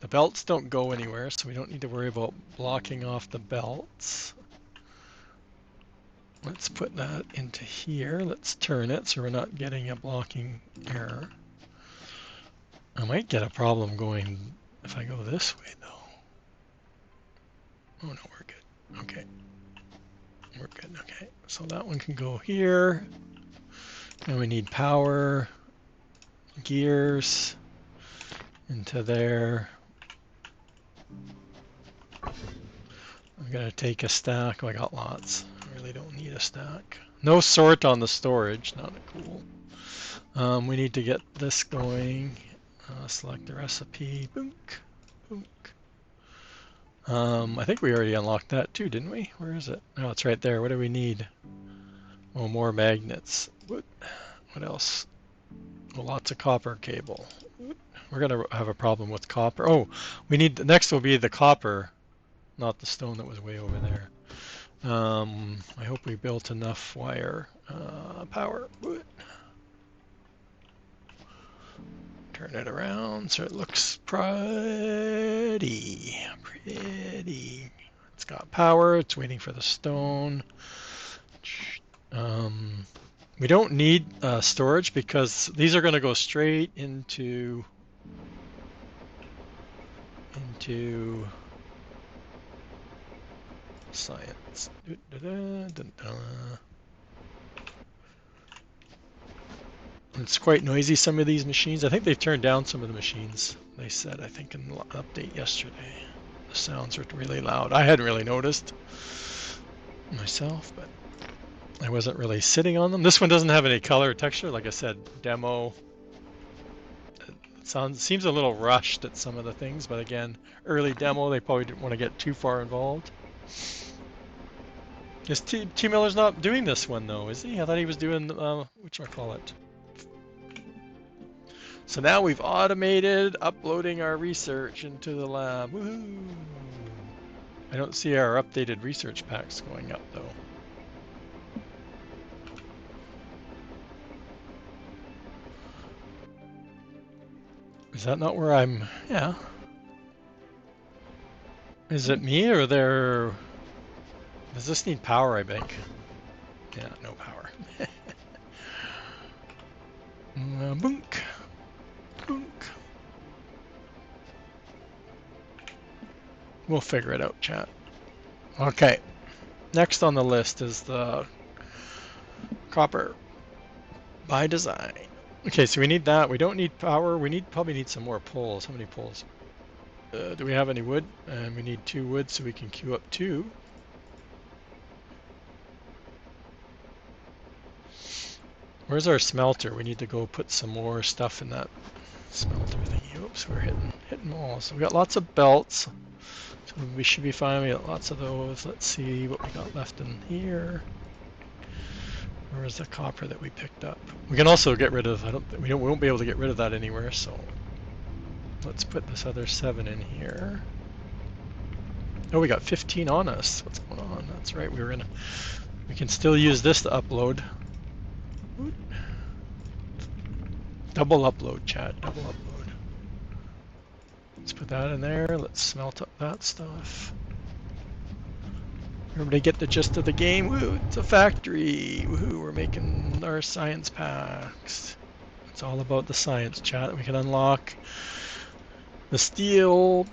the belts don't go anywhere, so we don't need to worry about blocking off the belts. Let's put that into here. Let's turn it so we're not getting a blocking error. I might get a problem going if I go this way though. Oh no, we're good. Okay. We're good. Okay, so that one can go here. And we need power, gears into there. I'm gonna take a stack. Oh, I got lots. I really don't need a stack. No sort on the storage. Not cool. We need to get this going. Select the recipe. Boonk. Boonk. I think we already unlocked that too, didn't we? Where is it? Oh, it's right there. What do we need? Oh, more magnets. What else? Oh, lots of copper cable. We're gonna have a problem with copper. Oh, we need, next will be the copper, not the stone that was way over there. I hope we built enough wire power. Turn it around so it looks pretty. It's got power. It's waiting for the stone. We don't need storage because these are going to go straight into science. It's quite noisy, some of these machines. I think they've turned down some of the machines. They said, I think, in the update yesterday. The sounds were really loud. I hadn't really noticed myself, but I wasn't really sitting on them. This one doesn't have any color or texture. Like I said, demo. It seems a little rushed at some of the things, but again, early demo, they probably didn't want to get too far involved. Is T Miller's not doing this one though, is he? I thought he was doing whatchamacallit. So now we've automated uploading our research into the lab. Woohoo! I don't see our updated research packs going up though. Is that not where I'm? Yeah. Is it me or there? Does this need power, I think? Yeah, no power. Boonk. Boonk. We'll figure it out, chat. Okay. Next on the list is the copper by design. Okay, so we need that. We don't need power. We probably need some more poles. How many poles? Do we have any wood? And we need 2 wood so we can queue up 2. Where's our smelter? We need to go put some more stuff in that smelter thingy. Oops, we're hitting walls. So we got lots of belts. So we should be fine. We got lots of those. Let's see what we got left in here. Where is the copper that we picked up? We can also get rid of. We won't be able to get rid of that anywhere. So let's put this other 7 in here. Oh, we got 15 on us. What's going on? That's right. We can still use this to upload. Double upload, chat. Double upload. Let's put that in there. Let's smelt up that stuff. Everybody get the gist of the game. Woo! It's a factory. Woohoo! We're making our science packs. It's all about the science, chat. We can unlock the steel.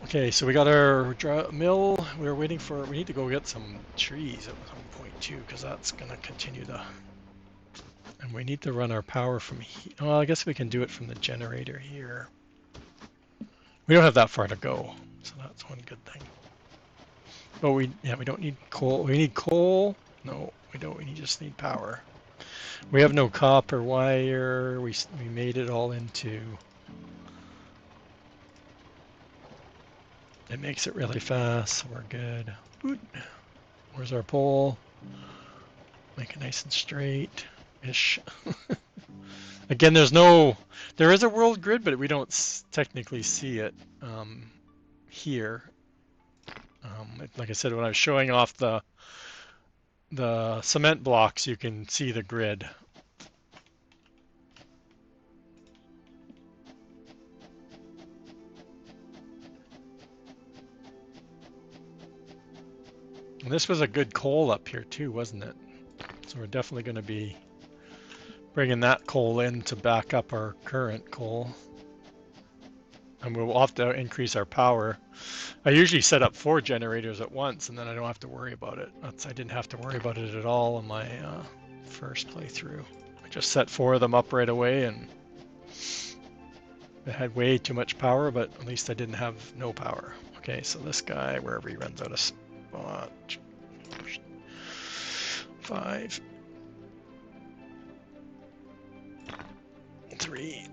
Okay, so we got our mill. We're waiting for. We need to go get some trees at some point too, because that's gonna continue the. And we need to run our power from here. Well, I guess we can do it from the generator here. We don't have that far to go, so that's one good thing. But we don't need coal. We need coal. No, we don't. We just need power. We have no copper wire. We made it all into. It makes it really fast, so we're good. Boot. Where's our pole? Make it nice and straight. Ish. Again, there is a world grid, but we don't technically see it here. Like I said, when I was showing off the cement blocks, you can see the grid. And this was a good coal up here too, wasn't it? So we're definitely going to be bringing that coal in to back up our current coal. and we'll have to increase our power. I usually set up 4 generators at once, and then I don't have to worry about it. I didn't have to worry about it at all in my first playthrough. I just set 4 of them up right away, and it had way too much power, but at least I didn't have no power. Okay, so this guy, wherever he runs out of spot, 5, 3.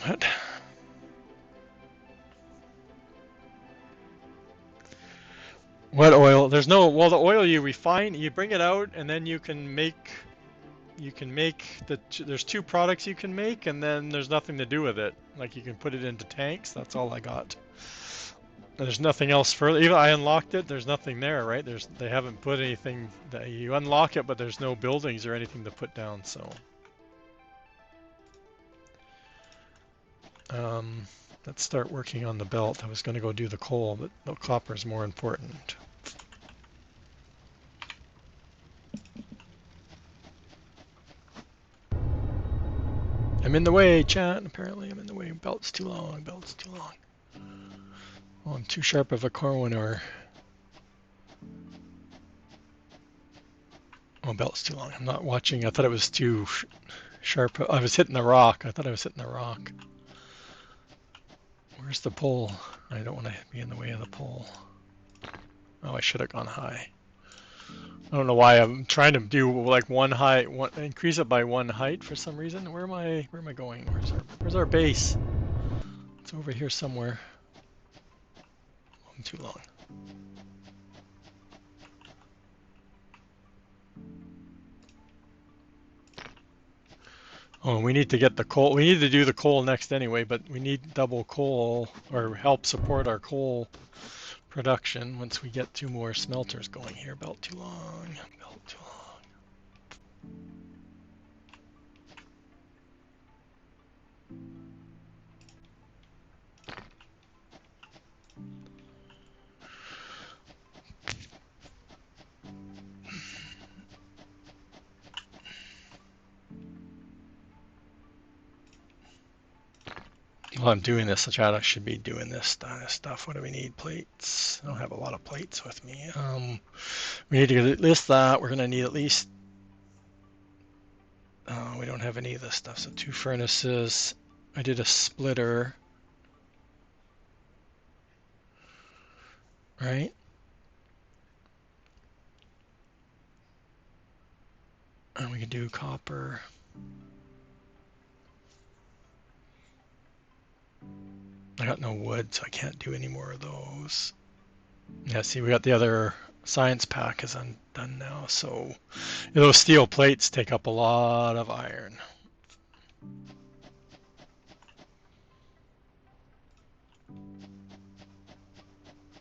What? What oil? There's no, well, the oil you refine, you bring it out, and then you can make there's 2 products you can make, and then there's nothing to do with it. Like, you can put it into tanks. That's all I got. There's nothing else further. Even I unlocked it, there's nothing there, right? They haven't put anything that you unlock it, but there's no buildings or anything to put down, so let's start working on the belt. I was going to go do the coal, but the copper is more important. I'm in the way, chat. Apparently I'm in the way. Belt's too long. Belt's too long. Oh, I'm too sharp of a corner. Oh, belt's too long. I'm not watching. I thought it was too sharp. I was hitting the rock. I thought I was hitting the rock. Where's the pole? I don't want to be in the way of the pole. Oh, I should have gone high. I don't know why I'm trying to do like one height, increase it by 1 height for some reason. Where am I going? Where's our base? It's over here somewhere. I'm too long. Oh, we need to get the coal. We need to do the coal next anyway, but we need double coal or help support our coal production once we get 2 more smelters going here. Belt too long. Belt too long. While I'm doing this, I should be doing this stuff. What do we need? Plates. I don't have a lot of plates with me. We need to list that. We're going to need at least... we don't have any of this stuff. So 2 furnaces. I did a splitter. Right? And we can do copper. I got no wood, so I can't do any more of those. Yeah, see, we got the other science pack is done now, so those steel plates take up a lot of iron.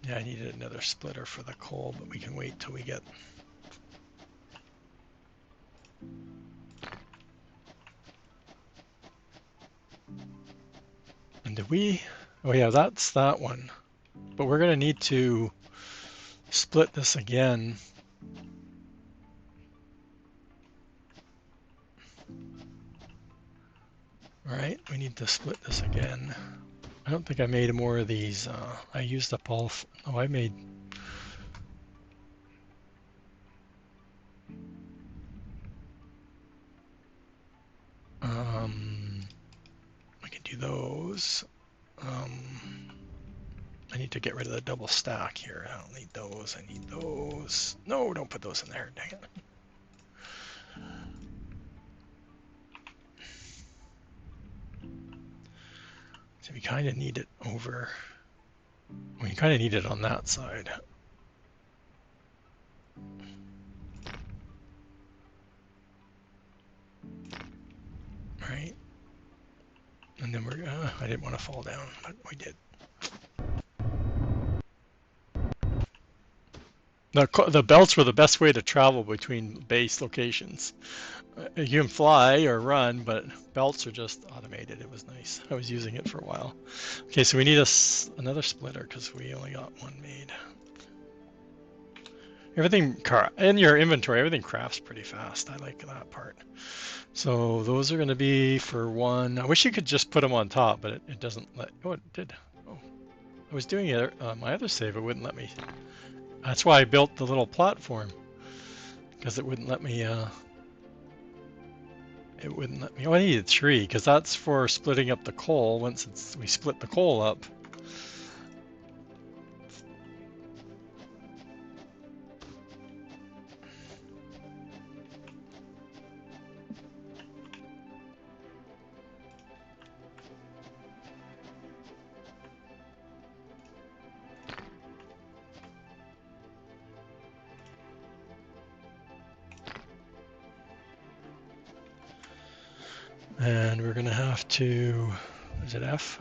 Yeah, I needed another splitter for the coal, but we can wait till we get... And did we... Oh yeah, that's that one. But we're going to need to split this again. Right, we need to split this again. I don't think I made more of these. I used up all... Oh, I made... I can do those. I need to get rid of the double stack here. I don't need those. I need those. No, don't put those in there. Dang it. So we kind of need it over. We kind of need it on that side. Right. And then we're, I didn't want to fall down, but we did. The belts were the best way to travel between base locations. You can fly or run, but belts are just automated. It was nice. I was using it for a while. Okay, so we need another splitter because we only got one made. Everything in your inventory, everything crafts pretty fast. I like that part. So those are going to be for one. I wish you could just put them on top, but it doesn't let. Oh, it did. Oh, I was doing it my other save. It wouldn't let me. That's why I built the little platform, because it wouldn't let me. It wouldn't let me. Oh, I needed 3 because that's for splitting up the coal. Once we split the coal up. And we're gonna have to, is it F?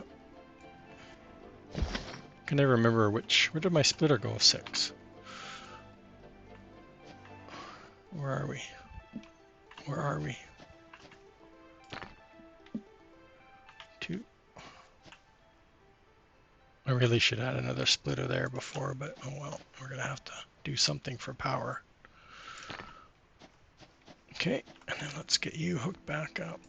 Can I remember where did my splitter go? 6. Where are we? Where are we? 2. I really should add another splitter there before, but oh well, we're gonna have to do something for power. Okay, and then let's get you hooked back up.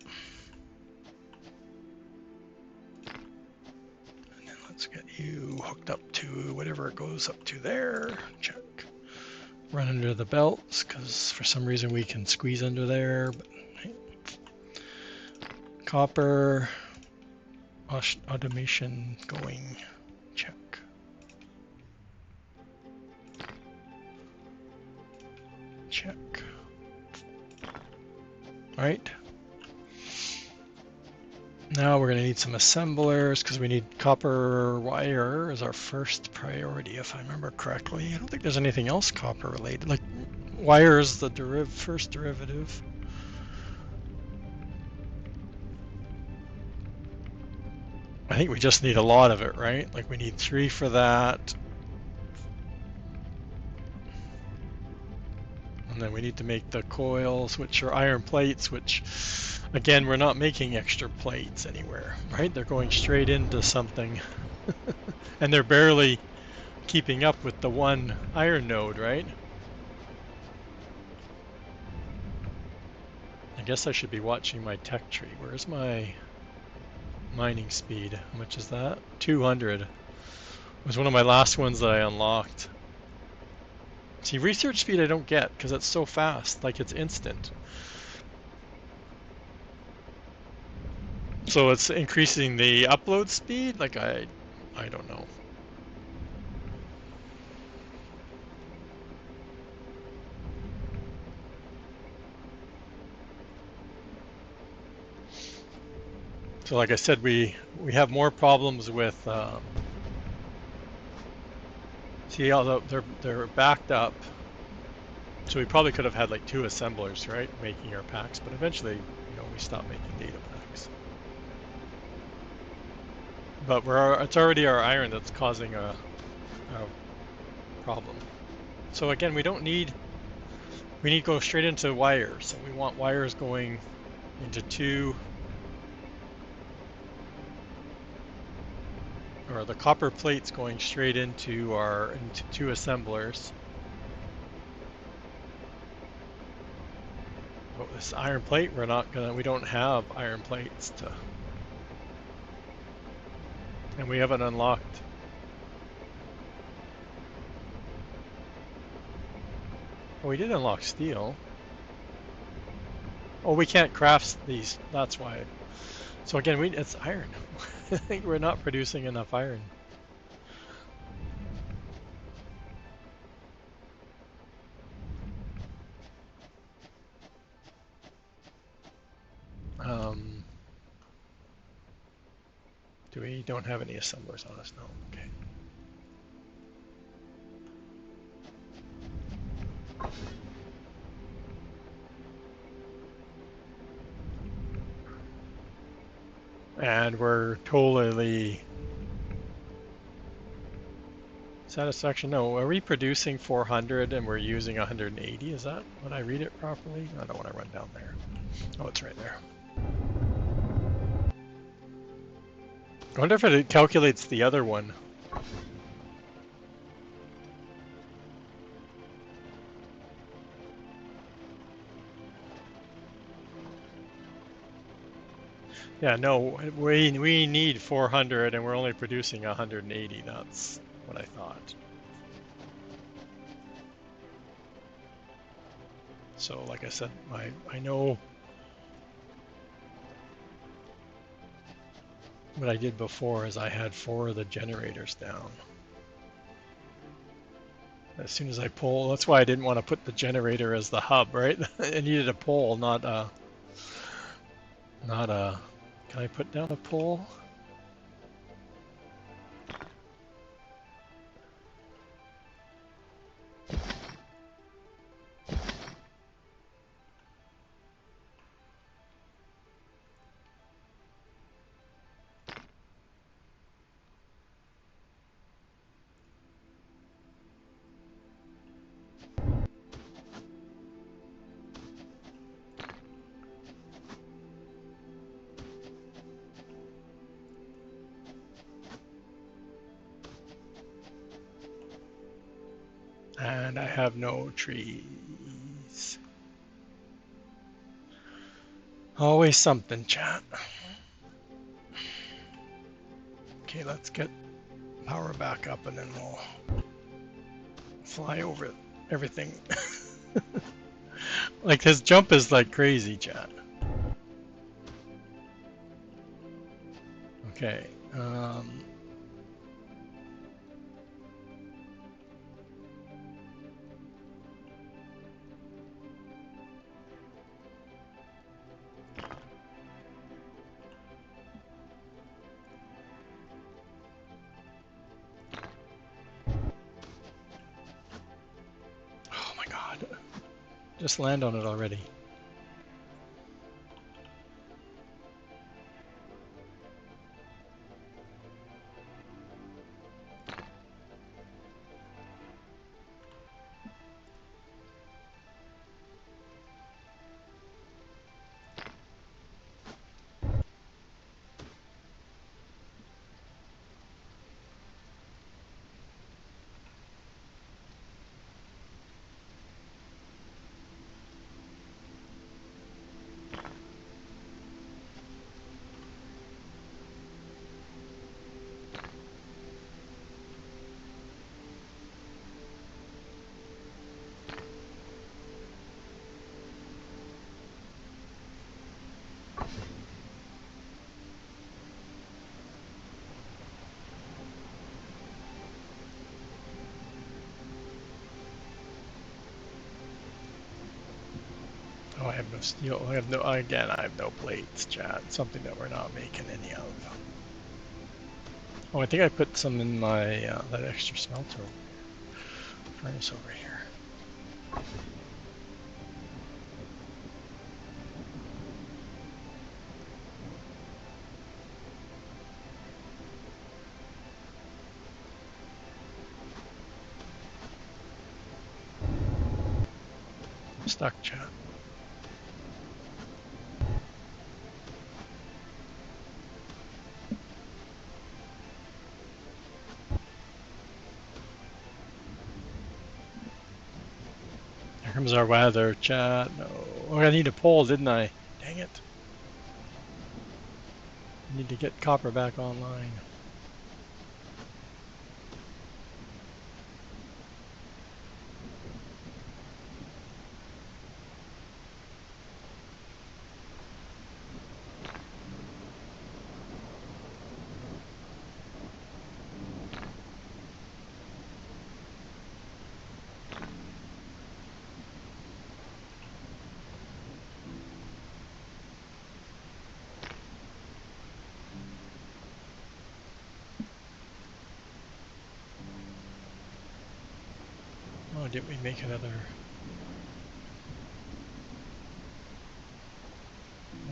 And then let's get you hooked up to whatever it goes up to there. Check. Run under the belts, because for some reason we can squeeze under there. But hey. Copper. Automation going. Check. Check. All right. Now we're going to need some assemblers because we need copper wire as our first priority, if I remember correctly. I don't think there's anything else copper related. Like wire is the first derivative. I think we just need a lot of it, right? Like we need 3 for that. And then we need to make the coils, which are iron plates, which, again, we're not making extra plates anywhere, right? They're going straight into something. And they're barely keeping up with the one iron node, right? I guess I should be watching my tech tree. Where's my mining speed? How much is that? 200. It was one of my last ones that I unlocked. See, research speed I don't get because it's so fast, like it's instant. So it's increasing the upload speed? Like I don't know. So like I said, we have more problems with see, although they're backed up. So we probably could have had like 2 assemblers, right, making our packs, but eventually, we stopped making data packs. But it's already our iron that's causing a problem. So again, we need to go straight into wires. So we want wires going into 2, or the copper plates going straight into 2 assemblers. But this iron plate, we don't have iron plates to, and we haven't unlocked. Oh, we did unlock steel. Oh, we can't craft these, that's why. So again, it's iron. I think we're not producing enough iron. We don't have any assemblers on us, no, okay. And we're totally satisfaction. No, are we producing 400 and we're using 180? Is that when I read it properly? I don't want to run down there. Oh, it's right there. I wonder if it calculates the other one. Yeah, no, we need 400 and we're only producing 180. That's what I thought. So like I said, I know what I did before is I had 4 of the generators down. As soon as I pull, that's why I didn't want to put the generator as the hub, right? It needed a pole, not a, can I put down a pole? And I have no trees. Always something, chat. Okay, let's get power back up and then we'll fly over everything. Like his jump is like crazy, chat. Okay. Oh my god. Just land on it already. Oh, I have no steel. I have no, again, I have no plates, chat. Something that we're not making any of. Oh, I think I put some in my, that extra smelter furnace over here. I'm stuck, chat. Here comes our weather, chat. No. Oh, I need a pole, didn't I? Dang it. I need to get copper back online. Oh, did we make another?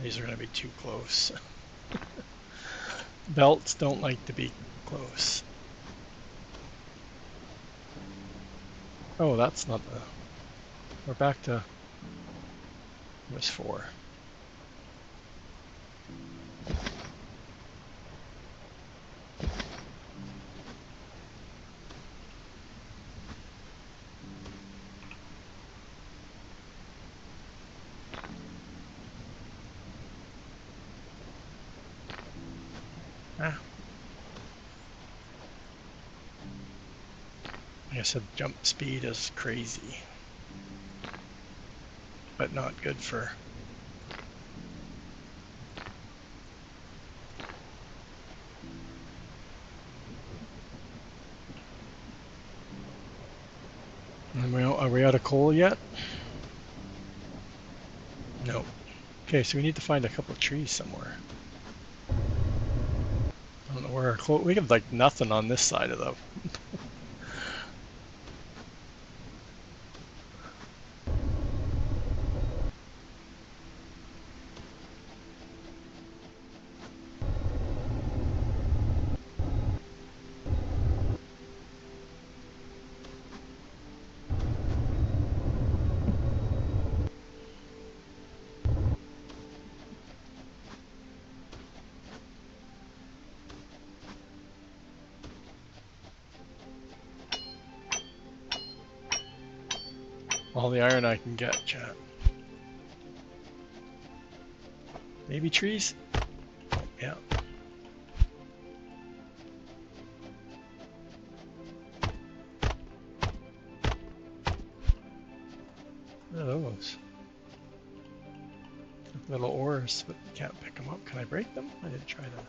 These are going to be too close. Belts don't like to be close. Oh, that's not the... We're back to... It was 4. I said, jump speed is crazy, but not good for... Are we out of coal yet? No. Okay, so we need to find a couple of trees somewhere. I don't know where our coal... We have like nothing on this side of the... all the iron I can get, chat. Maybe trees? Yeah. What are those? Little ores, but you can't pick them up. Can I break them? I didn't try that.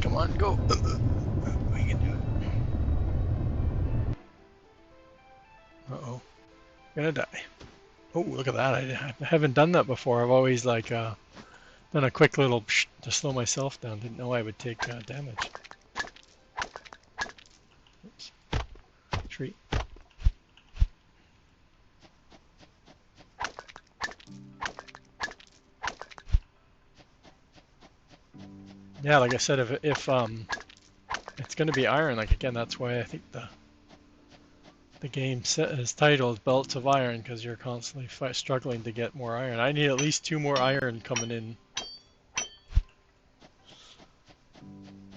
Come on, go. We can do it. Uh-oh. Gonna die. Oh, look at that. I haven't done that before. I've always like done a quick little psh to slow myself down. Didn't know I would take damage. Oops. Tree. Yeah, like I said, if it's going to be iron, like again, that's why I think the game is titled Belts of Iron, because you're constantly struggling to get more iron. I need at least 2 more iron coming in.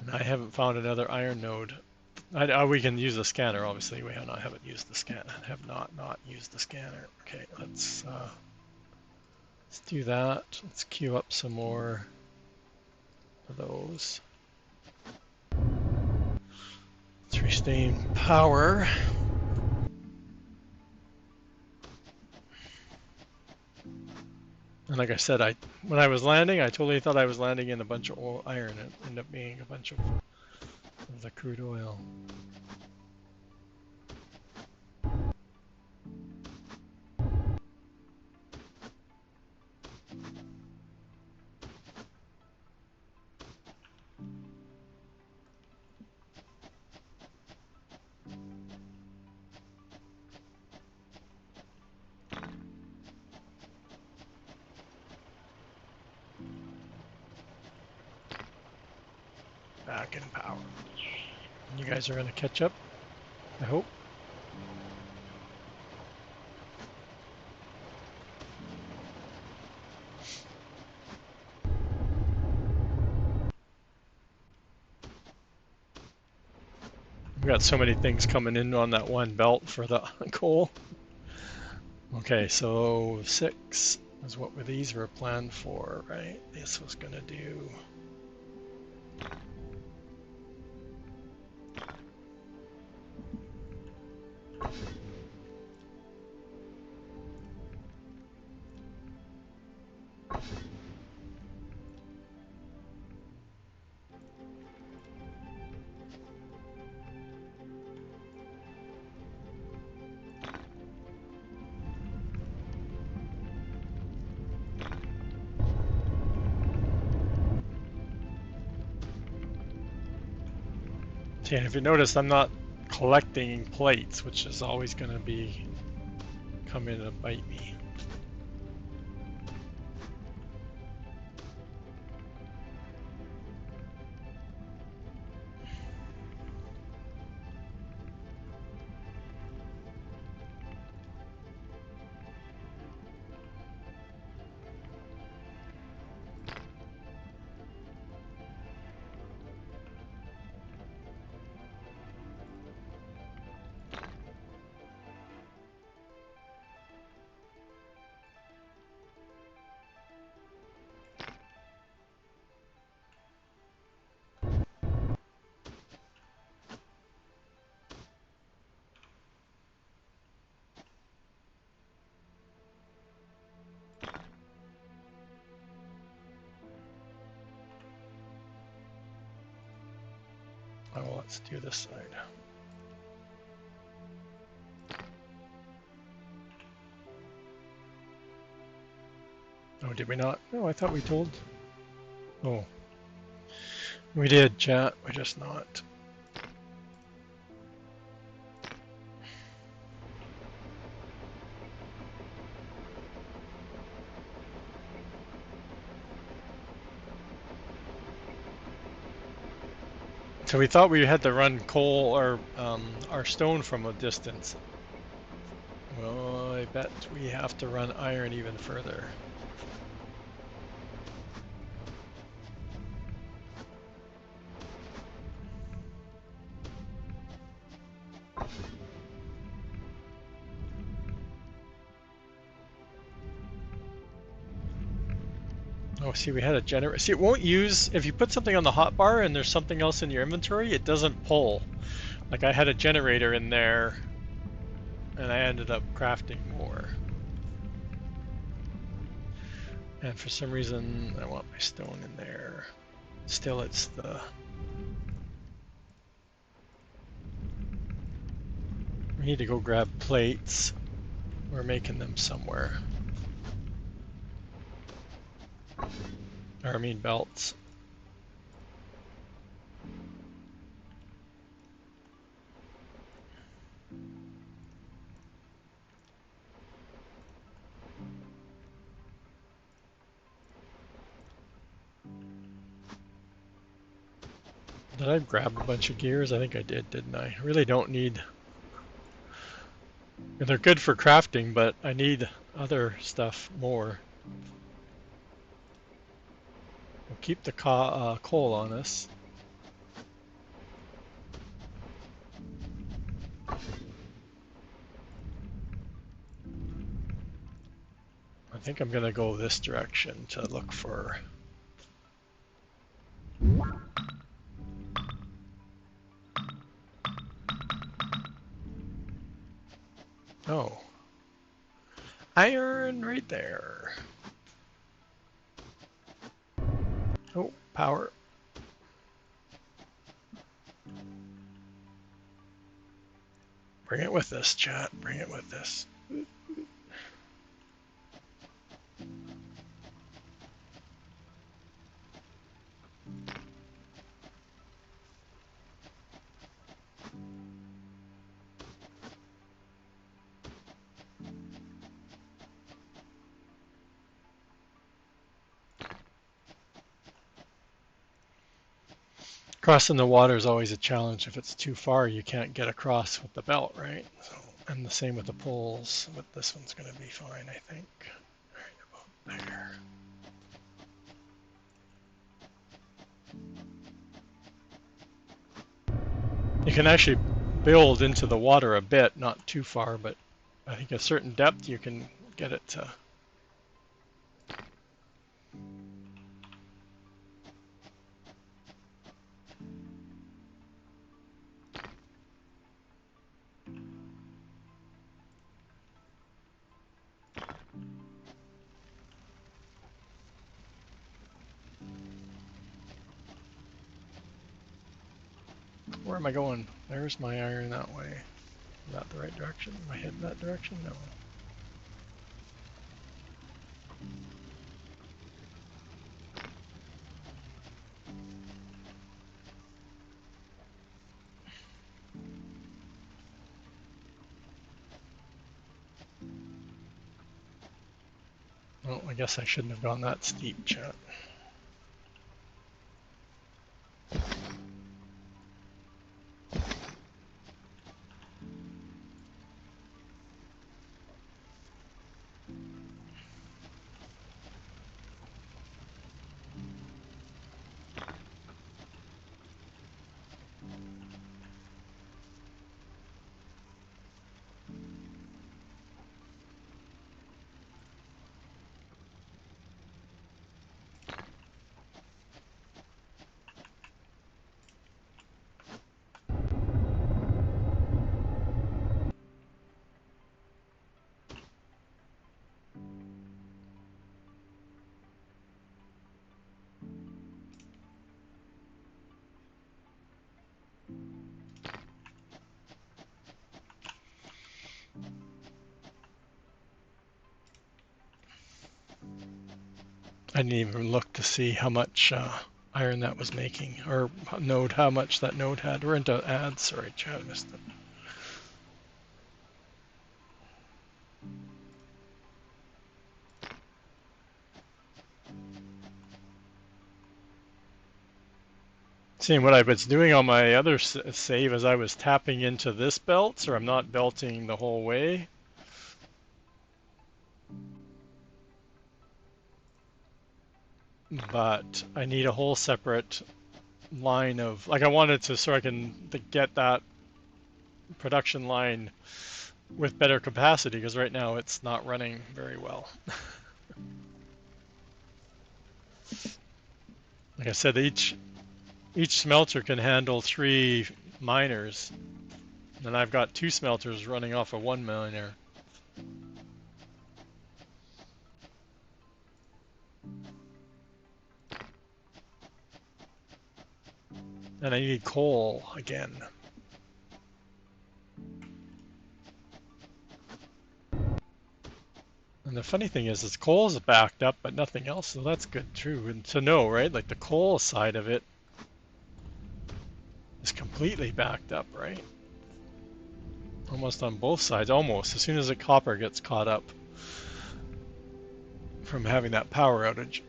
And I haven't found another iron node. We can use the scanner, obviously. We haven't used the scanner. Have not used the scanner. Okay, let's do that. Let's queue up some more of those. Let's retain power. And like I said, when I was landing, I totally thought I was landing in a bunch of iron. It ended up being a bunch of the crude oil. Back in power. You guys are going to catch up, I hope. We've got so many things coming in on that one belt for the coal. Okay, so 6 is what these were planned for, right? This was going to do... And if you notice, I'm not collecting plates, which is always going to be come in and bite me. Let's do this side. Oh, did we not? No, I thought we told. Oh, we did, chat. We're just not. So we thought we had to run coal or our stone from a distance. Well, I bet we have to run iron even further. Oh, see, we had a generator. See, it won't use, if you put something on the hotbar and there's something else in your inventory, it doesn't pull. Like I had a generator in there and I ended up crafting more. And for some reason, I want my stone in there. Still, it's the... We need to go grab plates. We're making them somewhere. Or I mean belts. Did I grab a bunch of gears? I think I did, didn't I? I really don't need... And they're good for crafting, but I need other stuff more. We'll keep the coal on us. I think I'm gonna go this direction to look for... Oh. Iron right there. Oh, power. Bring it with us, chat. Bring it with us. Crossing the water is always a challenge. If it's too far, you can't get across with the belt, right? So, and the same with the poles, but this one's going to be fine, I think. Right about there. You can actually build into the water a bit, not too far, but I think at a certain depth you can get it to... Where am I going? There's my iron that way. Is that the right direction? Am I heading that direction? No. Well, I guess I shouldn't have gone that steep, chat. I didn't even look to see how much iron that was making, or node, how much that node had. We're into ads. Sorry, Chad, missed it. Seeing what I was doing on my other save as I was tapping into this belt, so I'm not belting the whole way. But I need a whole separate line of, like I wanted to, so I can get that production line with better capacity, because right now it's not running very well. Like I said, each smelter can handle 3 miners, and I've got 2 smelters running off of 1 miner. And I need coal again. And the funny thing is coal is backed up, but nothing else, so that's good too. And to know, right, like the coal side of it is completely backed up, right? Almost on both sides, almost. As soon as the copper gets caught up from having that power outage,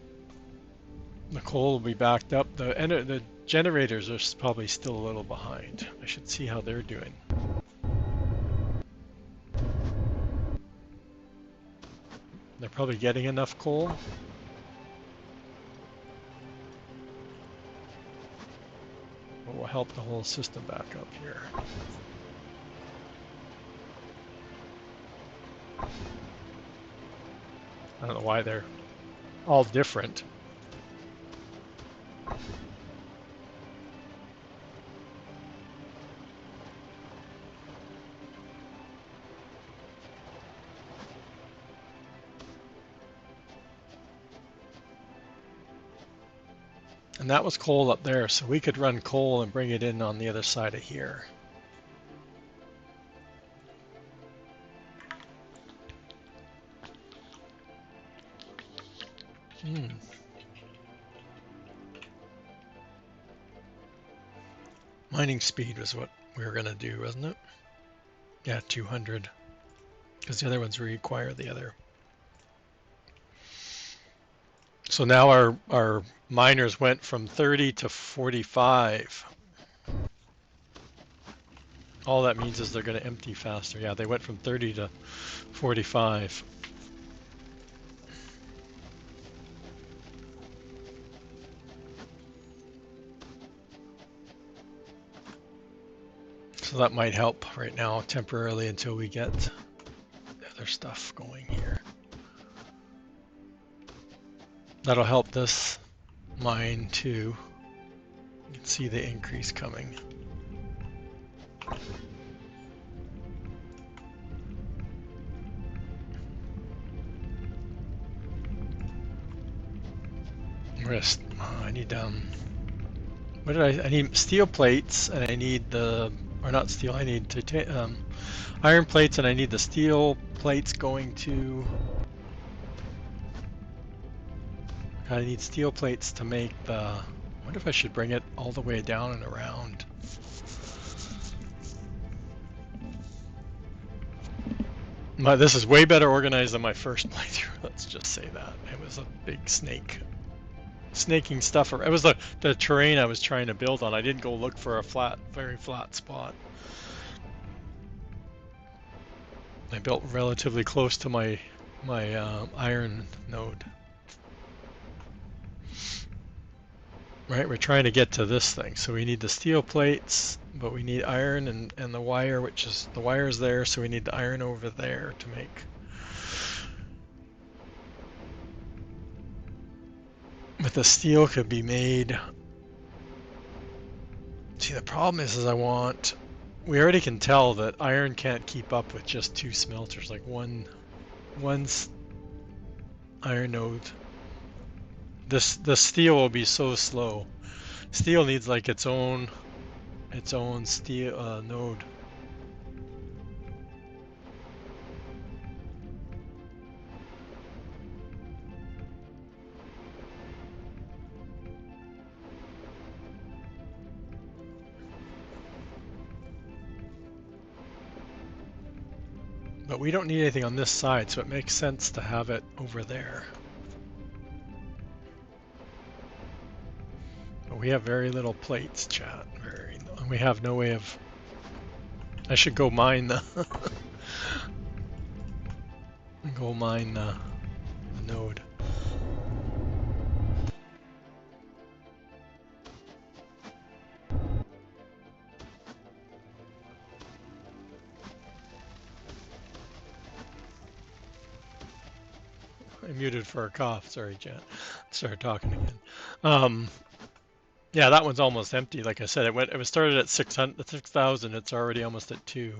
the coal will be backed up. The generators are probably still a little behind. I should see how they're doing. They're probably getting enough coal. But will help the whole system back up here. I don't know why they're all different. And that was coal up there, so we could run coal and bring it in on the other side of here. Mining speed was what we were going to do, wasn't it? Yeah, 200. Because the other ones require the other. So now our miners went from 30 to 45. All that means is they're going to empty faster. Yeah, they went from 30 to 45. So that might help right now temporarily until we get the other stuff going here. That'll help this mine too. You can see the increase coming. I need what did I need steel plates, and I need or not steel, I need iron plates, and I need the steel plates going to, I need steel plates to make I wonder if I should bring it all the way down and around. This is way better organized than my first playthrough, let's just say that. It was a big snaking stuff. It was the terrain I was trying to build on. I didn't go look for a very flat spot. I built relatively close to my iron node. Right, we're trying to get to this thing, so we need the steel plates, but we need iron and the wire, which is the wire's there, so we need the iron over there to make. But the steel could be made. See, the problem is we already can tell that iron can't keep up with just 2 smelters, like one's iron node. The steel will be so slow. Steel needs like its own steel node. But we don't need anything on this side, so it makes sense to have it over there. But we have very little plates, chat. We have no way of... I should go mine the... go mine the node. I muted for a cough. Sorry, chat. Started talking again. Yeah, that one's almost empty. Like I said, it was started at 6,000. It's already almost at 2.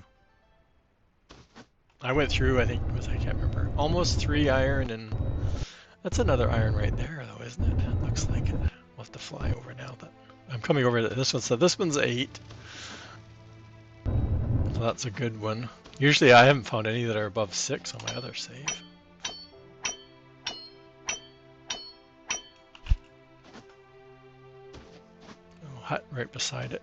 I went through, I can't remember, almost 3 iron, and that's another iron right there, though, isn't it? Looks like it. We'll have to fly over now. But I'm coming over to this one. So this one's 8. So that's a good one. Usually I haven't found any that are above 6 on my other save. Oh, hut right beside it.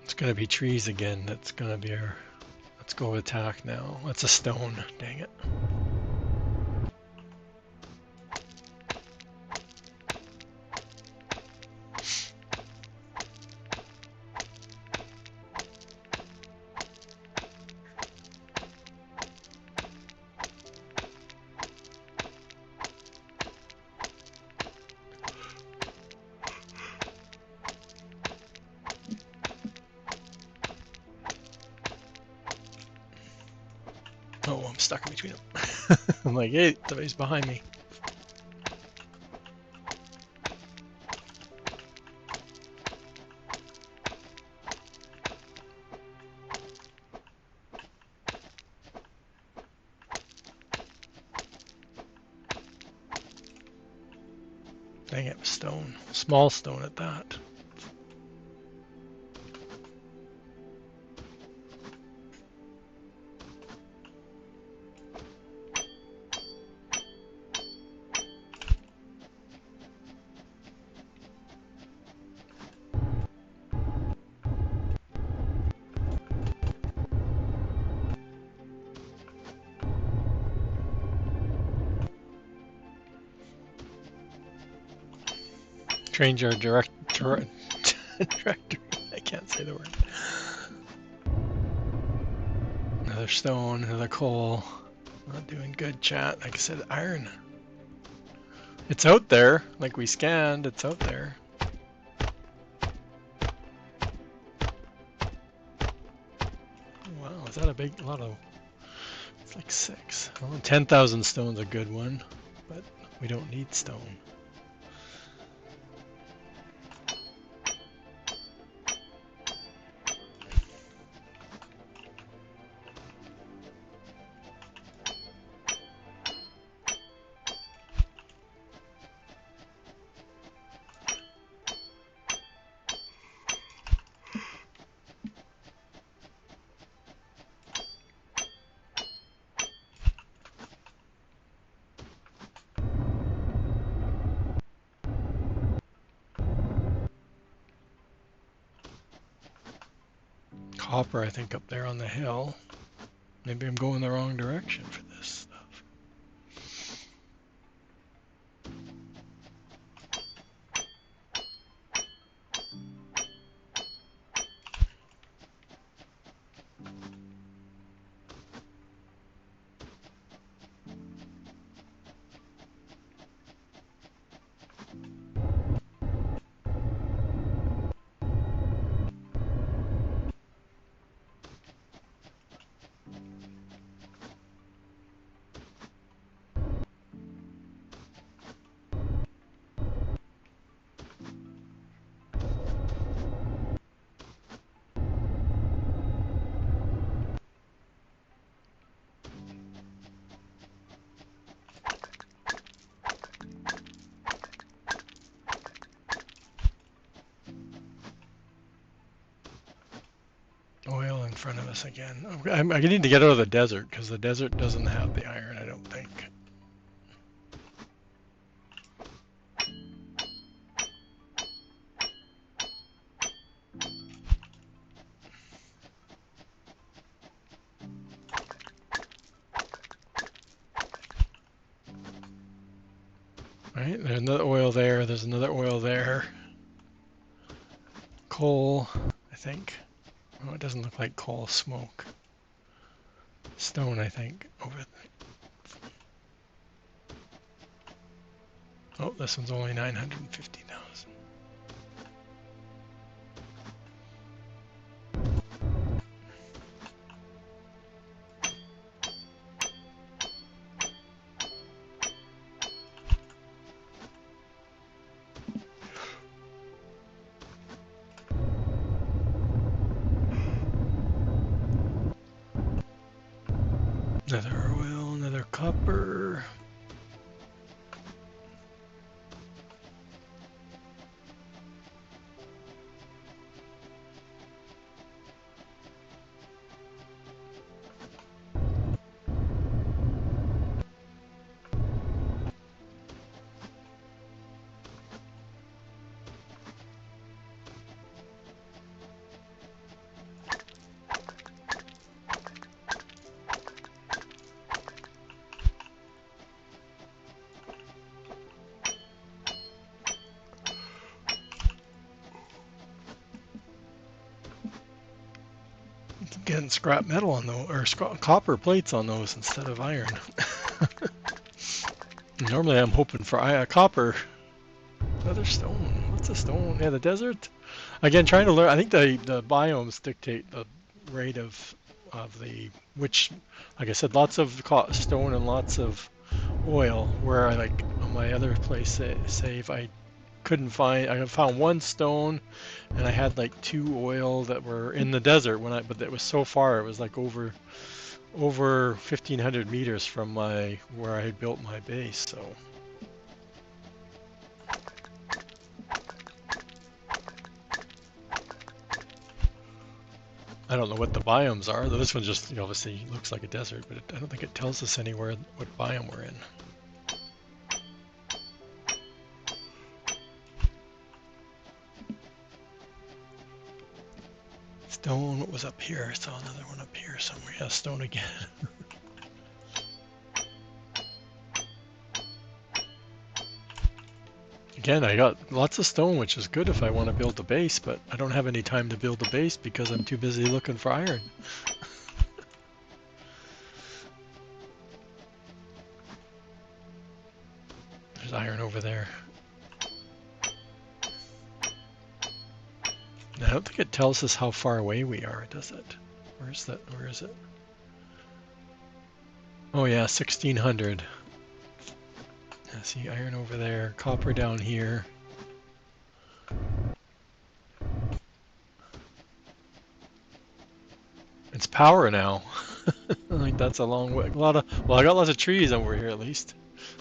It's gonna be trees again. That's gonna be our... Let's go attack now. That's a stone. Dang it. Oh, I'm stuck in between them. I'm like, hey, somebody's behind me. Dang it, stone. Small stone at that. Change our directory. I can't say the word. Another stone, another coal. Not doing good, chat. Like I said, iron. It's out there. Like we scanned, it's out there. Wow, is that a lot of... It's like 6. Well, 10,000 stone's a good one, but we don't need stone. Copper, I think, up there on the hill. Maybe I'm going the wrong direction for this stuff. Oil in front of us again. I need to get out of the desert because the desert doesn't have the iron, I don't think. Right, there's another oil there, there's another oil there. Coal, I think. Oh, it doesn't look like coal, smoke. Stone, I think, over there. Oh, this one's only 950,000. Another oil, another copper. Getting scrap metal on those, or copper plates on those instead of iron. Normally I'm hoping for copper. Another stone. What's a stone? Yeah, the desert. Again, trying to learn. I think the biomes dictate the rate of the which, like I said, lots of stone and lots of oil. Where I like on my other place, say if I couldn't find, I found one stone, and I had like 2 oil that were in the desert but it was so far. It was like over 1,500 meters from where I had built my base. So. I don't know what the biomes are. This one just obviously looks like a desert, but I don't think it tells us anywhere what biome we're in. Stone, what was up here? I saw another one up here somewhere. Yeah, stone again. Again, I got lots of stone, which is good if I want to build a base, but I don't have any time to build a base because I'm too busy looking for iron. There's iron over there. I don't think it tells us how far away we are, does it? Where is that? Where is it? Oh yeah, 1,600. Yeah, see iron over there, copper down here. It's power now. I think that's a long way. Well, I got lots of trees over here at least.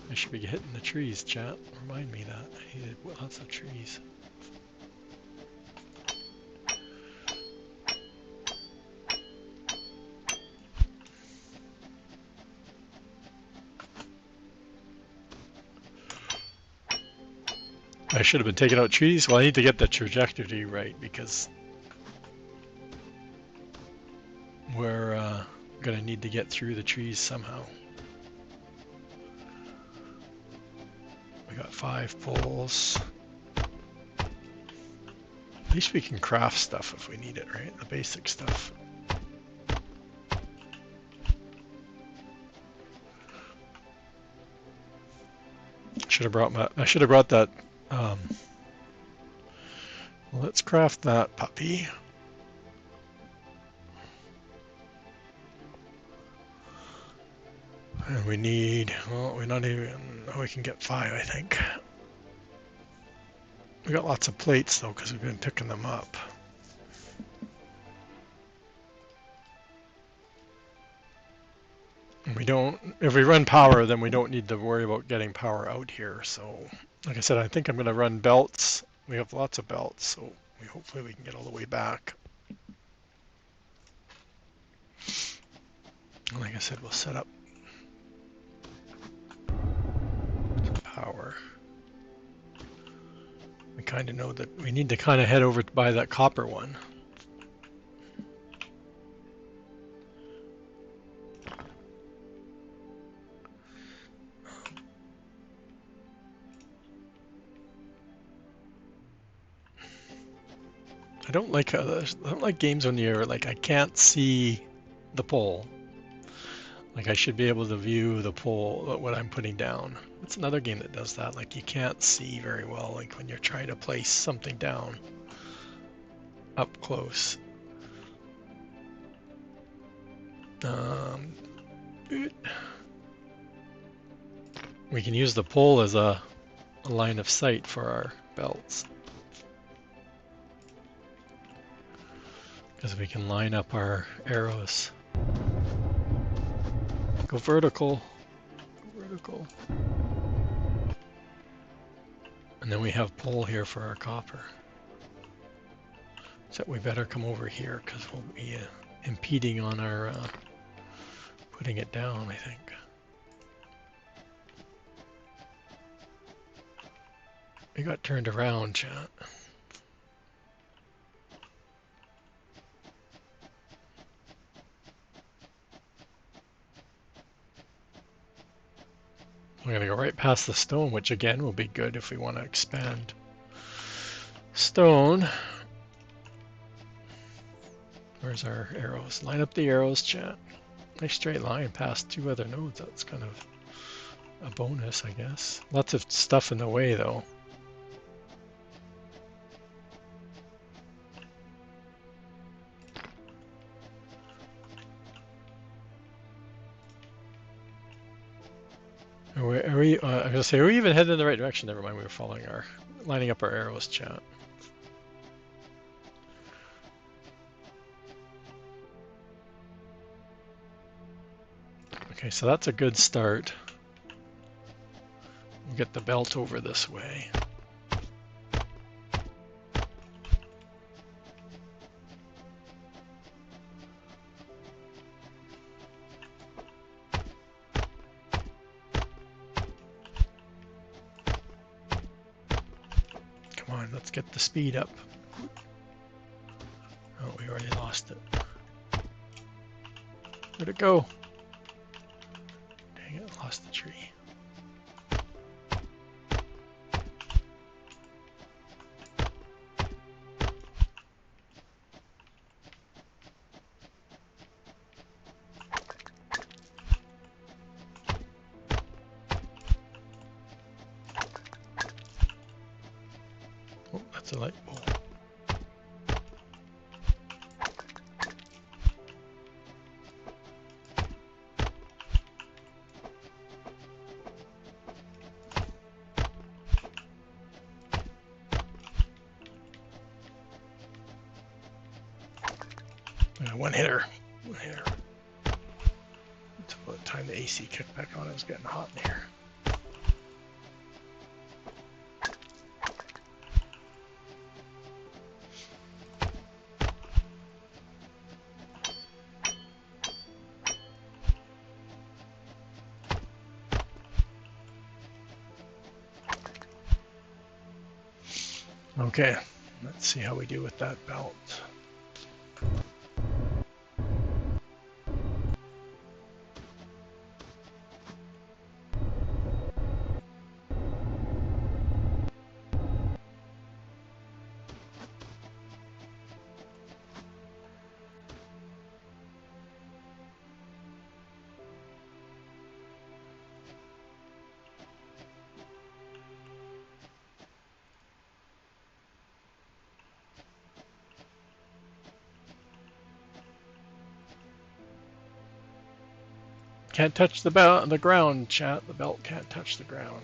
I should be hitting the trees, chat. Remind me that. I needed lots of trees. I should have been taking out trees. Well, I need to get the trajectory right because we're gonna need to get through the trees somehow. We got 5 poles. At least we can craft stuff if we need it, right? The basic stuff. I should have brought that. Let's craft that puppy. And we need, well, we're not even, oh, we can get 5, I think. We got lots of plates though, because we've been picking them up. And we don't, if we run power, then we don't need to worry about getting power out here. So, like I said, I think I'm going to run belts. We have lots of belts, so hopefully we can get all the way back. And like I said, we'll set up power. We kind of know that we need to kind of head over by that copper one. don't like games when you're like I can't see the pole. Like I should be able to view the pole, what I'm putting down. It's another game that does that. Like you can't see very well, like when you're trying to place something down up close. We can use the pole as a line of sight for our belts. Because we can line up our arrows. Go vertical. Go vertical. And then we have pole here for our copper. So we better come over here because we'll be impeding on our putting it down, I think. We got turned around, chat. We're going to go right past the stone, which again will be good if we want to expand. Stone. Where's our arrows? Line up the arrows, chat. Nice straight line past two other nodes. That's kind of a bonus, I guess. Lots of stuff in the way, though. I was gonna say, are we even headed in the right direction? Never mind, we were lining up our arrows, chat. Okay, so that's a good start. We'll get the belt over this way. Come on, let's get the speed up. Oh, we already lost it. Where'd it go? Dang it, lost the tree. Oh, that's a light bulb. One hitter. Until by the time the AC kicked back on, it was getting hot in here. Okay, let's see how we do with that belt. Can't touch the ground, chat. The belt can't touch the ground.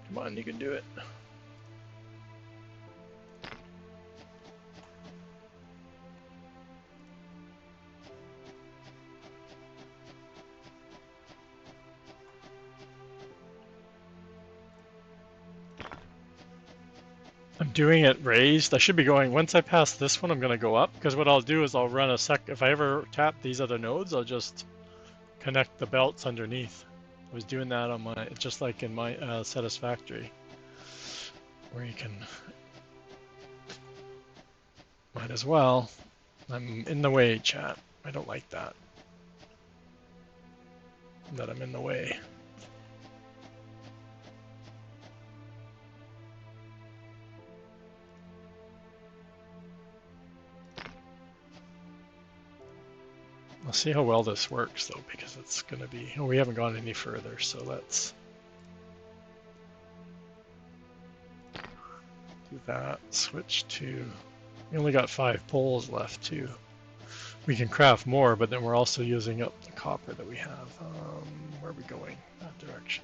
Come on, you can do it. I'm doing it raised. I should be going, once I pass this one, I'm going to go up, because what I'll do is I'll run if I ever tap these other nodes, I'll just connect the belts underneath. I was doing that on my, just like in my Satisfactory, where you can, might as well. I'm in the way, chat. I don't like that. That I'm in the way. We'll see how well this works though, because it's going to be, oh, we haven't gone any further, so let's do that. Switch to, we only got 5 poles left too. We can craft more, but then we're also using up the copper that we have. Where are we going? That direction.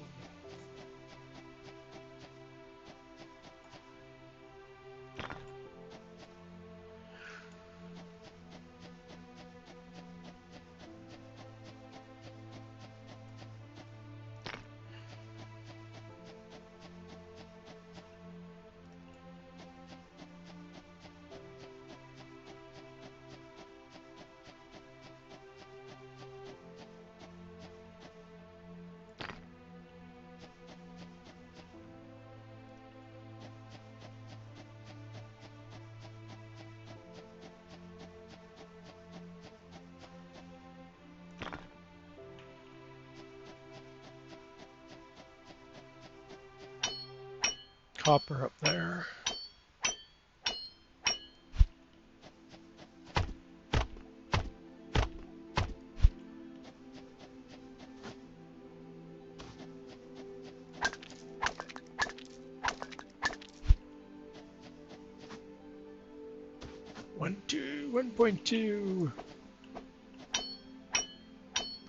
Copper up there. One, 1.2.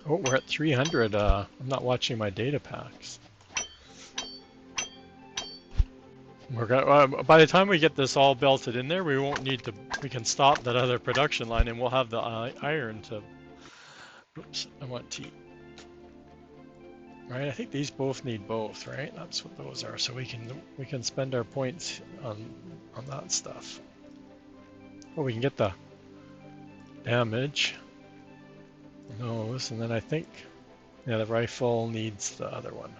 Oh, we're at 300. I'm not watching my data packs. We're gonna, by the time we get this all belted in there, we won't need to, we can stop that other production line and we'll have the iron to, oops, I want T. Right, I think these both need both, right? That's what those are, so we can spend our points on that stuff. Well, we can get the damage, those, and then I think, yeah, the rifle needs the other one.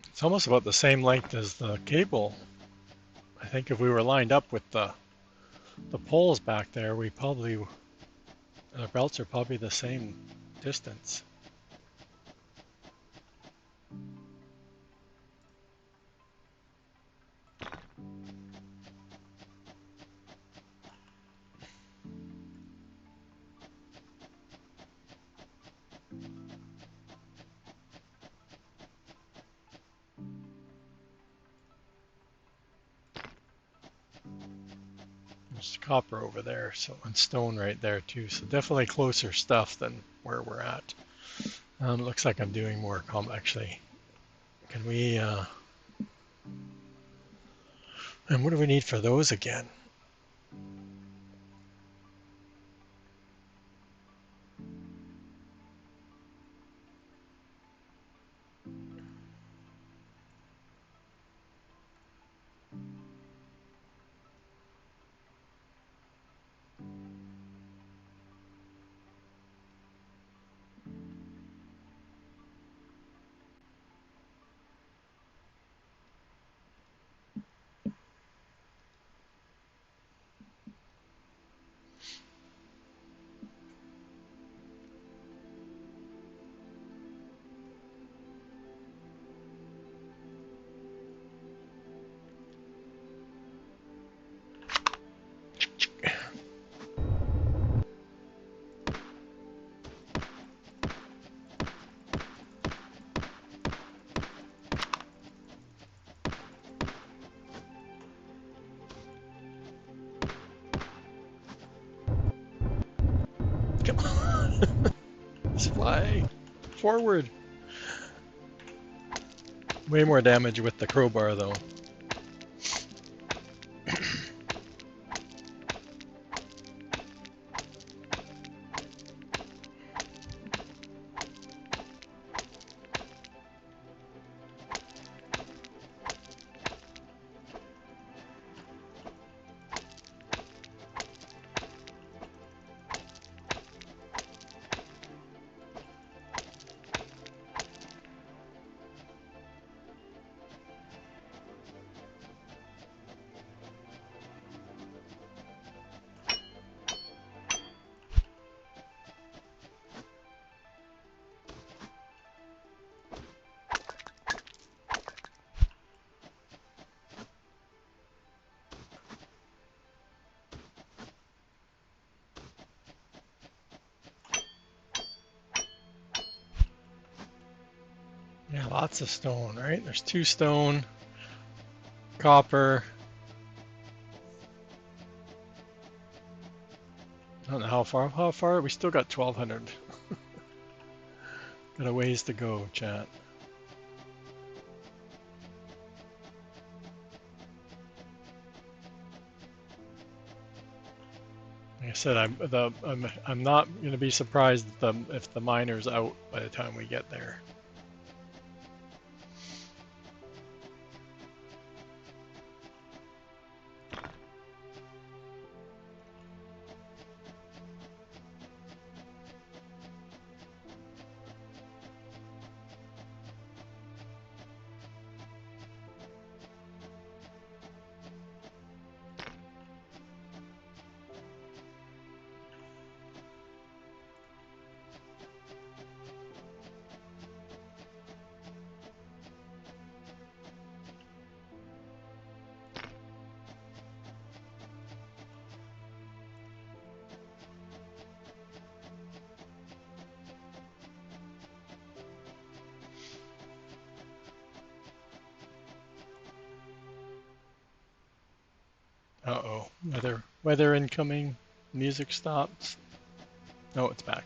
It's almost about the same length as the cable. I think if we were lined up with the poles back there, we probably, the belts are probably the same distance. There's copper over there, so, and stone right there too. So definitely closer stuff than where we're at. Looks like I'm doing more actually. Can we, and what do we need for those again? Just fly forward. Way more damage with the crowbar though. Yeah, lots of stone, right? There's 2 stone, copper. I don't know how far. How far? We still got 1200. Got a ways to go, chat. Like I said, I'm not going to be surprised if the miner's out by the time we get there. Uh-oh, weather incoming, music stops. Oh, it's back.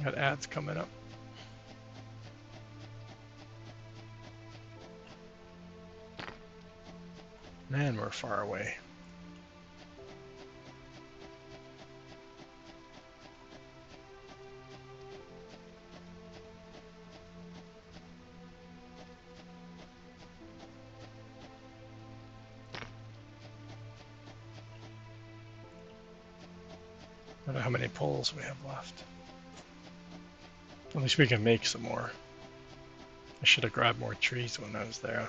Got ads coming up. Man, we're far away. I don't know how many poles we have left. At least we can make some more. I should have grabbed more trees when I was there.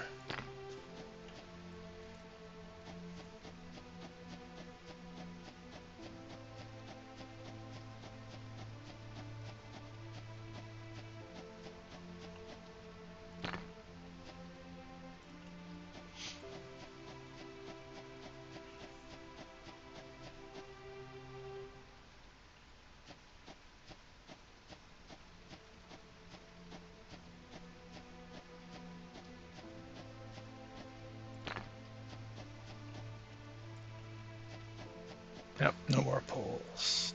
Yep, no more poles.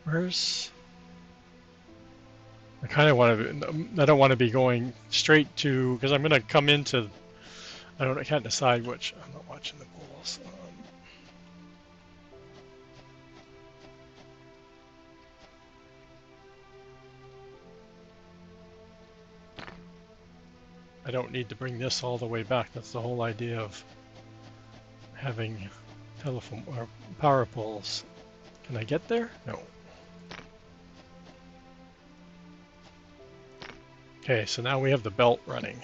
Where's... I kind of want to... I don't want to be going straight to... Because I'm going to come into... I can't decide which... I'm not watching the poles. I don't need to bring this all the way back. That's the whole idea of having telephone or power poles. Can I get there? No. Okay, so now we have the belt running.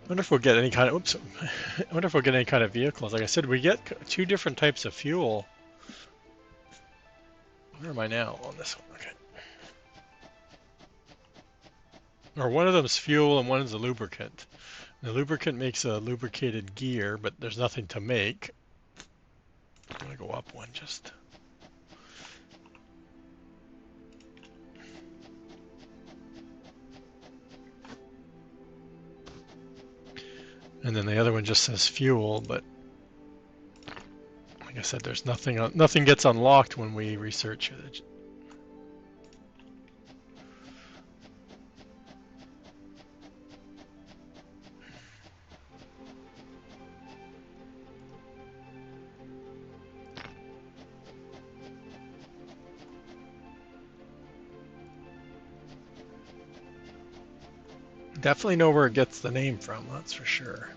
I wonder if we'll get any kind of, oops, I wonder if we'll get any kind of vehicles. Like I said, we get two different types of fuel. Where am I now on this one? Okay. Or one of them's fuel and one is a lubricant. The lubricant makes a lubricated gear, but there's nothing to make. I'm gonna go up one just. And then the other one just says fuel, but like I said, there's nothing gets unlocked when we research it. Definitely know where it gets the name from, that's for sure.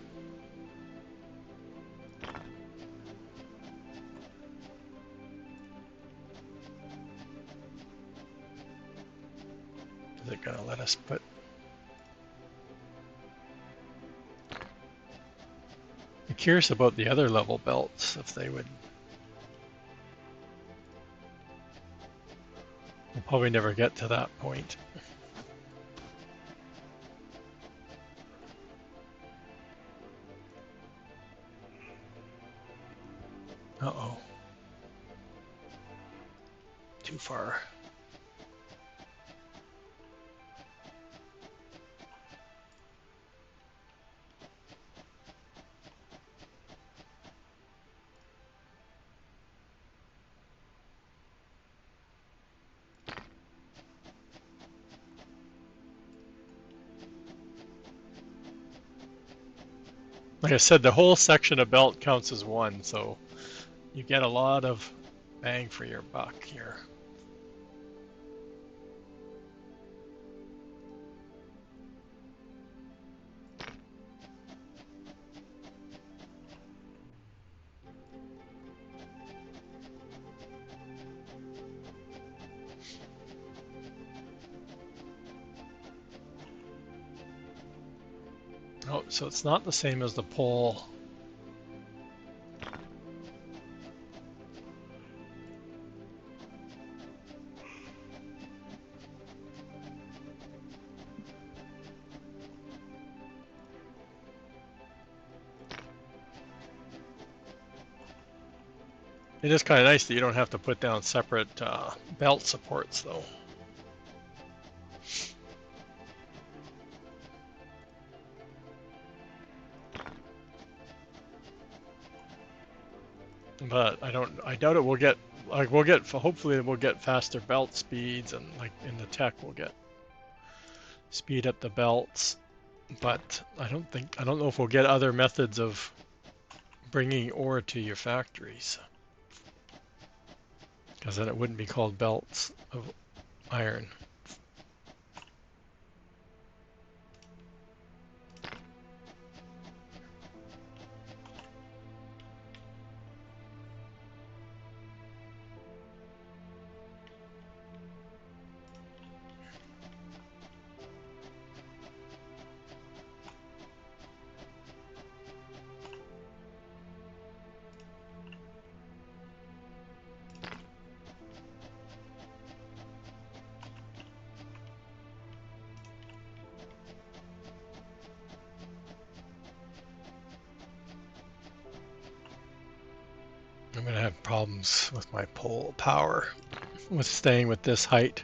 Is it gonna let us put? I'm curious about the other level belts, if they would. We'll probably never get to that point. Uh-oh. Too far. Like I said, the whole section of belt counts as one, so you get a lot of bang for your buck here. Oh, so it's not the same as the pole. It is kind of nice that you don't have to put down separate belt supports, though. But I doubt it will get, like hopefully we'll get faster belt speeds, and like in the tech we'll get speed up the belts. But I don't know if we'll get other methods of bringing ore to your factories. Because then it wouldn't be called belts of iron. I'm going to have problems with my pole power with staying with this height.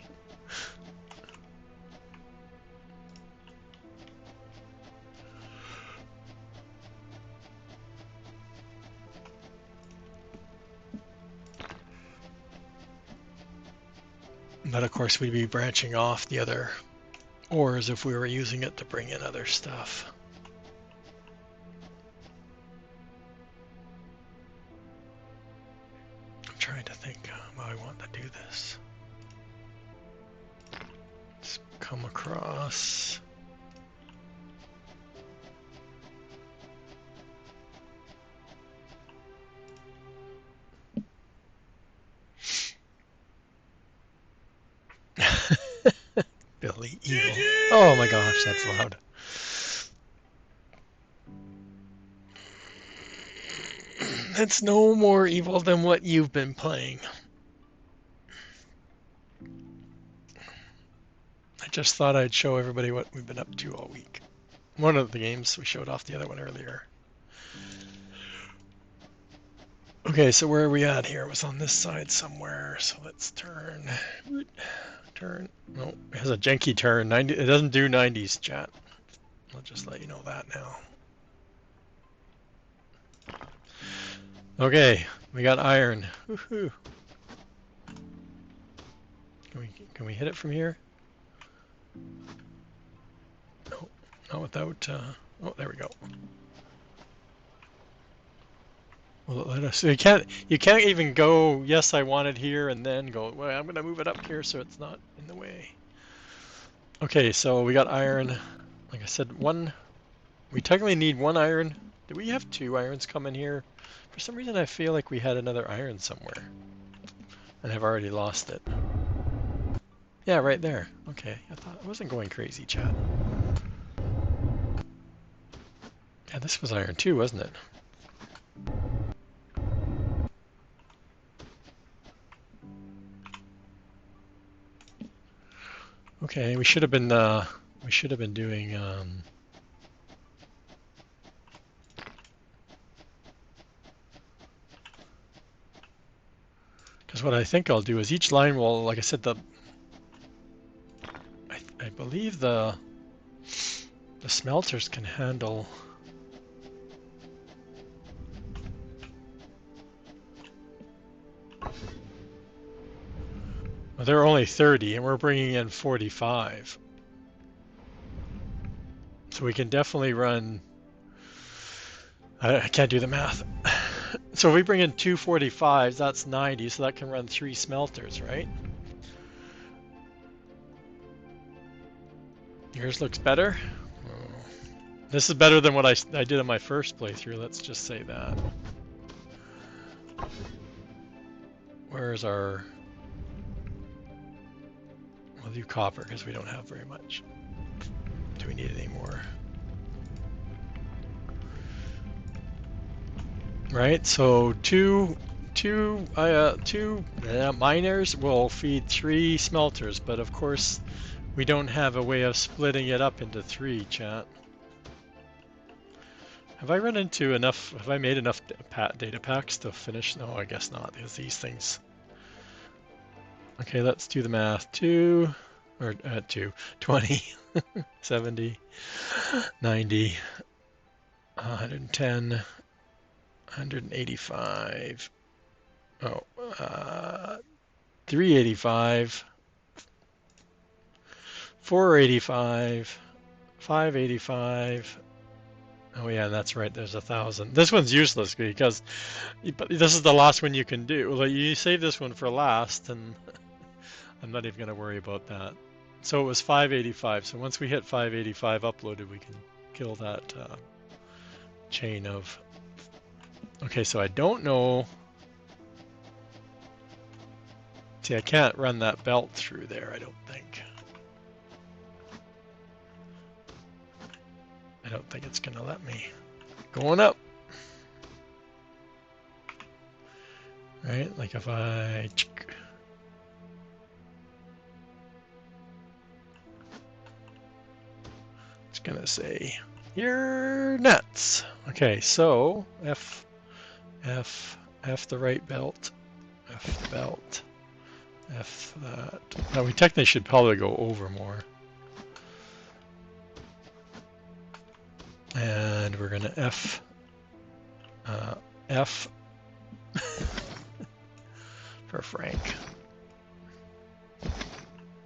But of course we'd be branching off the other ores if we were using it to bring in other stuff. I'm trying to think how I want to do this. Let's come across. Billy Eagle. Oh my gosh, that's loud. It's no more evil than what you've been playing. I just thought I'd show everybody what we've been up to all week. One of the games, we showed off the other one earlier. Okay, so where are we at here? It was on this side somewhere, so let's turn. Turn. No, it has a janky turn. 90. It doesn't do 90s, chat. I'll just let you know that now. Okay, we got iron. Woohoo! Can we hit it from here? No, not without. Oh, there we go. Well, let us. You can't even go. Yes, I want it here, and then go. Well, I'm gonna move it up here so it's not in the way. Okay, so we got iron. Like I said, one. We technically need one iron. Do we have two irons coming here? For some reason, I feel like we had another iron somewhere, and I've already lost it. Yeah, right there. Okay, I wasn't going crazy, chat. Yeah, this was iron too, wasn't it? Okay, we should have been doing because what I think I'll do is each line will, like I said, I believe the smelters can handle. Well, they're only 30, and we're bringing in 45. So we can definitely run. I can't do the math. So if we bring in 245s, that's 90, so that can run 3 smelters, right? Yours looks better. This is better than what I did in my first playthrough, let's just say that. Where's our... We'll do copper because we don't have very much. Do we need any more? Right, so two miners will feed 3 smelters, but of course we don't have a way of splitting it up into 3, chat. Have I run into enough, have I made enough data packs to finish? No, I guess not, because these things. Okay, let's do the math. 20, 70, 90, 110, 185, 385, 485, 585. Oh yeah, that's right, there's 1,000. This one's useless because this is the last one you can do. Like, you save this one for last, and I'm not even going to worry about that. So it was 585. So once we hit 585 uploaded, we can kill that chain of... Okay, so I don't know... See, I can't run that belt through there, I don't think. I don't think it's going to let me. Going up. Right, like if I... It's going to say, you're nuts. Okay, so F the right belt, F the belt, F that. Now we technically should probably go over more. And we're gonna F for Frank.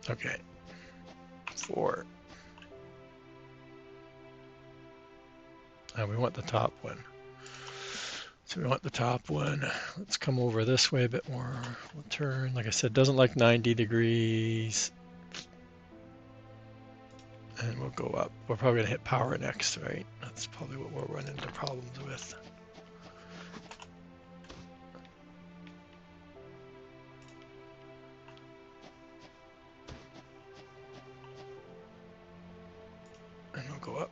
Okay, 4. And we want the top one. So we want the top one. Let's come over this way a bit more. We'll turn, like I said, doesn't like 90 degrees. And we'll go up. We're probably gonna hit power next, right? That's probably what we'll run into problems with. And we'll go up.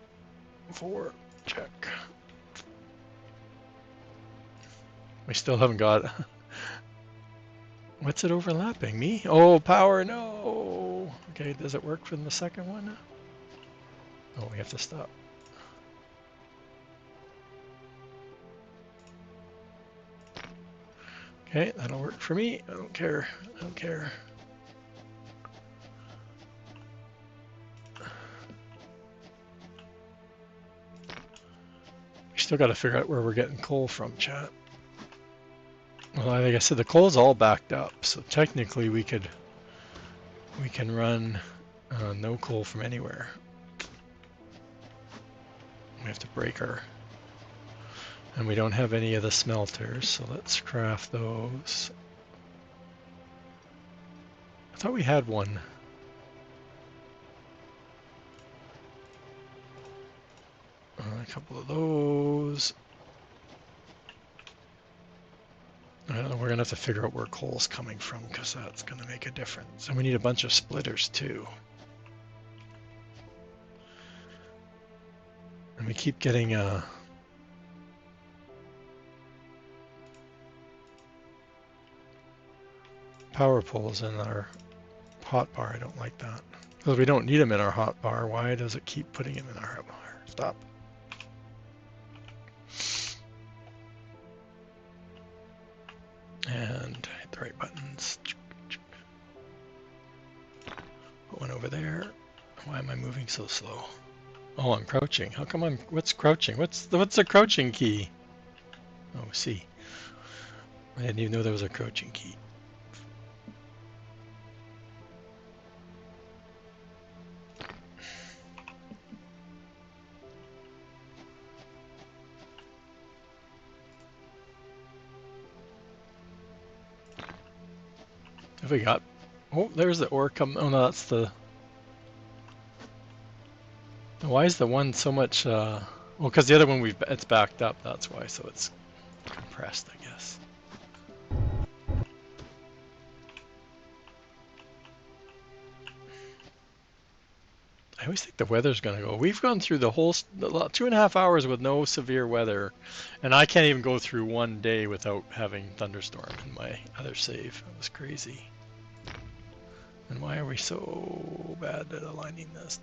4, check. We still haven't got... What's it overlapping? Me? Oh, power, no! Okay, does it work for the second one? Oh, we have to stop. Okay, that'll work for me. I don't care. I don't care. We still got to figure out where we're getting coal from, chat. Well, like I said, the coal's all backed up, so technically we can run no coal from anywhere. We have to break our... And we don't have any of the smelters, so let's craft those. I thought we had one. A couple of those. I don't know, we're gonna have to figure out where coal's coming from because that's gonna make a difference. And we need a bunch of splitters too. And we keep getting power poles in our hotbar. I don't like that. Because we don't need them in our hotbar. Why does it keep putting them in our hotbar? Stop. And hit the right buttons. Put one over there. Why am I moving so slow? Oh, I'm crouching. How come I'm... What's crouching? What's the crouching key? Oh, C. I didn't even know there was a crouching key. Have we got... Oh, there's the ore come... Oh, no, that's the... Why is the one so much... Well, because the other one it's backed up, that's why, so it's compressed, I guess. I always think the weather's going to go. We've gone through the whole 2.5 hours with no severe weather, and I can't even go through one day without having thunderstorm in my other save. It was crazy. And why are we so bad at aligning this?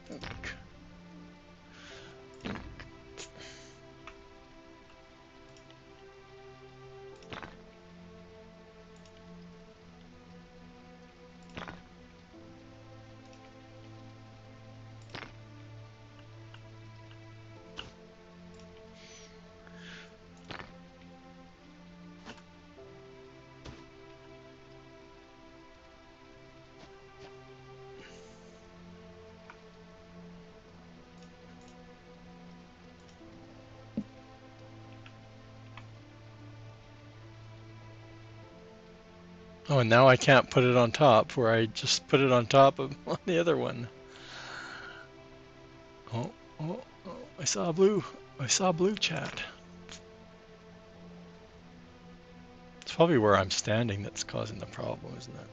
Oh, and now I can't put it on top where I just put it on top of on the other one. Oh, oh, oh, I saw blue. I saw blue, chat. It's probably where I'm standing that's causing the problem, isn't it?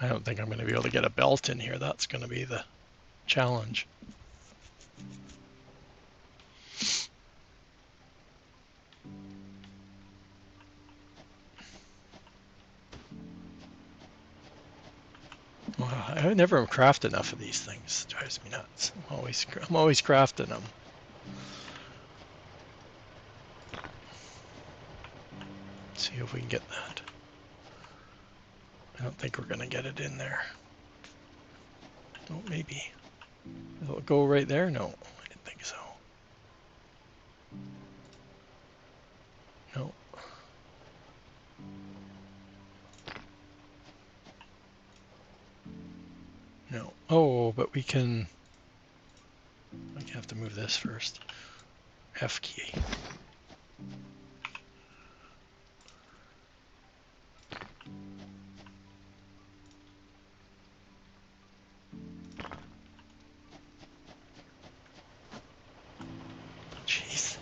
I don't think I'm going to be able to get a belt in here. That's going to be the challenge. Well, I never craft enough of these things. It drives me nuts. I'm always crafting them. Let's see if we can get that. I don't think we're going to get it in there. Oh, maybe. Will it go right there? No, I didn't think so. No. No. Oh, but we can... I have to move this first. F key. Jeez.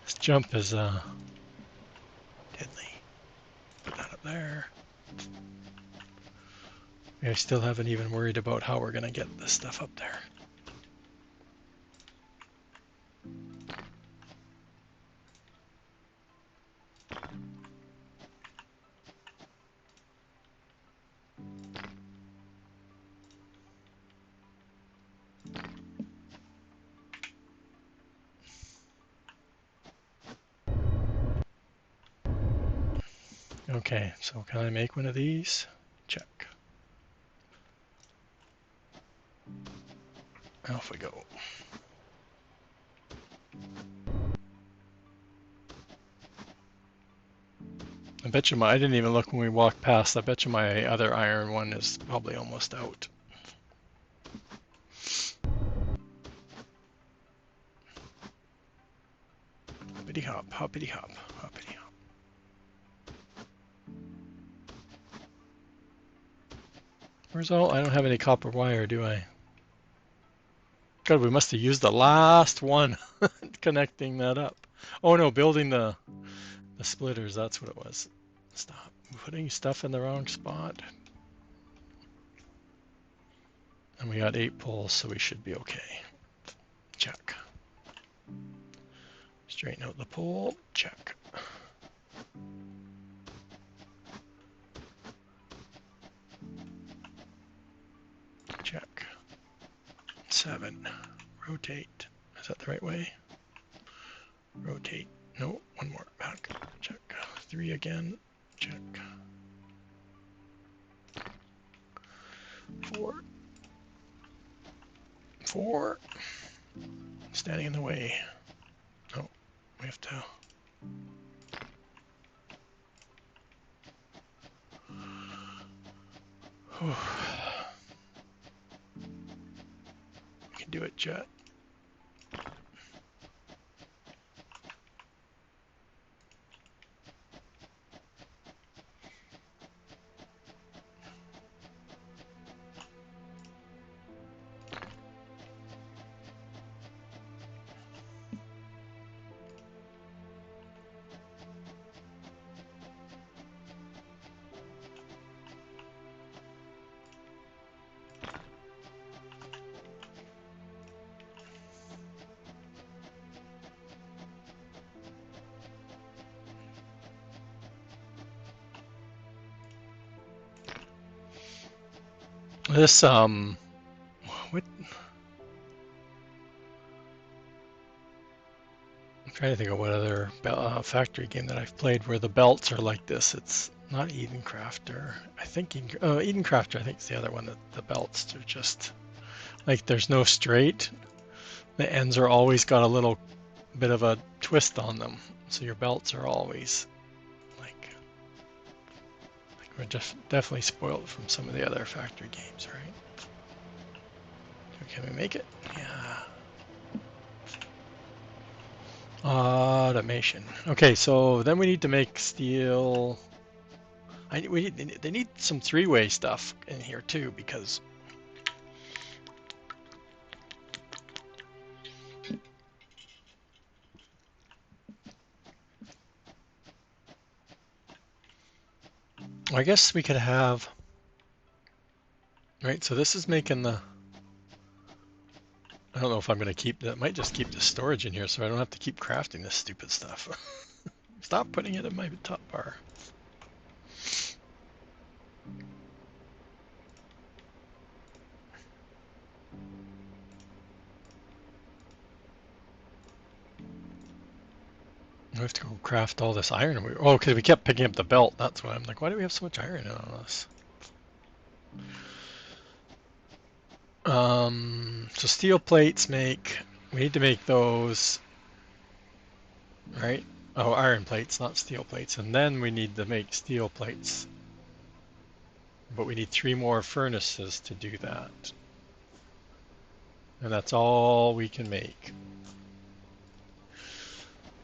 This jump is I still haven't even worried about how we're going to get this stuff up there. Okay, so can I make one of these? Check. Off we go. I bet you I didn't even look when we walked past. I bet you my other iron one is probably almost out. Hoppity hop, hoppity hop, hoppity hop. Where's all? I don't have any copper wire, do I? God, we must have used the last one connecting that up. Oh no, building the splitters, that's what it was. Stop putting stuff in the wrong spot. And we got 8 poles, so we should be okay. Check. Straighten out the pole, check. Check. 7. Rotate. Is that the right way? Rotate. No, one more. Back. Check. 3 again. Check. 4. 4. Standing in the way. Oh, we have to. You can do it, Jet. This, what? I'm trying to think of what other factory game that I've played where the belts are like this. It's not Edencrafter. I think Edencrafter, I think is the other one that the belts are just like there's no straight. The ends are always got a little bit of a twist on them. So your belts are always like we're just definitely spoiled from some of the other factory games, right? Can we make it? Yeah. Automation. Okay, so then we need to make steel. They need some 3-way stuff in here too, because I guess we could have, right, so this is making the, I don't know if I'm going to keep that, might just keep the storage in here so I don't have to keep crafting this stupid stuff. Stop putting it in my top bar. I have to go craft all this iron. Oh, because we kept picking up the belt. That's why I'm like, why do we have so much iron in on us? So steel plates we need to make those, right? Oh, iron plates, not steel plates. And then we need to make steel plates. But we need 3 more furnaces to do that. And that's all we can make.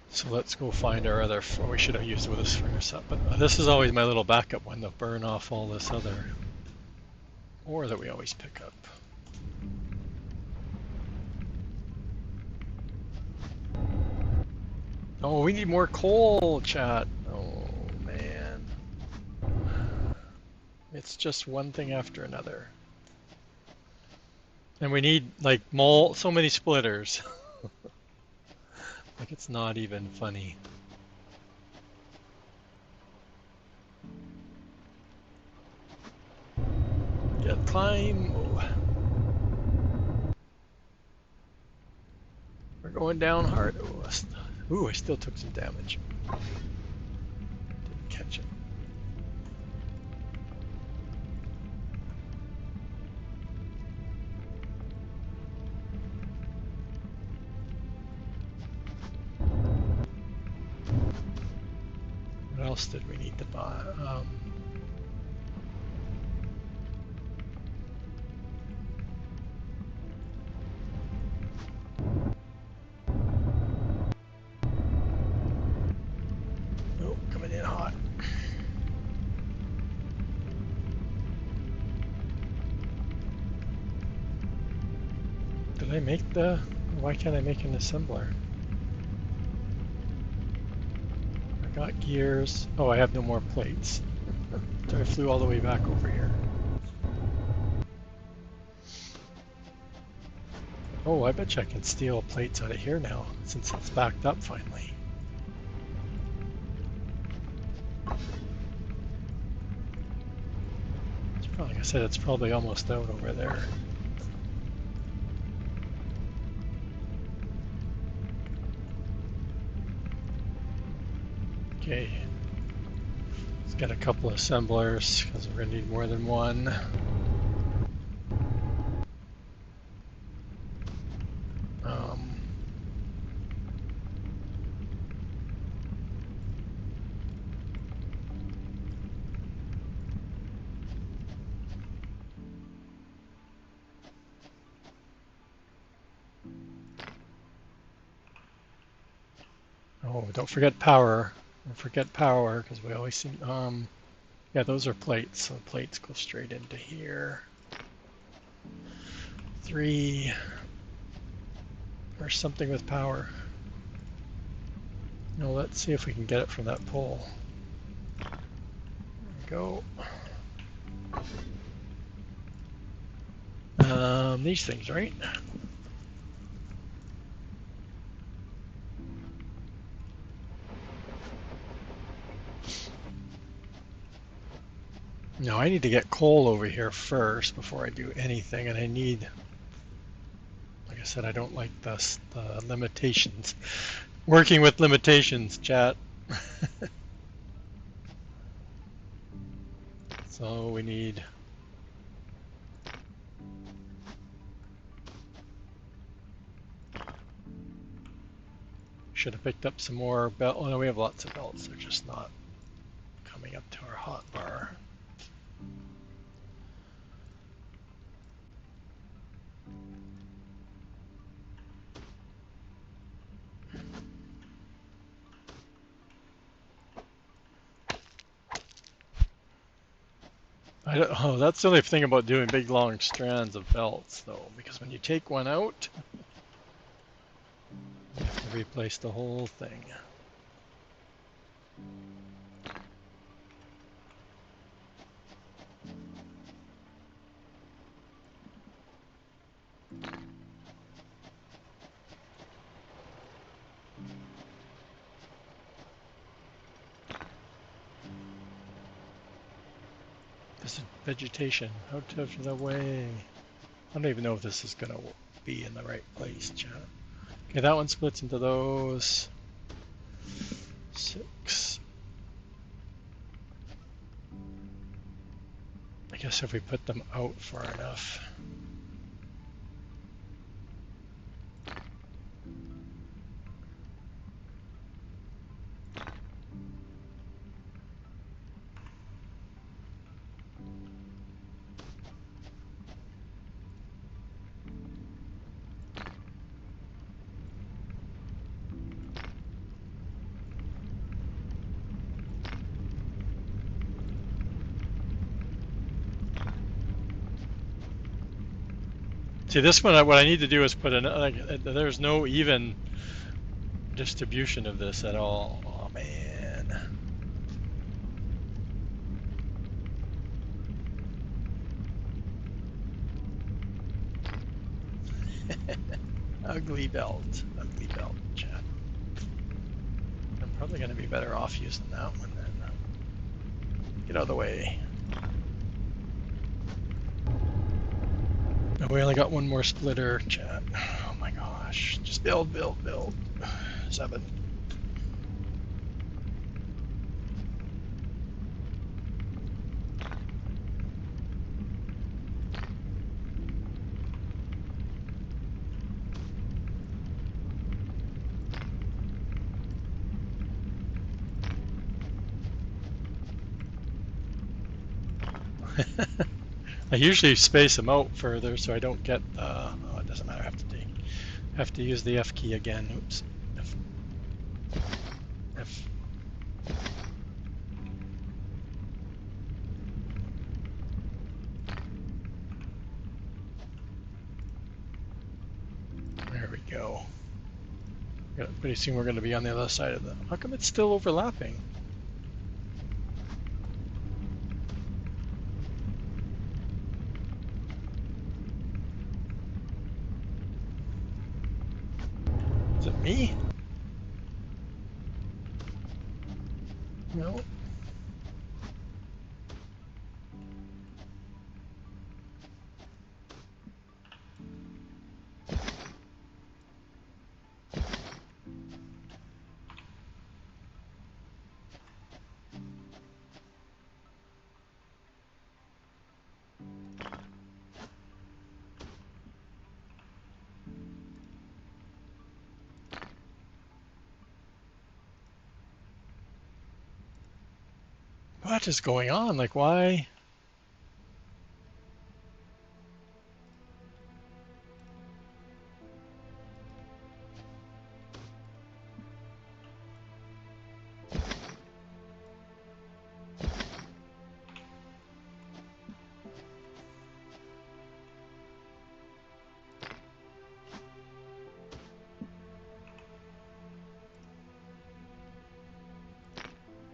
So let's go find our other, we should have used this furnace up. But this is always my little backup one to burn off all this other ore that we always pick up. Oh, we need more coal, chat. Oh, man. It's just one thing after another. And we need like so many splitters. Like it's not even funny. Get climb. We're going down hard. Ooh, I still took some damage. Didn't catch it. What else did we need to buy? Oh, coming in hot. Did I make the... Why can't I make an assembler? I got gears. Oh, I have no more plates. So I flew all the way back over here. Oh, I bet you I can steal plates out of here now, since it's backed up finally. It's probably, like I said, it's probably almost out over there. Okay. Let's get a couple assemblers, because we're going to need more than one. Oh, don't forget power. Don't forget power, because we always seem... yeah, those are plates, so plates go straight into here. 3... or something with power. No, let's see if we can get it from that pole. There we go. These things, right? No, I need to get coal over here first before I do anything, and I need... Like I said, I don't like the limitations. Working with limitations, chat. So we need... Should have picked up some more belt. Oh no, we have lots of belts. They're just not coming up to our hot bar. Oh, that's the only thing about doing big long strands of belts, though, because when you take one out, you have to replace the whole thing. This is vegetation out of the way. I don't even know if this is going to be in the right place, chat. Okay, that one splits into those. 6. I guess if we put them out far enough. See, this one, what I need to do is put there's no even distribution of this at all. Oh man. Ugly belt. Ugly belt, chat. I'm probably going to be better off using that one then. Get out of the way. We only got one more splitter, chat. Oh my gosh. Just build, build, build. 7. I usually space them out further so I don't get oh, it doesn't matter. I have to use the F key again. Oops. F. F. There we go. Pretty soon we're going to be on the other side of the... How come it's still overlapping? Is it me? No. What is going on? Like, why?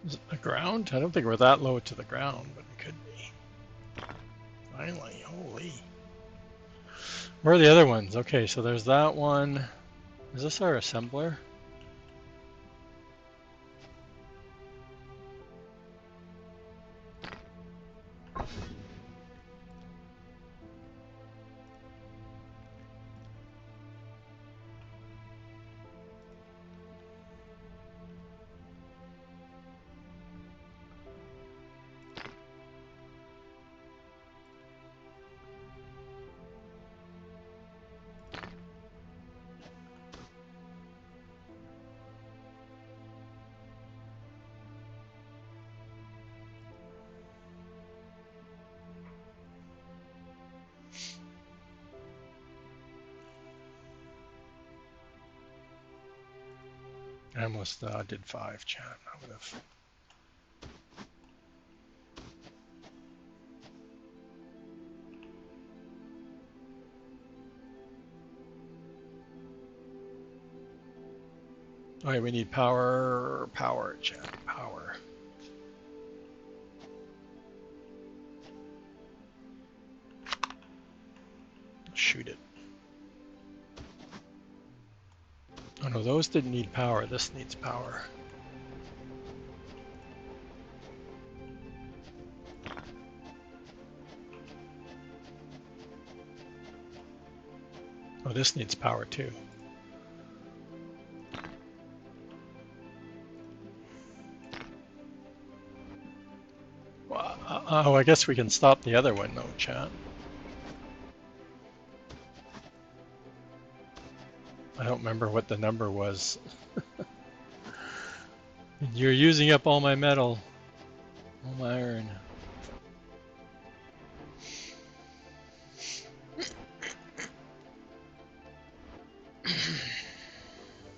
Is it the ground? I don't think we're that low to the ground, but it could be. Finally, holy. Where are the other ones? Okay, so there's that one. Is this our assembler? I almost did 5, chat. I would have. All right, we need power, power, chat, power. Shoot it. Oh no, those didn't need power. This needs power. Oh, this needs power too. Oh, I guess we can stop the other one though, chat. I don't remember what the number was. You're using up all my metal. All my iron.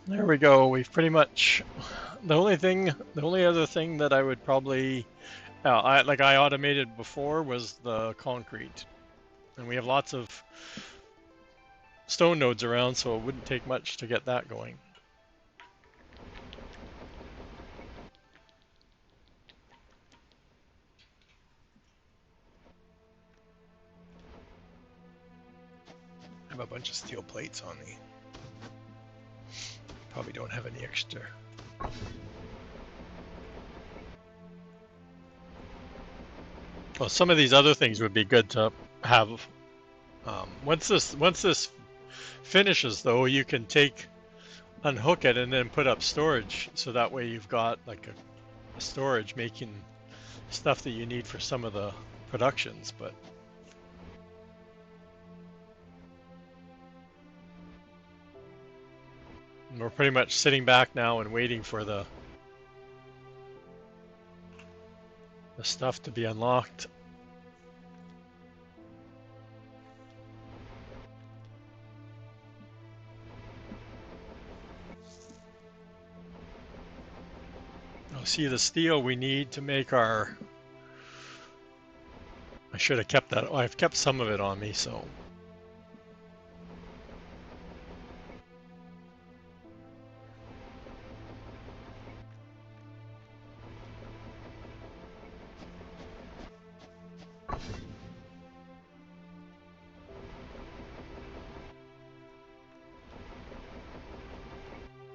There we go. We've pretty much... The only other thing that I would probably... I automated before was the concrete. And we have lots of stone nodes around, so it wouldn't take much to get that going. have a bunch of steel plates on me. Probably don't have any extra. Well, some of these other things would be good to have. Once this finishes, though, you can unhook it and then put up storage, so that way you've got like a storage making stuff that you need for some of the productions. But we're pretty much sitting back now and waiting for the stuff to be unlocked. See the steel we need to make our. I should have kept that. Oh, I've kept some of it on me, so.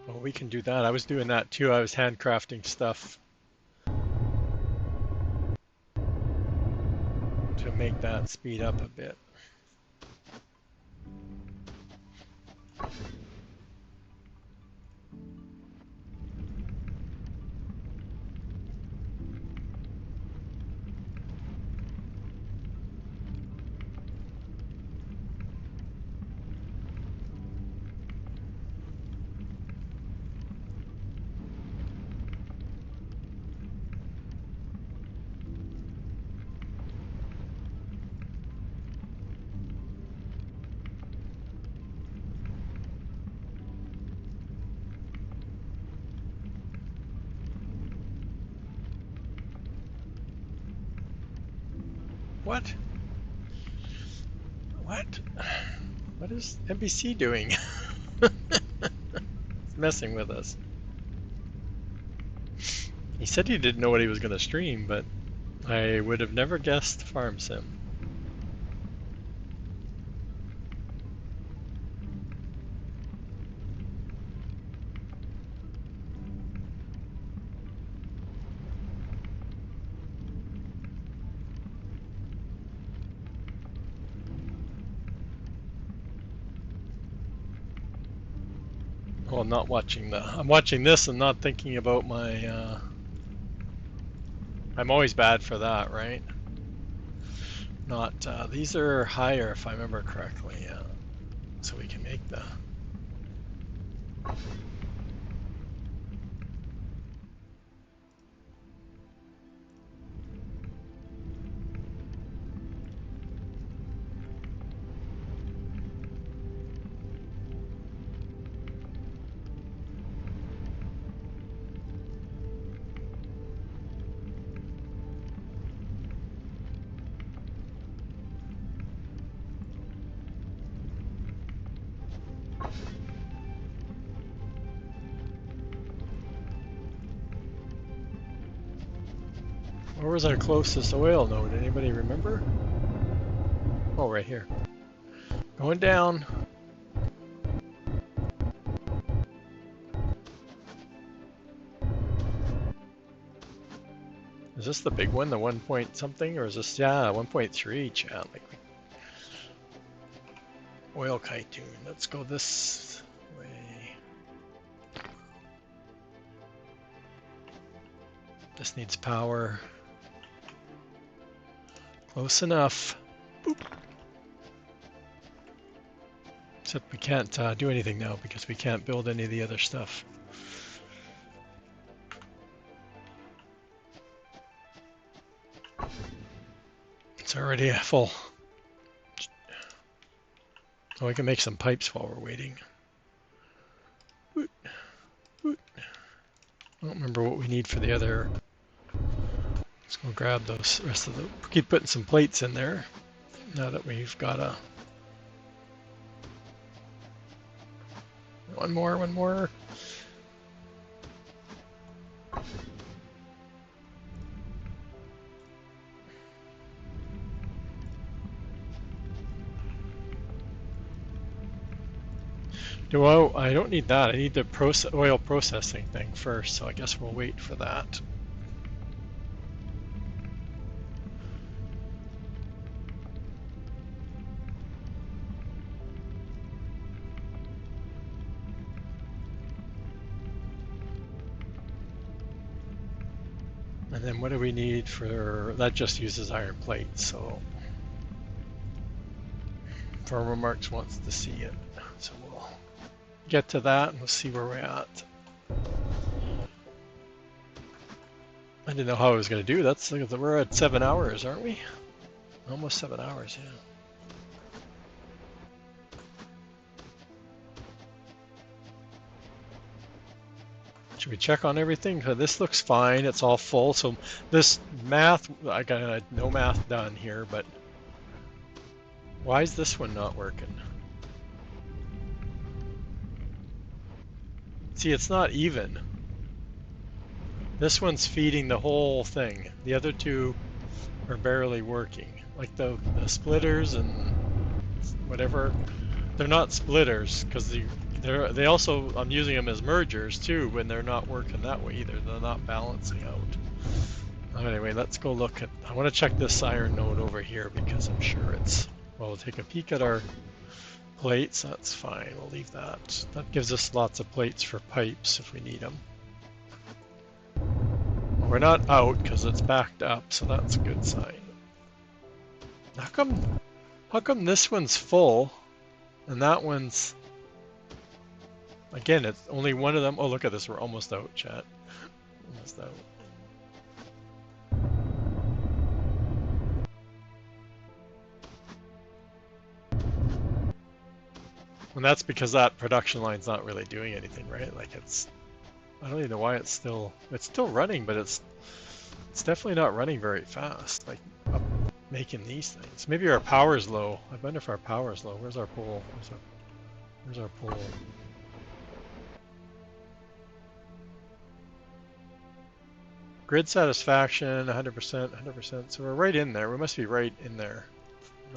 Well, we can do that. I was doing that too. I was handcrafting stuff to make that speed up a bit. What? What? What is NBC doing? It's messing with us. He said he didn't know what he was going to stream, but I would have never guessed Farm Sim. Well, I'm not watching I'm watching this and not thinking about my, I'm always bad for that, right? Not, these are higher if I remember correctly, yeah. So we can make the. Where was our closest oil node? Anybody remember? Oh, right here. Going down. Is this the big one, the 1 point something, or is this, yeah, 1.3, chat, like oil Kaitoon. Let's go this way. This needs power. Close enough. Boop. Except we can't do anything now because we can't build any of the other stuff. It's already full. Oh, we can make some pipes while we're waiting. Boot. Boot. I don't remember what we need for the other. Let's go grab those rest of the. Keep putting some plates in there. Now that we've got a. One more, one more. I don't need that. I need the oil processing thing first, so I guess we'll wait for that. And then what do we need for, that just uses iron plate, so Farmer Marks wants to see it. So we'll get to that and we'll see where we're at. I didn't know how I was going to do that. We're at 7 hours, aren't we? Almost 7 hours, yeah. Should we check on everything? This looks fine. It's all full. So this math, I got no math done here, but why is this one not working? See, it's not even. This one's feeding the whole thing. The other two are barely working. Like the splitters and whatever, they're not splitters because they also, I'm using them as mergers too when they're not working that way either. They're not balancing out. Anyway, let's go look at, I want to check this iron node over here because I'm sure it's, well, we'll take a peek at our plates. That's fine. We'll leave that. That gives us lots of plates for pipes if we need them. We're not out because it's backed up, so that's a good sign. How come this one's full and that one's, again, it's only one of them. Oh, look at this. We're almost out, chat. Almost out. And that's because that production line's not really doing anything, right? Like it's, I don't even know why it's still running, but it's definitely not running very fast. Like up making these things. Maybe our power's low. I wonder if our power's low. Where's our pole? Where's our pole? Grid satisfaction, 100%, 100%. So we're right in there. We must be right in there.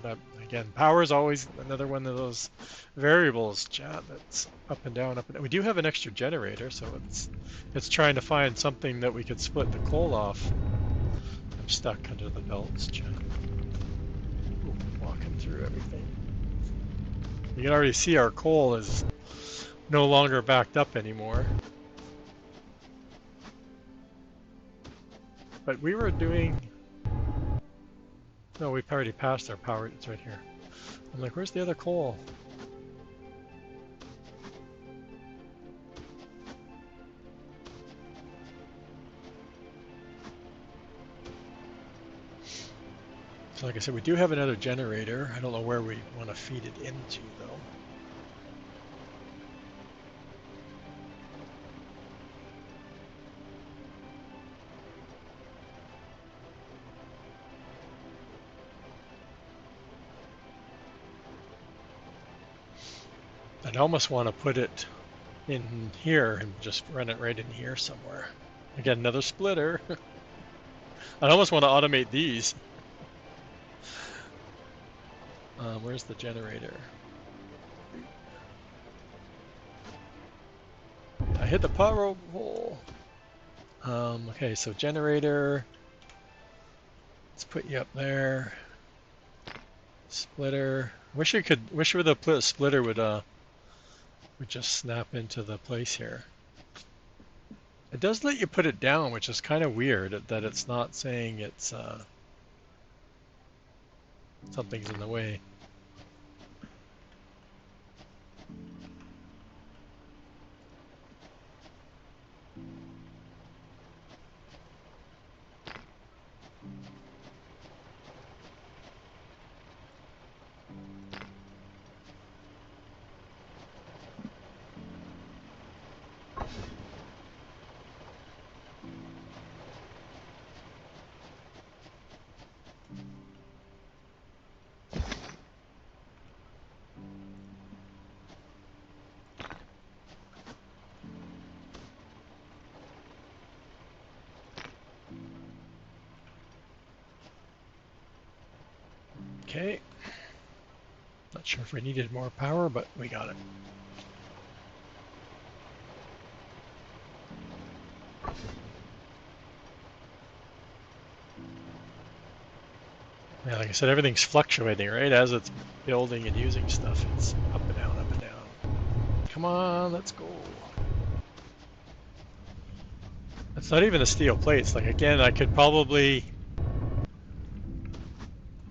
But again, power is always another one of those variables, chat, that's up and down, up and down. We do have an extra generator, so it's trying to find something that we could split the coal off. I'm stuck under the belts, chat. Ooh, walking through everything. You can already see our coal is no longer backed up anymore. But we were doing... No, we've already passed our power. It's right here. I'm like, where's the other coal? So like I said, we do have another generator. I don't know where we want to feed it into, though. I'd almost want to put it in here and just run it right in here somewhere. Again, another splitter. I'd almost want to automate these. Where's the generator? I hit the power pole. Okay, so generator. Let's put you up there. Splitter. Wish the splitter would just snap into the place here. It does let you put it down, which is kind of weird that it's not saying it's something's in the way. Okay. Not sure if we needed more power, but we got it. Yeah, like I said, everything's fluctuating, right? As it's building and using stuff, it's up and down, up and down. Come on, let's go. It's not even the steel plates. Like again, I could probably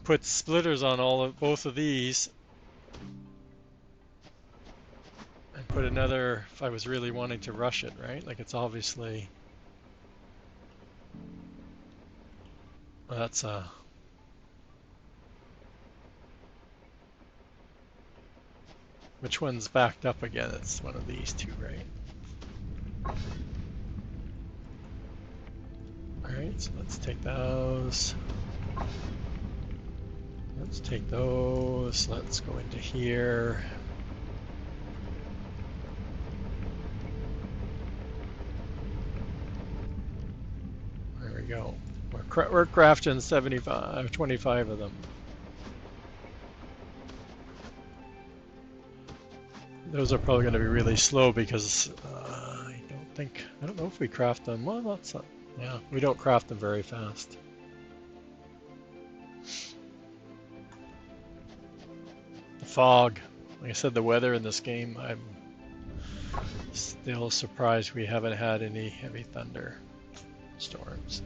put splitters on both of these and put another if I was really wanting to rush it, right? Like it's obviously that's which one's backed up again? It's one of these two, right? Alright, so let's take those. Let's take those. Let's go into here. There we go. We're crafting 75, 25 of them. Those are probably going to be really slow because I don't know if we craft them. Well, that's not, yeah, we don't craft them very fast. The fog. Like I said, the weather in this game, I'm still surprised we haven't had any heavy thunder storms.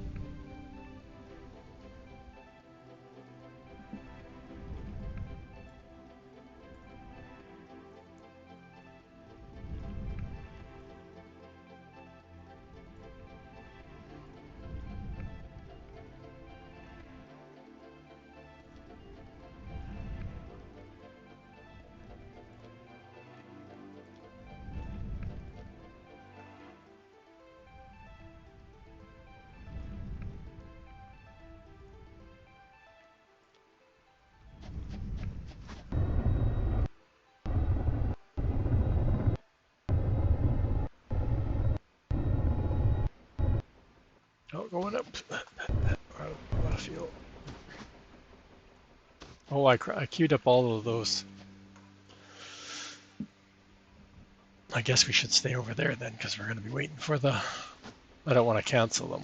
Oh, going up. Out of fuel. Oh, I queued up all of those. I guess we should stay over there then, because we're going to be waiting for the... I don't want to cancel them.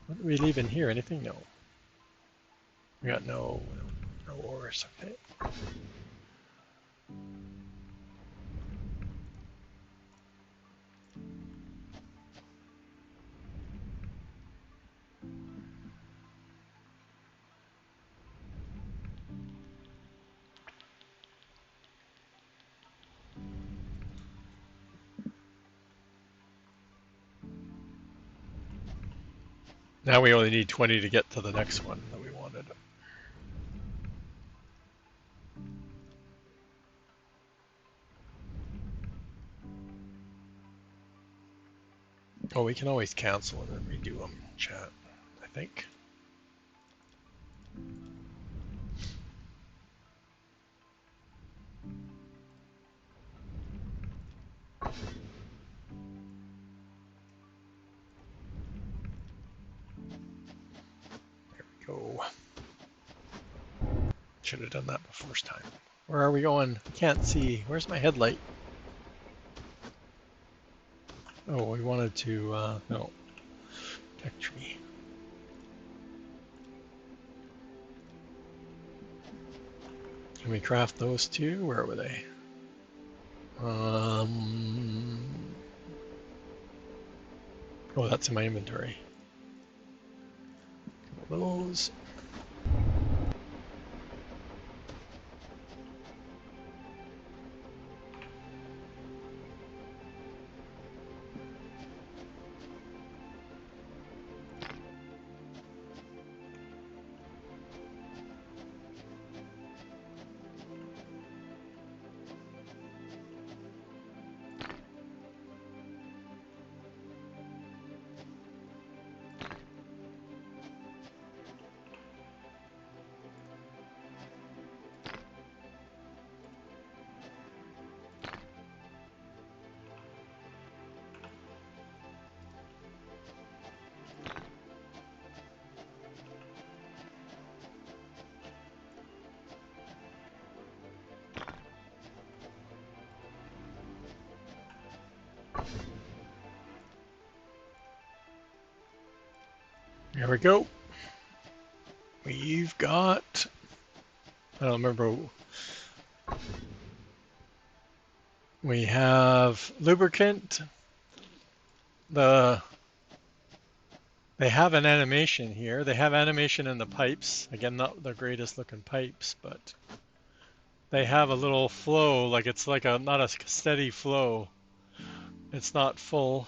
What did we leave in here? Anything? No. We got no ores. Okay. Now we only need 20 to get to the next one that we wanted. Oh, we can always cancel and then redo them, chat, I think. There we go. Should have done that the first time. Where are we going? Can't see. Where's my headlight? Oh, we wanted to, no. Tech tree. Can we craft those too? Where were they? Oh, that's in my inventory. Those. Here we go. We've got, I don't remember, we have lubricant. They have an animation here. They have animation in the pipes. Again, not the greatest looking pipes, but they have a little flow, like it's like a not a steady flow. It's not full.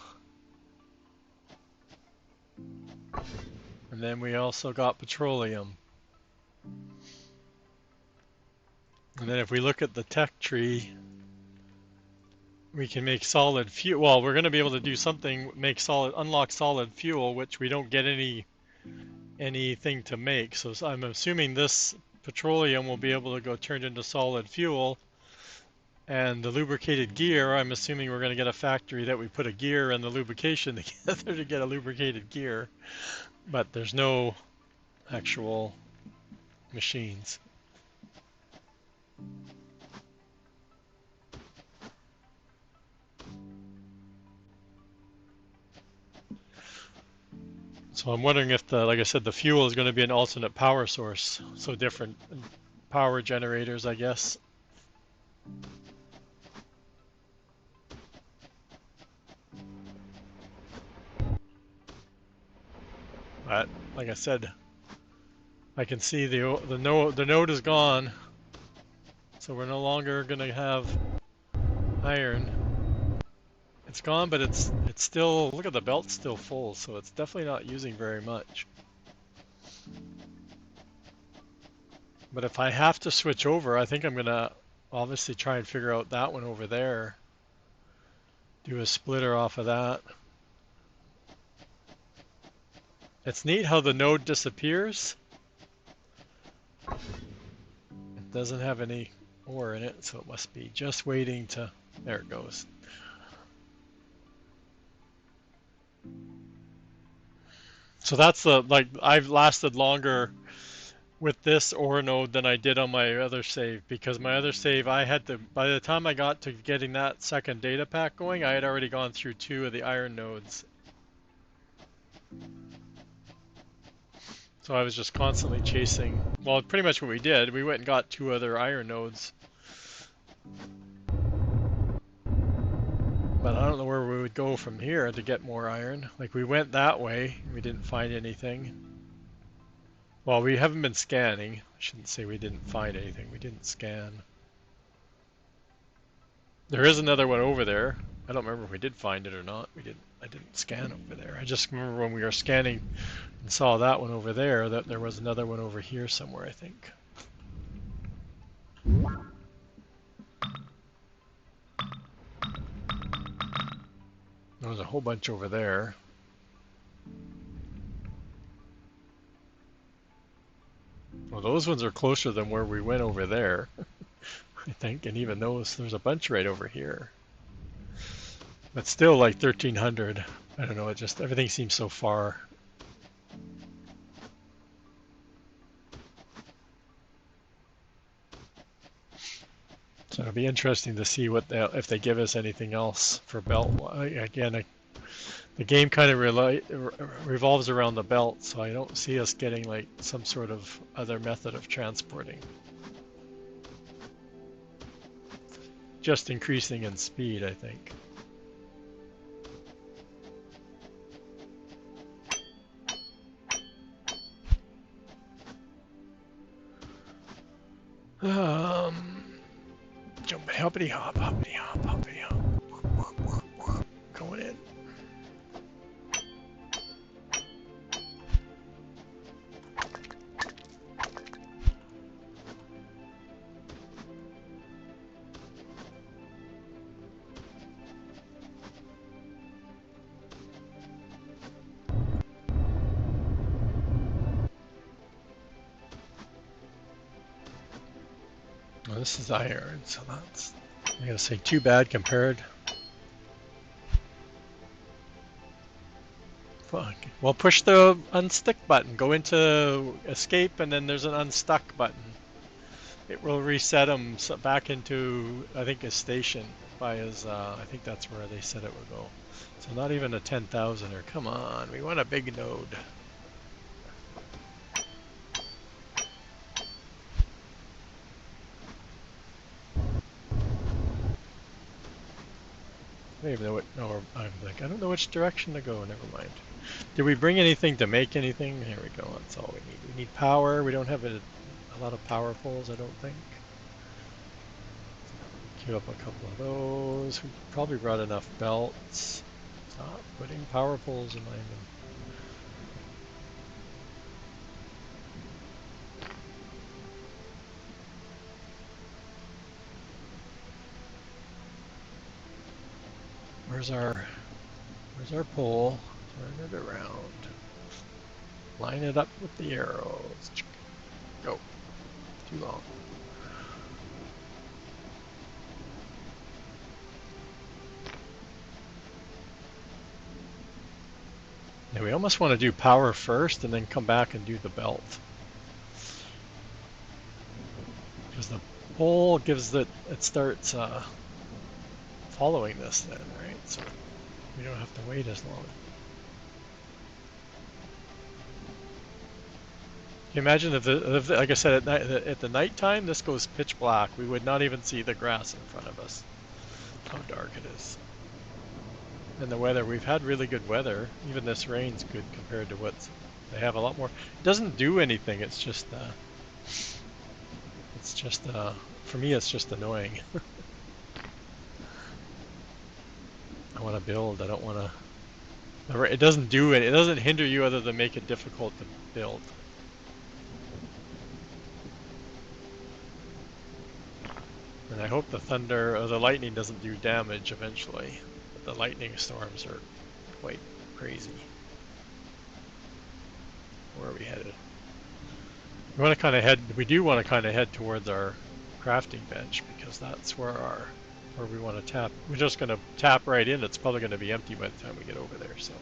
And then we also got petroleum. And then if we look at the tech tree, we can make solid fuel. Well, we're going to be able to do something, unlock solid fuel, which we don't get anything to make. So I'm assuming this petroleum will be able to go turned into solid fuel. And the lubricated gear, I'm assuming we're going to get a factory that we put a gear and the lubrication together to get a lubricated gear. But there's no actual machines. So I'm wondering if like I said, the fuel is going to be an alternate power source. So different power generators, I guess. But like I said, I can see the node is gone. So we're no longer going to have iron. It's gone, but it's still, look at the belt's still full, so it's definitely not using very much. But if I have to switch over, I think I'm gonna obviously try and figure out that one over there. Do a splitter off of that. It's neat how the node disappears. It doesn't have any ore in it, so it must be just waiting to, there it goes. So that's like, I've lasted longer with this ore node than I did on my other save, because my other save, I had to, by the time I got to getting that second data pack going, I had already gone through 2 of the iron nodes. So I was just constantly chasing, well, pretty much what we did. We went and got 2 other iron nodes. But I don't know where we would go from here to get more iron. Like, we went that way, we didn't find anything. Well, we haven't been scanning. I shouldn't say we didn't find anything. We didn't scan. There is another one over there. I don't remember if we did find it or not. I didn't scan over there. I just remember when we were scanning and saw that one over there, that there was another one over here somewhere, I think. There was a whole bunch over there. Well, those ones are closer than where we went over there, I think, and even there's a bunch right over here. But still, like 1300. I don't know, it just, everything seems so far. So it'll be interesting to see what if they give us anything else for belt. Again, the game kind of revolves around the belt, so I don't see us getting like some sort of other method of transporting. Just increasing in speed, I think. Jump, hoppity hop, hoppity hop, hoppity hop. Going in. Well, this is iron, so that's, I'm gonna say too bad compared. Fuck. Well, push the unstick button. Go into escape, and then there's an unstuck button. It will reset him back into, I think, his station by his, I think that's where they said it would go. So not even a 10,000er. Come on, we want a big node. I don't even know what. No, I'm like, I don't know which direction to go. Never mind. Did we bring anything to make anything? Here we go. That's all we need. We need power. We don't have a lot of power poles, I don't think. Queue up a couple of those. We probably brought enough belts. Stop putting power poles in my inventory. Where's our pole? Turn it around. Line it up with the arrows. Go. Too long. Yeah, we almost want to do power first and then come back and do the belt. Because the pole gives it starts following this then, right? So we don't have to wait as long. Can you imagine if like I said, at the nighttime, this goes pitch black. We would not even see the grass in front of us. How dark it is. And the weather, we've had really good weather. Even this rain's good compared to what they have a lot more. It doesn't do anything. It's just for me, it's just annoying. I want to build. I don't want to. It doesn't do it. It doesn't hinder you other than make it difficult to build. And I hope the thunder or the lightning doesn't do damage eventually. But the lightning storms are quite crazy. Where are we headed? We want to kind of head. We do want to kind of head towards our crafting bench because that's where we want to tap. We're just going to tap right in. It's probably going to be empty by the time we get over there. So.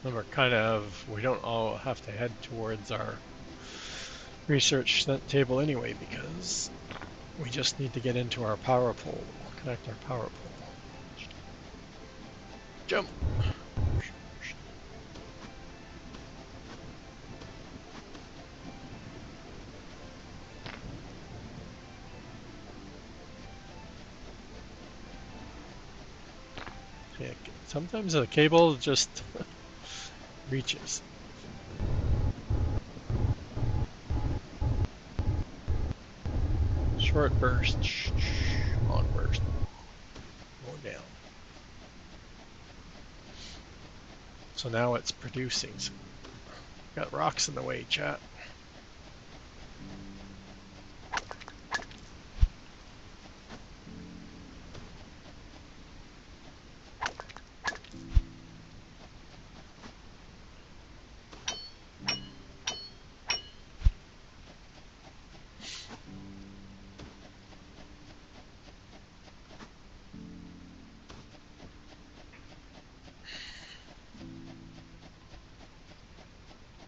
And we don't all have to head towards our research table anyway because we just need to get into our power pole, connect our power pole. Jump! Yeah, sometimes the cable just reaches. Short burst, long burst, going down. So now it's producing. Got rocks in the way, chat.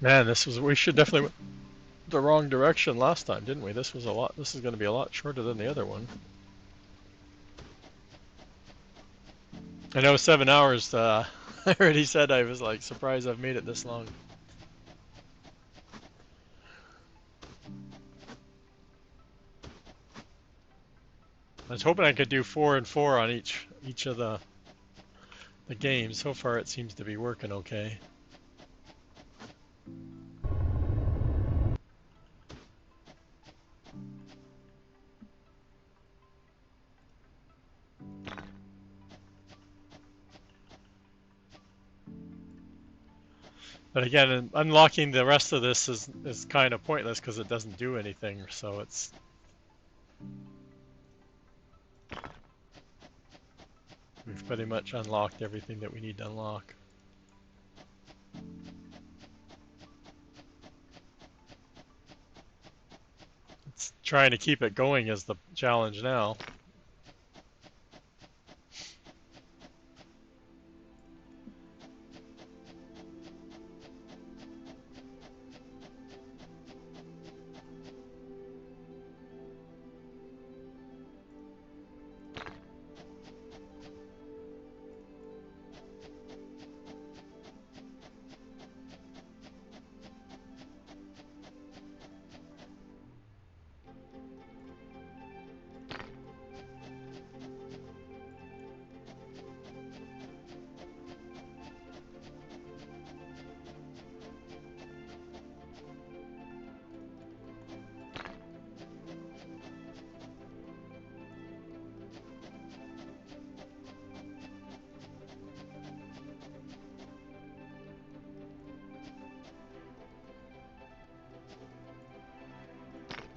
Man, we should definitely went the wrong direction last time, didn't we? This is going to be a lot shorter than the other one. I know 7 hours, I already said I was like surprised I've made it this long. I was hoping I could do 4 and 4 on each of the games. So far it seems to be working okay. But again, unlocking the rest of this is kind of pointless because it doesn't do anything, so it's... We've pretty much unlocked everything that we need to unlock. It's trying to keep it going is the challenge now.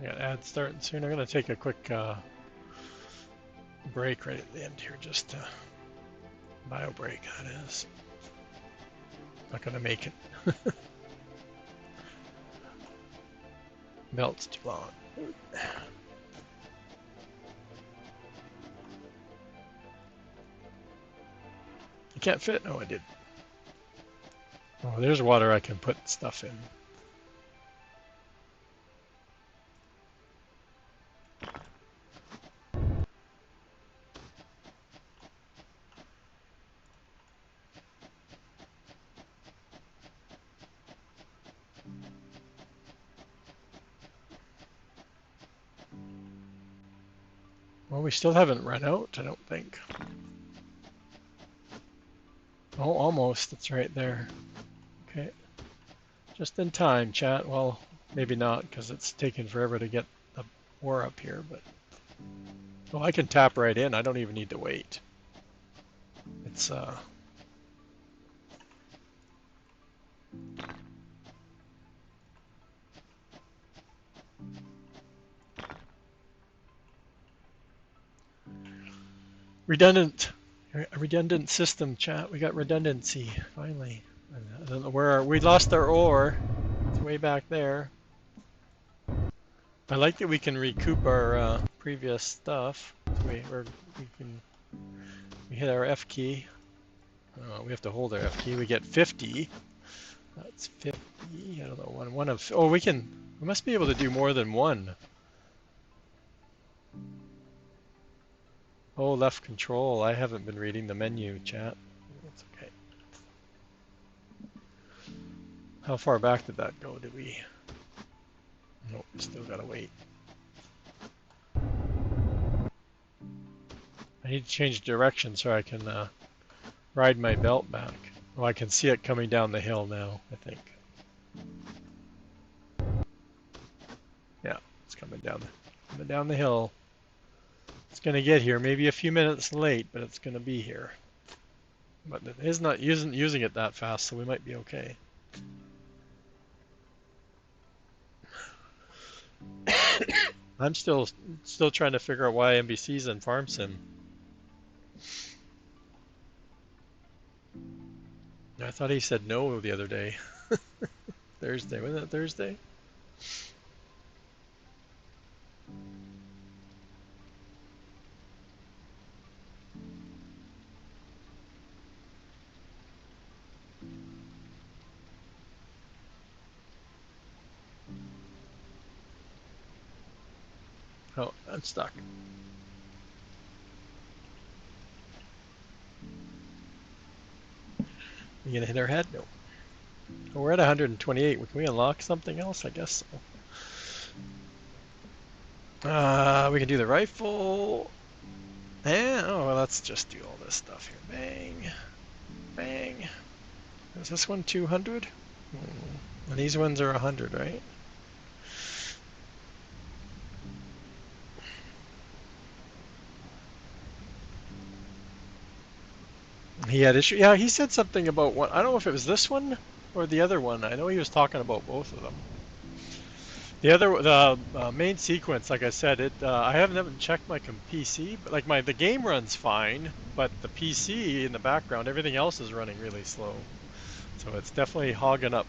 Yeah, ad starting soon. I'm gonna take a quick break right at the end here, just bio break. That is. Not gonna make it. Melts too long. You can't fit? No, I did. Oh, there's water I can put stuff in. Well, we still haven't run out, I don't think. Oh, almost. It's right there. Okay. Just in time, chat. Well, maybe not, because it's taken forever to get the ore up here, but... Well, I can tap right in. I don't even need to wait. It's, redundant. A redundant system, chat. We got redundancy, finally. I don't know where we lost our ore. It's way back there. I like that we can recoup our previous stuff. We hit our F key. We have to hold our F key. We get 50. That's 50. I don't know. One of. Oh, we must be able to do more than one. Oh, left control. I haven't been reading the menu, chat. That's okay. How far back did that go? Did we? Nope, still gotta wait. I need to change direction so I can ride my belt back. Oh, I can see it coming down the hill now, I think. Yeah, it's coming down the hill. It's gonna get here, maybe a few minutes late, but it's gonna be here. But it isn't using it that fast, so we might be okay. I'm still trying to figure out why NBC's in Farm Sim. I thought he said no the other day. Thursday, wasn't it Thursday? Oh, I'm stuck. You gonna hit our head? No. Oh, we're at 128. Can we unlock something else? I guess so. We can do the rifle. And, oh, well, let's just do all this stuff here. Bang. Bang. Is this one 200? And these ones are 100, right? He had issue. Yeah, he said something about one. I don't know if it was this one or the other one. I know he was talking about both of them. The main sequence, like I said, I haven't checked my PC, but like the game runs fine, but the PC in the background, everything else is running really slow. So it's definitely hogging up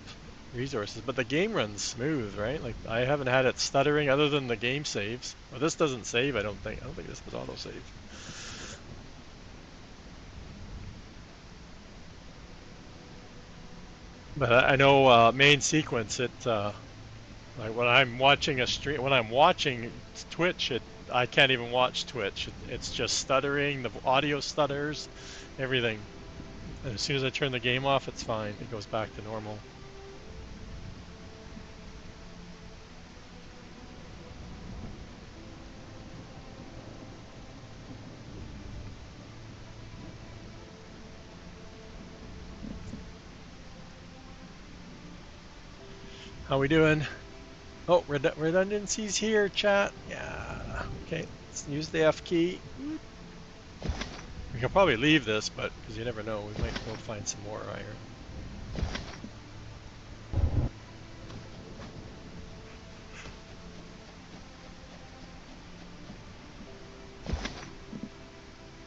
resources, but the game runs smooth, right? Like I haven't had it stuttering other than the game saves. Well, this doesn't save, I don't think. I don't think this was auto-save. But I know main sequence, like when I'm watching a stream, when I'm watching Twitch, I can't even watch Twitch. It's just stuttering, the audio stutters, everything. And as soon as I turn the game off, it's fine. It goes back to normal. How we doing? Oh, redundancies here, chat. Yeah. Okay, let's use the F key. We can probably leave this, but because you never know, we might go find some more iron.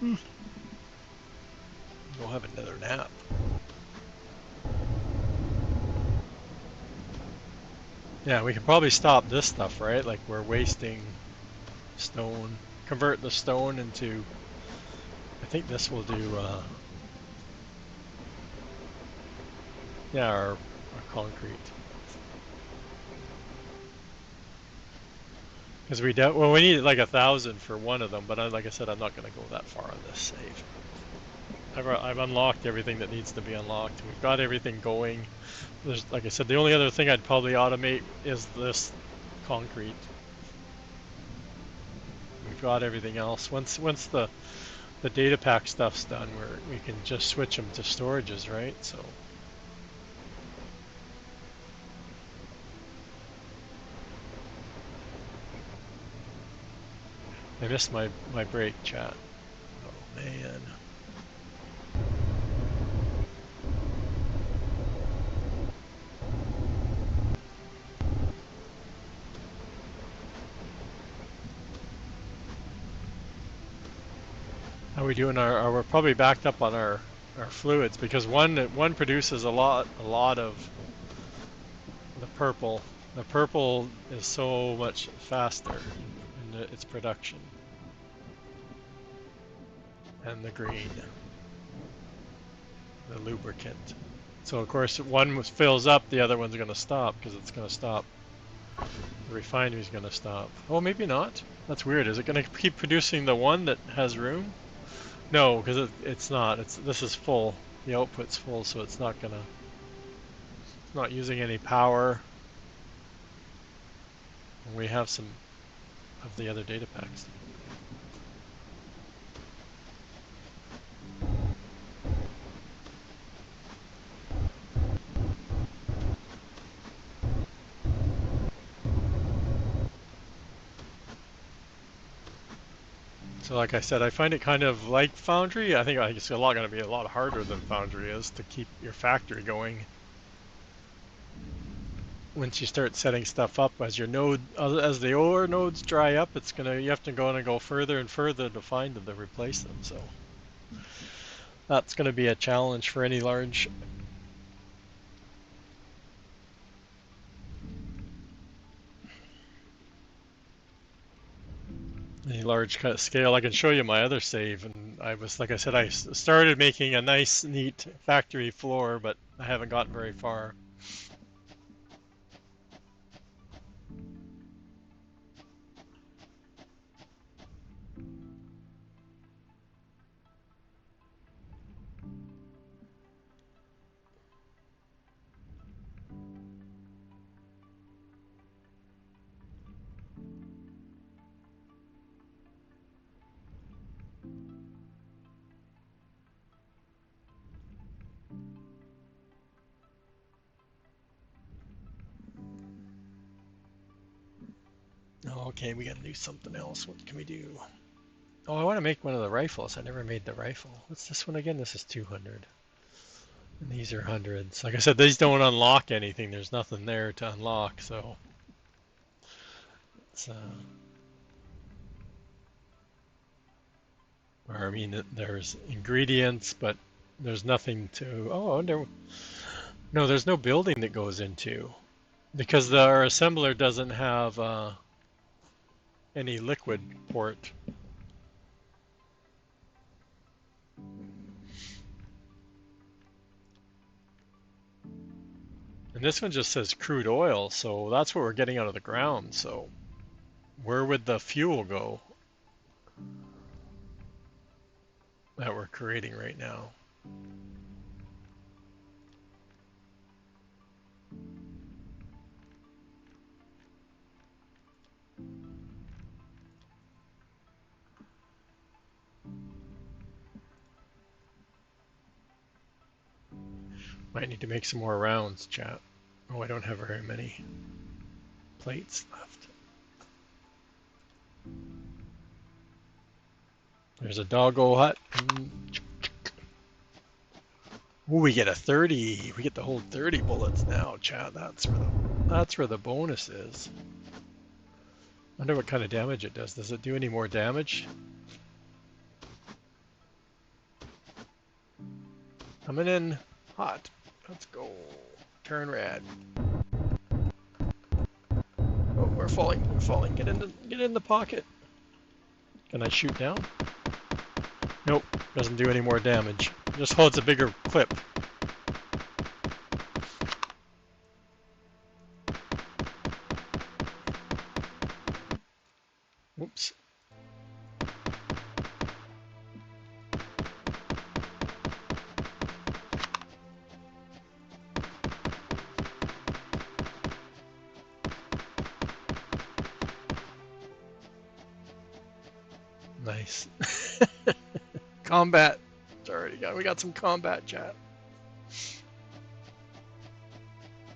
We'll have another nap. Yeah, we can probably stop this stuff, right? Like we're wasting stone. Convert the stone into, I think this will do, yeah, our concrete. Because well, we need like 1,000 for one of them, but like I said, I'm not going to go that far on this save. I've unlocked everything that needs to be unlocked. We've got everything going. There's, like I said, the only other thing I'd probably automate is this concrete. We've got everything else. Once the data pack stuff's done, we can just switch them to storages, right? So. I missed my break, chat. Oh man. How are we doing? We're probably backed up on our fluids because one produces a lot of the purple. The purple is so much faster in its production, and the green, the lubricant. So of course one fills up, the other one's going to stop because it's going to stop. The refinery's going to stop. Oh, maybe not. That's weird. Is it going to keep producing the one that has room? No, because it's not. This is full. The output's full, so it's not gonna. It's not using any power. And we have some of the other data packs. So like I said, I find it kind of like Foundry. I think it's going to be a lot harder than Foundry is to keep your factory going. Once you start setting stuff up as as the ore nodes dry up, you have to go further and further to find them to replace them. So that's going to be a challenge for any large kind of scale. I can show you my other save, and like I said, I started making a nice, neat factory floor, but I haven't gotten very far. Okay, we gotta do something else. What can we do? Oh, I want to make one of the rifles. I never made the rifle. What's this one again? This is 200. And these are hundreds. Like I said, these don't unlock anything. There's nothing there to unlock, so it's or I mean, there's ingredients, but there's nothing to. Oh, I wonder. No, there's no building that goes into because our assembler doesn't have any liquid port. And this one just says crude oil, so that's what we're getting out of the ground. So where would the fuel go that we're creating right now? Might need to make some more rounds, chat. Oh, I don't have very many plates left. There's a doggo hut. Ooh, we get a 30. We get the whole 30 bullets now, chat. That's where the bonus is. Wonder what kind of damage it does. Does it do any more damage? Coming in hot. Let's go. Turn red. Oh, we're falling. We're falling. Get in the pocket. Can I shoot down? Nope. Doesn't do any more damage. Just holds a bigger clip. Whoops. Nice. Combat. We got some combat chat.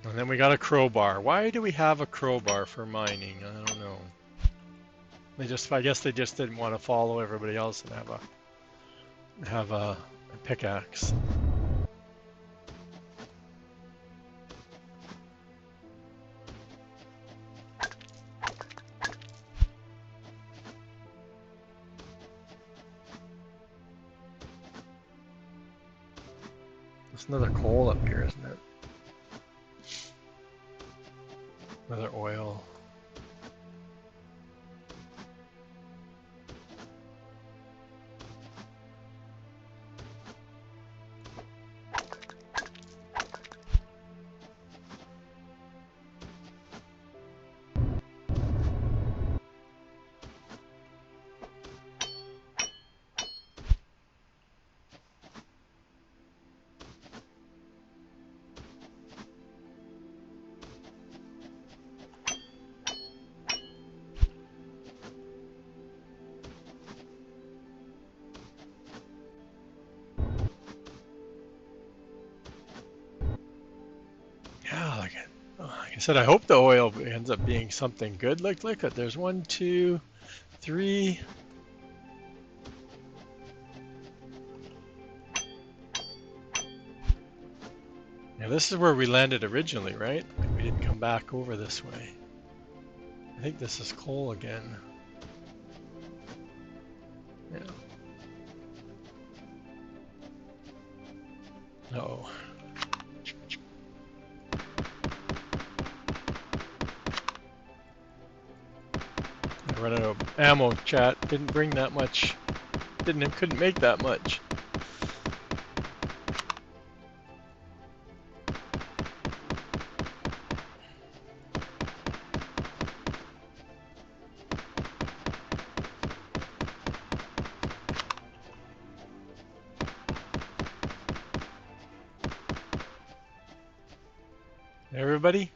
And then we got a crowbar. Why do we have a crowbar for mining? I don't know. I guess they just didn't want to follow everybody else and have a pickaxe. There's another coal up here, isn't it? Another oil. Yeah, like I said, I hope the oil ends up being something good. Look at there's 1, 2, 3. Now this is where we landed originally, right? Like we didn't come back over this way. I think this is coal again. Yeah. Uh-oh. I ran out of ammo, chat. Didn't bring that much. Couldn't make that much. Everybody?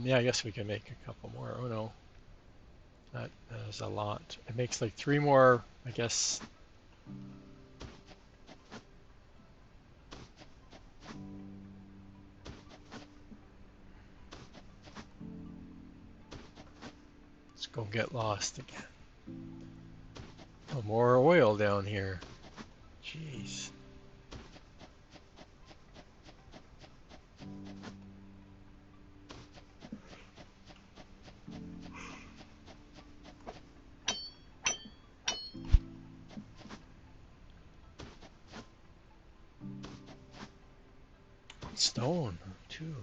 Yeah, I guess we can make a couple more. Oh no. That is a lot. It makes like 3 more, I guess. Let's go get lost again. Oh, more oil down here. Jeez. Stone, too.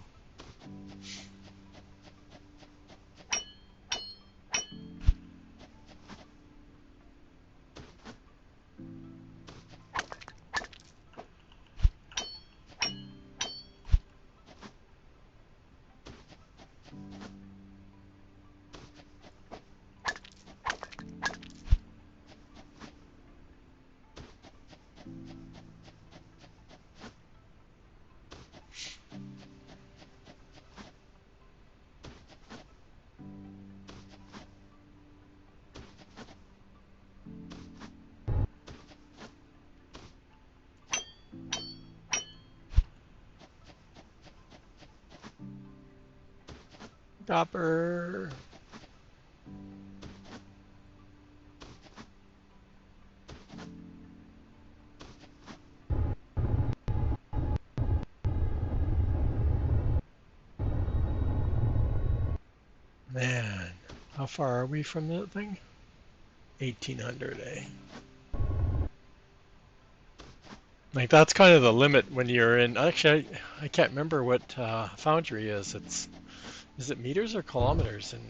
Copper. Man. How far are we from that thing? 1800, eh? Like that's kind of the limit when you're in. Actually, I can't remember what Foundry is. Is it meters or kilometers in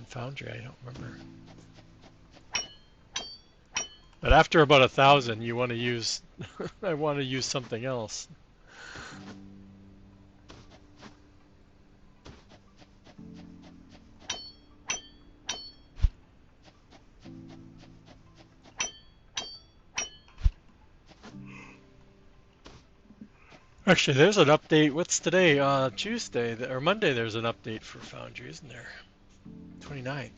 Foundry? I don't remember. But after about 1,000, you want to use. I want to use something else. Actually, there's an update. What's today? Tuesday or Monday? There's an update for Foundry, isn't there? 29th.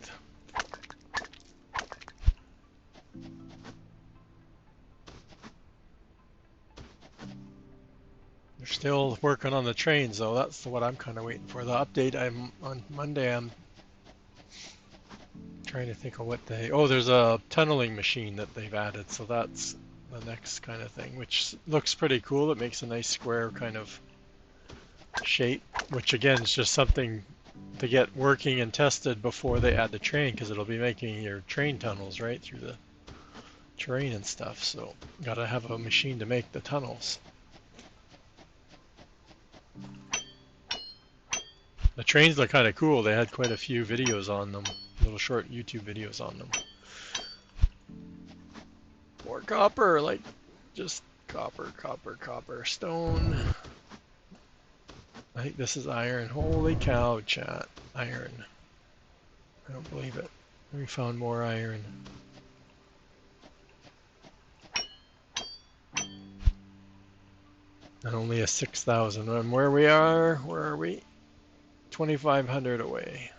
They're still working on the trains, though. That's what I'm kind of waiting for. The update. I'm on Monday. I'm trying to think of what they. Oh, there's a tunneling machine that they've added, so that's the next kind of thing, which looks pretty cool. It makes a nice square kind of shape, which again is just something to get working and tested before they add the train, because it'll be making your train tunnels right through the terrain and stuff. So gotta have a machine to make the tunnels. The trains look kind of cool. They had quite a few videos on them, little short YouTube videos on them. More copper, like just copper, copper, copper, stone. I think this is iron. Holy cow, chat. Iron. I don't believe it. We found more iron. And only a 6,000. And where we are, where are we? 2,500 away.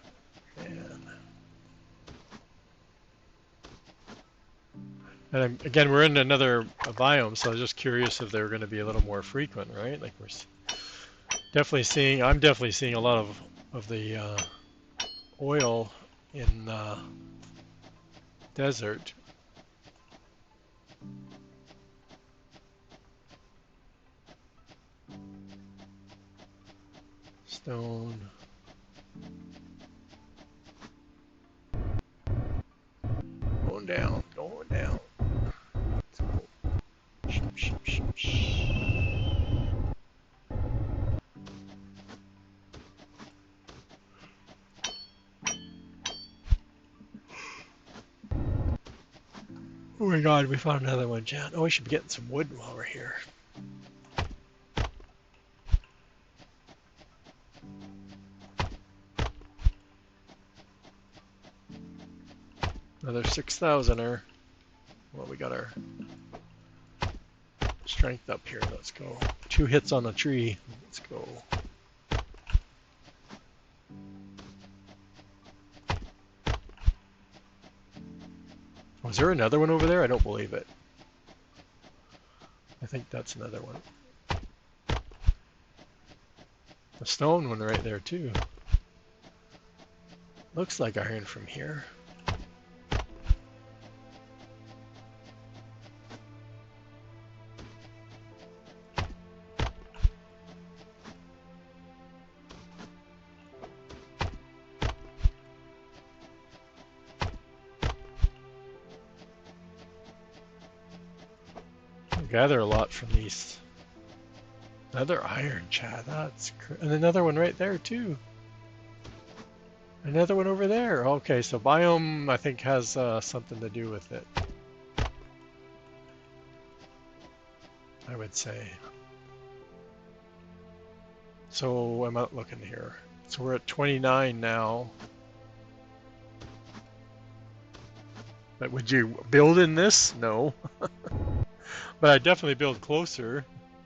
And again, we're in another biome, so I was just curious if they were going to be a little more frequent, right? Like we're definitely seeing, I'm definitely seeing a lot of the oil in desert. Stone. Going down, going down. Let's go. Sheep, sheep, sheep, sheep. Oh my god, we found another one, Jan. Oh, we should be getting some wood while we're here. Another 6,000er. Well, we got our strength up here. Let's go. 2 hits on a tree. Let's go. Was there another one over there? I don't believe it. I think that's another one. A stone one right there too. Looks like iron from here. Gather a lot from these. Another iron, Chad. That's and another one right there too. Another one over there. Okay, so biome I think has something to do with it. I would say. So I'm out looking here. So we're at 29 now. But would you build in this? No. But I definitely build closer.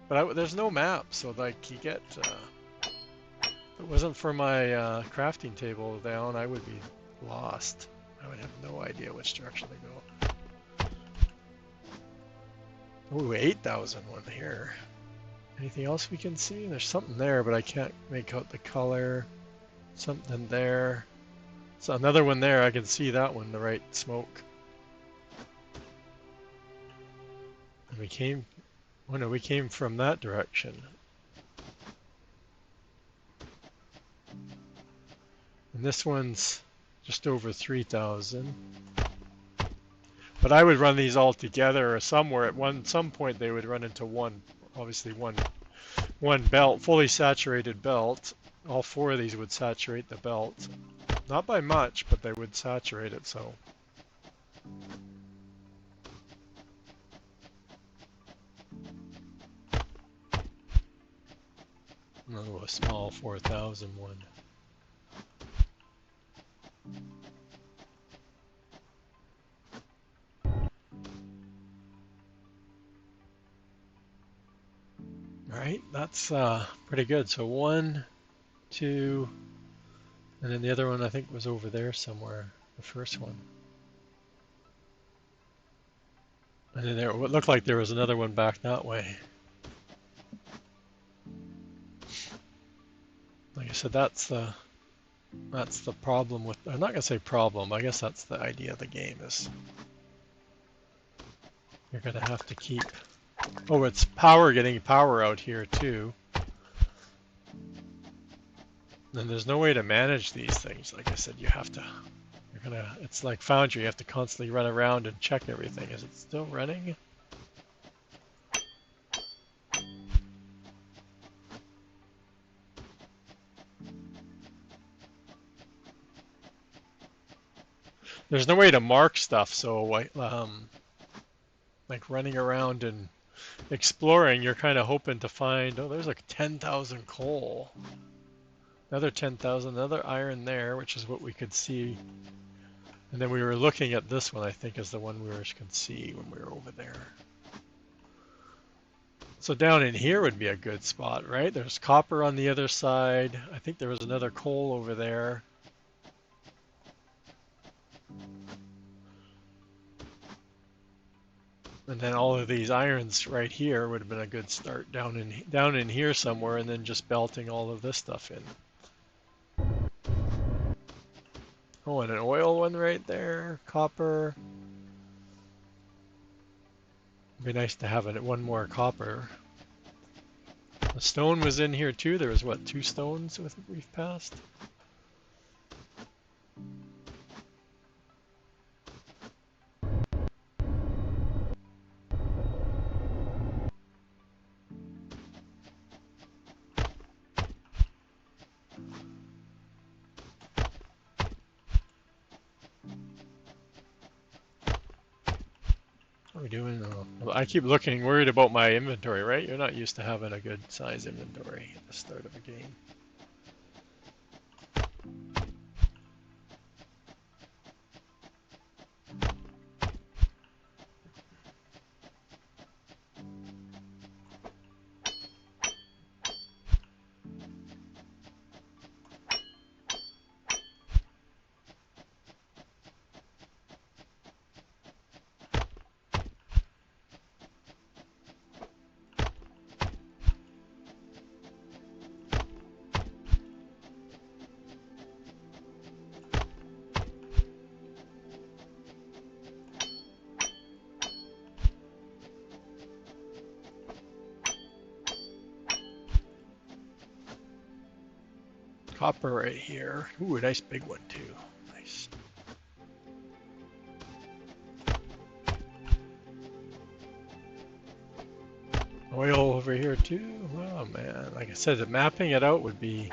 But there's no map, so like you get. If it wasn't for my crafting table down, I would be lost. I would have no idea which direction to go. Ooh, 8,000 one here. Anything else we can see? There's something there, but I can't make out the color. Something there. So another one there, I can see that one, the right smoke. And we came, oh no, we came from that direction. And this one's just over 3,000. But I would run these all together, or somewhere at some point they would run into one, obviously one belt, fully saturated belt. All four of these would saturate the belt. Not by much, but they would saturate it, so. Oh, a small 4,000 one. All right, that's pretty good. So 1, 2, and then the other one I think was over there somewhere, the first one. And then there, it looked like there was another one back that way. Like I said, that's the problem with, I'm not gonna say problem, I guess that's the idea of the game is you're gonna have to keep, oh, it's getting power out here too. And there's no way to manage these things. Like I said, it's like Foundry, you have to constantly run around and check everything. Is it still running? There's no way to mark stuff, so like running around and exploring, you're kind of hoping to find, oh, there's like 10,000 coal. Another 10,000, another iron there, which is what we could see. And then we were looking at this one, I think, is the one we could see when we were over there. So down in here would be a good spot, right? There's copper on the other side. I think there was another coal over there. And then all of these irons right here would have been a good start down in here somewhere, and then just belting all of this stuff in. Oh, and an oil one right there, copper. It'd be nice to have one more copper. The stone was in here too. There was what, 2 stones we've passed? What are we doing? Oh, I keep looking, worried about my inventory, right? You're not used to having a good size inventory at the start of a game. Copper right here. Ooh, a nice big one too. Nice. Oil over here too. Oh man, like I said, mapping it out would be.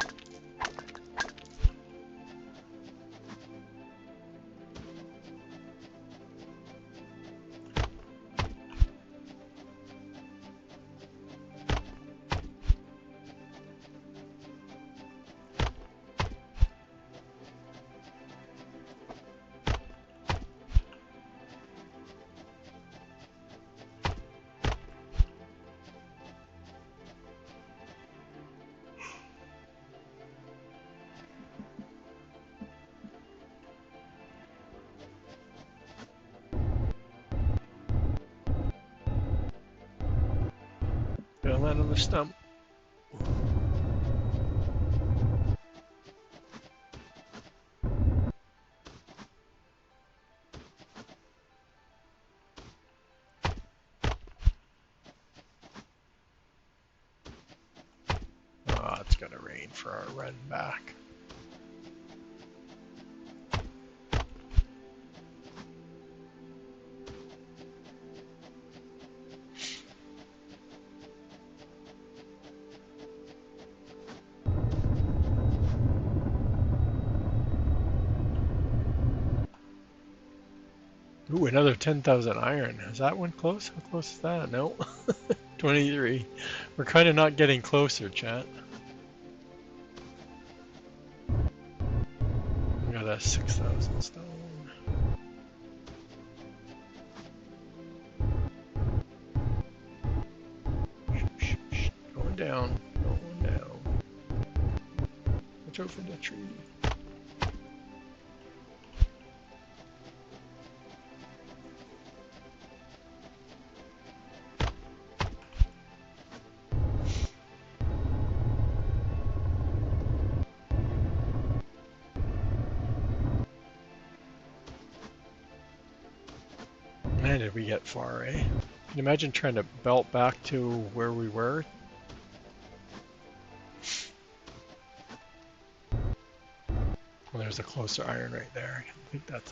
Gonna land on the stump. Oh, it's gonna rain for our run back. Ooh, another 10,000 iron. Is that one close? How close is that? No. 23. We're kind of not getting closer, chat. We got a 6,000 stone. Going down. Going down. Watch out for the tree. Man, did we get far, eh? Can you imagine trying to belt back to where we were? Well, there's a closer iron right there. I think that's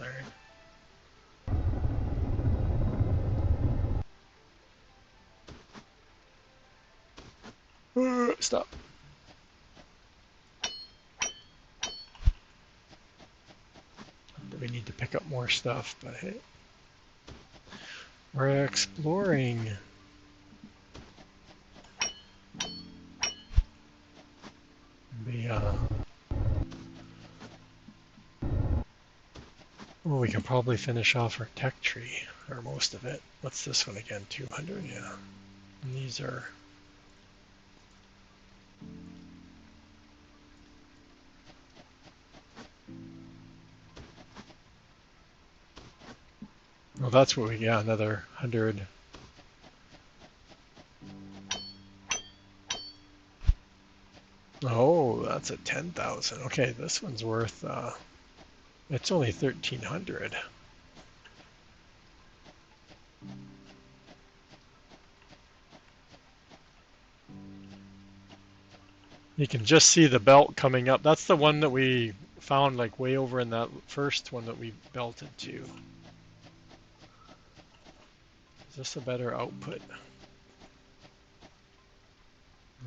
iron. Stop. We need to pick up more stuff, but hey. We're exploring. Well, we can probably finish off our tech tree, or most of it. What's this one again? 200? Yeah. And these are... Well, that's what we got, another 100. Oh, that's a 10,000. Okay, this one's worth, it's only 1,300. You can just see the belt coming up. That's the one that we found like way over in that first one that we belted to. Is this a better output?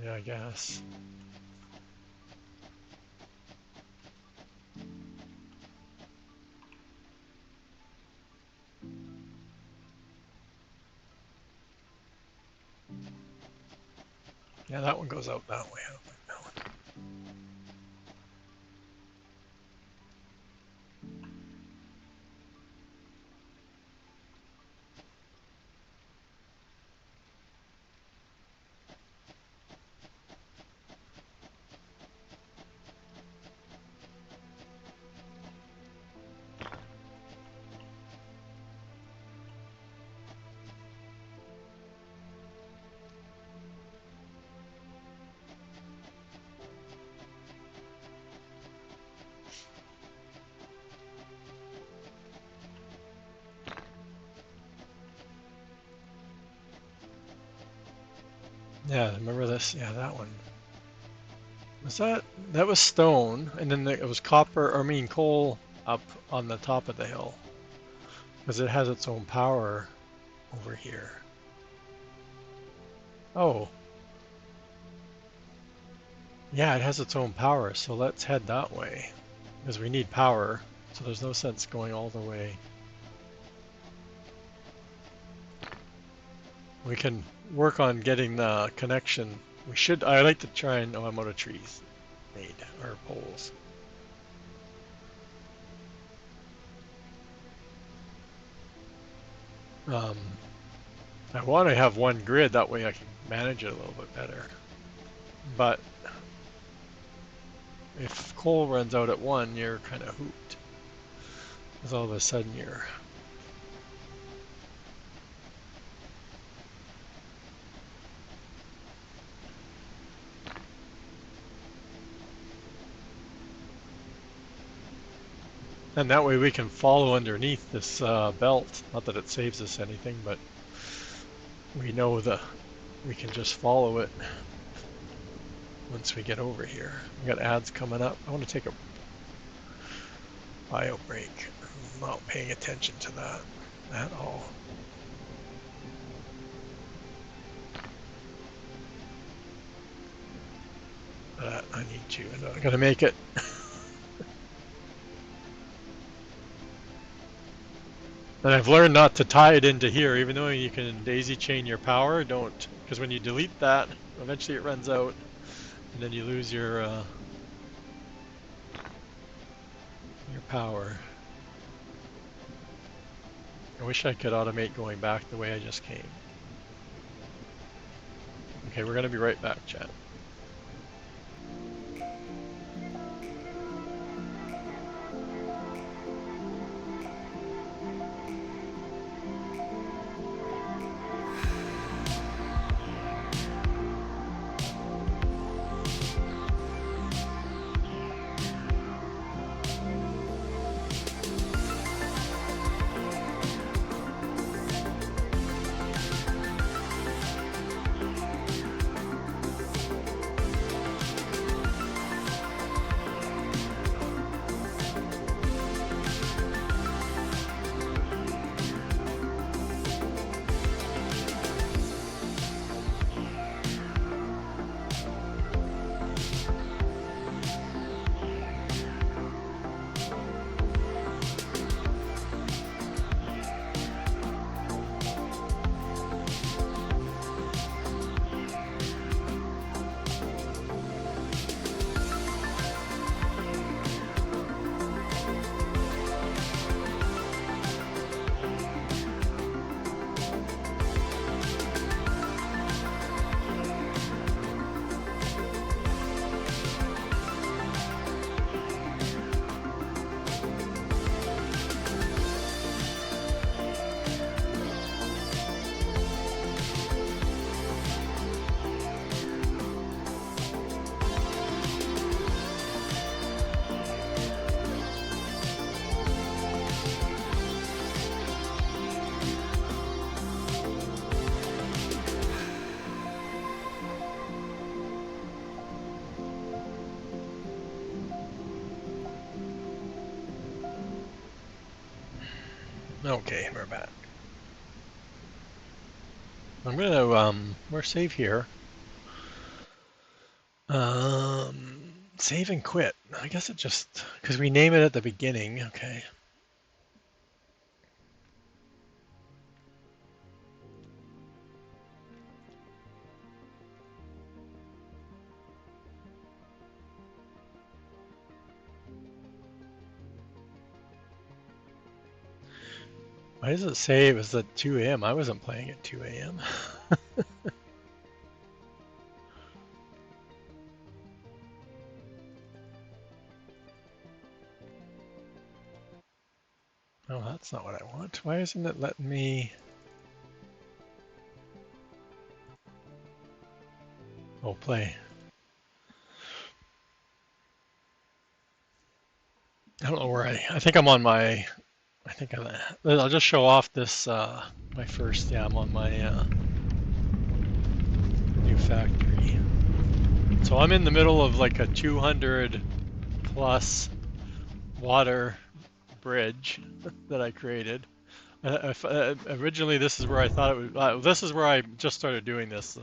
Yeah, I guess. Yeah, that one goes out that way. I don't like that one. Yeah, remember this? Yeah, that one. Was that was stone, and then it was copper, or I mean coal up on the top of the hill. Because it has its own power over here. Oh. Yeah, it has its own power, so let's head that way. Because we need power, so there's no sense going all the way. We can work on getting the connection. I like to try and, oh, I'm out of trees made, or poles. I want to have one grid, that way I can manage it a little bit better. But if coal runs out at one, you're kind of hooped. Because all of a sudden you're... And that way we can follow underneath this belt. Not that it saves us anything, but we know we can just follow it once we get over here. We got ads coming up. I want to take a bio break. I'm not paying attention to that at all. But I need to. I'm not gonna make it. And I've learned not to tie it into here, even though you can daisy chain your power. Don't, because when you delete that, eventually it runs out, and then you lose your power. I wish I could automate going back the way I just came. Okay, we're gonna be right back, chat. Okay, we're back. I'm gonna we're save here. Save and quit. I guess it just because we name it at the beginning. Okay. Why does it say it was at 2 a.m.? I wasn't playing at 2 a.m. Oh, that's not what I want. Why isn't it letting me? Oh, play. I don't know where I think I'm on my. I think I'll just show off this. My first. Yeah, I'm on my new factory. So I'm in the middle of like a 200 plus water bridge that I created. Originally, this is where I thought it would. This is where I just started doing this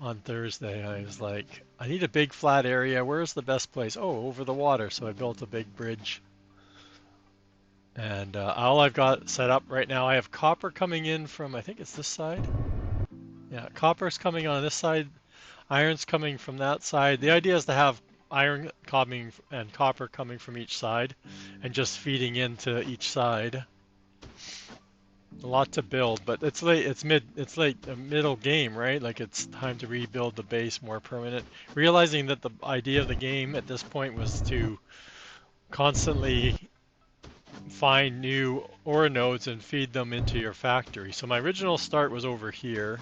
on Thursday. I was like, I need a big flat area. Where's the best place? Oh, over the water. So I built a big bridge. And all I've got set up right now, I have copper coming in from, I think it's this side. Yeah, copper's coming on this side. Iron's coming from that side. The idea is to have iron coming and copper coming from each side and just feeding into each side. A lot to build, but it's late. It's like a middle game, right? Like it's time to rebuild the base more permanent. Realizing that the idea of the game at this point was to constantly find new ore nodes and feed them into your factory. So my original start was over here.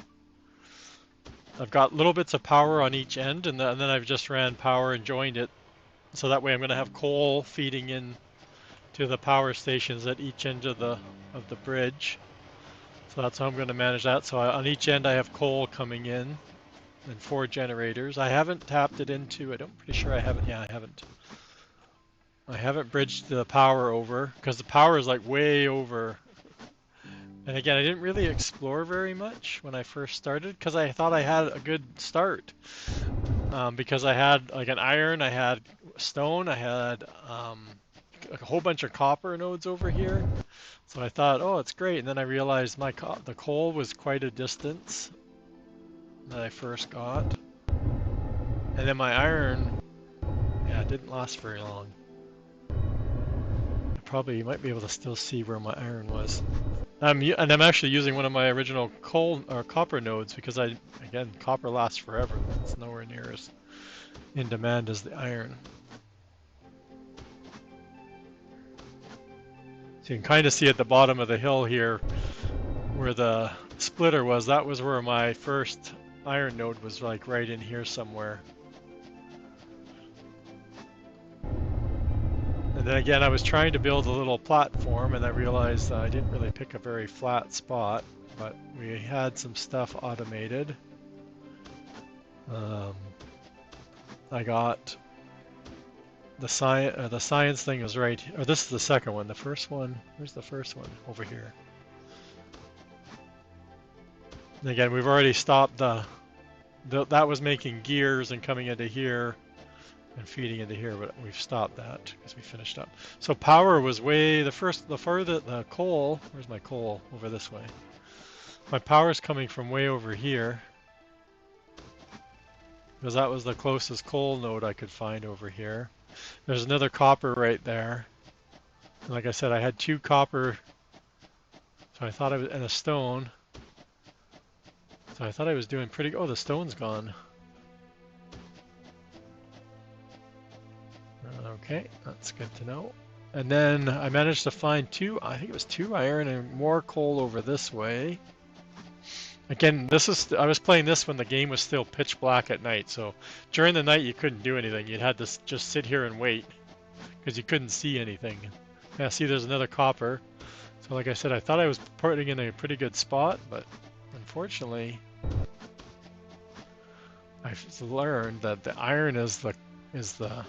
I've got little bits of power on each end, and then I've just ran power and joined it. So that way I'm going to have coal feeding in to the power stations at each end of the bridge. So that's how I'm going to manage that. So on each end I have coal coming in and 4 generators. I haven't tapped it into, I'm pretty sure I haven't, yeah, I haven't. I haven't bridged the power over because the power is like way over. And again, I didn't really explore very much when I first started because I thought I had a good start. Because I had like an iron, I had stone, I had a whole bunch of copper nodes over here. So I thought, oh, it's great. And then I realized the coal was quite a distance that I first got. And then my iron, yeah, it didn't last very long. You might be able to still see where my iron was. And I'm actually using one of my original coal or copper nodes because again, copper lasts forever. It's nowhere near as in demand as the iron. So you can kind of see at the bottom of the hill here where the splitter was. That was where my first iron node was, like right in here somewhere. And then again, I was trying to build a little platform and I realized I didn't really pick a very flat spot, but we had some stuff automated. I got the science thing is right, or this is the second one. The first one, where's the first one? Over here. And again, we've already stopped that was making gears and coming into here and feeding into here, but we've stopped that because we finished up. So power was way the coal. Where's my coal? Over this way. My power's coming from way over here because that was the closest coal node I could find over here. There's another copper right there. And like I said, I had 2 copper, so I thought I was, and a stone. So I thought I was doing pretty good. Oh, the stone's gone. Okay, that's good to know. And then I managed to find I think it was 2 iron and more coal over this way. Again, I was playing this when the game was still pitch black at night, so during the night you couldn't do anything. You'd had to just sit here and wait because you couldn't see anything. Yeah, see there's another copper. So like I said, I thought I was putting in a pretty good spot, but unfortunately I've learned that the iron is the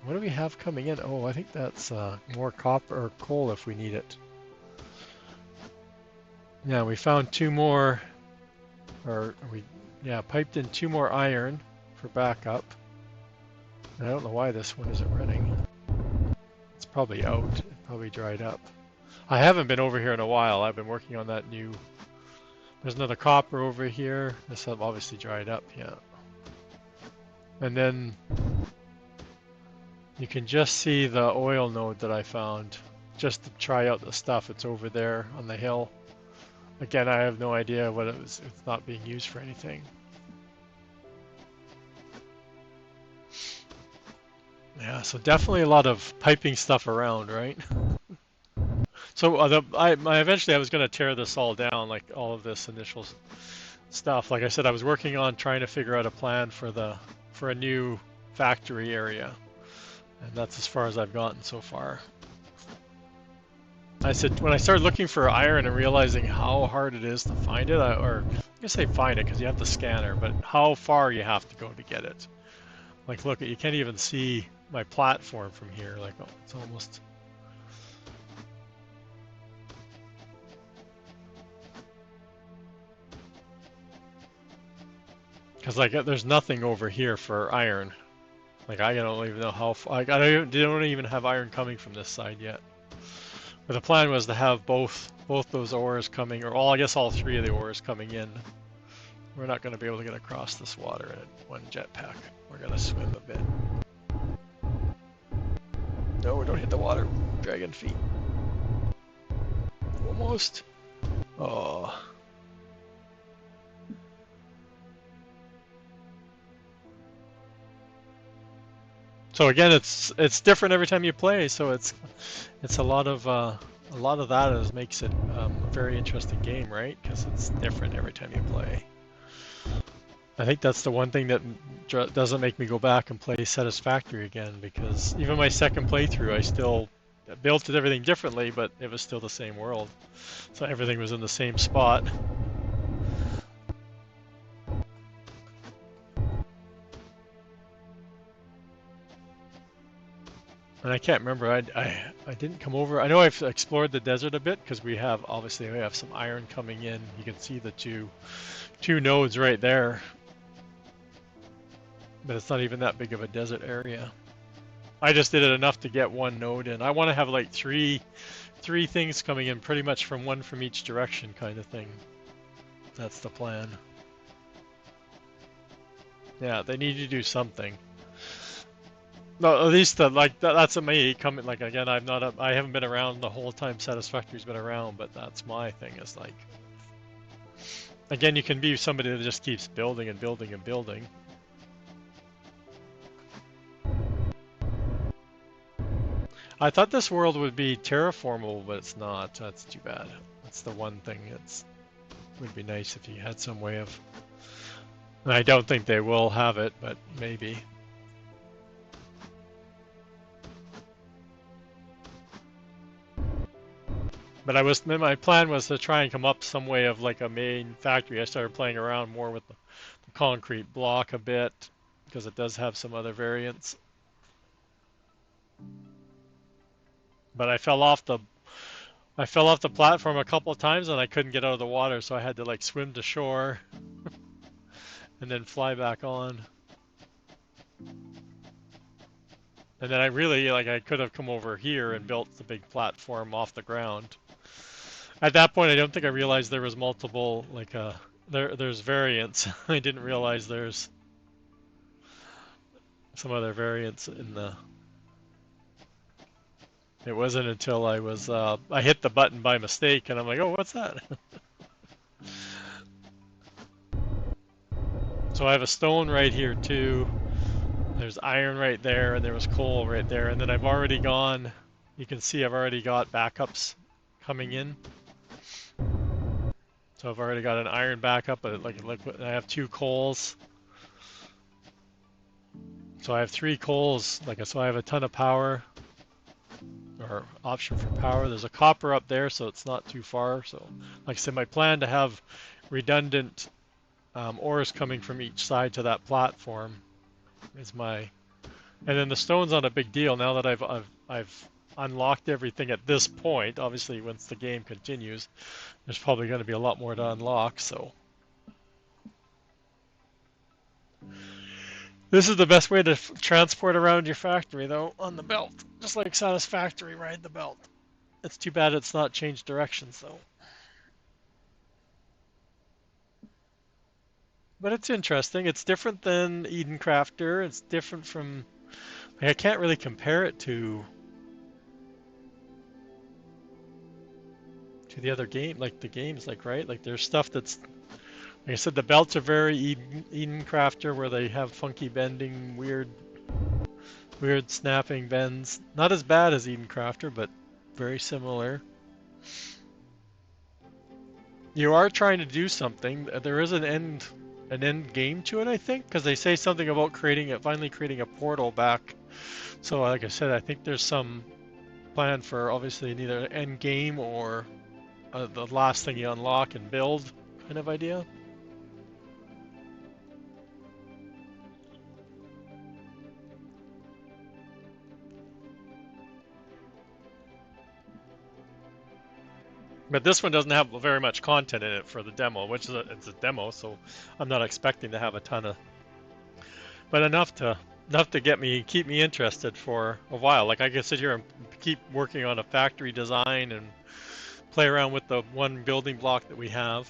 what do we have coming in? Oh, I think that's more copper or coal if we need it. Yeah, we found 2 more, piped in 2 more iron for backup. And I don't know why this one isn't running. It's probably out. It probably dried up. I haven't been over here in a while. I've been working on that new. There's another copper over here. This obviously dried up, yeah. And then you can just see the oil node that I found just to try out the stuff. It's over there on the hill. Again, I have no idea what it was. It's not being used for anything. Yeah, so definitely a lot of piping stuff around, right? So eventually I was going to tear this all down, like all of this initial stuff. Like I said, I was working on trying to figure out a plan for a new factory area. And that's as far as I've gotten so far. I said, when I started looking for iron and realizing how hard it is to find it, or I guess say find it because you have the scanner, but how far you have to go to get it. Like, look, you can't even see my platform from here. Like, oh, it's almost. Because like, there's nothing over here for iron. Like, I don't even know how far. Like, I don't even have iron coming from this side yet. But the plan was to have both those ores coming, or I guess all 3 of the ores coming in. We're not going to be able to get across this water in one jetpack. We're going to swim a bit. No, don't hit the water. Dragon feet. Almost. Oh. So again, it's different every time you play. So it's a lot of that makes it a very interesting game, right? Because it's different every time you play. I think that's the one thing that doesn't make me go back and play Satisfactory again, because even my second playthrough, I still built everything differently, but it was still the same world. So everything was in the same spot. And I can't remember, I didn't come over. I know I've explored the desert a bit because we have some iron coming in. You can see the two nodes right there. But it's not even that big of a desert area. I just did it enough to get one node in. I want to have like three things coming in pretty much from one from each direction kind of thing. That's the plan. Yeah, they need to do something. No, at least that's a me coming. Like again, I haven't been around the whole time Satisfactory's been around, but that's my thing. Is like, again, you can be somebody that just keeps building and building and building. I thought this world would be terraformable, but it's not. That's too bad. That's the one thing. Would be nice if you had some way of. And I don't think they will have it, but maybe. But my plan was to try and come up some way of like a main factory. I started playing around more with the concrete block a bit because it does have some other variants. But I fell off the platform a couple of times and I couldn't get out of the water, so I had to like swim to shore and then fly back on. And then I could have come over here and built the big platform off the ground. At that point, I don't think I realized there was multiple, there's variants. I didn't realize there's some other variants in the... It wasn't until I hit the button by mistake and I'm like, oh, what's that? So I have a stone right here too. There's iron right there and there was coal right there. And then I've already gone, you can see I've already got backups coming in. So I've already got an iron backup, but I have 2 coals. So I have 3 coals, so I have a ton of power, or option for power. There's a copper up there, so it's not too far. So like I said, my plan to have redundant ores coming from each side to that platform is my... And then the stone's not a big deal now that I've unlocked everything at this point. Obviously, once the game continues, there's probably going to be a lot more to unlock, so... This is the best way to transport around your factory, though, on the belt. Just like Satisfactory, ride the belt. It's too bad it's not changed directions, though. But it's interesting. It's different than Eden Crafter. It's different from... I can't really compare it to the other game, the games, right? There's stuff that's... Like I said, the belts are very Eden Crafter, where they have funky bending, weird snapping bends. Not as bad as Eden Crafter, but very similar. You are trying to do something. There is an end game to it, I think, because they say something about finally creating a portal back. So, like I said, I think there's some plan for obviously either an end game or the last thing you unlock and build kind of idea. But this one doesn't have very much content in it for the demo, which is it's a demo, so I'm not expecting to have a ton of, but enough to keep me interested for a while. Like I can sit here and keep working on a factory design and play around with the one building block that we have.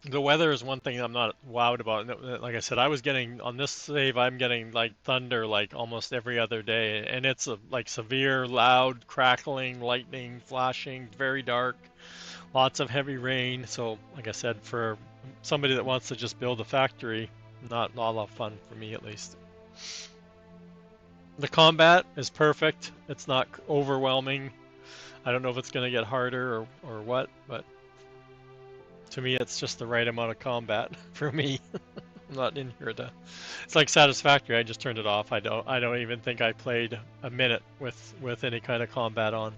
The weather is one thing I'm not wowed about. Like I said, I was getting on this save, I'm getting like thunder like almost every other day, and it's like severe, loud, crackling, lightning, flashing, very dark, lots of heavy rain. So, like I said, for somebody that wants to just build a factory, not a lot of fun for me at least. The combat is perfect. It's not overwhelming. I don't know if it's going to get harder or what, but to me, it's just the right amount of combat for me. I'm not in here to... It's like Satisfactory. I just turned it off. I don't even think I played a minute with any kind of combat on.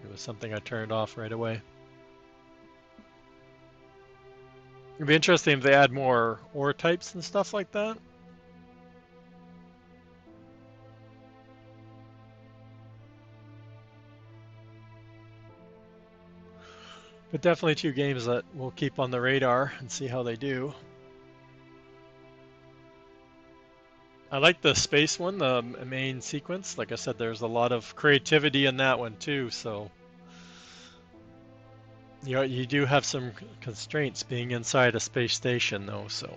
It was something I turned off right away. It'd be interesting if they add more ore types and stuff like that. But definitely two games that we'll keep on the radar and see how they do. I like the space one, the main sequence. Like I said, there's a lot of creativity in that one too. So you do have some constraints being inside a space station, though. So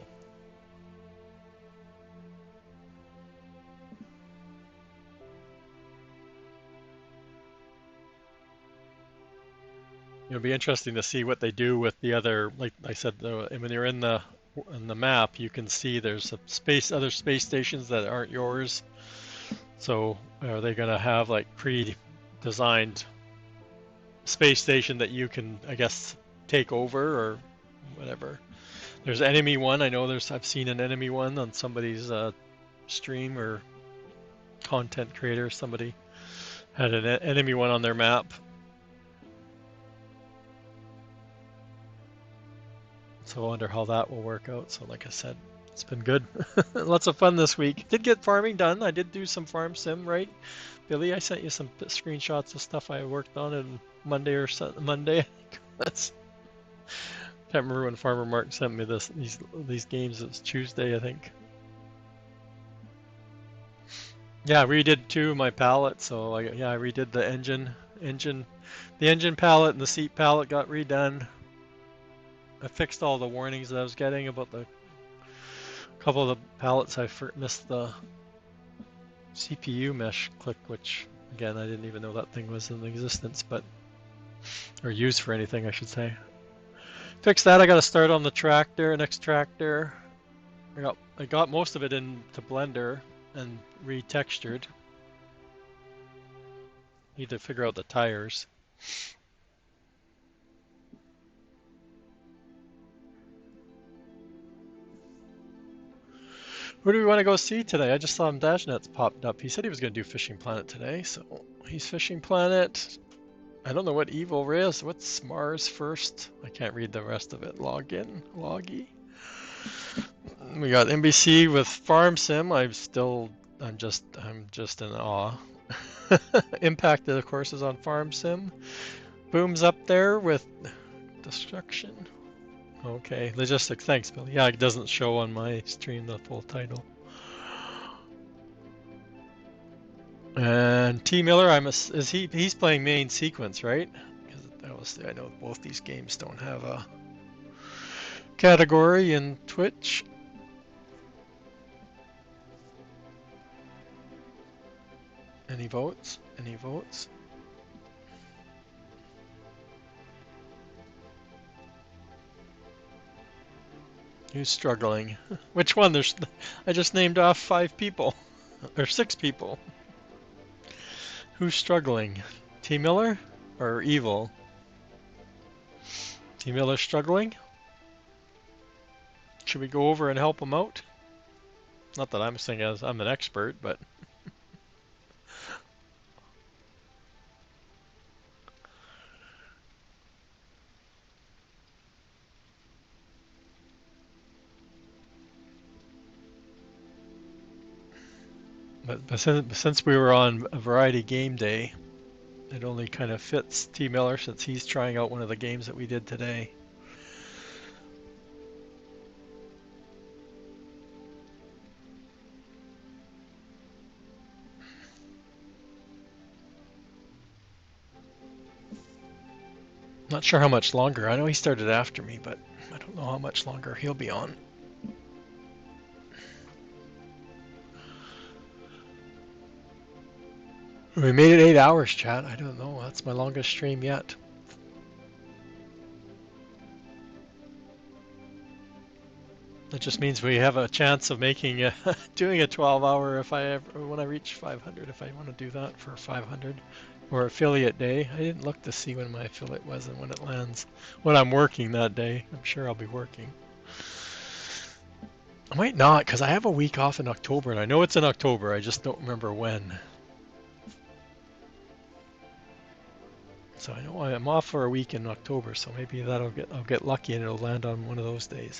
it'll be interesting to see what they do with the other. Like I said, when you're in the map, you can see there's other space stations that aren't yours. So are they gonna have like pre-designed space station that you can, I guess, take over or whatever? There's enemy one. I know I've seen an enemy one on somebody's stream or content creator. Somebody had an enemy one on their map. So I wonder how that will work out. So like I said, it's been good. Lots of fun this week. Did get farming done. I did do some farm sim, right? Billy, I sent you some screenshots of stuff I worked on in Monday or Monday. That's Can't remember when Farmer Mark sent me these games. It was Tuesday, I think. Yeah, I redid two of my palette. So I redid the engine palette and the seat palette got redone. I fixed all the warnings that I was getting about the couple of the palettes. I missed the CPU mesh click, which again I didn't even know that thing was in existence, but or used for anything, I should say. Fixed that. I got to start on the tractor, next tractor. I got most of it into Blender and retextured. Need to figure out the tires. Who do we want to go see today? I just saw him Dashnet's popped up. He said he was going to do Fishing Planet today, so he's Fishing Planet. I don't know what Evil is. What's Mars first? I can't read the rest of it. Loggy. We got NBC with Farm Sim. I'm just in awe. Impacted, of course, is on Farm Sim. Boom's up there with Destruction. Okay, Logistic. Thanks, Billy. Yeah, it doesn't show on my stream the full title. And T Miller, he's playing main sequence, right? Because I know both these games don't have a category in Twitch. Any votes? Any votes? Who's struggling? Which one? I just named off 5 people. Or 6 people. Who's struggling? T Miller or Evil? T Miller struggling? Should we go over and help him out? Not that I'm saying as I'm an expert, but since we were on a variety game day, it only kind of fits T Miller since he's trying out one of the games that we did today. Not sure how much longer. I know he started after me, but I don't know how much longer he'll be on. We made it 8 hours, chat. I don't know. That's my longest stream yet. That just means we have a chance of making doing a 12-hour when I reach 500. If I want to do that for 500 or affiliate day. I didn't look to see when my affiliate was and when it lands. When I'm working that day, I'm sure I'll be working. I might not because I have a week off in October, and I know it's in October. I just don't remember when. So I know I'm off for a week in October, so maybe I'll get lucky and it'll land on one of those days.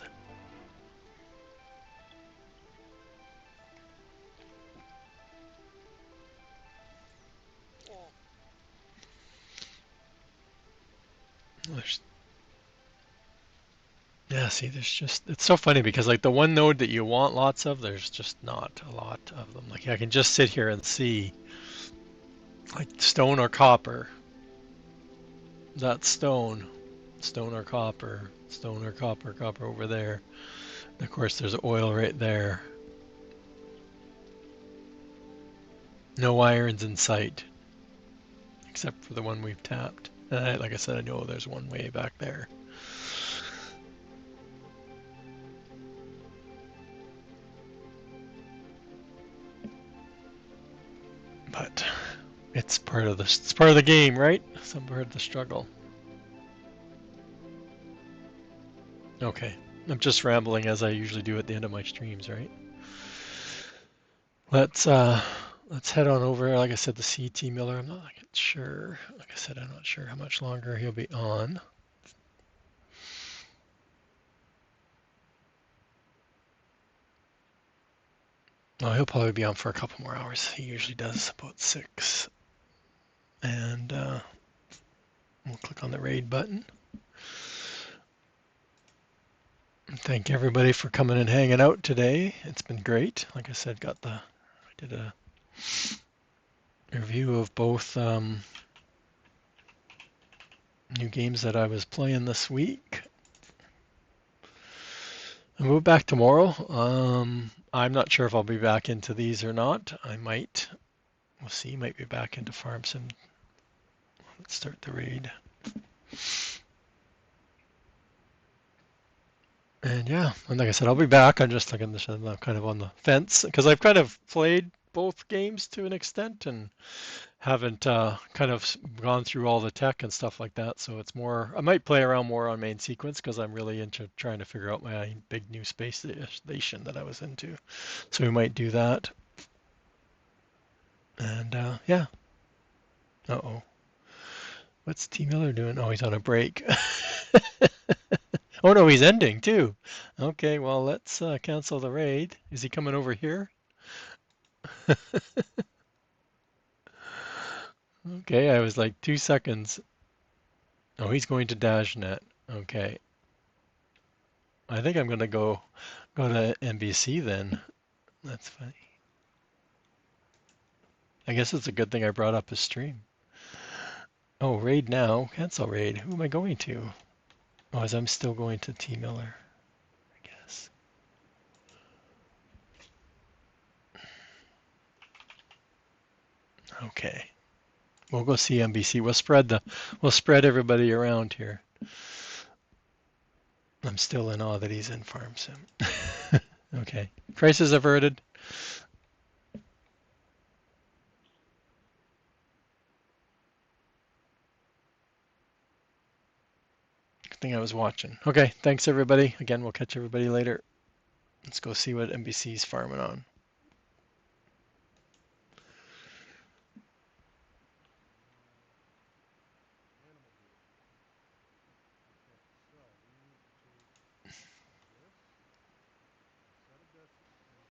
Yeah, see, it's so funny because like the one node that you want lots of, there's just not a lot of them. Like I can just sit here and see like stone or copper. That stone, stone or copper, stone or copper, copper over there. And of course, there's oil right there. No irons in sight, except for the one we've tapped. And like I said, I know there's one way back there. But it's part of the game, right? Some part of the struggle. Okay, I'm just rambling as I usually do at the end of my streams, right? Let's head on over. Like I said, the CT Miller. I'm not sure. Like I said, I'm not sure how much longer he'll be on. Oh, he'll probably be on for a couple more hours. He usually does about 6. And we'll click on the raid button. Thank everybody for coming and hanging out today. It's been great. Like I said, I did a review of both new games that I was playing this week. And we'll be back tomorrow. I'm not sure if I'll be back into these or not. I might. We'll see. Might be back into Farm Sim. Let's start the raid. And yeah, and like I said, I'll be back. I'm just like I'm kind of on the fence because I've kind of played both games to an extent and haven't kind of gone through all the tech and stuff like that. So it's more, I might play around more on main sequence because I'm really into trying to figure out my big new space station that I was into. So we might do that. And yeah. Uh-oh. What's T Miller doing? Oh, he's on a break. Oh no, he's ending too. Okay, well let's cancel the raid. Is he coming over here? Okay, I was like 2 seconds. Oh, he's going to Dashnet. Okay. I think I'm gonna go to NBC then. That's funny. I guess it's a good thing I brought up his stream. Oh, raid now. Cancel raid. Who am I going to? Oh, as I'm still going to T Miller, I guess. Okay. We'll go see NBC. We'll spread everybody around here. I'm still in awe that he's in Farm Sim. Okay. Crisis averted. Good thing I was watching. Okay, thanks everybody. Again, we'll catch everybody later. Let's go see what NBC's farming on.